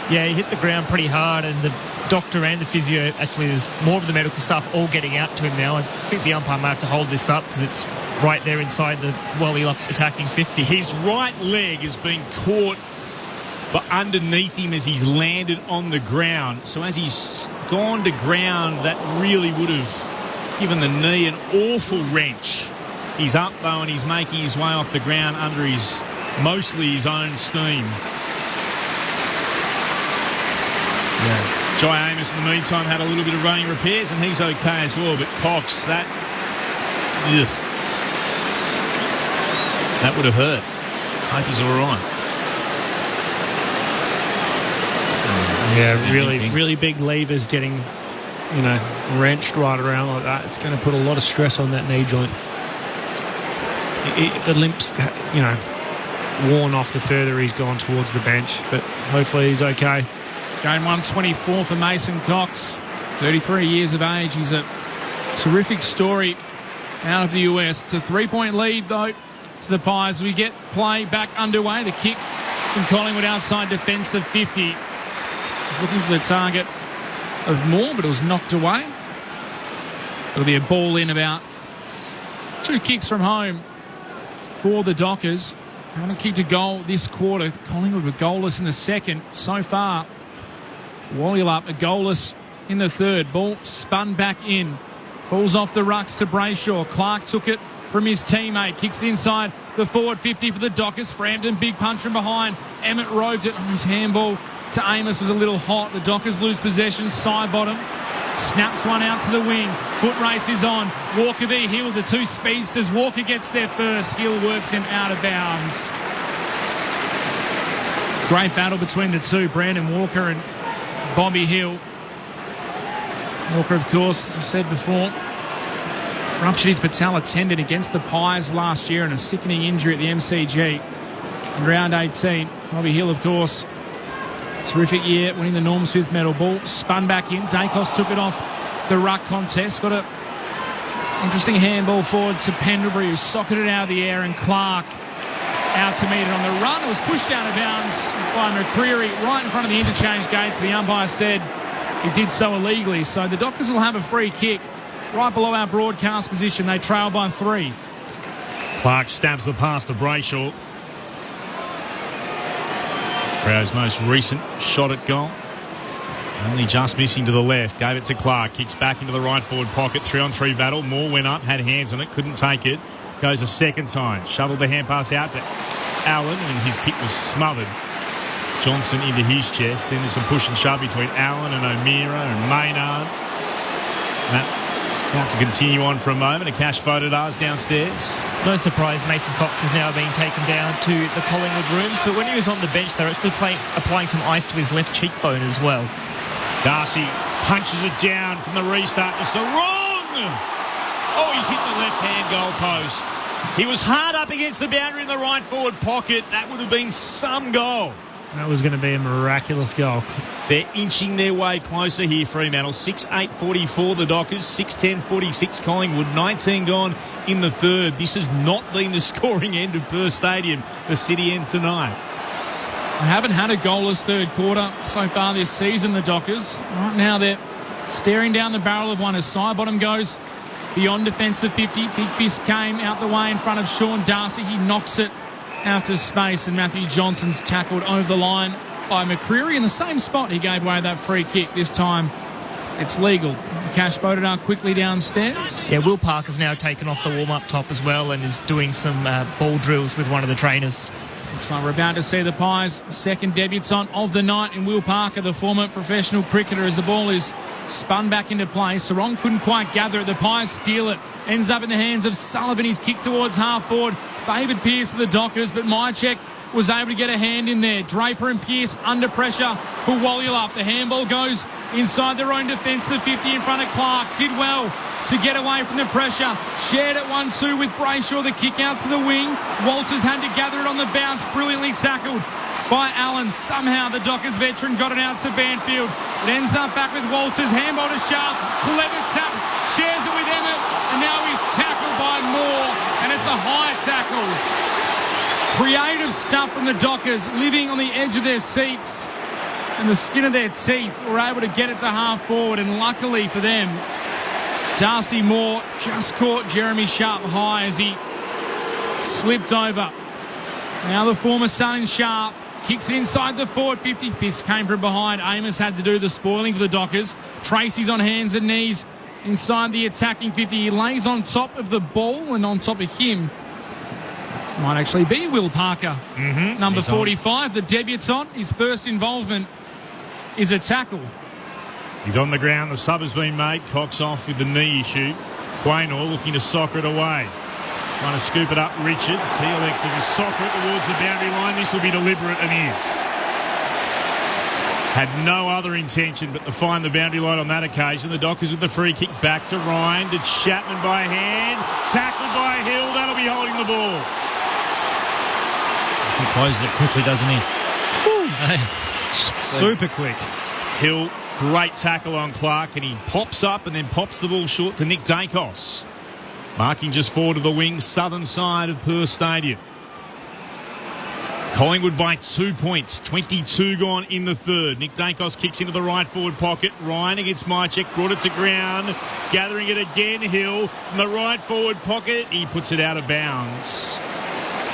Yeah, he hit the ground pretty hard and the doctor and the physio, actually there's more of the medical staff all getting out to him now. I think the umpire may have to hold this up because it's right there inside the Wallylup attacking 50. His right leg has been caught but underneath him as he's landed on the ground. So as he's gone to ground, that really would have given the knee an awful wrench. He's up, though, and he's making his way off the ground under mostly his own steam. Yeah. Jai Amos, in the meantime, had a little bit of running repairs, and he's okay as well. But Cox, that would have hurt. Hope he's all right. Yeah, really big levers getting, wrenched right around like that. It's going to put a lot of stress on that knee joint. The limp's, worn off the further he's gone towards the bench, but hopefully he's okay. Game 124 for Mason Cox, 33 years of age. He's a terrific story out of the US. It's a 3-point lead, though, to the Pies. We get play back underway. The kick from Collingwood outside defensive 50. He's looking for the target of Moore, but it was knocked away. It'll be a ball in about 2 kicks from home for the Dockers. Haven't kicked a goal this quarter. Collingwood were goalless in the second so far. Wallylup a goalless in the third. Ball spun back in. Falls off the rucks to Brayshaw. Clark took it from his teammate. Kicks it inside the forward 50 for the Dockers. Frampton, big punch from behind. Emmett roved it. His handball to Amos was a little hot. The Dockers lose possession. Side bottom. Snaps one out to the wing. Foot race is on. Walker v Hill, the 2 speedsters. Walker gets there first. Hill works him out of bounds. Great battle between the two, Brandon Walker and Bobby Hill. Walker, of course, as I said before, ruptured his patella tendon against the Pies last year in a sickening injury at the MCG in round 18. Robbie Hill, of course, terrific year, winning the Norm Smith medal. Ball spun back in. Dacos took it off the ruck contest. Got a interesting handball forward to Pendlebury, who socketed it out of the air, and Clark out to meet it on the run. It was pushed out of bounds by McCreary right in front of the interchange gates. The umpire said he did so illegally. So the Dockers will have a free kick right below our broadcast position. They trail by 3. Clark stabs the pass to Brayshaw. Freo's most recent shot at goal. Only just missing to the left. Gave it to Clark. Kicks back into the right forward pocket. 3-on-3 battle. Moore went up, had hands on it, couldn't take it. Goes a second time. Shoveled the hand pass out to Allen, and his kick was smothered. Johnson into his chest. Then there's some push and shove between Allen and O'Meara and Maynard. About to continue on for a moment. A cash vote at ours downstairs. No surprise, Mason Cox is now being taken down to the Collingwood rooms, but when he was on the bench, they were actually applying some ice to his left cheekbone as well. Darcy punches it down from the restart. It's a wrong! Oh, he's hit the left-hand goal post. He was hard up against the boundary in the right forward pocket. That would have been some goal. That was going to be a miraculous goal. They're inching their way closer here, Fremantle. 6-8-44 the Dockers, 6-10-46 Collingwood, 19 gone in the third. This has not been the scoring end of Perth Stadium, the City end tonight. I haven't had a goalless third quarter so far this season, the Dockers. Right now they're staring down the barrel of one as Sidebottom goes beyond defensive 50. Big fist came out the way in front of Sean Darcy. He knocks it out to space, and Matthew Johnson's tackled over the line by McCreary in the same spot he gave away that free kick. This time it's legal. Cash voted out quickly downstairs. Yeah, Will Parker's now taken off the warm-up top as well and is doing some ball drills with one of the trainers. Looks like we're about to see the Pies' second debutant of the night in Will Parker, the former professional cricketer, as the ball is spun back into play. Sarong couldn't quite gather it. The Pies steal it. Ends up in the hands of Sullivan. He's kicked towards half forward. Favoured Pearce of the Dockers, but Myercheck was able to get a hand in there. Draper and Pearce under pressure for Wallyup. The handball goes inside their own defensive 50 in front of Clark. Did well to get away from the pressure. Shared at 1-2 with Brayshaw. The kick out to the wing. Walters had to gather it on the bounce. Brilliantly tackled by Allen. Somehow the Dockers veteran got it out to Banfield. It ends up back with Walters. Handball to Sharp. Clever tap. Shares it with Emmett. And now he's tackled by Moore. And it's a high tackle. Creative stuff from the Dockers, living on the edge of their seats and the skin of their teeth, were able to get it to half forward, and luckily for them, Darcy Moore just caught Jeremy Sharp high as he slipped over. Now the former Sun Sharp kicks it inside the forward 50. Fist came from behind. Amos had to do the spoiling for the Dockers. Tracy's on hands and knees inside the attacking 50. He lays on top of the ball, and on top of him might actually be Will Parker, number 45, the debutant. His first involvement is a tackle. He's on the ground. The sub has been made. Cox off with the knee issue. Quaynor looking to soccer it away. Trying to scoop it up. Richards. He elects to just soccer it towards the boundary line. This will be deliberate, and is. Had no other intention but to find the boundary line on that occasion. The Dockers with the free kick back to Ryan. To Chapman by hand. Tackled by Hill. That'll be holding the ball. He closes it quickly, doesn't he? Super quick. Hill, great tackle on Clark, and he pops up and then pops the ball short to Nick Dacos. Marking just forward of the wing, southern side of Perth Stadium. Collingwood by 2 points, 22 gone in the third. Nick Dacos kicks into the right forward pocket. Ryan against Myercheck, brought it to ground. Gathering it again, Hill from the right forward pocket. He puts it out of bounds.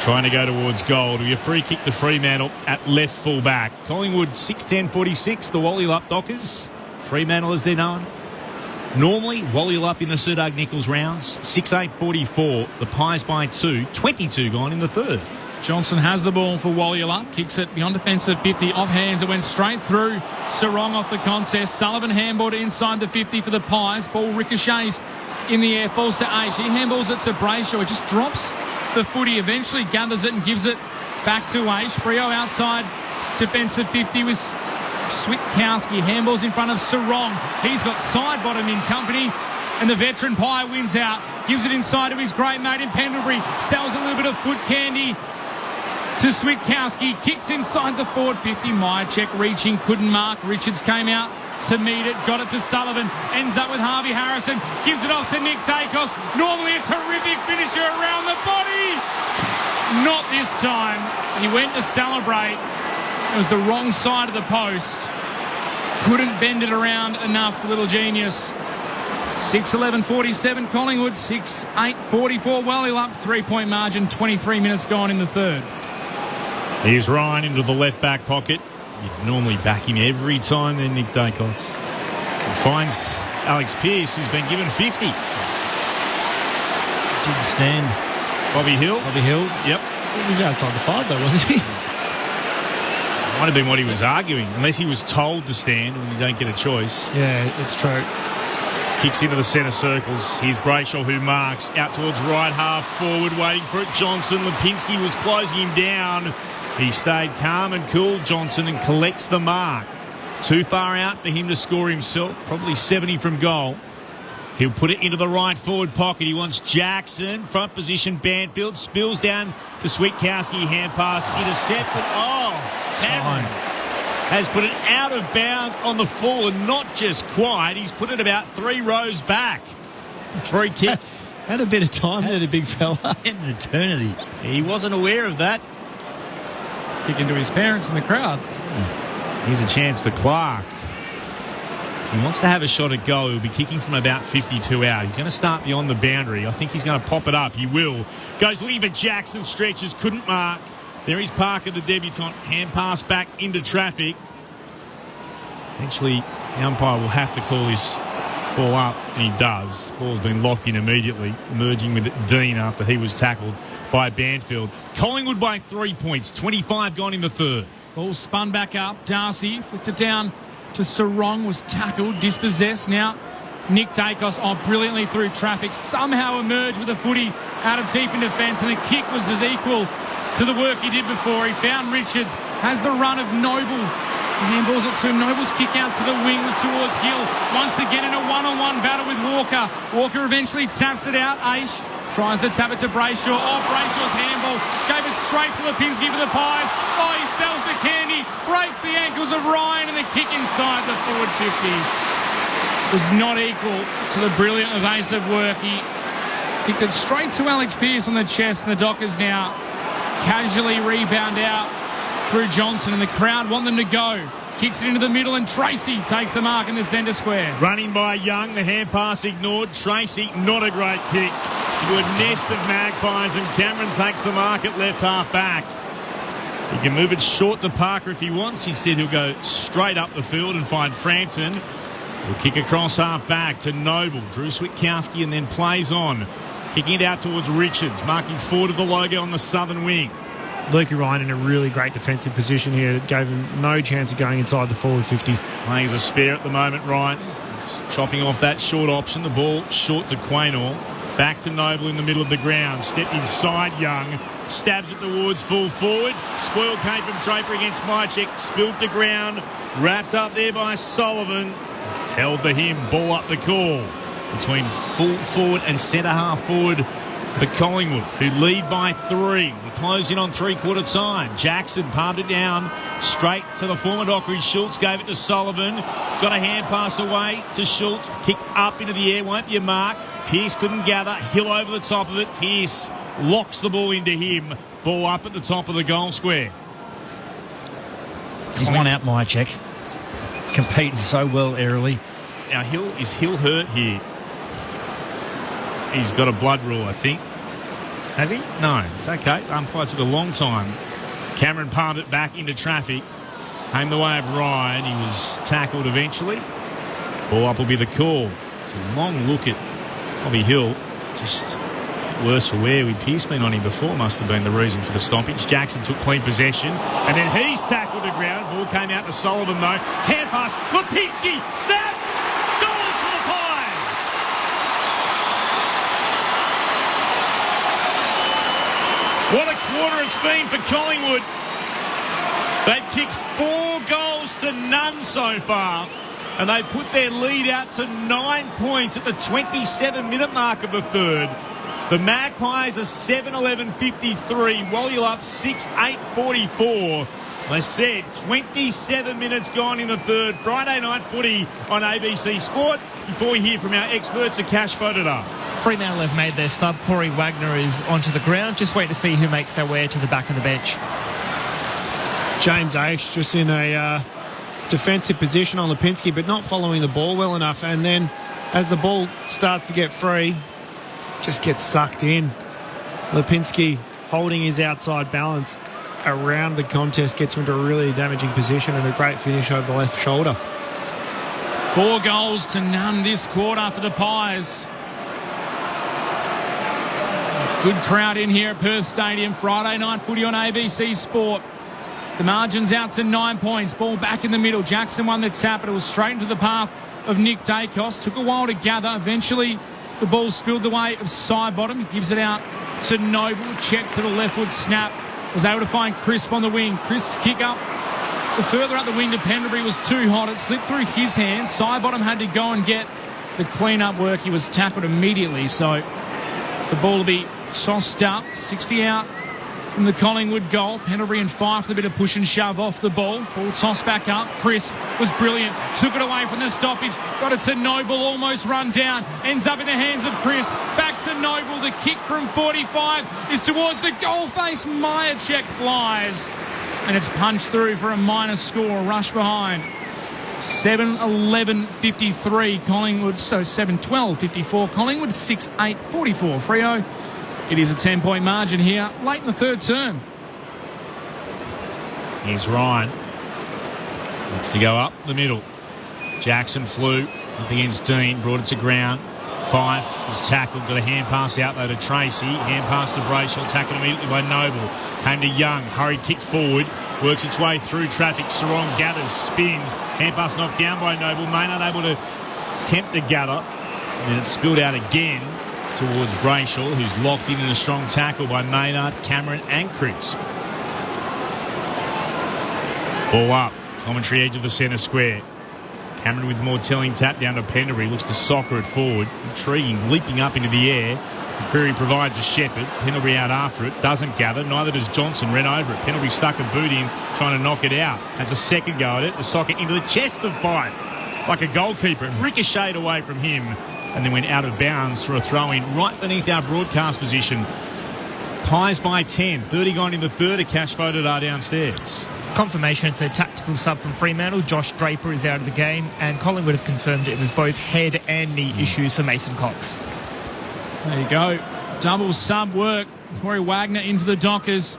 Trying to go towards goal. It'll be a free kick to Fremantle at left full back. Collingwood 6-10-46, the Wallyup Dockers. Fremantle as they're known. Normally, Wallyup in the Sir Doug Nicholls rounds. 6-8-44, the Pies by 2. 22 gone in the third. Johnson has the ball for Wallyup. Kicks it beyond defensive 50. Off hands. It went straight through. Sarong off the contest. Sullivan handballed inside the 50 for the Pies. Ball ricochets in the air. Falls to H. He handballs it to Brayshaw. It just drops the footy, eventually gathers it and gives it back to H. Freo outside defensive 50 with Switkowski handballs in front of Sarong. He's got side bottom in company, and the veteran Pye wins out. Gives it inside to his great mate in Pendlebury. Sells a little bit of foot candy to Switkowski. Kicks inside the forward 50. Myercheck reaching, couldn't mark. Richards came out to meet it. Got it to Sullivan. Ends up with Harvey Harrison. Gives it off to Nick Dacos. Normally a terrific finisher around the body. Not this time. He went to celebrate. It was the wrong side of the post. Couldn't bend it around enough, the little genius. 6-11-47 Collingwood, 6-8-44 Wellhill up, 3-point margin, 23 minutes gone in the third. Here's Ryan into the left back pocket. You'd normally back him every time then, Nick Dacos. Finds Alex Pearce, who's been given 50. Didn't stand. Bobby Hill. Yep. He was outside the 5 though, wasn't he? Might have been what he was arguing, unless he was told to stand when you don't get a choice. Yeah, it's true. Kicks into the centre circles. Here's Brayshaw who marks out towards right half forward, waiting for it. Johnson. Lipinski was closing him down. He stayed calm and cool, Johnson, and collects the mark. Too far out for him to score himself. Probably 70 from goal. He'll put it into the right forward pocket. He wants Jackson. Front position, Banfield. Spills down to Switkowski. Hand pass intercepted. Cameron has put it out of bounds on the full, and not just quite. He's put it about 3 rows back. Free kick. Had a bit of time there, the big fella. An eternity. He wasn't aware of that. Kick into his parents in the crowd. Here's a chance for Clark. If he wants to have a shot at goal, he'll be kicking from about 52 out. He's going to start beyond the boundary. I think he's going to pop it up. He will. Goes Lever Jackson, stretches, couldn't mark. There is Parker, the debutant. Hand pass back into traffic. Eventually, the umpire will have to call this ball up, and he does. Ball's been locked in immediately, merging with Dean after he was tackled by Banfield. Collingwood by 3 points, 25 gone in the third. Ball spun back up. Darcy flicked it down to Sarong, was tackled, dispossessed. Now Nick Dacos, brilliantly through traffic, somehow emerged with a footy out of deep in defence, and the kick was as equal to the work he did before. He found Richards, has the run of Noble. Handballs it to Noble's kick out to the wing, was towards Hill. Once again in a one-on-one battle with Walker. Walker eventually taps it out. Aish tries to tap it to Brayshaw. Brayshaw's handball. Gave it straight to Lipinski for the Pies. He sells the candy. Breaks the ankles of Ryan, and the kick inside the forward 50 was not equal to the brilliant evasive work. He kicked it straight to Alex Pearce on the chest, and the Dockers now casually rebound out through Johnson, and the crowd want them to go. Kicks it into the middle, and Tracy takes the mark in the centre square. Running by Young, the hand pass ignored. Tracy, not a great kick. Into a nest of Magpies, and Cameron takes the mark at left half back. He can move it short to Parker if he wants. Instead, he'll go straight up the field and find Frampton. He'll kick across half back to Noble. Drew Switkowski, and then plays on. Kicking it out towards Richards, marking forward of the logo on the southern wing. Lukey Ryan in a really great defensive position here. It gave him no chance of going inside the forward 50. Playing as a spare at the moment, Ryan. Just chopping off that short option. The ball short to Quaynor. Back to Noble in the middle of the ground. Step inside Young. Stabs it towards full forward. Spoil came from Draper against Myercheck. Spilled to ground. Wrapped up there by Sullivan. It's held to him. Ball up the call. Between full forward and centre half forward for Collingwood, who lead by 3. We close in on three-quarter time. Jackson palmed it down straight to the former Dockery. Schultz gave it to Sullivan. Got a hand pass away to Schultz. Kick up into the air. Won't be a mark. Pearce couldn't gather. Hill over the top of it. Pearce locks the ball into him. Ball up at the top of the goal square. He's one out, Myercheck. Competing so well early. Now, is Hill hurt here? He's got a blood rule, I think. Has he? No, it's okay. Umpire took a long time. Cameron palmed it back into traffic. Came the way of Ryan. He was tackled eventually. Ball up will be the call. It's a long look at Bobby Hill. Just worse for wear. With Pearce been on him before, must have been the reason for the stoppage. Jackson took clean possession, and then he's tackled to ground. Ball came out to Sullivan, though. Hand pass. Lipinski snaps. Goals for the Pies. What a quarter it's been for Collingwood. They've kicked 4 goals to none so far, and they put their lead out to 9 points at the 27-minute mark of the third. The Magpies are 7-11-53. Wallula 6-8-44. As I said, 27 minutes gone in the third. Friday night footy on ABC Sport. Before we hear from our experts, a cash voted up. Fremantle have made their sub. Corey Wagner is onto the ground. Just wait to see who makes their way to the back of the bench. James H just in a defensive position on Lipinski, but not following the ball well enough. And then as the ball starts to get free, just gets sucked in. Lipinski holding his outside balance around the contest, gets into a really damaging position, and a great finish over the left shoulder. 4 goals to none this quarter for the Pies. Good crowd in here at Perth Stadium. Friday night footy on ABC Sport. The margin's out to 9 points. Ball back in the middle. Jackson won the tap, but it was straight into the path of Nick Dacos. Took a while to gather. Eventually, the ball spilled the way of Sidebottom. He gives it out to Noble. Check to the left foot snap. Was able to find Crisp on the wing. Crisp's kick up. The further up the wing to Pendlebury was too hot. It slipped through his hands. Sidebottom had to go and get the clean-up work. He was tackled immediately. So the ball will be tossed up. 60 out from the Collingwood goal. Pendlebury and Fife with a bit of push and shove off the ball. Ball tossed back up. Crisp was brilliant. Took it away from the stoppage. Got it to Noble. Almost run down. Ends up in the hands of Crisp. Back to Noble. The kick from 45 is towards the goal face. Myercheck flies. And it's punched through for a minor score. Rush behind. 7-11-53 Collingwood. So 7-12-54 Collingwood. 6-8-44 Freo. It is a 10-point margin here late in the third term. Here's Ryan. Looks to go up the middle. Jackson flew up against Dean. Brought it to ground. Fife is tackled. Got a hand pass out though to Tracy. Hand pass to Brayshaw. Tackled immediately by Noble. Came to Young. Hurried kick forward. Works its way through traffic. Sarong gathers. Spins. Hand pass knocked down by Noble. Maynard able to attempt to gather. And then it spilled out again towards Brayshaw, who's locked in a strong tackle by Maynard, Cameron and Crisp. Ball up. Commentary edge of the centre square. Cameron with more telling tap down to Pendlebury. Looks to soccer it forward. Intriguing. Leaping up into the air. McCreary provides a shepherd. Pendlebury out after it. Doesn't gather. Neither does Johnson. Ran over it. Pendlebury stuck a boot in, trying to knock it out. Has a second go at it. The socket into the chest of Fife. Like a goalkeeper. It ricocheted away from him. And then went out of bounds for a throw-in right beneath our broadcast position. Pies by 10. 30 gone in the third. A cash voted are downstairs. Confirmation, it's a tactical sub from Fremantle. Josh Draper is out of the game, and Collingwood have confirmed it was both head and knee issues for Mason Cox. There you go. Double sub work. Corey Wagner in for the Dockers.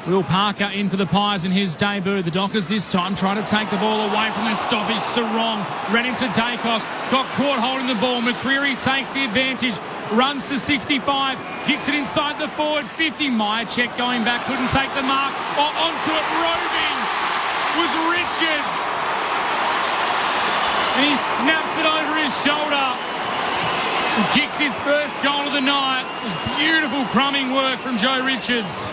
Will Parker in for the Pies in his debut. The Dockers this time trying to take the ball away from the stoppage. Sarong ran into Dacos. Got caught holding the ball. McCreary takes the advantage. Runs to 65. Kicks it inside the forward 50. Myercheck going back. Couldn't take the mark. Onto it. Roving was Richards. And he snaps it over his shoulder. And kicks his first goal of the night. It was beautiful crumbing work from Joe Richards.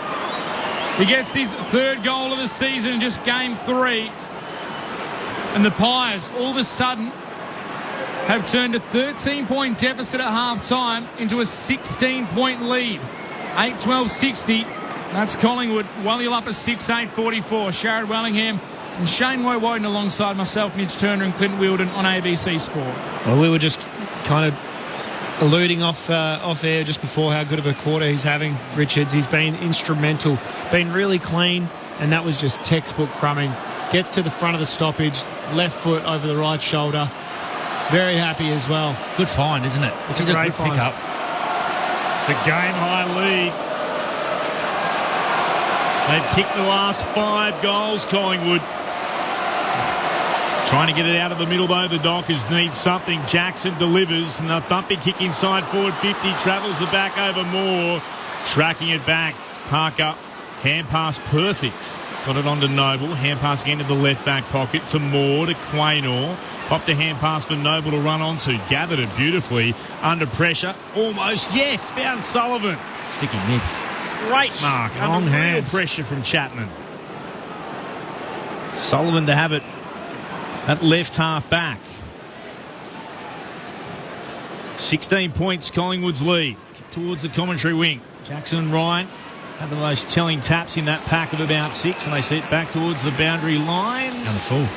He gets his third goal of the season in just game 3. And the Pies, all of a sudden, have turned a 13-point deficit at half-time into a 16-point lead. 8-12-60. That's Collingwood. Wallula up at 6-8-44. Sharad Wellingham and Shane Woden alongside myself, Mitch Turner and Clint Wilden on ABC Sport. Well, we were just kind of alluding off air just before how good of a quarter he's having, Richards. He's been instrumental, been really clean, and that was just textbook crumbing. Gets to the front of the stoppage, left foot over the right shoulder. Very happy as well. Good find, isn't it? It's a great find. Pick-up. It's a game-high lead. They've kicked the last 5 goals, Collingwood. Trying to get it out of the middle, though. The Dockers need something. Jackson delivers. And a thumpy kick inside forward 50. Travels the back over Moore. Tracking it back. Parker. Hand pass perfect. Got it onto Noble. Hand pass again to the left back pocket. To Moore. To Quaynor. Popped a hand pass for Noble to run onto. Gathered it beautifully. Under pressure. Almost. Yes. Found Sullivan. Sticky mitts. Great mark. Long Under real hands. pressure from Chapman. Sullivan to have it at left half back. 16 points, Collingwood's lead. Towards the commentary wing. Jackson and Ryan had the most telling taps in that pack of about 6, and they set back towards the boundary line. And the full.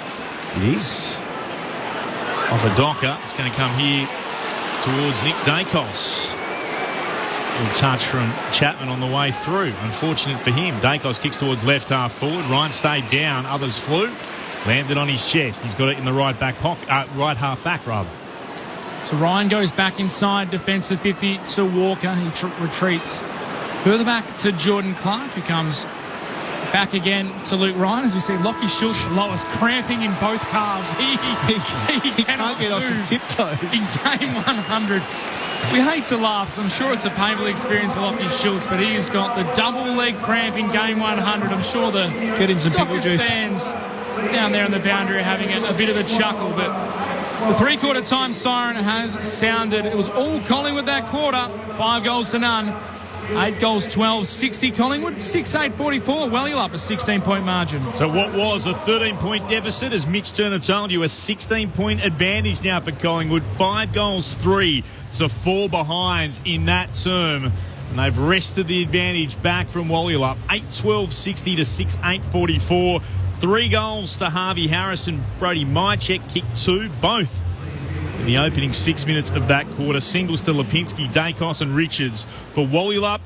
It is. Off a Docker. It's going to come here towards Nick Dacos. Good touch from Chapman on the way through. Unfortunate for him. Dacos kicks towards left half forward. Ryan stayed down. Others flew. Landed on his chest. He's got it in the right back pocket. Right half back, rather. So Ryan goes back inside defensive 50 to Walker. He retreats further back to Jordan Clark, who comes back again to Luke Ryan. As we see Lockie Schultz Lois cramping in both calves. He cannot get off his tiptoes in game 100. We hate to laugh, because I'm sure it's a painful experience for Lockie Schultz, but he's got the double leg cramp in game 100. I'm sure the Get him some pickle juice. fans down there on the boundary are having a bit of a chuckle, but the three-quarter time siren has sounded. It was all Collingwood that quarter. 5 goals to none. 8 goals, 12-60 Collingwood. 6-8-44. Well, up a 16-point margin. So what was a 13-point deficit, as Mitch Turner told you, a 16-point advantage now for Collingwood. 5 goals, 3 to 4 behinds in that term. And they've wrested the advantage back from Wallyup. 8-12-60 to 6-8-44. 3 goals to Harvey Harrison. Brody Mychek kicked 2, both in the opening 6 minutes of that quarter. Singles to Lipinski, Dacos and Richards. For Wallyup,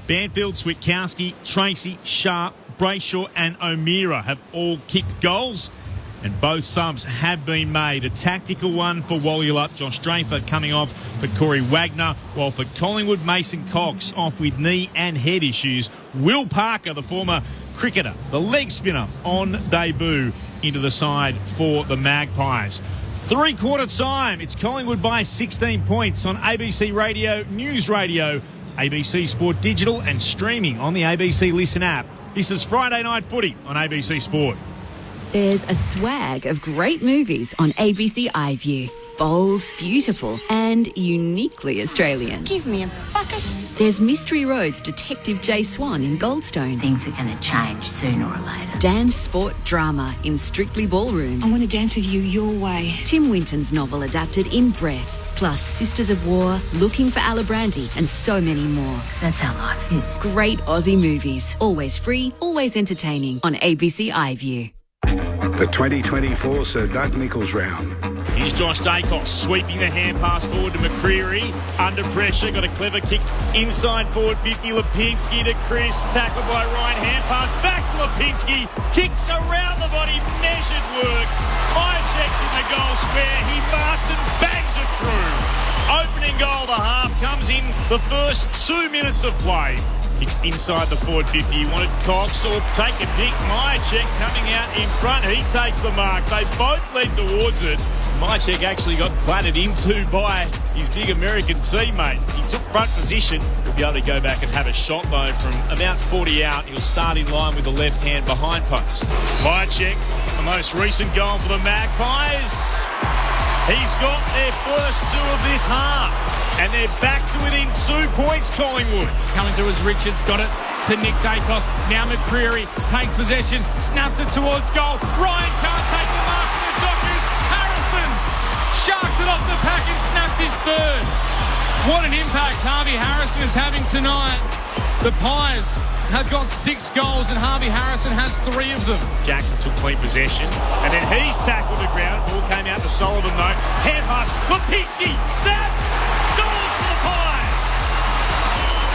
Banfield, Switkowski, Tracy, Sharp, Brayshaw and O'Meara have all kicked goals, and both subs have been made. A tactical one for Wallyup. Josh Draper coming off for Corey Wagner, while for Collingwood, Mason Cox off with knee and head issues. Will Parker, the former cricketer, the leg spinner, on debut into the side for the Magpies. Three-quarter time. It's Collingwood by 16 points on ABC Radio, News Radio, ABC Sport Digital and streaming on the ABC Listen app. This is Friday Night Footy on ABC Sport. There's a swag of great movies on ABC iView. Bold, beautiful and uniquely Australian. Give me a bucket. There's Mystery Road's Detective Jay Swan in Goldstone. Things are going to change sooner or later. Dance sport drama in Strictly Ballroom. I want to dance with you your way. Tim Winton's novel adapted in Breath. Plus Sisters of War, Looking for Alibrandi and so many more. Because that's how life is. Great Aussie movies. Always free, always entertaining on ABC iView. The 2024 Sir Doug Nicholls round. Here's Josh Dacos sweeping the hand pass forward to McCreery. Under pressure, got a clever kick inside forward 50. Lipinski to Chris, tackled by Ryan. Hand pass back to Lipinski. Kicks around the body, measured work. Mychek's in the goal square. He marks and bangs it through. Opening goal of the half comes in the first 2 minutes of play. Kicks inside the forward 50. He wanted Cox or take a pick. Mychek coming out in front. He takes the mark. They both lead towards it. Mychek actually got clattered into by his big American teammate. He took front position. He'll be able to go back and have a shot, though, from about 40 out. He'll start in line with the left hand behind post. Mychek, the most recent goal for the Magpies. He's got their first 2 of this half. And they're back to within 2 points, Collingwood. Coming through as Richards got it to Nick Dacos. Now McCreery takes possession, snaps it towards goal. Ryan can't take the mark to the Dockers. Harrison sharks it off the pack and snaps his third. What an impact Harvey Harrison is having tonight. The Pies have got 6 goals and Harvey Harrison has 3 of them. Jackson took clean possession and then he's tackled the ground. Ball came out to Sullivan though. Hand pass. Lipinski snaps. Goals for the Pies.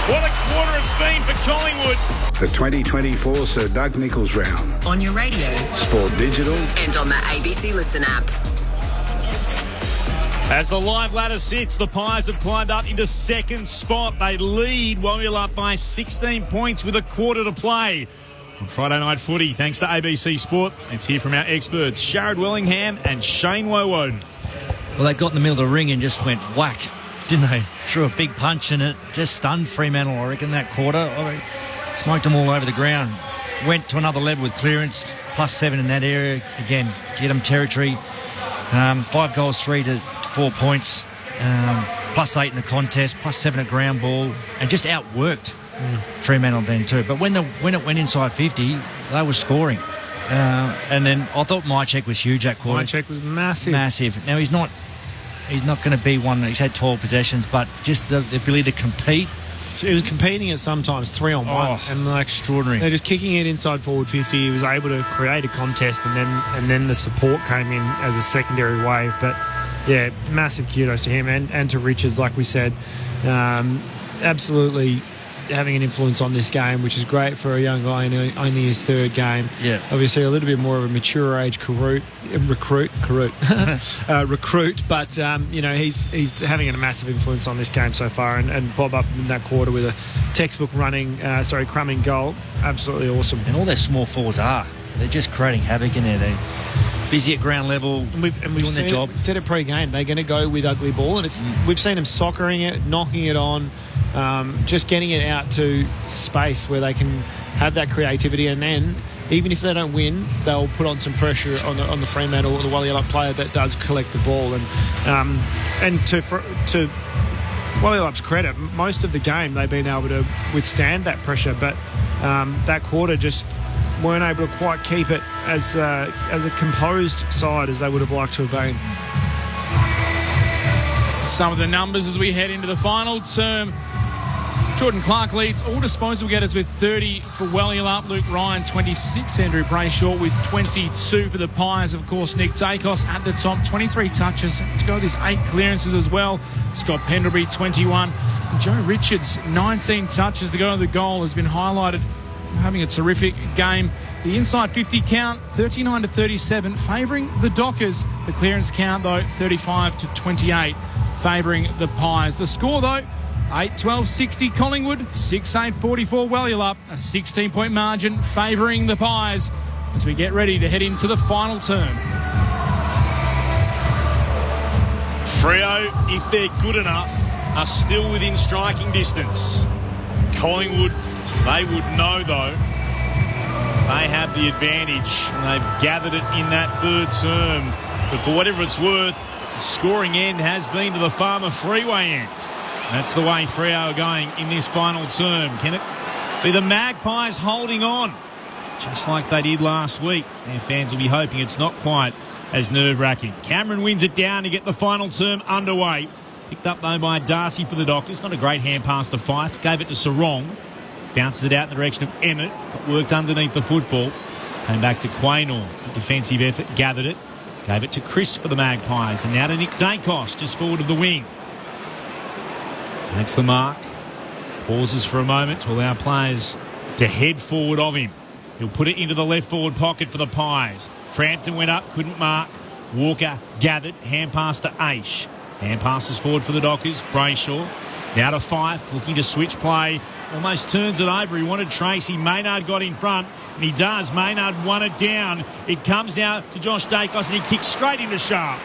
What a quarter it's been for Collingwood. The 2024 Sir Doug Nicholls round. On your radio, Sport Digital and on the ABC Listen app. As the live ladder sits, the Pies have climbed up into second spot. They lead Wallyup by 16 points with a quarter to play. On Friday Night Footy, thanks to ABC Sport, let's hear from our experts, Sharad Wellingham and Shane Wowoden. Well, they got in the middle of the ring and just went whack, didn't they? Threw a big punch and it just stunned Fremantle, I reckon, that quarter. Smoked them all over the ground. Went to another level with clearance, +7 in that area. Again, get them territory. 5 goals, 3 to 4 points, +8 in the contest, +7 at ground ball, and just outworked Fremantle then too. But when it went inside 50, they were scoring. And then I thought Mychek was huge that quarter. Mychek was massive. Massive. Now he's not going to be one. He's had 12 possessions, but just the ability to compete. So he was competing at sometimes 3-on-1, and extraordinary. They're just kicking it inside forward 50. He was able to create a contest, and then the support came in as a secondary wave. But yeah, massive kudos to him and to Richards, like we said. Absolutely having an influence on this game, which is great for a young guy in only his third game. Yeah. Obviously a little bit more of a mature age recruit, but he's having a massive influence on this game so far, and Bob up in that quarter with a textbook crumbing goal. Absolutely awesome. And all their small forwards they're just creating havoc in there. They're busy at ground level, and we've doing their job. We said it pre-game, they're going to go with ugly ball, and we've seen them soccering it, knocking it on, just getting it out to space where they can have that creativity, and then even if they don't win, they'll put on some pressure on the Fremantle or the Wally player that does collect the ball. And to Wally credit, most of the game they've been able to withstand that pressure, but that quarter just weren't able to quite keep it as a composed side as they would have liked to have been. Some of the numbers as we head into the final term. Jordan Clark leads all disposal getters with 30 for Wellyup. Luke Ryan, 26. Andrew Brayshaw with 22 for the Pies. Of course, Nick Dacos at the top, 23 touches. To go with his 8 clearances as well. Scott Pendlebury, 21. Joe Richards, 19 touches to go with the goal, has been highlighted having a terrific game. The inside 50 count, 39-37, favouring the Dockers. The clearance count, though, 35-28, favouring the Pies. The score, though, 8-12-60 Collingwood, 6-8-44 Wellyup, a 16-point margin favouring the Pies as we get ready to head into the final term. Freo, if they're good enough, are still within striking distance. Collingwood, they would know, though. They have the advantage, and they've gathered it in that third term. But for whatever it's worth, the scoring end has been to the Farmer Freeway end. That's the way Freo are going in this final term. Can it be the Magpies holding on, just like they did last week? Their fans will be hoping it's not quite as nerve-wracking. Cameron wins it down to get the final term underway. Picked up, though, by Darcy for the Dockers. Not a great hand pass to Fife. Gave it to Sarong. Bounces it out in the direction of Emmett. Got worked underneath the football. Came back to Quaynor. Defensive effort. Gathered it. Gave it to Chris for the Magpies. And now to Nick Dacos, just forward of the wing. Takes the mark. Pauses for a moment to allow players to head forward of him. He'll put it into the left forward pocket for the Pies. Frampton went up, couldn't mark. Walker gathered. Hand pass to Aish. Hand passes forward for the Dockers. Brayshaw. Now to Fife, looking to switch play. Almost turns it over. He wanted Tracy. Maynard got in front, and he does. Maynard won it down. It comes now to Josh Dacos, and he kicks straight into Sharp.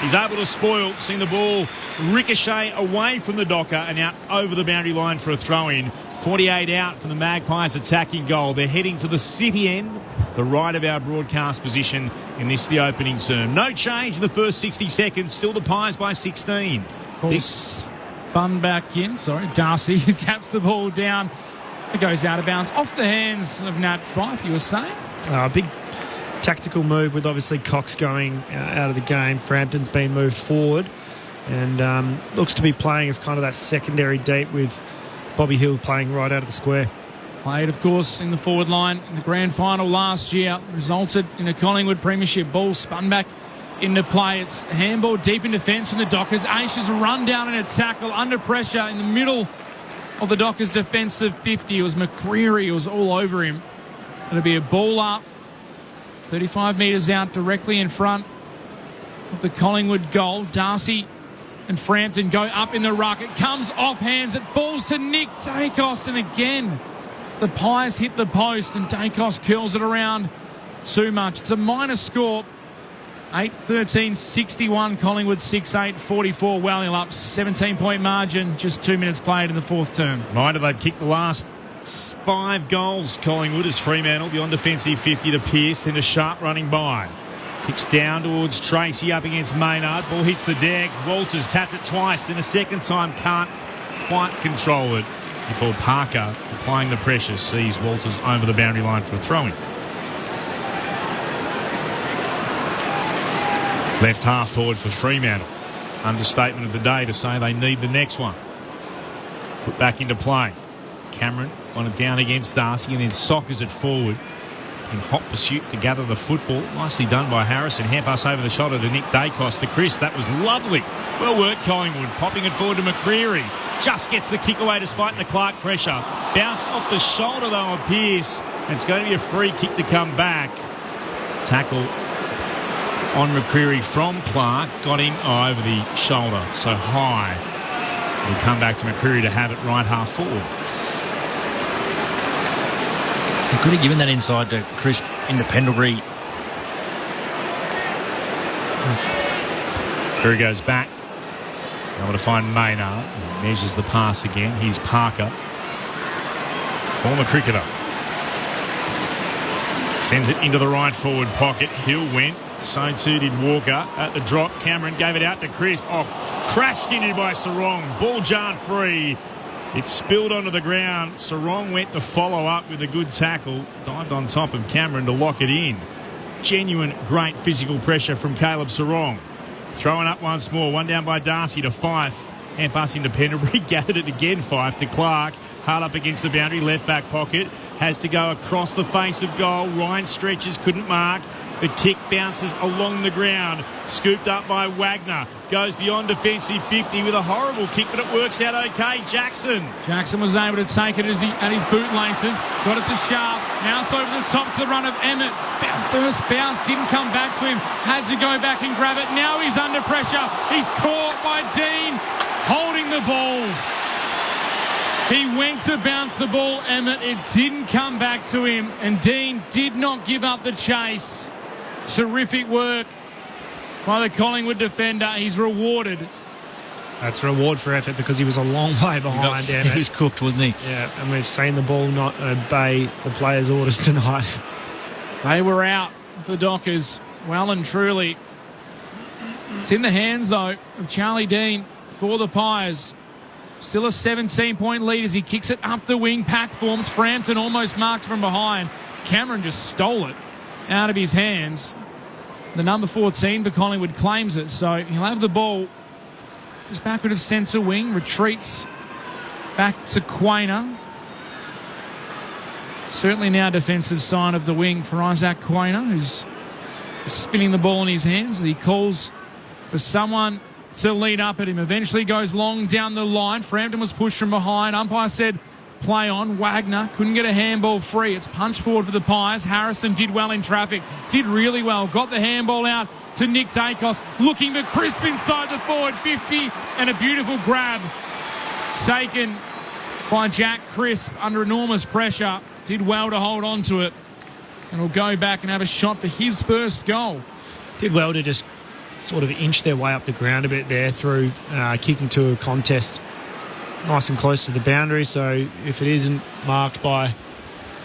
He's able to spoil, seeing the ball ricochet away from the Docker and out over the boundary line for a throw-in. 48 out from the Magpies attacking goal. They're heading to the city end, the right of our broadcast position in this, the opening term. No change in the first 60 seconds. Still the Pies by 16. Spun back in. Darcy taps the ball down. It goes out of bounds off the hands of Nat Fife, you were saying? Big tactical move with obviously Cox going out of the game. Frampton's been moved forward and looks to be playing as kind of that secondary deep with Bobby Hill playing right out of the square. Played, of course, in the forward line in the grand final last year. Resulted in a Collingwood premiership. Ball spun back into play. It's handball deep in defence from the Dockers. Aish has run down in a tackle under pressure in the middle of the Dockers' defensive 50. It was McCreary. It was all over him. It'll be a ball up. 35 metres out directly in front of the Collingwood goal. Darcy and Frampton go up in the ruck. It comes off hands. It falls to Nick Dacos. And again, the Pies hit the post and Dacos curls it around too much. It's a minor score. 8-13-61. Collingwood 6-8-44. Wellyup 17-point margin. Just 2 minutes played in the fourth term. Reminder, they've kicked the last 5 goals, Collingwood, as Fremantle beyond defensive 50 to Pearce, then to Sharp running by. Kicks down towards Tracy up against Maynard. Ball hits the deck. Walters tapped it twice. Then a second time can't quite control it before Parker, applying the pressure, sees Walters over the boundary line for a throw-in. Left half forward for Fremantle. Understatement of the day to say they need the next one. Put back into play. Cameron on it down against Darcy and then soccers it forward in hot pursuit to gather the football. Nicely done by Harrison. Hand pass over the shoulder to Nick Dacos to Chris. That was lovely. Well worked, Collingwood. Popping it forward to McCreary. Just gets the kick away despite the Clark pressure. Bounced off the shoulder though of Pearce. And it's going to be a free kick to come back. Tackle on McCreary from Clark. Got him over the shoulder. So high. We'll come back to McCreary to have it right half forward. He could have given that inside to Crisp into Pendlebury. Curry goes back. Able to find Maynard. Measures the pass again. Here's Parker. Former cricketer. Sends it into the right forward pocket. Hill went. So too did Walker. At the drop, Cameron gave it out to Crisp. Oh, crashed into by Sarong. Ball jarred free. It spilled onto the ground. Sarong went to follow up with a good tackle. Dived on top of Cameron to lock it in. Genuine great physical pressure from Caleb Sarong. Throwing up once more. One down by Darcy to Fife. Hand pass into Pendlebury. Gathered it again, Fife to Clark. Hard up against the boundary. Left back pocket. Has to go across the face of goal. Ryan stretches. Couldn't mark. The kick bounces along the ground. Scooped up by Wagner. Goes beyond defensive 50 with a horrible kick, but it works out okay. Jackson was able to take it at his bootlaces. Got it to Sharp. Now it's over the top to the run of Emmett. First bounce didn't come back to him. Had to go back and grab it. Now he's under pressure. He's caught by Dean holding the ball. He went to bounce the ball, Emmett. It didn't come back to him, and Dean did not give up the chase. Terrific work by the Collingwood defender. He's rewarded. That's a reward for effort because he was a long way behind. He was cooked, wasn't he? Yeah, and we've seen the ball not obey the players' orders tonight. They were out, the Dockers, well and truly. It's in the hands, though, of Charlie Dean for the Pies. Still a 17-point lead as he kicks it up the wing. Pack forms. Frampton almost marks from behind. Cameron just stole it out of his hands. The number 14 for Collingwood claims it, so he'll have the ball just backward of centre wing. Retreats back to Quainer. Certainly now defensive side of the wing for Isaac Quainer, who's spinning the ball in his hands as he calls for someone to lead up at him. Eventually goes long down the line. Frampton was pushed from behind. Umpire said play on. Wagner couldn't get a handball free. It's punched forward for the Pies. Harrison did well in traffic. Did really well. Got the handball out to Nick Dacos. Looking for Crisp inside the forward 50. And a beautiful grab taken by Jack Crisp under enormous pressure. Did well to hold on to it. And will go back and have a shot for his first goal. Did well to just sort of inch their way up the ground a bit there through kicking to a contest. Nice and close to the boundary, so if it isn't marked by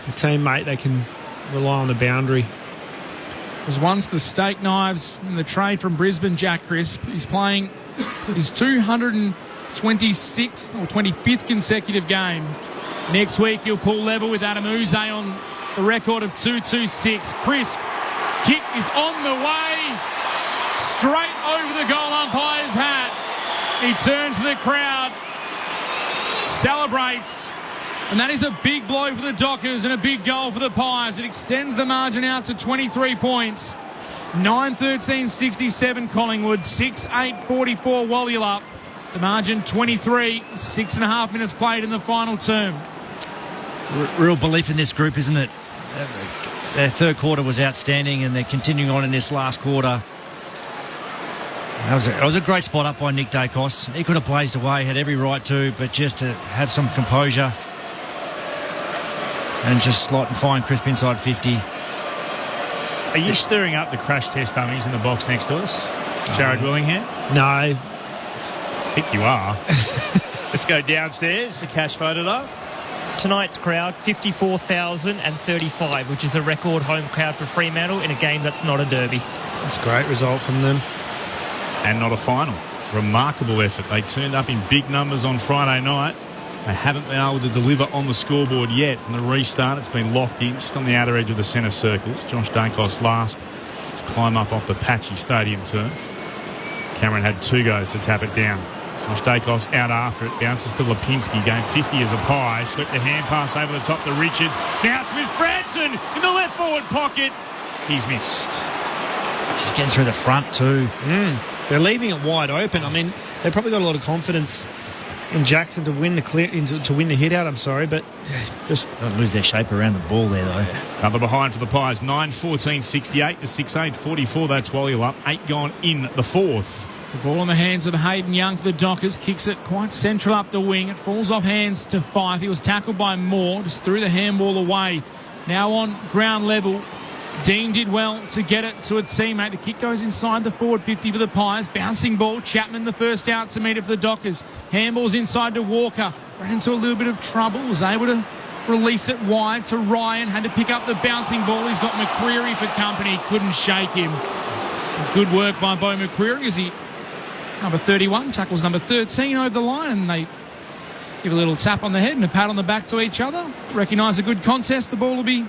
a teammate, they can rely on the boundary. Was once the steak knives in the trade from Brisbane, Jack Crisp. He's playing his 226th or 25th consecutive game. Next week he'll pull level with Adam Uze on the record of 226. Crisp, kick is on the way. Straight over the goal umpire's hat. He turns to the crowd, celebrates, and that is a big blow for the Dockers and a big goal for the Pies. It extends the margin out to 23 points. 9-13-67 Collingwood, 6-8-44 Wallula. The margin 23, 6.5 minutes played in the final term. Real belief in this group, isn't it? Their third quarter was outstanding and they're continuing on in this last quarter. It was a great spot up by Nick Dacos. He could have blazed away, had every right to, but just to have some composure and just slot and find Crisp inside 50. Are you stirring up the crash test dummies in the box next to us, Jared Willingham? No. I think you are. Let's go downstairs. The cash photo up. Tonight's crowd, 54,035, which is a record home crowd for Fremantle in a game that's not a derby. That's a great result from them. And not a final. Remarkable effort. They turned up in big numbers on Friday night. They haven't been able to deliver on the scoreboard yet. From the restart, it's been locked in just on the outer edge of the centre circles. Josh Dacos last to climb up off the patchy stadium turf. Cameron had 2 goes to tap it down. Josh Dacos out after it, bounces to Lipinski, going 50 as a pie, swept the hand pass over the top to Richards. Now it's with Branson in the left forward pocket. He's missed. She's getting through the front too. They're leaving it wide open. I mean, they've probably got a lot of confidence in Jackson to win the hit out. I'm sorry, but just don't lose their shape around the ball there though. Another behind for the Pies. 9-14-68 to 6-8-44. That's Wally up. 8 gone in the 4th. The ball in the hands of Hayden Young for the Dockers. Kicks it quite central up the wing. It falls off hands to Fife. He was tackled by Moore. Just threw the handball away. Now on ground level. Dean did well to get it to a teammate. The kick goes inside the forward 50 for the Pies. Bouncing ball. Chapman the first out to meet it for the Dockers. Handball's inside to Walker. Ran into a little bit of trouble. Was able to release it wide to Ryan. Had to pick up the bouncing ball. He's got McCreary for company. Couldn't shake him. Good work by Bo McCreary as he... Number 31 tackles number 13 over the line, and they give a little tap on the head and a pat on the back to each other. Recognise a good contest. The ball will be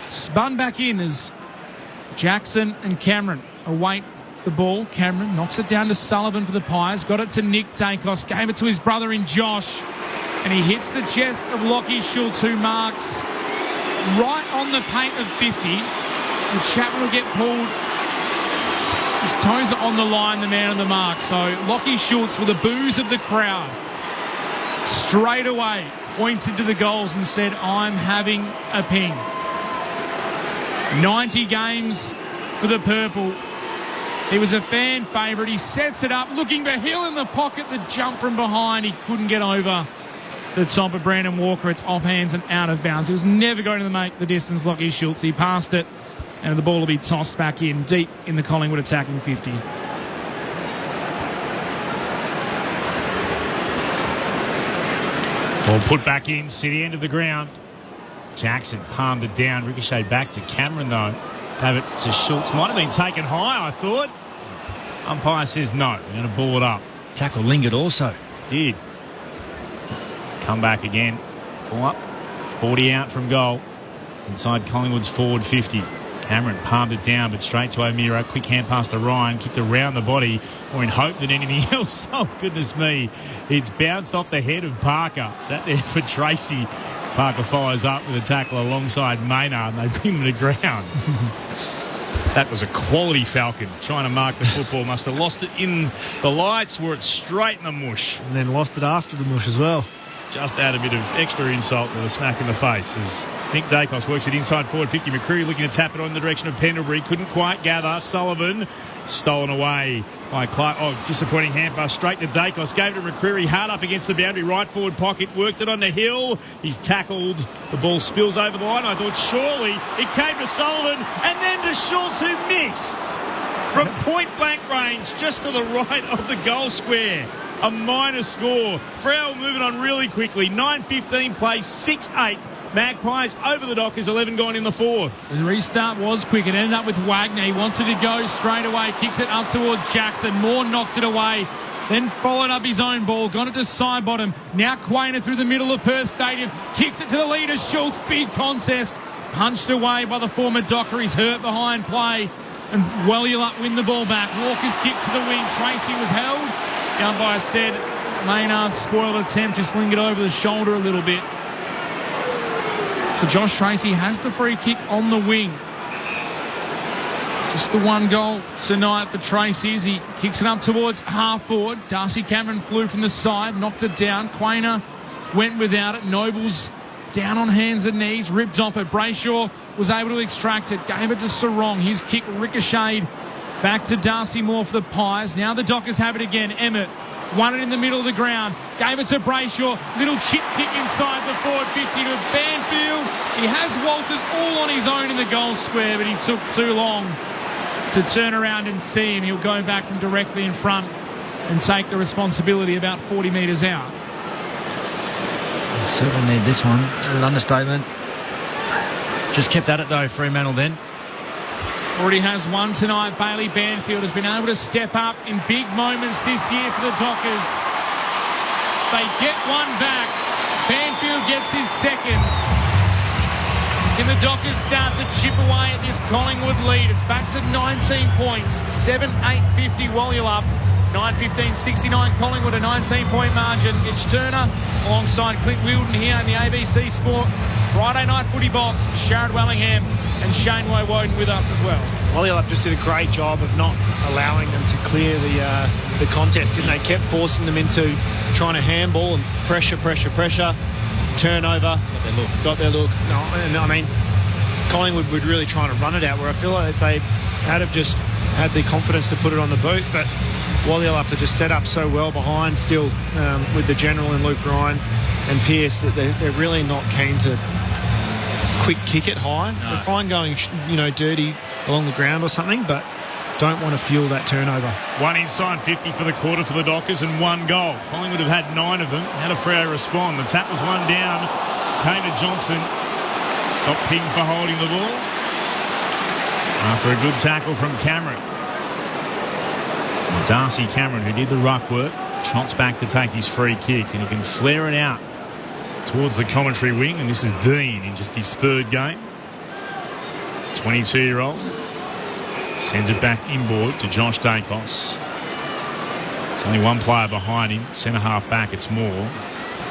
spun back in as Jackson and Cameron await the ball. Cameron knocks it down to Sullivan for the Pies. Got it to Nick Dacos. Gave it to his brother in Josh. And he hits the chest of Lockie Schultz, who marks right on the paint of 50. And Chapman will get pulled. His toes are on the line, the man on the mark. So Lockie Schultz, with the boos of the crowd, straight away pointed to the goals and said, I'm having a ping. 90 games for the Purple. He was a fan favourite. He sets it up, looking for Hill in the pocket. The jump from behind, he couldn't get over the top of Brandon Walker. It's off hands and out of bounds. He was never going to make the distance, Lockie Schultz. He passed it. And the ball will be tossed back in, deep in the Collingwood attacking 50. Ball put back in, city end of the ground. Jackson palmed it down, ricocheted back to Cameron though. Gave it to Schultz. Might have been taken high, I thought. Umpire says no, they're going to ball it up. Tackle lingered also. Did. Come back again. Ball up. 40 out from goal. Inside Collingwood's forward 50. Cameron palmed it down, but straight to O'Meara. Quick hand pass to Ryan. Kicked around the body, or in hope that anything else. Oh, goodness me. It's bounced off the head of Parker. Sat there for Tracy. Parker follows up with a tackle alongside Maynard, and they bring them to ground. That was a quality Falcon. Trying to mark the football. Must have lost it in the lights, wore it straight in the mush. And then lost it after the mush as well. Just add a bit of extra insult to the smack in the face as Nick Dacos works it inside forward 50. McCreary looking to tap it on the direction of Pendlebury. Couldn't quite gather. Sullivan stolen away by Clark. Oh, disappointing hand pass straight to Dacos. Gave it to McCreary. Hard up against the boundary. Right forward pocket. Worked it on the hill. He's tackled. The ball spills over the line. I thought surely it came to Sullivan and then to Schultz, who missed from point blank range just to the right of the goal square. A minor score. Freo moving on really quickly. 9:15 play, 6-8. Magpies over the Dockers, 11 gone in the 4th. The restart was quick. It ended up with Wagner. He wanted to go straight away. Kicks it up towards Jackson. Moore knocks it away. Then followed up his own ball. Got it to side bottom. Now Quainer through the middle of Perth Stadium. Kicks it to the leader, Schultz. Big contest. Punched away by the former Docker. He's hurt behind play. And Wellup win the ball back. Walker's kick to the wing. Tracy was held. The umpire said Maynard's spoiled attempt just lingered over the shoulder a little bit. So Josh Tracy has the free kick on the wing. Just the one goal tonight for Tracy as he kicks it up towards half forward. Darcy Cameron flew from the side, knocked it down. Quainer went without it. Nobles down on hands and knees, ripped off it. Brayshaw was able to extract it, gave it to Sarong. His kick ricocheted back to Darcy Moore for the Pies. Now the Dockers have it again. Emmett won it in the middle of the ground. Gave it to Brayshaw. Little chip kick inside the forward 50 to Banfield. He has Walters all on his own in the goal square, but he took too long to turn around and see him. He'll go back from directly in front and take the responsibility about 40 metres out. Certainly need this one. An understatement. Just kept at it though, Fremantle then. Already has one tonight. Bailey Banfield has been able to step up in big moments this year for the Dockers. They get one back. Banfield gets his second. Can the Dockers start to chip away at this Collingwood lead? It's back to 19 points. 7-8-50 Wallulap. 9-15-69 Collingwood, a 19-point margin. It's Turner alongside Clint Wilden here in the ABC Sport Friday Night Footy Box. Sharad Wellingham and Shane Woden with us as well. Wallulap just did a great job of not allowing them to clear the contest, didn't they? Kept forcing them into trying to handball and pressure. Turnover. Got their look. No, and I mean, Collingwood were really trying to run it out, where I feel like if they had have just had the confidence to put it on the boot, but Wallulap are just set up so well behind still with the general and Luke Ryan and Pearce that they're really not keen to quick kick it high. No. They're fine going, dirty along the ground or something, but don't want to fuel that turnover. One inside 50 for the quarter for the Dockers and one goal. Collingwood have had 9 of them. How do Freo respond? The tap was one down. Kona Johnson got pinged for holding the ball after a good tackle from Cameron. Darcy Cameron, who did the ruck work, trots back to take his free kick, and he can flare it out towards the commentary wing, and this is Dean in just his 3rd game. 22-year-old. Sends it back inboard to Josh Dacos. There's only one player behind him. Centre-half back, it's Moore.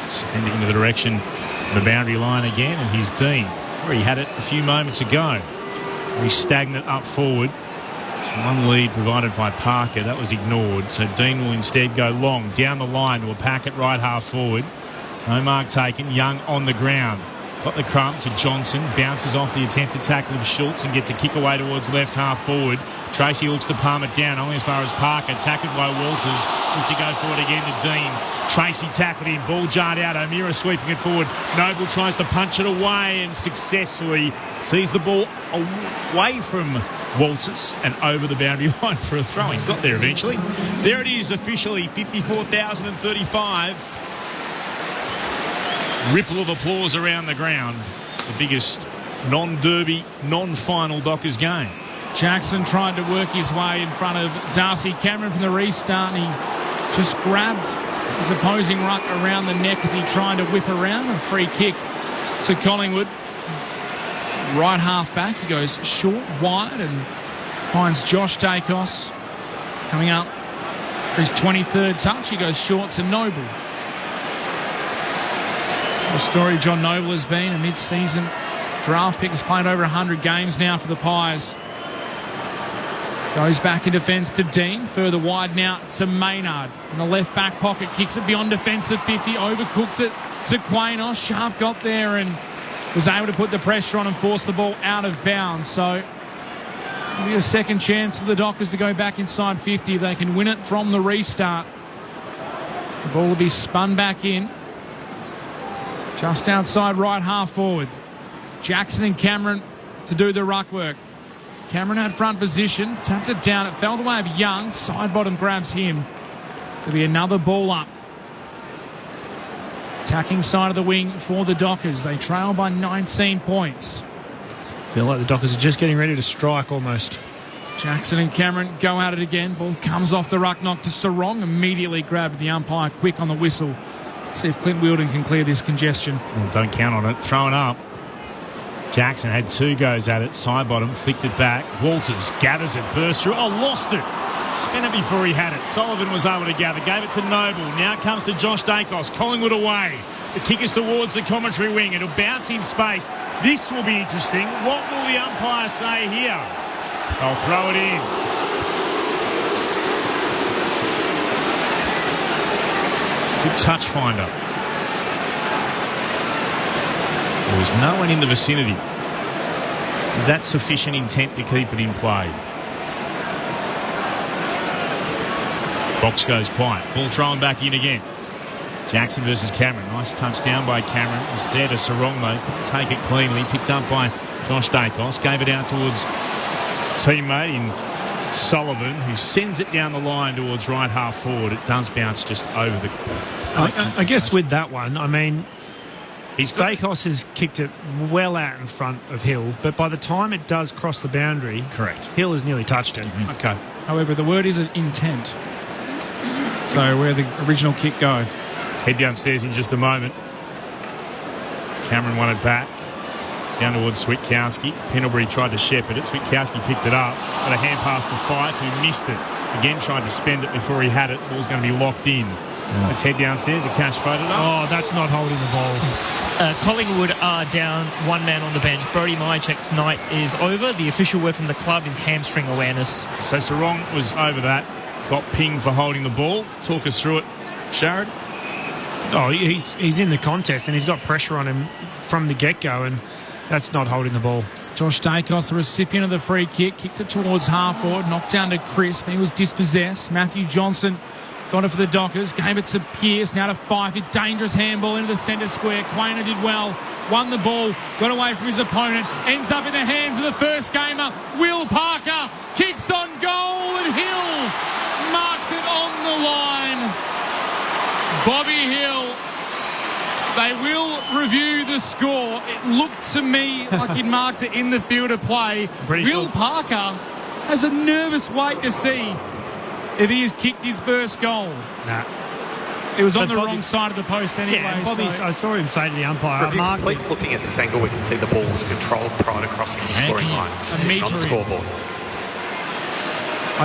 Send it into the direction of the boundary line again, and here's Dean, where he had it a few moments ago. He's stagnant up forward. It's one lead provided by Parker. That was ignored. So Dean will instead go long down the line to a packet right half forward. No mark taken. Young on the ground. Got the crump to Johnson. Bounces off the attempted tackle of Schultz and gets a kick away towards left half forward. Tracy looks to palm it down only as far as Parker. Tackled by Walters. Look to go forward again to Dean. Tracy tackled him. Ball jarred out. O'Meara sweeping it forward. Noble tries to punch it away and successfully sees the ball away from Walters and over the boundary line for a throw. He's got there eventually. There it is officially, 54,035. Ripple of applause around the ground. The biggest non-derby, non-final Dockers game. Jackson tried to work his way in front of Darcy Cameron from the restart, and he just grabbed his opposing ruck around the neck as he tried to whip around. A free kick to Collingwood. Right half back, he goes short, wide, and finds Josh Dacos coming up for his 23rd touch. He goes short to Noble. The story John Noble has been a mid-season draft pick, has played over 100 games now for the Pies. Goes back in defence to Dean, further wide now to Maynard. In the left back pocket, kicks it beyond defensive 50, overcooks it to Quanos. Sharp got there and was able to put the pressure on and force the ball out of bounds. So it'll be a second chance for the Dockers to go back inside 50 if they can win it from the restart. The ball will be spun back in. Just outside right half forward. Jackson and Cameron to do the ruck work. Cameron had front position, tapped it down. It fell the way of Young. Side bottom grabs him. There'll be another ball up. Attacking side of the wing for the Dockers. They trail by 19 points. Feel like the Dockers are just getting ready to strike almost. Jackson and Cameron go at it again. Ball comes off the ruck, knocked to Sarong. Immediately grabbed the umpire quick on the whistle. See if Clint Wilden can clear this congestion. Well, don't count on it. Thrown up. Jackson had 2 goes at it. Side bottom, flicked it back. Walters gathers it, bursts through. Oh, lost it. Spent it before he had it. Sullivan was able to gather. Gave it to Noble. Now it comes to Josh Dacos. Collingwood away. The kick is towards the commentary wing. It'll bounce in space. This will be interesting. What will the umpire say here? They'll throw it in. Good touch finder. There was no one in the vicinity. Is that sufficient intent to keep it in play? Box goes quiet. Ball thrown back in again. Jackson versus Cameron. Nice touch down by Cameron. It was there to Sarong though. Couldn't take it cleanly. Picked up by Josh Dacos. Gave it out towards teammate in Sullivan, who sends it down the line towards right half forward. It does bounce just over the... I guess with that one, I mean, Dacos has kicked it well out in front of Hill, but by the time it does cross the boundary, correct, Hill has nearly touched it. Mm-hmm. Okay. However, the word is an intent. So where the original kick go? Head downstairs in just a moment. Cameron won it back. Down towards Switkowski. Pendlebury tried to shepherd it. Switkowski picked it up. Got a hand pass to Fife, who missed it. Again, tried to spend it before he had it. Ball's going to be locked in. Let's head downstairs. A cash photo. Oh, that's not holding the ball. Collingwood are down one man on the bench. Brody Mychek's night is over. The official word from the club is hamstring awareness. So Sarong was over that. Got pinged for holding the ball. Talk us through it, Sharad. Oh, he's in the contest and he's got pressure on him from the get-go, and that's not holding the ball. Josh Dacos, the recipient of the free kick, kicked it towards half forward, knocked down to Crisp. He was dispossessed. Matthew Johnson got it for the Dockers, gave it to Pearce, now to Fife. A dangerous handball into the centre square. Quainer did well, won the ball, got away from his opponent, ends up in the hands of the first gamer. Will Parker kicks on goal, and Hill marks it on the line. Bobby Hill. They will review the score. It looked to me like he'd marked it in the field of play. Will Parker has a nervous wait to see if he has kicked his first goal. Nah. It was on the wrong side of the post anyway. Yeah, I saw him say to the umpire, looking at this angle, we can see the ball was controlled prior to crossing the scoring line. On the scoreboard.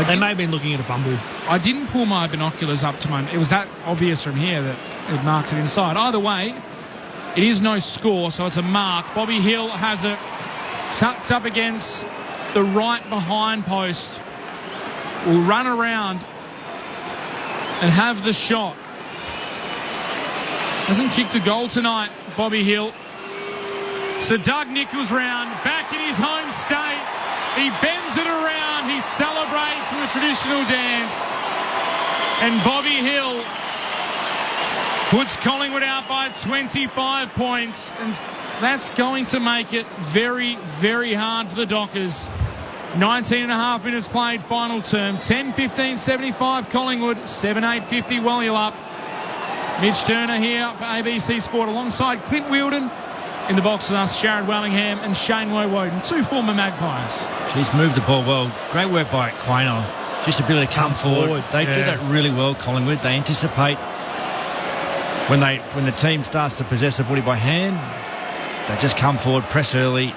They may have been looking at a bumble. I didn't pull my binoculars up to my... It was that obvious from here that it marks it inside. Either way, it is no score, so it's a mark. Bobby Hill has it tucked up against the right behind post. Will run around and have the shot. Hasn't kicked a goal tonight, Bobby Hill. So Doug Nichols round, back in his home state. He bends it around. He celebrates with a traditional dance. And Bobby Hill puts Collingwood out by 25 points. And that's going to make it very, very hard for the Dockers. 19.5 minutes played, final term. 10-15-75 Collingwood, 7-8-50 Wallyup. Mitch Turner here for ABC Sport alongside Clint Wheeldon. In the box with us, Sharad Wellingham and Shane Woden, two former Magpies. He's moved the ball well. Great work by Quainer. Just ability to come forward. They do that really well, Collingwood. They anticipate when the team starts to possess the body by hand. They just come forward, press early.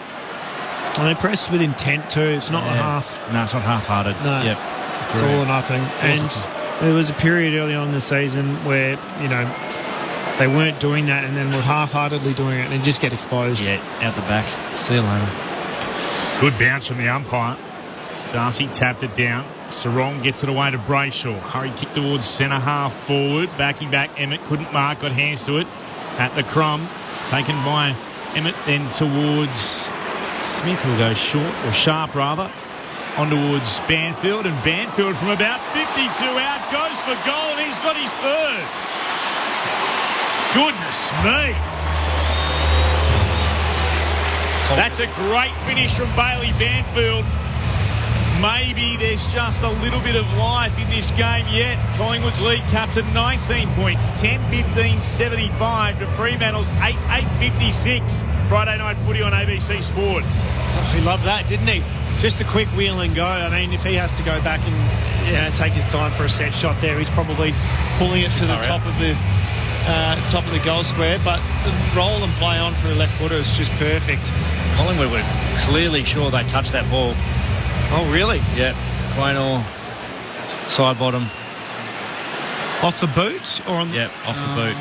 And they press with intent too. It's not half. No, it's not half-hearted. No, yep. It's all or nothing. And there was a period early on in the season where they weren't doing that, and then were half-heartedly doing it, and just get exposed. Yeah, out the back. See you later. Good bounce from the umpire. Darcy tapped it down. Sarong gets it away to Brayshaw. Hurry kick towards centre half forward. Backing back, Emmett couldn't mark, got hands to it. At the crumb, taken by Emmett, then towards Smith, who'll go short, or sharp rather. On towards Banfield, and Banfield from about 52 out goes for goal, and he's got his third. Goodness me. That's a great finish from Bailey Banfield. Maybe there's just a little bit of life in this game yet. Collingwood's lead cuts at 19 points, 10-15-75 to Fremantle's 8-8-56. Friday night footy on ABC Sport. Oh, he loved that, didn't he? Just a quick wheel and go. I mean, if he has to go back and take his time for a set shot there, he's probably pulling it to the top of the goal square. But the roll and play on for a left footer is just perfect. Collingwood were clearly sure they touched that ball. Oh, really? Yeah. Quainer, side bottom. Off the boot? Or on off the boot.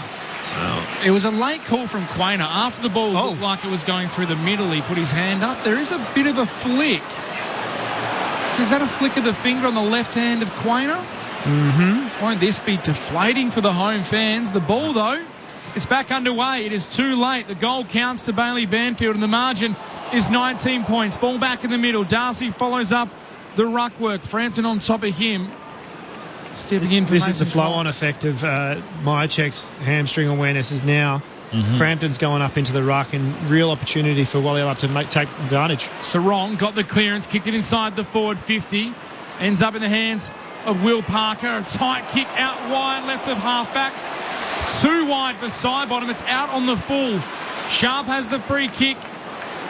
It was a late call from Quainer. After the ball looked like it was going through the middle, he put his hand up. There is a bit of a flick. Is that a flick of the finger on the left hand of Quainer? Mm-hmm. Won't this be deflating for the home fans? The ball, though, it's back underway. It is too late. The goal counts to Bailey Banfield, and the margin is 19 points. Ball back in the middle. Darcy follows up the ruck work. Frampton on top of him. Stepping in for this Mason is the flow-on Cox. effect of Mychek's hamstring awareness is now Frampton's going up into the ruck, and real opportunity for Wallyup to take advantage. Sarong got the clearance, kicked it inside the forward 50. Ends up in the hands of Will Parker. A tight kick out wide, left of halfback. Too wide for side bottom. It's out on the full. Sharp has the free kick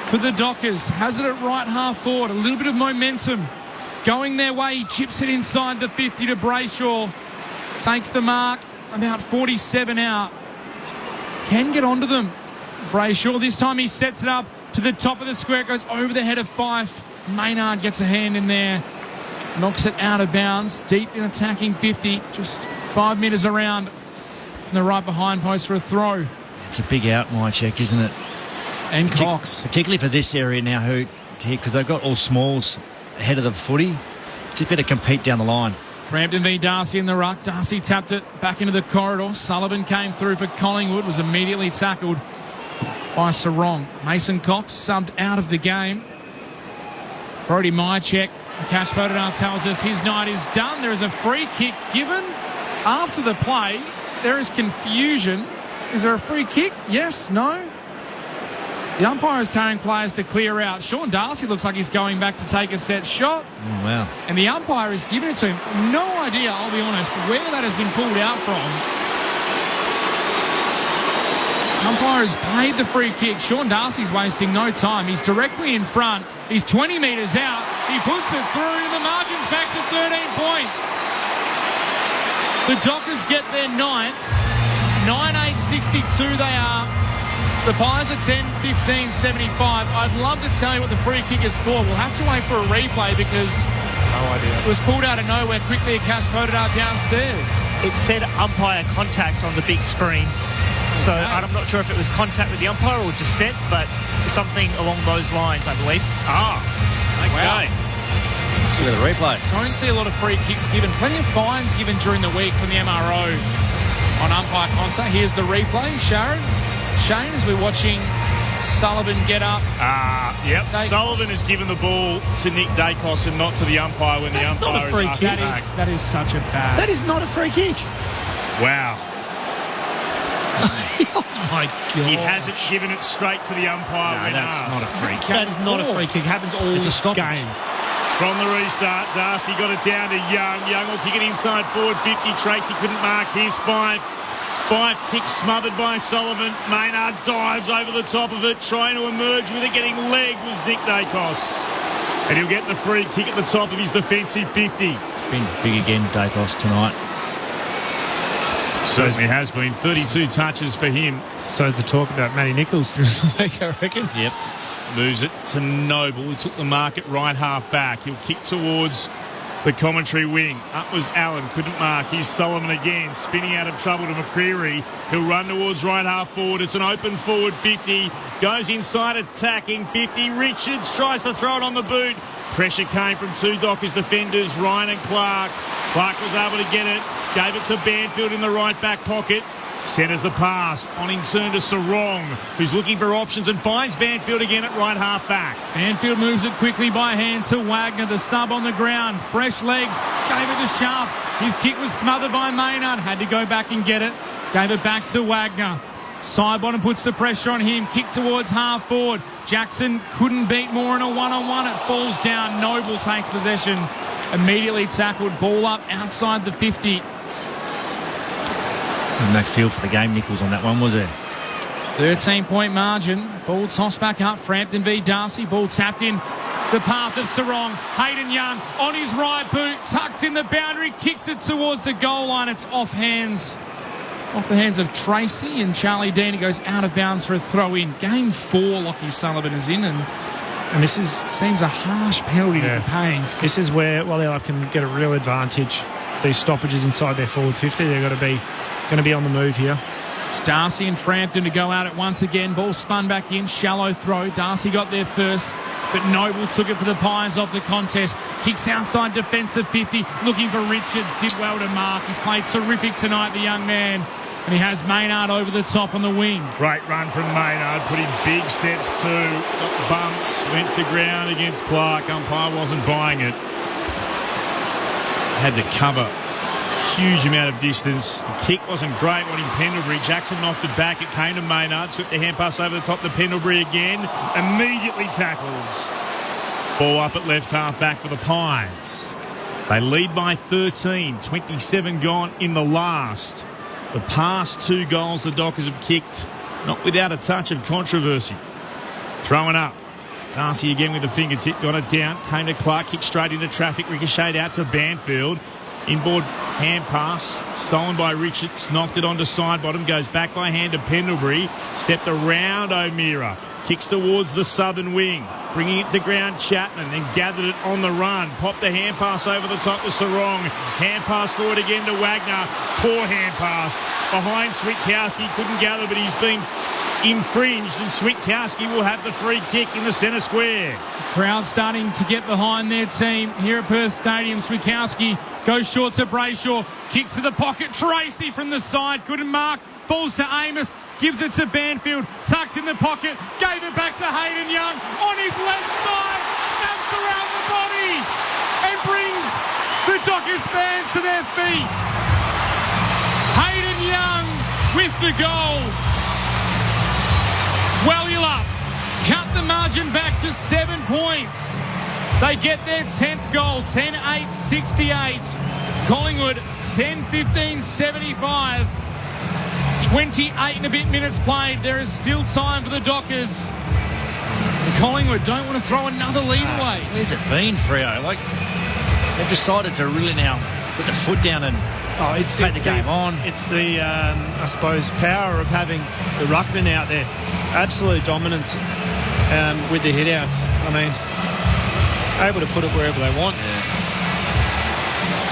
for the Dockers. Has it at right half forward. A little bit of momentum going their way. He chips it inside the 50 to Brayshaw. Takes the mark. About 47 out. Can get onto them. Brayshaw, this time he sets it up. to the top of the square. It goes over the head of Fife. Maynard gets a hand in there. Knocks it out of bounds. Deep in attacking 50. Just 5 metres around from the right behind post for a throw. It's a big out, my check, isn't it? And Cox. Particularly for this area now, because they've got all smalls ahead of the footy. Just better compete down the line. Frampton v Darcy in the ruck. Darcy tapped it back into the corridor. Sullivan came through for Collingwood. Was immediately tackled by Sarong. Mason Cox subbed out of the game. Brody Myercheck. The catch photo now tells us his night is done. There is a free kick given after the play. There is confusion. Is there a free kick? Yes? No? The umpire is telling players to clear out. Sean Darcy looks like he's going back to take a set shot. Oh, wow. And the umpire is giving it to him. No idea, I'll be honest, where that has been pulled out from. The umpire has paid the free kick. Sean Darcy's wasting no time. He's directly in front. He's 20 metres out. He puts it through and the margin's back to 13 points. The Dockers get their ninth. 9-8-62 they are. The Pies are 10-15-75. I'd love to tell you what the free kick is for. We'll have to wait for a replay because no idea. It was pulled out of nowhere. Quickly a catch voted out downstairs. It said umpire contact on the big screen. So I'm not sure if it was contact with the umpire or dissent, but something along those lines, I believe. Okay. Let's look at the replay. Don't see a lot of free kicks given. Plenty of fines given during the week from the MRO on umpire contact. Here's the replay. Sharon, Shane, as we're watching Sullivan get up. Yep. Sullivan has given the ball to Nick Dacos and not to the umpire when the umpire is asked back. That is such a bad... That is not a free kick. Wow. Oh, my God. He hasn't given it straight to the umpire when that's asked. not a free kick. That is not a free kick. It happens all game. From the restart, Darcy got it down to Young. Young will kick it inside forward 50. Tracy couldn't mark his spine. Fife kick smothered by Sullivan. Maynard dives over the top of it, trying to emerge with it. Getting legged was Nick Dacos. And he'll get the free kick at the top of his defensive 50. It's been big again, Dacos, tonight. Certainly has been. 32 touches for him. So is the talk about Matty Nichols during the week, I reckon. Yep. Moves it to Noble, who took the mark at right half back. He'll kick towards the commentary wing. Up was Allen, couldn't mark. Here's Sullivan again, spinning out of trouble to McCreary. He'll run towards right half forward. It's an open forward 50. Goes inside attacking 50. Richards tries to throw it on the boot. Pressure came from two Dockers defenders, Ryan and Clark. Clark was able to get it. Gave it to Banfield in the right back pocket. Centres the pass on in turn to Sarong, who's looking for options and finds Banfield again at right half back. Banfield moves it quickly by hand to Wagner, the sub on the ground. Fresh legs, gave it to Sharp. His kick was smothered by Maynard, had to go back and get it. Gave it back to Wagner. Side bottom puts the pressure on him. Kick towards half forward. Jackson couldn't beat more in a one-on-one. It falls down. Noble takes possession. Immediately tackled. Ball up outside the 50. No feel for the game, Nichols, on that one, was there? 13-point margin. Ball tossed back up. Frampton v Darcy. Ball tapped in the path of Sarong. Hayden Young on his right boot. Tucked in the boundary. Kicks it towards the goal line. It's off the hands of Tracy and Charlie Dean. It goes out of bounds for a throw-in. Game 4, Lockie Sullivan is in, and this seems a harsh penalty to be paying. This is where Wally can get a real advantage. These stoppages inside their forward 50, they're going to be on the move here. It's Darcy and Frampton to go at it once again. Ball spun back in. Shallow throw. Darcy got there first, but Noble took it for the Pies off the contest. Kicks outside defensive 50. Looking for Richards. Did well to mark. He's played terrific tonight, the young man. And he has Maynard over the top on the wing. Great run from Maynard. Put in big steps too. Got bumps. Went to ground against Clark. Umpire wasn't buying it. Had to cover huge amount of distance. The kick wasn't great. One in Pendlebury. Jackson knocked it back. It came to Maynard. Swept the hand pass over the top to Pendlebury again. Immediately tackles. Ball up at left half back for the Pies. They lead by 13. 27 gone in the last. The past 2 goals the Dockers have kicked, not without a touch of controversy. Throwing up. Darcy again with the fingertip. Got it down. Came to Clark. Kicked straight into traffic. Ricocheted out to Banfield. Inboard hand pass, stolen by Richards, knocked it onto side bottom, goes back by hand to Pendlebury, stepped around O'Meara, kicks towards the southern wing, bringing it to ground Chapman, then gathered it on the run, popped the hand pass over the top to Sarong, hand pass forward again to Wagner, poor hand pass, behind Switkowski, couldn't gather, but he's been infringed, and Switkowski will have the free kick in the centre square. Crowd starting to get behind their team here at Perth Stadium. Switkowski goes short to Brayshaw, kicks to the pocket. Tracy from the side, couldn't mark, falls to Amos, gives it to Banfield, tucked in the pocket, gave it back to Hayden Young on his left side, snaps around the body and brings the Dockers fans to their feet. Hayden Young with the goal. Wellula cut the margin back to 7 points. They get their 10th goal, 10-8-68. Collingwood, 10-15-75. 28 and a bit minutes played. There is still time for the Dockers. Collingwood don't want to throw another lead away. Where's it been, Freo? Like, they've decided to really now put the foot down and take the game on. It's the, I suppose, power of having the ruckman out there. Absolute dominance with the hit-outs. I mean, able to put it wherever they want.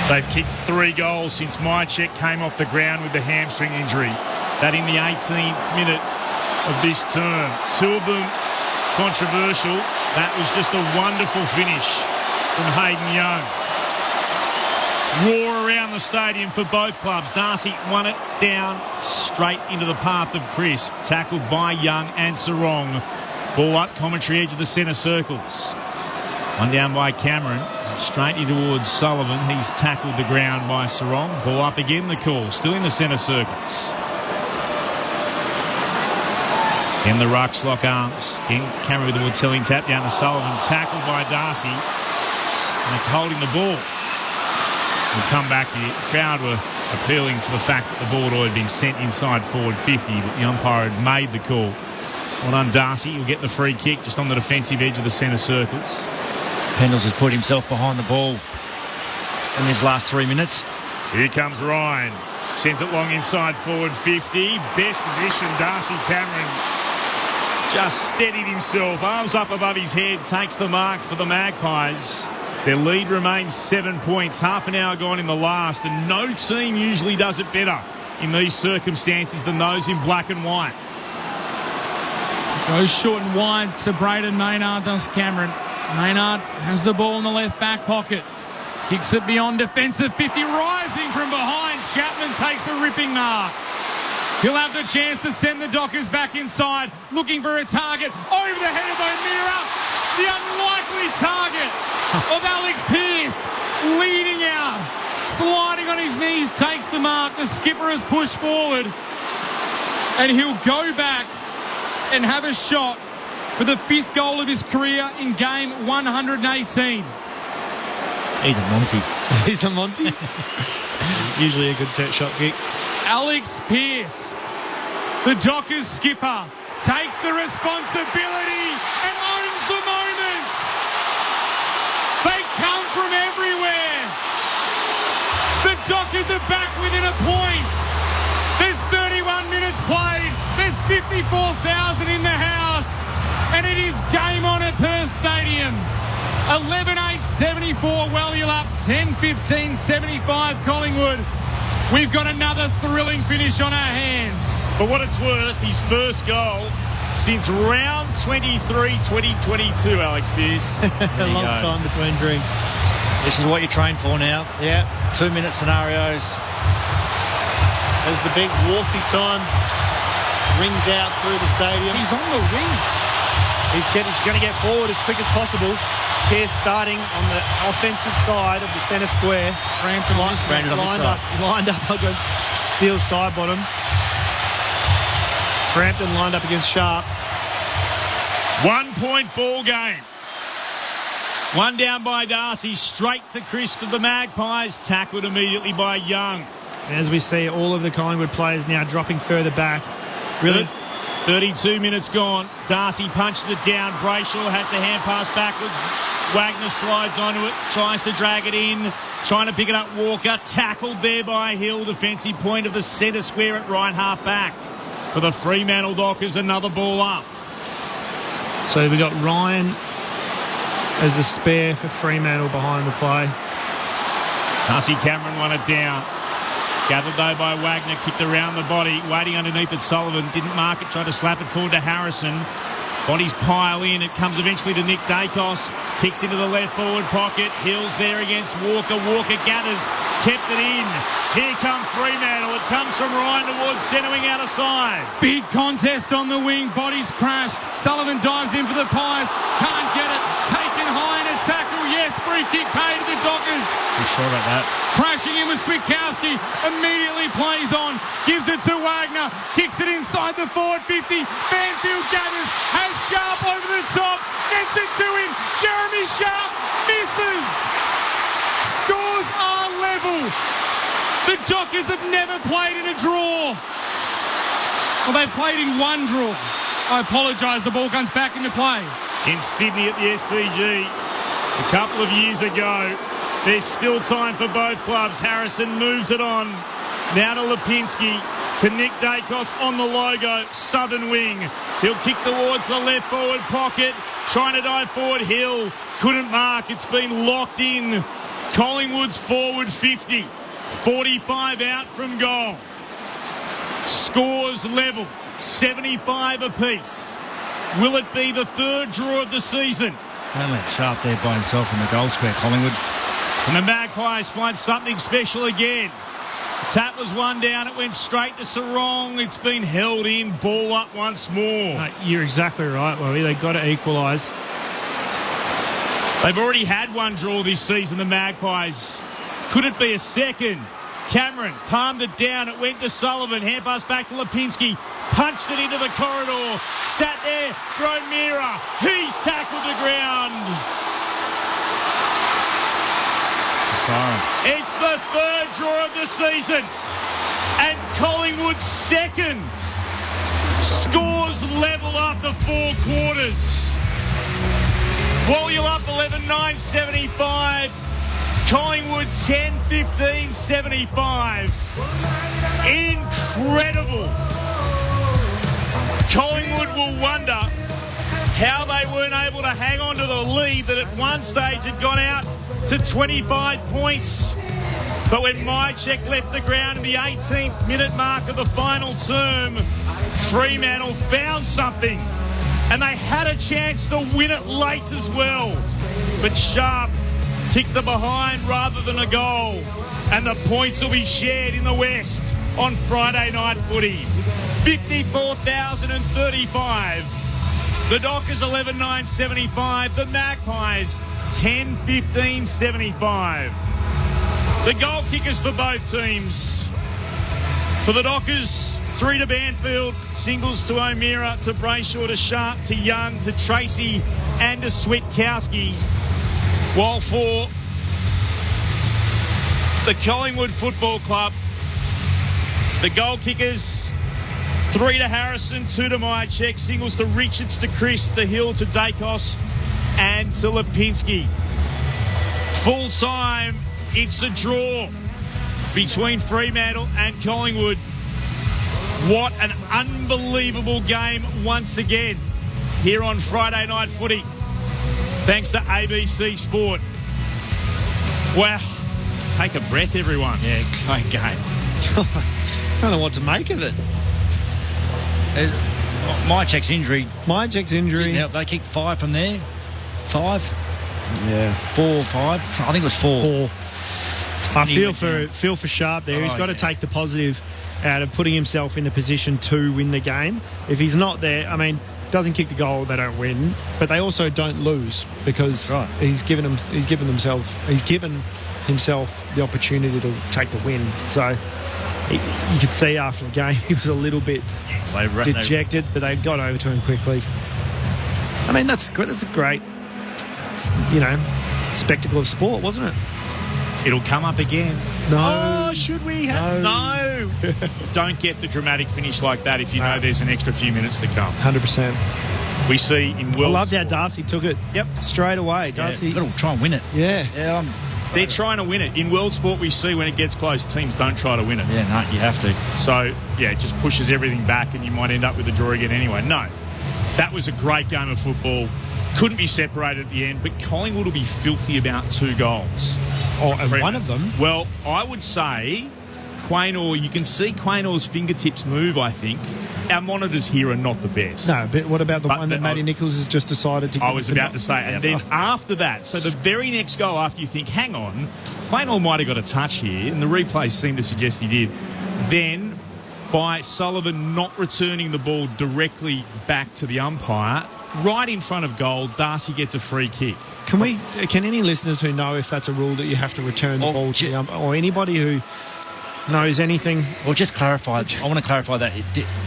They've kicked 3 goals since Mychek came off the ground with the hamstring injury. That in the 18th minute of this term. 2 of them controversial. That was just a wonderful finish from Hayden Young. Roar around the stadium for both clubs. Darcy won it down straight into the path of Crisp. Tackled by Young and Sarong. Ball up, commentary edge of the centre circles. One down by Cameron. Straight in towards Sullivan. He's tackled the ground by Sarong. Ball up again, the call. Still in the centre circles. In the rucks, lock arms. Again, Cameron with the Wattillian tap down to Sullivan. Tackled by Darcy. And it's holding the ball. We'll come back here. The crowd were appealing for the fact that the ball had already been sent inside forward 50, but the umpire had made the call. Well done, Darcy. He'll get the free kick just on the defensive edge of the centre circles. Pendles has put himself behind the ball in these last 3 minutes. Here comes Ryan. Sends it long inside forward 50. Best position, Darcy Cameron just steadied himself. Arms up above his head. Takes the mark for the Magpies. Their lead remains 7 points. Half an hour gone in the last, and no team usually does it better in these circumstances than those in black and white. Goes short and wide to Braden Maynard, does Cameron. Maynard has the ball in the left back pocket. Kicks it beyond defensive 50, rising from behind. Chapman takes a ripping mark. He'll have the chance to send the Dockers back inside, looking for a target over the head of O'Meara. The unlikely target of Alex Pearce, leading out, sliding on his knees, takes the mark. The skipper has pushed forward, and he'll go back and have a shot for the 5th goal of his career in game 118. He's a Monty. He's a Monty. It's usually a good set shot kick. Alex Pearce, the Dockers skipper, takes the responsibility and owns the moment. They come from everywhere. The Dockers are back within a point. There's 31 minutes played. There's 54,000 in the house. And it is game on at Perth Stadium. 11-8-74, Wellula, 10-15-75, Collingwood. We've got another thrilling finish on our hands. For what it's worth, his first goal since round 23, 2022, Alex Pearce. A long time between drinks. This is what you train for now. Yeah. 2-minute scenarios. As the big Wharfy time rings out through the stadium. He's on the wing. He's going to get forward as quick as possible. Pearce starting on the offensive side of the centre square. Frampton lined up against Steele's side bottom. Frampton lined up against Sharp. 1 point ball game. One down by Darcy, straight to Crisp of the Magpies, tackled immediately by Young. And as we see all of the Collingwood players now dropping further back. Really 32 minutes gone. Darcy punches it down. Brayshaw has the hand pass backwards. Wagner slides onto it, tries to drag it in, trying to pick it up. Walker tackled there by Hill. Defensive point of the centre square at right half back. For the Fremantle Dockers, another ball up. So we got Ryan as the spare for Fremantle behind the play. Darcy Cameron won it down. Gathered though by Wagner, kicked around the body, waiting underneath it. Sullivan didn't mark it, tried to slap it forward to Harrison. Bodies pile in, it comes eventually to Nick Dacos, kicks into the left forward pocket. Hill's there against Walker. Walker gathers, kept it in. Here come Fremantle. It comes from Ryan towards centering out of side. Big contest on the wing, bodies crash. Sullivan dives in for the Pies, can't get it. Taken high in a tackle, yes, free kick paid to the Dockers. Be sure about that. Crashing in with Switkowski, immediately plays on, gives it to Wagner, kicks it inside the forward 50. Banfield gathers, has Sharp over the top, gets it to him. Jeremy Sharp misses. Scores are level. The Dockers have never played in a draw. Well, they've played in one draw. I apologise, the ball comes back into play. In Sydney at the SCG a couple of years ago. There's still time for both clubs. Harrison moves it on. Now to Lipinski, to Nick Dacos on the logo, southern wing. He'll kick towards the left forward pocket, trying to dive forward. Hill couldn't mark. It's been locked in. Collingwood's forward 50. 45 out from goal. Scores level, 75 apiece. Will it be the third draw of the season? Only Sharp there by himself in the goal square, Collingwood. And the Magpies find something special again. Tap was one down. It went straight to Sarong. It's been held in. Ball up once more. You're exactly right, Wally. They've got to equalise. They've already had one draw this season, the Magpies. Could it be a second? Cameron palmed it down. It went to Sullivan. Hand pass back to Lipinski. Punched it into the corridor. Sat there. Bromira. He's tackled the ground. It's the third draw of the season. And Collingwood second. Scores level after 4 quarters. Wallul up 11-9-75. Collingwood 10-15-75. Incredible. Collingwood will wonder how they weren't able to hang on to the lead that at one stage had gone out to 25 points. But when Mychek left the ground in the 18th minute mark of the final term, Fremantle found something. And they had a chance to win it late as well. But Sharp kicked the behind rather than a goal. And the points will be shared in the West on Friday night footy. 54,035. The Dockers 11-9-75. The Magpies 10-15-75. The goal kickers for both teams. For the Dockers, 3 to Banfield, singles to O'Meara, to Brayshaw, to Sharp, to Young, to Tracy and to Switkowski. While for the Collingwood Football Club, the goal kickers, 3 to Harrison, 2 to Mychek, singles to Richards, to Chris, to Hill, to Dacos and to Lipinski. Full time, it's a draw between Fremantle and Collingwood. What an unbelievable game once again here on Friday Night Footy. Thanks to ABC Sport. Wow. Take a breath, everyone. Yeah, great game. I don't know what to make of it. Mychek's injury. Didn't help. They kicked 5 from there. 5? Yeah. 4 or 5? I think it was 4. I feel for Sharp there. He's got to take the positive out of putting himself in the position to win the game. If he's not there, I mean, doesn't kick the goal, they don't win. But they also don't lose because he's given himself the opportunity to take the win. So you could see after the game he was a little bit dejected, but they got over to him quickly. I mean, that's good. That's a great, spectacle of sport, wasn't it? It'll come up again. No. Oh, should we have? No. don't get the dramatic finish like that if you know there's an extra few minutes to come. 100%. We see in World I loved how Sport. Darcy took it straight away. Darcy. Got to try and win it. Yeah. They're trying to win it. In World Sport, we see when it gets close, teams don't try to win it. Yeah, no, you have to. So, it just pushes everything back and you might end up with a draw again anyway. No, that was a great game of football. Couldn't be separated at the end, but Collingwood will be filthy about 2 goals. Oh, and one of them? Well, I would say Quaynor, you can see Quaynor's fingertips move, I think. Our monitors here are not the best. No, but what about the one that Matty Nichols has just decided to... I was about to say, and then after that, so the very next goal after you think, hang on, Quaynor might have got a touch here, and the replays seem to suggest he did. Then, by Sullivan not returning the ball directly back to the umpire, right in front of goal, Darcy gets a free kick. Can any listeners who know if that's a rule that you have to return the ball to the umpire, or anybody who knows anything? Well, just clarify. I want to clarify that.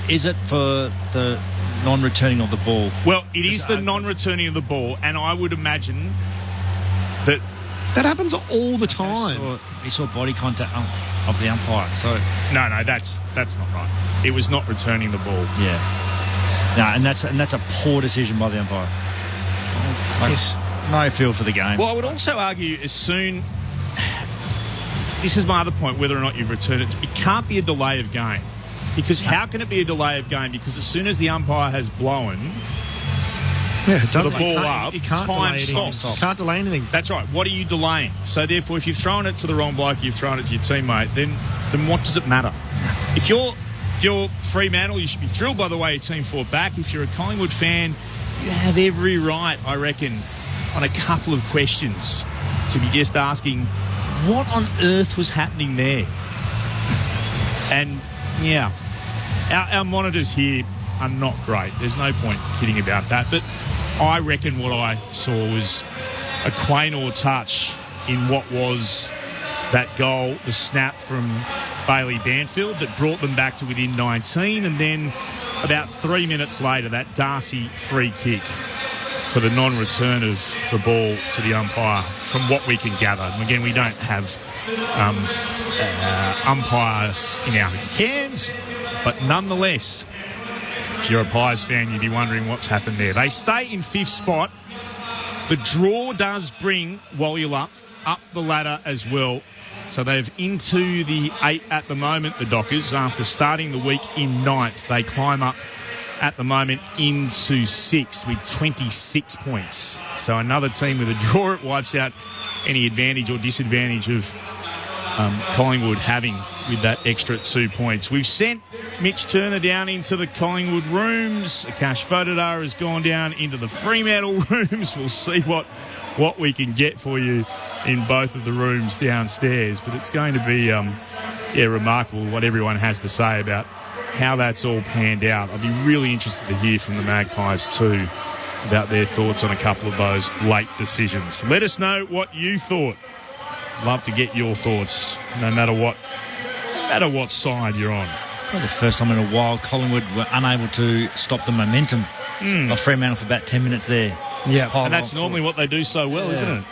Is it for the non-returning of the ball? Well, it is the non-returning of the ball, and I would imagine that happens all the time. He saw body contact of the umpire. So no, that's not right. It was not returning the ball. Yeah. No, and that's a poor decision by the umpire. Yes. No feel for the game. Well, I would also argue as soon... This is my other point, whether or not you've returned it. It can't be a delay of game. Because how can it be a delay of game? Because as soon as the umpire has blown the ball up, time stops. Can't delay anything. That's right. What are you delaying? So therefore, if you've thrown it to the wrong bloke, you've thrown it to your teammate, then what does it matter? If you're Fremantle, you should be thrilled by the way your team fought back. If you're a Collingwood fan, you have every right, I reckon, on a couple of questions to be just asking, what on earth was happening there? And, our monitors here are not great. There's no point kidding about that. But I reckon what I saw was a Quaynor touch in what was that goal, the snap from Bailey Banfield that brought them back to within 19. And then about 3 minutes later, that Darcy free kick for the non-return of the ball to the umpire, from what we can gather. And again, we don't have umpires in our hands, but nonetheless, if you're a Pies fan, you'd be wondering what's happened there. They stay in 5th spot. The draw does bring Wallula up the ladder as well. So they've into the 8 at the moment, the Dockers. After starting the week in 9th, they climb up at the moment into 6th with 26 points. So another team with a draw, it wipes out any advantage or disadvantage of Collingwood having with that extra 2 points. We've sent Mitch Turner down into the Collingwood rooms. Akash Vodadar has gone down into the Fremantle rooms. We'll see what we can get for you in both of the rooms downstairs. But it's going to be remarkable what everyone has to say about how that's all panned out. I'd be really interested to hear from the Magpies too about their thoughts on a couple of those late decisions. Let us know what you thought. Love to get your thoughts, no matter what side you're on. Probably the first time in a while Collingwood were unable to stop the momentum of Fremantle for about 10 minutes there. Yeah, and that's normally what they do so well, isn't it?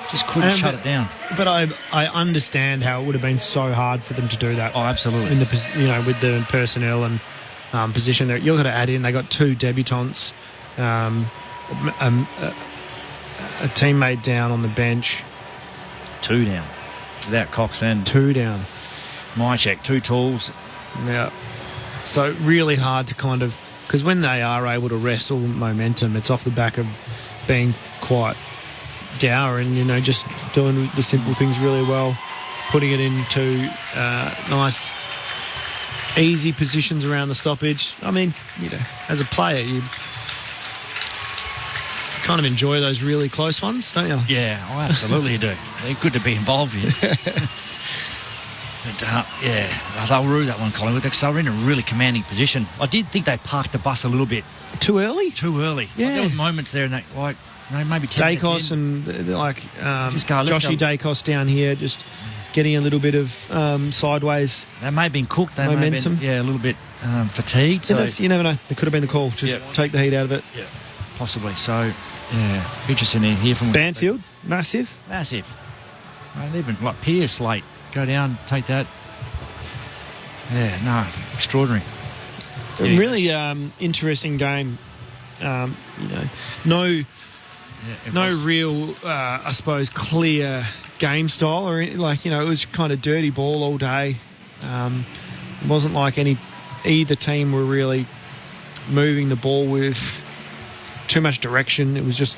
Just couldn't shut it down. But I understand how it would have been so hard for them to do that. Oh, absolutely. In the with the personnel and position there, you're going to add in. They got 2 debutants, a teammate down on the bench, 2 down without Cox and 2 down. Mycheck, 2 tools. Yeah. So really hard to kind of, because when they are able to wrestle momentum, it's off the back of being quite dour and just doing the simple things really well, putting it into nice easy positions around the stoppage. I mean, as a player you kind of enjoy those really close ones, don't you? Yeah, I absolutely do. They're good to be involved in. But, they'll rue that one, Collingwood, because they were in a really commanding position. I did think they parked the bus a little bit. Too early? Too early. Yeah. There were moments there, and maybe 10 Dacos and let's go. Joshy Dacos down here, just getting a little bit of sideways. They may have been cooked. They momentum. May have been, a little bit fatigued. So. You never know. It could have been the call. Just take the heat out of it. Yeah, possibly. So, interesting to hear from Banfield. Massive. And even like Pierce late. Go down, take that. Yeah, no, extraordinary. A really interesting game. No real, I suppose, clear game style, or it was kind of dirty ball all day. It wasn't like either team were really moving the ball with too much direction. It was just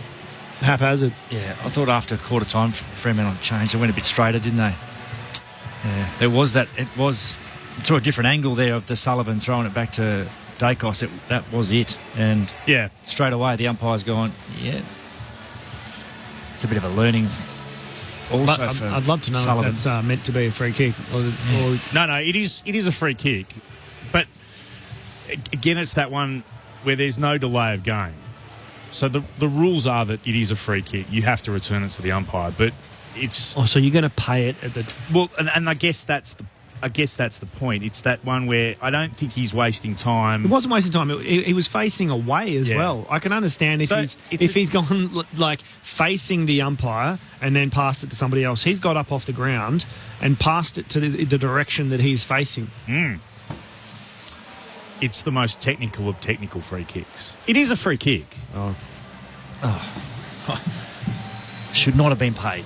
haphazard. Yeah, I thought after quarter time, Fremantle changed. They went a bit straighter, didn't they? Yeah, there was that. It was to a different angle there of the Sullivan throwing it back to Dacos. That was it. And yeah, straight away the umpire's gone, yeah. It's a bit of a learning also for I'd love to know Sullivan. if that's meant to be a free kick. Or No, it is a free kick. But again, it's that one where there's no delay of game. So the rules are that it is a free kick. You have to return it to the umpire. But it's... Oh, so you're going to pay it at the... Well, and I guess that's the point. It's that one where I don't think he's wasting time. It wasn't wasting time. He was facing away as well. I can understand if he's gone like facing the umpire and then passed it to somebody else. He's got up off the ground and passed it to the direction that he's facing. It's the most technical of technical free kicks. It is a free kick. Should not have been paid.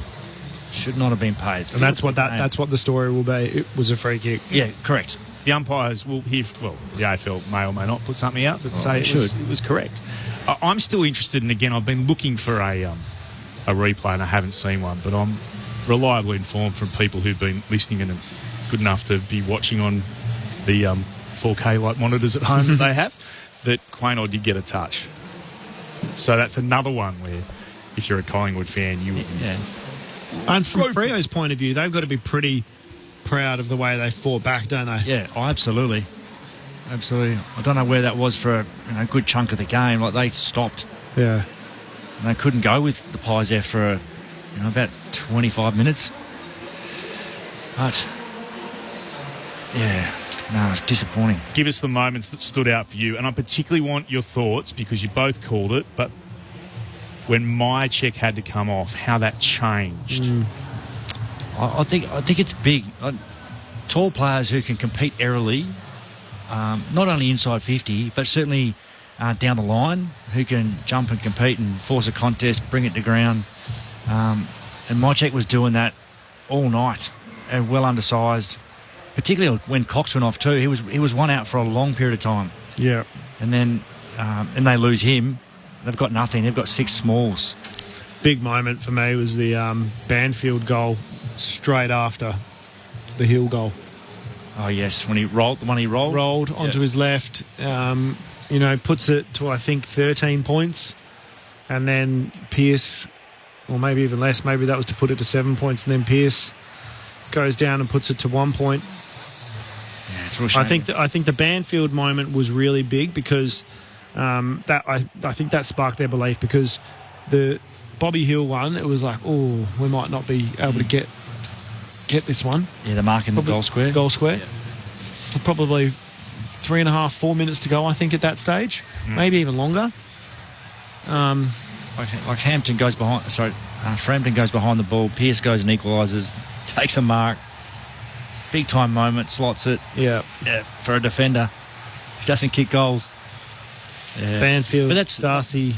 Should not have been paid. And that's what the story will be. It was a free kick. Yeah, correct. The umpires will the AFL may or may not put something out, but say it was correct. I'm still interested, and again, I've been looking for a replay, and I haven't seen one, but I'm reliably informed from people who've been listening and are good enough to be watching on the 4K light monitors at home that they have, that Quaynor did get a touch. So that's another one where, if you're a Collingwood fan, you would... Yeah. And from Freo's point of view, they've got to be pretty proud of the way they fought back, don't they? Yeah, absolutely. Absolutely. I don't know where that was for a good chunk of the game. Like, they stopped. Yeah. And they couldn't go with the Pies there for about 25 minutes. But, yeah, no, it's disappointing. Give us the moments that stood out for you, and I particularly want your thoughts, because you both called it, but when my check had to come off, how that changed. I think it's big. Tall players who can compete aerially, not only inside 50, but certainly down the line, who can jump and compete and force a contest, bring it to ground. And my check was doing that all night, and well undersized, particularly when Cox went off too. He was one out for a long period of time. Yeah. And then and they lose him. They've got nothing. They've got six smalls. Big moment for me was the Banfield goal straight after the Hill goal. Oh, yes, when he rolled. The one he rolled? Rolled onto his left, puts it to, I think, 13 points. And then Pearce, or maybe even less, maybe that was to put it to 7 points. And then Pearce goes down and puts it to 1 point. Yeah, it's real shame. I think the Banfield moment was really big because... I think that sparked their belief, because the Bobby Hill one, it was like, oh, we might not be able to get this one. Yeah, the mark in the goal square. Yeah. For probably 3.5, 4 minutes to go, I think, at that stage. Maybe even longer. Like Hampton goes behind... Frampton goes behind the ball. Pearce goes and equalises. Takes a mark. Big time moment. Slots it. Yeah. For a defender. He doesn't kick goals. Yeah. Banfield, but that's Darcy.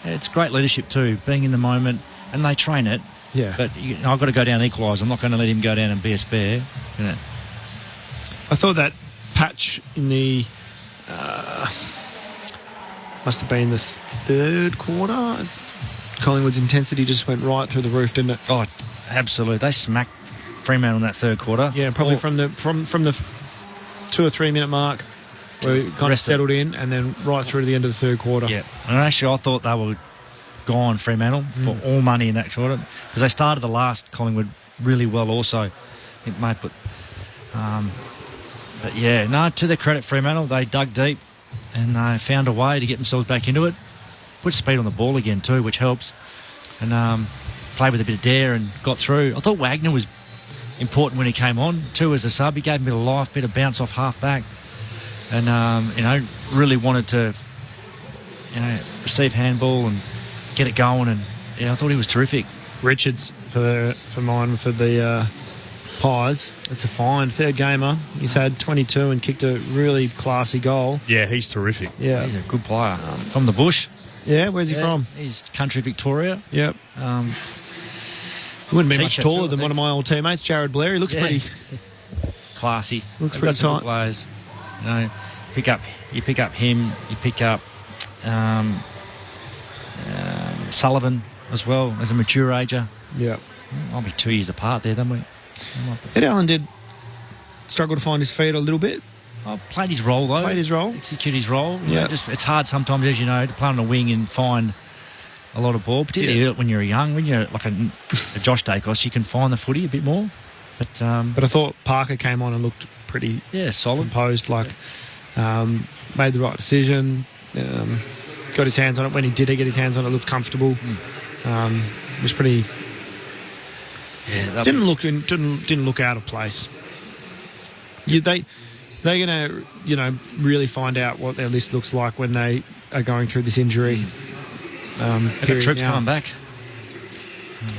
It's great leadership too, being in the moment, and they train it. Yeah. But I've got to go down and equalise. I'm not going to let him go down and be a spare. I thought that patch in the must have been the third quarter. Collingwood's intensity just went right through the roof, didn't it? Oh, absolutely. They smacked Fremantle in that third quarter. Yeah, probably from the 2 or 3 minute mark. Where it kind of settled in, and then right through to the end of the third quarter. Yeah, and actually I thought they were gone, Fremantle, for all money in that quarter, because they started the last Collingwood really well also. It may put... but yeah, no, to their credit, Fremantle, they dug deep and they found a way to get themselves back into it. Put speed on the ball again too, which helps. And played with a bit of dare and got through. I thought Wagner was important when he came on, too, as a sub. He gave him a bit of life, bit of bounce off half-back. And, really wanted to, receive handball and get it going. And, I thought he was terrific. Richards for mine for the Pies. It's a fine, third gamer. He's had 22 and kicked a really classy goal. Yeah, he's terrific. Yeah. He's a good player. From the bush. Yeah, where's he from? He's country Victoria. Yep. Wouldn't be much T-shirt taller too, I than one think. of my old teammates, Jared Blair. He looks pretty classy. Looks They've pretty got some tight. good players. You know, you pick up him. You pick up Sullivan as well as a mature ager. Yeah. I'll be 2 years apart there, don't we? Ed Allen did struggle to find his feet a little bit. Played his role though. Played his role. Execute his role. You Yeah. know, it's hard sometimes, as you know, to play on a wing and find a lot of ball, particularly when you're young. When you're like a Josh Dacos, you can find the footy a bit more. But I thought Parker came on and looked pretty solid, composed. Made the right decision. Got his hands on it when he did. Get his hands on it. Looked comfortable. Was pretty. Yeah, didn't look out of place. They're gonna really find out what their list looks like when they are going through this injury. Have Troops coming back?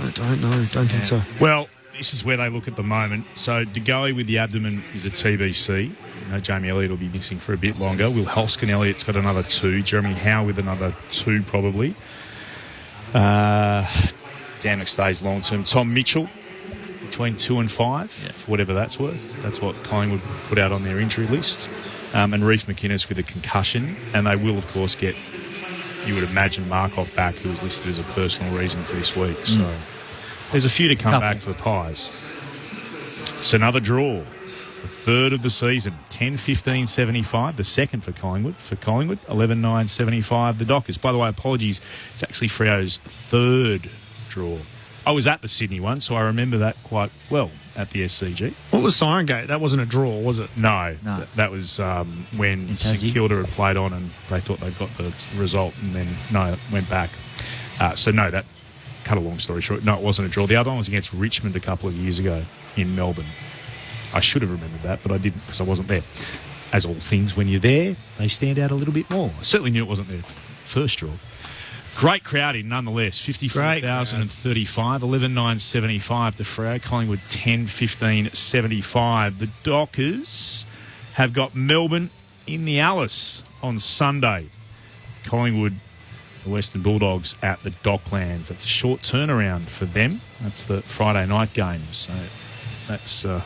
I don't know. Don't think so. Well, this is where they look at the moment. So DeGoey with the abdomen is a TBC. Jamie Elliott will be missing for a bit longer. Will Hoskin-Elliott's got another 2. Jeremy Howe with another 2 probably. Dan McStay's long term. Tom Mitchell between 2 and 5, for whatever that's worth. That's what Collingwood put out on their injury list. And Reece McInnes with a concussion. And they will, of course, get, you would imagine, Markov back, who was listed as a personal reason for this week. So there's a few to come back for the Pies. It's another draw. The third of the season, 10-15-75. The second for Collingwood. 11-9-75, the Dockers. By the way, apologies, it's actually Freo's third draw. I was at the Sydney one, so I remember that quite well at the SCG. What was Siren Gate? That wasn't a draw, was it? No. That was when St Kilda had played on and they thought they'd got the result and then, it went back. That cut a long story short. No, it wasn't a draw. The other one was against Richmond a couple of years ago in Melbourne. I should have remembered that, but I didn't because I wasn't there. As all things, when you're there, they stand out a little bit more. I certainly knew it wasn't their first draw. Great crowd in, nonetheless. 54,035, 11,975 to Freo. Collingwood 10-15-75. The Dockers have got Melbourne in the Alice on Sunday. Collingwood, the Western Bulldogs at the Docklands. That's a short turnaround for them. That's the Friday night game. So that's, at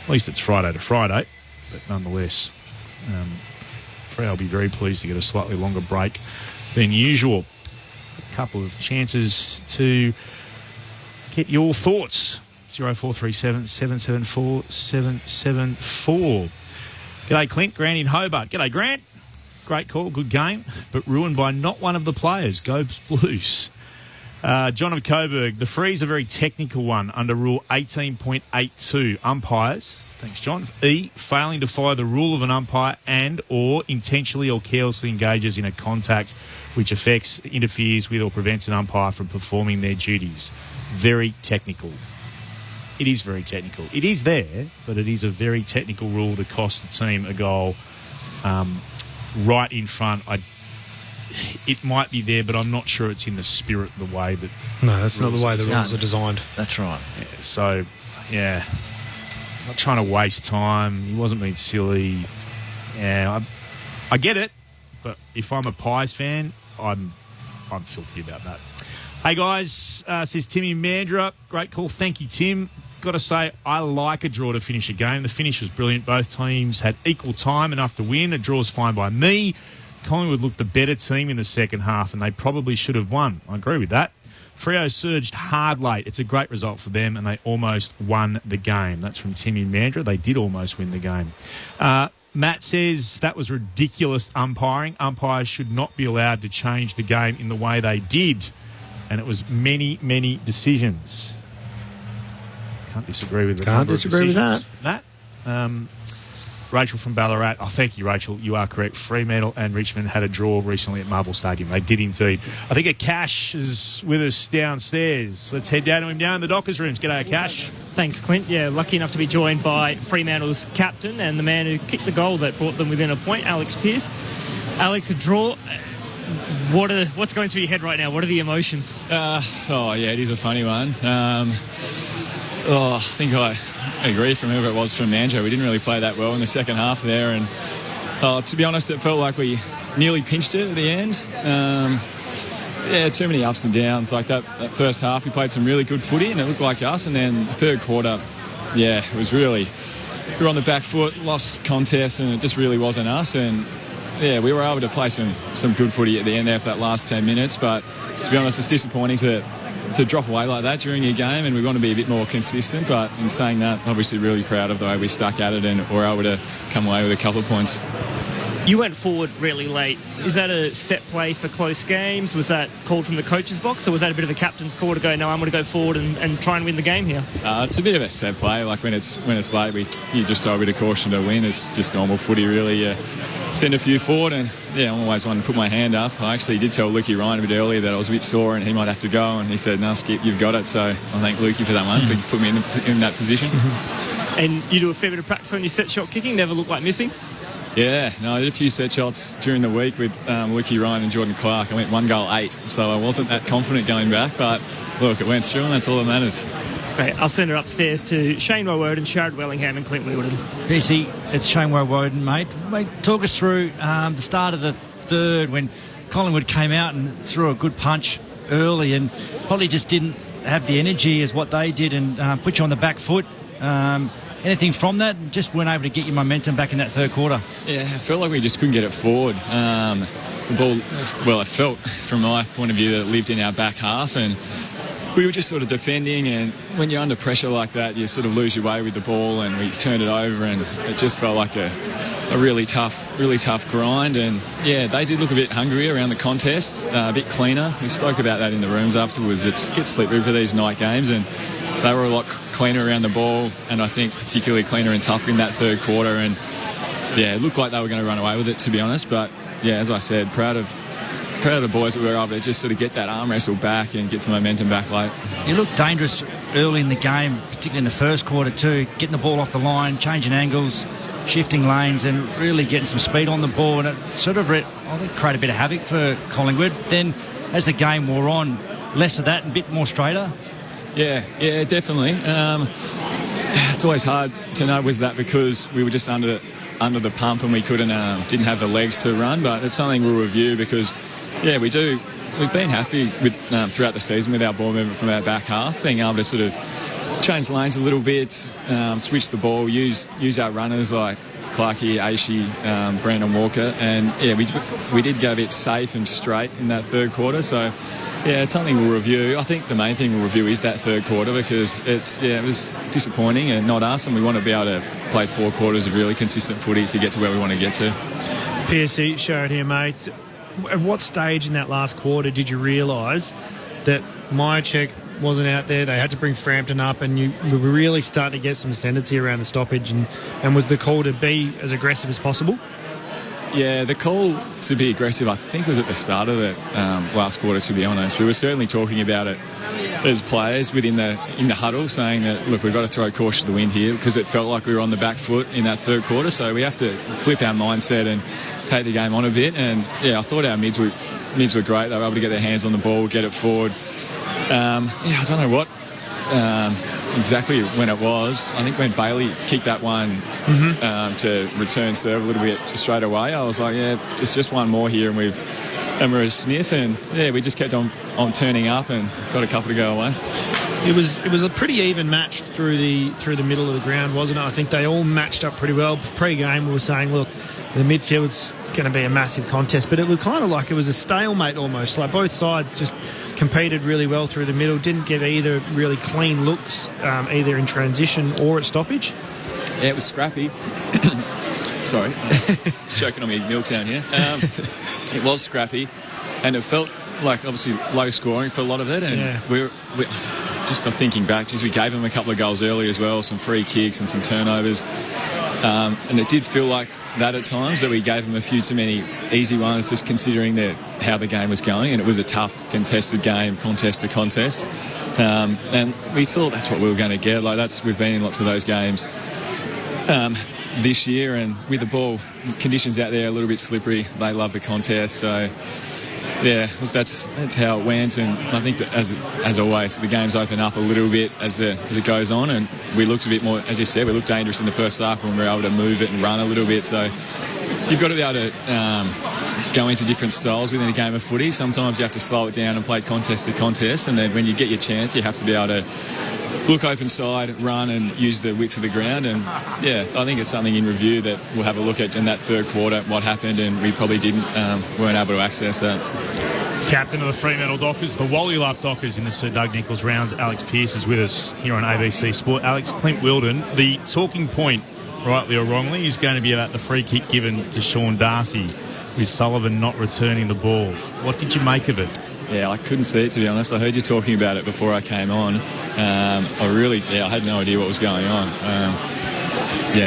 least it's Friday to Friday. But nonetheless, Freo will be very pleased to get a slightly longer break than usual. A couple of chances to get your thoughts. 0437 774 774. G'day, Clint. Grant in Hobart. G'day, Grant. Great call, good game, but ruined by not one of the players. Go Blues. John of Coburg. The free's a very technical one under Rule 18.82. Umpires, thanks, John. E, failing to follow the rule of an umpire and or intentionally or carelessly engages in a contact which affects, interferes with or prevents an umpire from performing their duties. Very technical. It is very technical. It is there, but it is a very technical rule to cost the team a goal right in front. It might be there, but I'm not sure it's in the spirit, the way that... No, that's not the way the rules are designed. That's right. Yeah, so, yeah, not trying to waste time. He wasn't being silly. Yeah, I get it, but if I'm a Pies fan, I'm filthy about that. Hey, guys, says Timmy Mandra. Great call. Thank you, Tim. Got to say, I like a draw to finish a game. The finish was brilliant. Both teams had equal time, enough to win. A draw's fine by me. Collingwood looked the better team in the second half, and they probably should have won. I agree with that. Freo surged hard late. It's a great result for them, and they almost won the game. That's from Timmy Mandra. They did almost win the game. Matt says that was ridiculous umpiring. Umpires should not be allowed to change the game in the way they did. And it was many, many decisions. Can't disagree with the Can't disagree with that. Matt? Rachel from Ballarat. Oh, thank you, Rachel. You are correct. Fremantle and Richmond had a draw recently at Marvel Stadium. They did indeed. I think Akash is with us downstairs. Let's head down to him down in the Dockers rooms. G'day, Akash. Thanks, Clint. Yeah, lucky enough to be joined by Fremantle's captain and the man who kicked the goal that brought them within a point, Alex Pearce. Alex, a draw. What's going through your head right now? What are the emotions? It is a funny one. I think I agree from whoever it was from Manjo. We didn't really play that well in the second half there, and to be honest, it felt like we nearly pinched it at the end. Too many ups and downs. Like that first half, we played some really good footy, and it looked like us. And then the third quarter, it was really, we were on the back foot, lost contest, and it just really wasn't us. And we were able to play some good footy at the end there for that last 10 minutes. But to be honest, it's disappointing to drop away like that during your game, and we want to be a bit more consistent. But in saying that, obviously really proud of the way we stuck at it and were able to come away with a couple of points. You went forward really late. Is that a set play for close games? Was that called from the coach's box, or was that a bit of a captain's call to go, no, I'm going to go forward and try and win the game here? It's a bit of a set play. Like when it's late, you just throw a bit of caution to win. It's just normal footy, really. You send a few forward, and I'm always one to put my hand up. I actually did tell Lukey Ryan a bit earlier that I was a bit sore and he might have to go, and he said, no, Skip, you've got it. So I thank Lukey for that one, for putting me in that position. And you do a fair bit of practice on your set shot kicking, never looked like missing? I did a few set shots during the week with Lukey Ryan and Jordan Clark. I went 1 goal 8, so I wasn't that confident going back, but look, it went through, and that's all that matters. Right, I'll send her upstairs to Shane Woden, Sharad Wellingham and Clint Wilden. PC, it's Shane Woden, mate. Talk us through the start of the third when Collingwood came out and threw a good punch early and probably just didn't have the energy as what they did and put you on the back foot. Anything from that? Just weren't able to get your momentum back in that third quarter. I felt like we just couldn't get it forward. The ball, it felt from my point of view that it lived in our back half, and we were just sort of defending, and when you're under pressure like that, you sort of lose your way with the ball, and we turned it over, and it just felt like a really tough grind. And they did look a bit hungrier around the contest, a bit cleaner. We spoke about that in the rooms afterwards. It gets slippery for these night games, and they were a lot cleaner around the ball, and I think particularly cleaner and tougher in that third quarter. And it looked like they were going to run away with it, to be honest. But as I said, proud of the boys that were able to just sort of get that arm wrestle back and get some momentum back late. You looked dangerous early in the game, particularly in the first quarter too, getting the ball off the line, changing angles, shifting lanes, and really getting some speed on the ball. And it sort of created a bit of havoc for Collingwood. Then as the game wore on, less of that and a bit more straighter. Yeah, definitely. It's always hard to know, was that because we were just under the pump and we didn't have the legs to run, but it's something we'll review because we've been happy with throughout the season with our ball movement from our back half, being able to sort of change lanes a little bit, switch the ball, use our runners like Clarkey, Aishi, Brandon Walker, and we did go a bit safe and straight in that third quarter. So it's something we'll review. I think the main thing we'll review is that third quarter because it was disappointing and not us, and we want to be able to play 4 quarters of really consistent footy to get to where we want to get to. PSC showed here, mate. At what stage in that last quarter did you realise that Myercheck wasn't out there? They had to bring Frampton up, and you were really starting to get some ascendancy around the stoppage, and was the call to be as aggressive as possible? Yeah, the call to be aggressive, I think, was at the start of the last quarter, to be honest. We were certainly talking about it as players in the huddle, saying that, look, we've got to throw caution to the wind here because it felt like we were on the back foot in that third quarter. So we have to flip our mindset and take the game on a bit. And, I thought our mids were great. They were able to get their hands on the ball, get it forward. I don't know what exactly when it was. I think when Bailey kicked that one to return serve a little bit straight away, I was like, it's just one more here, and we're a sniff, and we just kept on turning up and got a couple to go away. It was a pretty even match through the middle of the ground, wasn't it? I think they all matched up pretty well. Pre-game we were saying, look, the midfield's going to be a massive contest, but it was kind of like it was a stalemate almost. Like both sides just competed really well through the middle, didn't get either really clean looks, either in transition or at stoppage. Yeah, it was scrappy. Sorry, choking on me milk down here. It was scrappy, and it felt like obviously low scoring for a lot of it. And we're just thinking back, we gave them a couple of goals early as well, some free kicks and some turnovers. And it did feel like that at times, that we gave them a few too many easy ones, just considering how the game was going. And it was a tough, contested game, contest to contest. And we thought that's what we were going to get. We've been in lots of those games this year, and with the ball conditions out there a little bit slippery, they love the contest. So yeah, look, that's how it went, and I think that as always, the games open up a little bit as it goes on, and we looked a bit more, as you said, we looked dangerous in the first half when we were able to move it and run a little bit. So you've got to be able to go into different styles within a game of footy. Sometimes you have to slow it down and play contest to contest, and then when you get your chance, you have to be able to look open side, run and use the width of the ground. And yeah, I think it's something in review that we'll have a look at in that third quarter, what happened, and we probably weren't able to access that. Captain of the Fremantle Dockers, the Wallylup Dockers in the Sir Doug Nicholls rounds, Alex Pearce is with us here on ABC Sport. Alex, Clint Wilden, the talking point, rightly or wrongly, is going to be about the free kick given to Sean Darcy with Sullivan not returning the ball. What did you make of it? Yeah, I couldn't see it, to be honest. I heard you talking about it before I came on. I had no idea what was going on.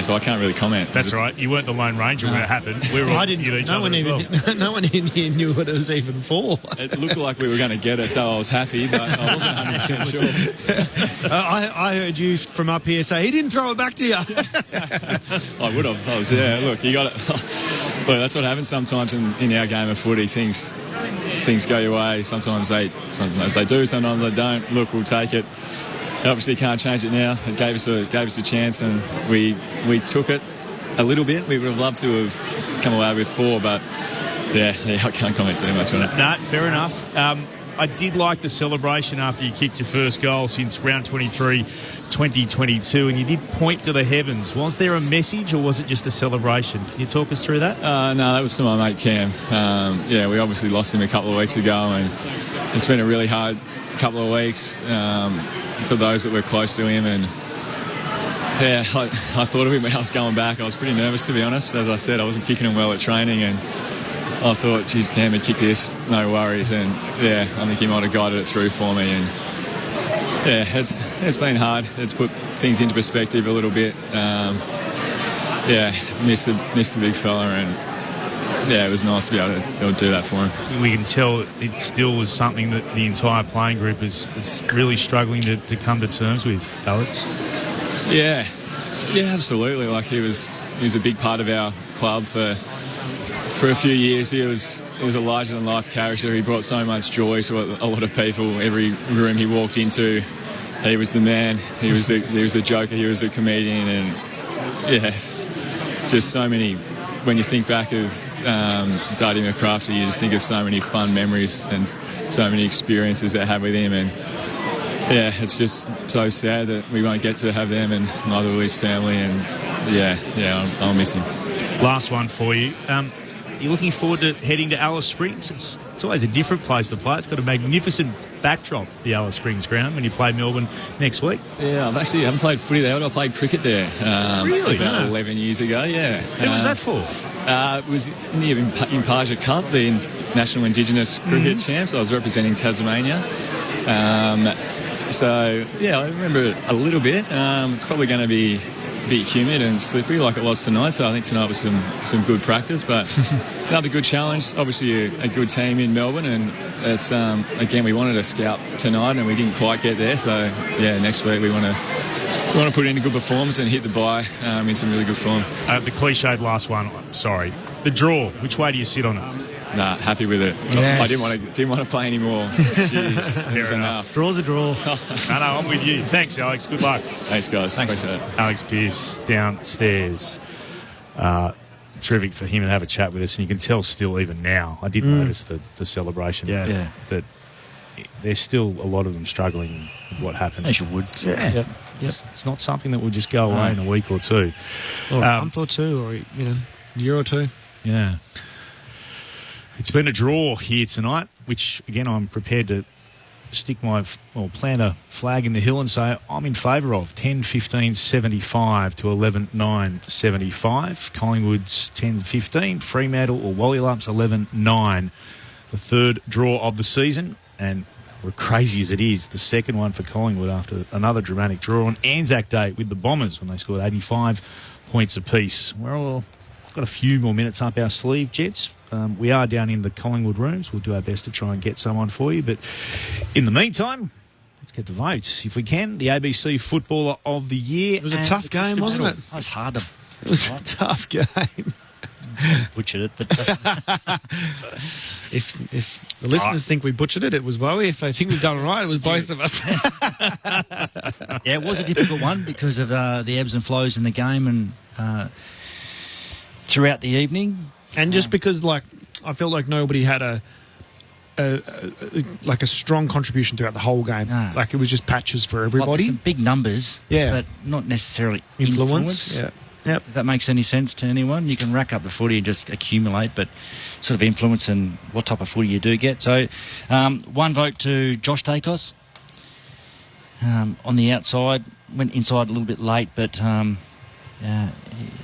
So I can't really comment. That's right. You weren't the Lone Ranger when it happened. We were all each other as well. No one in here knew what it was even for. It looked like we were going to get it, so I was happy, but I wasn't 100% sure. I heard you from up here say, he didn't throw it back to you. I would have. Look, you got it. Well, that's what happens sometimes in our game of footy. Things go your way. Sometimes they do, sometimes they don't. Look, we'll take it. Obviously can't change it now. It gave us a chance, and we took it a little bit. We would have loved to have come away with 4, but yeah, I can't comment too much on it. No, fair enough. I did like the celebration after you kicked your first goal since round 23, 2022, and you did point to the heavens. Was there a message, or was it just a celebration? Can you talk us through that? No, that was to my mate Cam. We obviously lost him a couple of weeks ago, and it's been a really hard couple of weeks for those that were close to him. And yeah, I thought of him when I was going back. I was pretty nervous, to be honest. As I said, I wasn't kicking him well at training, and I thought, geez, Cam had kicked this, no worries. And yeah, I think he might have guided it through for me. And yeah, it's been hard. It's put things into perspective a little bit. Missed the big fella, and yeah, it was nice to be able to do that for him. We can tell it still was something that the entire playing group is really struggling to come to terms with, Alex. Yeah, absolutely. Like he was a big part of our club for a few years. He was a larger-than-life character. He brought so much joy to a lot of people. Every room he walked into, he was the man. He was the joker. He was the comedian, and yeah, just so many. When you think back of Duddy McCrafty, you just think of so many fun memories and so many experiences that I had with him, and yeah, it's just so sad that we won't get to have them, and neither will his family, and I'll miss him. Last one for you. You're looking forward to heading to Alice Springs? It's always a different place to play. It's got a magnificent backdrop, the Alice Springs ground, when you play Melbourne next week. Yeah, I haven't played footy there, but I played cricket there. Really? About 11 years ago, yeah. Who was that for? It was in the Impaja Cup, the National Indigenous Cricket Champs. I was representing Tasmania. I remember it a little bit. It's probably going to be a bit humid and slippery like it was tonight, so I think tonight was some good practice, but another good challenge. Obviously a good team in Melbourne, and it's again, we wanted to scout tonight and we didn't quite get there, so yeah, next week we want to put in a good performance and hit the bye in some really good form. The cliched last one, sorry, the draw, which way do you sit on it? Nah, happy with it. Yes. I didn't want to play anymore. Jeez, it was enough. Draw's a draw. No, I'm with you. Thanks, Alex. Good luck. Thanks, guys. Thanks. Appreciate it. Alex Pearce downstairs. Terrific for him to have a chat with us, and you can tell still even now. I did notice the celebration. Yeah. That there's still a lot of them struggling with what happened. As you would. Yeah. It's not something that will just go away in a week or two. Or a month or two, or a year or two. Yeah. It's been a draw here tonight, which, again, I'm prepared to plant a flag in the hill and say I'm in favour of. 10-15-75 to 11-9-75. Collingwood's 10-15. Fremantle or Wallylups 11-9. The third draw of the season, and crazy as it is, the second one for Collingwood after another dramatic draw on Anzac Day with the Bombers when they scored 85 points apiece. Well, got a few more minutes up our sleeve, Jets. We are down in the Collingwood rooms. We'll do our best to try and get someone for you. But in the meantime, let's get the votes, if we can. The ABC Footballer of the Year. It was a tough game, wasn't it? That was hard to... It was a tough game. butchered it, but doesn't. If the listeners think we butchered it, it was Wowie. If they think we've done it right, it was both of us. Yeah, it was a difficult one because of the ebbs and flows in the game and throughout the evening. And just because, like, I felt like nobody had a strong contribution throughout the whole game. No. Like, it was just patches for everybody. Some big numbers, but not necessarily influence. Yeah. Yep. If that makes any sense to anyone, you can rack up the footy and just accumulate, but sort of influence and what type of footy you do get. So, one vote to Josh Dacos on the outside. Went inside a little bit late, but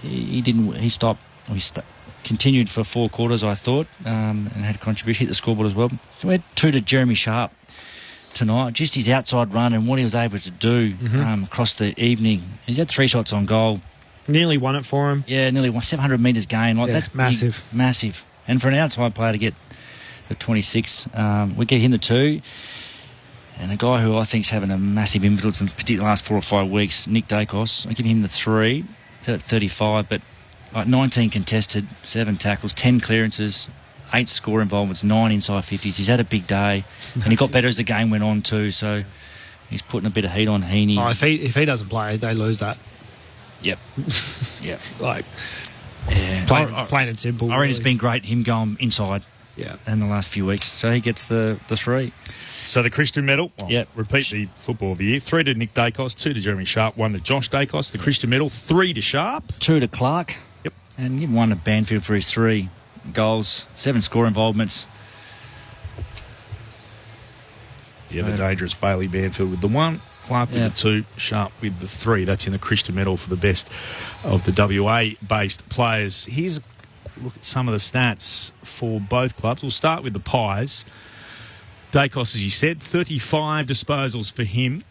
he didn't. He stopped. Continued for 4 quarters, I thought, and had a contribution, hit the scoreboard as well. So we had 2 to Jeremy Sharp tonight. Just his outside run and what he was able to do across the evening. He's had 3 shots on goal. Nearly won it for him. Yeah, nearly 700 metres gain. That's massive. Big, massive. And for an outside player to get the 26, we give him the 2. And a guy who I think is having a massive influence in particularly the last 4 or 5 weeks, Nick Dacos, I give him the 3. At 35, but 19 contested, 7 tackles, 10 clearances, 8 score involvements, 9 inside 50s. He's had a big day, and he got better as the game went on too. So he's putting a bit of heat on Heaney. Oh, if he doesn't play, they lose that. Yep. Yep. Plain and simple. I reckon it's been great him going inside. Yeah. In the last few weeks, so he gets the 3. So the Christian medal, yeah. Repeat the football of the year. 3 to Nick Dacos, 2 to Jeremy Sharp, 1 to Josh Dacos. The Christian medal, 3 to Sharp. 2 to Clark. Yep. And give 1 to Banfield for his 3 goals, 7 score involvements. The ever dangerous Bailey Banfield with the 1, Clark with the 2, Sharp with the 3. That's in the Christian medal for the best of the WA-based players. Here's a look at some of the stats for both clubs. We'll start with the Pies. Dacos, as you said, 35 disposals for him,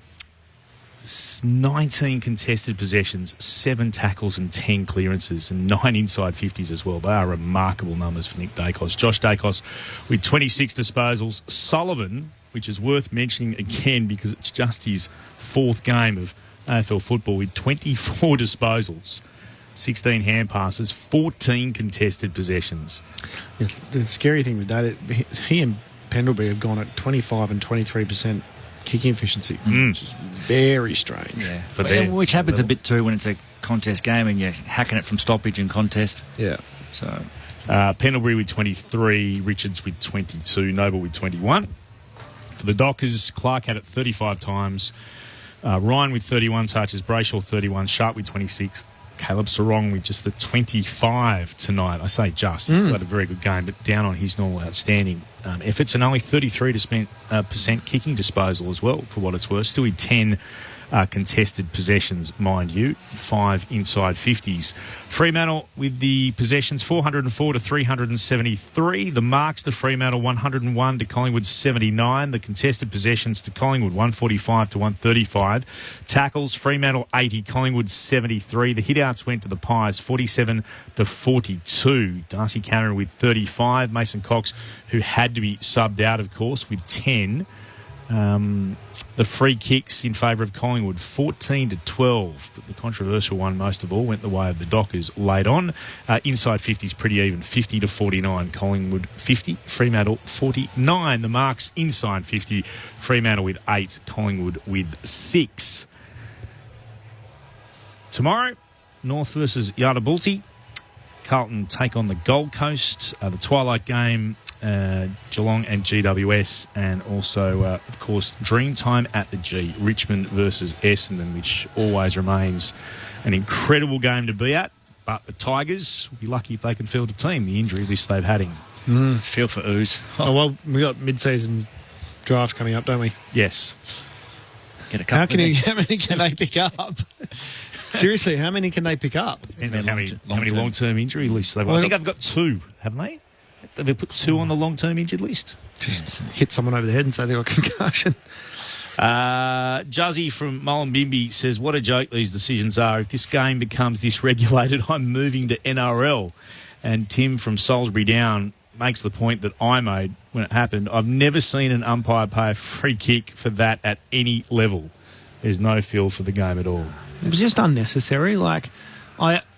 19 contested possessions, 7 tackles and 10 clearances, and 9 inside 50s as well. They are remarkable numbers for Nick Dacos. Josh Dacos with 26 disposals. Sullivan, which is worth mentioning again because it's just his 4th game of AFL football, with 24 disposals, 16 hand passes, 14 contested possessions. Yeah, the scary thing with that, he and Pendlebury have gone at 25 and 23% kicking efficiency, which is very strange. Yeah, which happens a bit too when it's a contest game and you're hacking it from stoppage and contest. Yeah. So Pendlebury with 23, Richards with 22, Noble with 21. For the Dockers, Clark had it 35 times, Ryan with 31, such as Brayshaw 31, Sharp with 26, Caleb Sarong with just the 25 tonight. I say just. He's had a very good game, but down on his normal outstanding efforts, and only 33% kicking disposal as well, for what it's worth. Still with 10 contested possessions, mind you, 5 inside 50s. Fremantle with the possessions, 404 to 373. The marks to Fremantle, 101 to Collingwood, 79. The contested possessions to Collingwood, 145 to 135. Tackles, Fremantle, 80. Collingwood, 73. The hit-outs went to the Pies, 47 to 42. Darcy Cameron with 35. Mason Cox, who had to be subbed out, of course, with 10. The free kicks in favour of Collingwood, 14 to 12. But the controversial one, most of all, went the way of the Dockers late on. Inside 50's pretty even, 50 to 49. Collingwood 50, Fremantle 49. The marks inside 50, Fremantle with 8, Collingwood with 6. Tomorrow, North versus Yardabulti. Carlton take on the Gold Coast. The twilight game, Geelong and GWS, and also, of course, Dreamtime at the G, Richmond versus Essendon, which always remains an incredible game to be at. But the Tigers will be lucky if they can field a team, the injury list they've had in. Feel for Ooze. Oh, well, we got mid-season draft coming up, don't we? Yes. Get a couple. How many can they pick up? Seriously, how many can they pick up? Depends on how many long-term injury lists they've got. I think they've got 2, haven't they? They've put 2 on the long-term injured list. Just hit someone over the head and say they've got concussion. Juzzy from Mullumbimby says, what a joke these decisions are. If this game becomes dysregulated, I'm moving to NRL. And Tim from Salisbury Down makes the point that I made when it happened. I've never seen an umpire pay a free kick for that at any level. There's no feel for the game at all. It was just unnecessary. Like,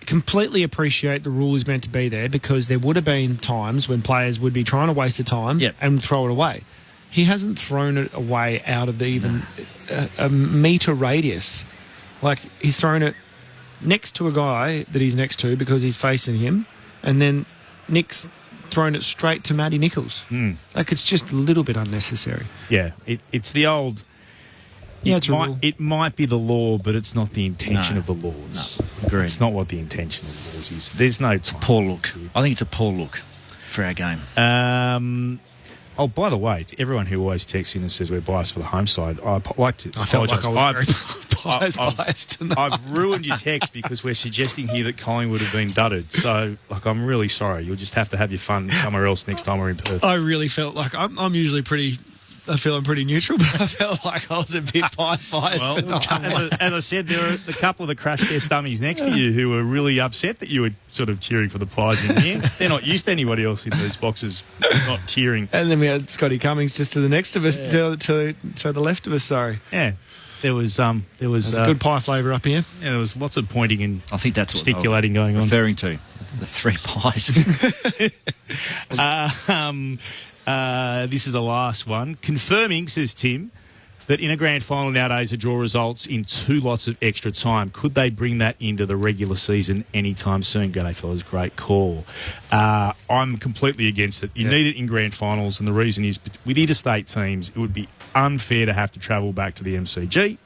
completely appreciate the rule is meant to be there, because there would have been times when players would be trying to waste the time and throw it away. He hasn't thrown it away out of even a metre radius. Like, he's thrown it next to a guy that he's next to because he's facing him, and then Nick's thrown it straight to Matty Nichols. Like, it's just a little bit unnecessary. Yeah, it's the old... Yeah, it might be the law, but it's not the intention of the laws. No, agreed. It's not what the intention of the laws is. There's no time. Poor look. I think it's a poor look for our game. Oh, by the way, to everyone who always texts in and says we're biased for the home side, I'd like to I felt apologise. like I was very biased tonight. I've ruined your text because we're suggesting here that Collingwood have been dudded. So, like, I'm really sorry. You'll just have to have your fun somewhere else next time we're in Perth. I really felt like I'm usually I feel I'm pretty neutral, but I felt like I was a bit biased. Well, as I said, there are a couple of the crash test dummies next to you who were really upset that you were sort of cheering for the Pies in here. They're not used to anybody else in those boxes not cheering. And then we had Scotty Cummings just to the next of us, to the left of us. Sorry. Yeah. There was a good pie flavour up here. Yeah, there was lots of pointing and I think that's what gesticulating going on. Referring to the three pies. This is the last one. Confirming, says Tim, that in a grand final nowadays a draw results in 2 lots of extra time. Could they bring that into the regular season anytime soon? G'day, fellas. Great call. I'm completely against it. You need it in grand finals, and the reason is with interstate teams, it would be unfair to have to travel back to the MCG.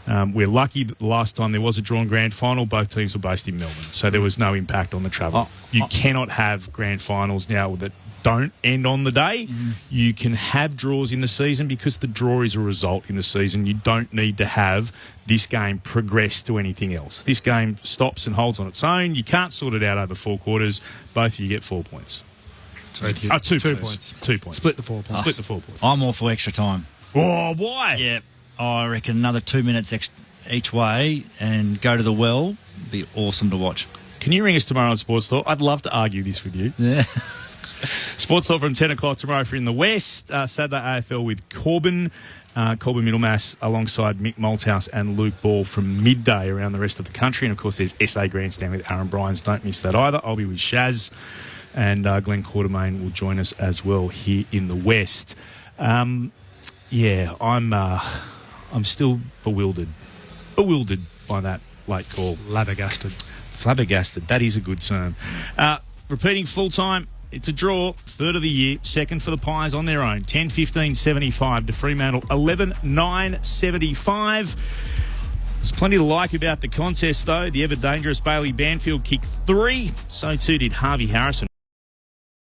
We're lucky that the last time there was a drawn grand final, both teams were based in Melbourne, so there was no impact on the travel. You cannot have grand finals now that don't end on the day. You can have draws in the season because the draw is a result in the season. You don't need to have this game progress to anything else. This game stops and holds on its own. You can't sort it out over 4 quarters. Both of you get 4 points. 2 points. 2 points. Split the 4 points. Split the 4 points. I'm all for extra time. Oh, why? Yeah, I reckon another 2 minutes each way and go to the well. Be awesome to watch. Can you ring us tomorrow on Sports Talk? I'd love to argue this with you. Yeah. Sports Talk from 10 o'clock tomorrow for In the West. Saturday AFL with Corbin Middlemass alongside Mick Malthouse and Luke Ball from midday around the rest of the country. And, of course, there's SA Grandstand with Aaron Bryans. Don't miss that either. I'll be with Shaz, and Glenn Quartermain will join us as well here in the West. I'm still bewildered by that late call. Flabbergasted. That is a good term. Repeating full time. It's a draw, third of the year, second for the Pies on their own. 10-15-75 to Fremantle, 11-9-75. There's plenty to like about the contest, though. The ever-dangerous Bailey Banfield kicked 3. So too did Harvey Harrison.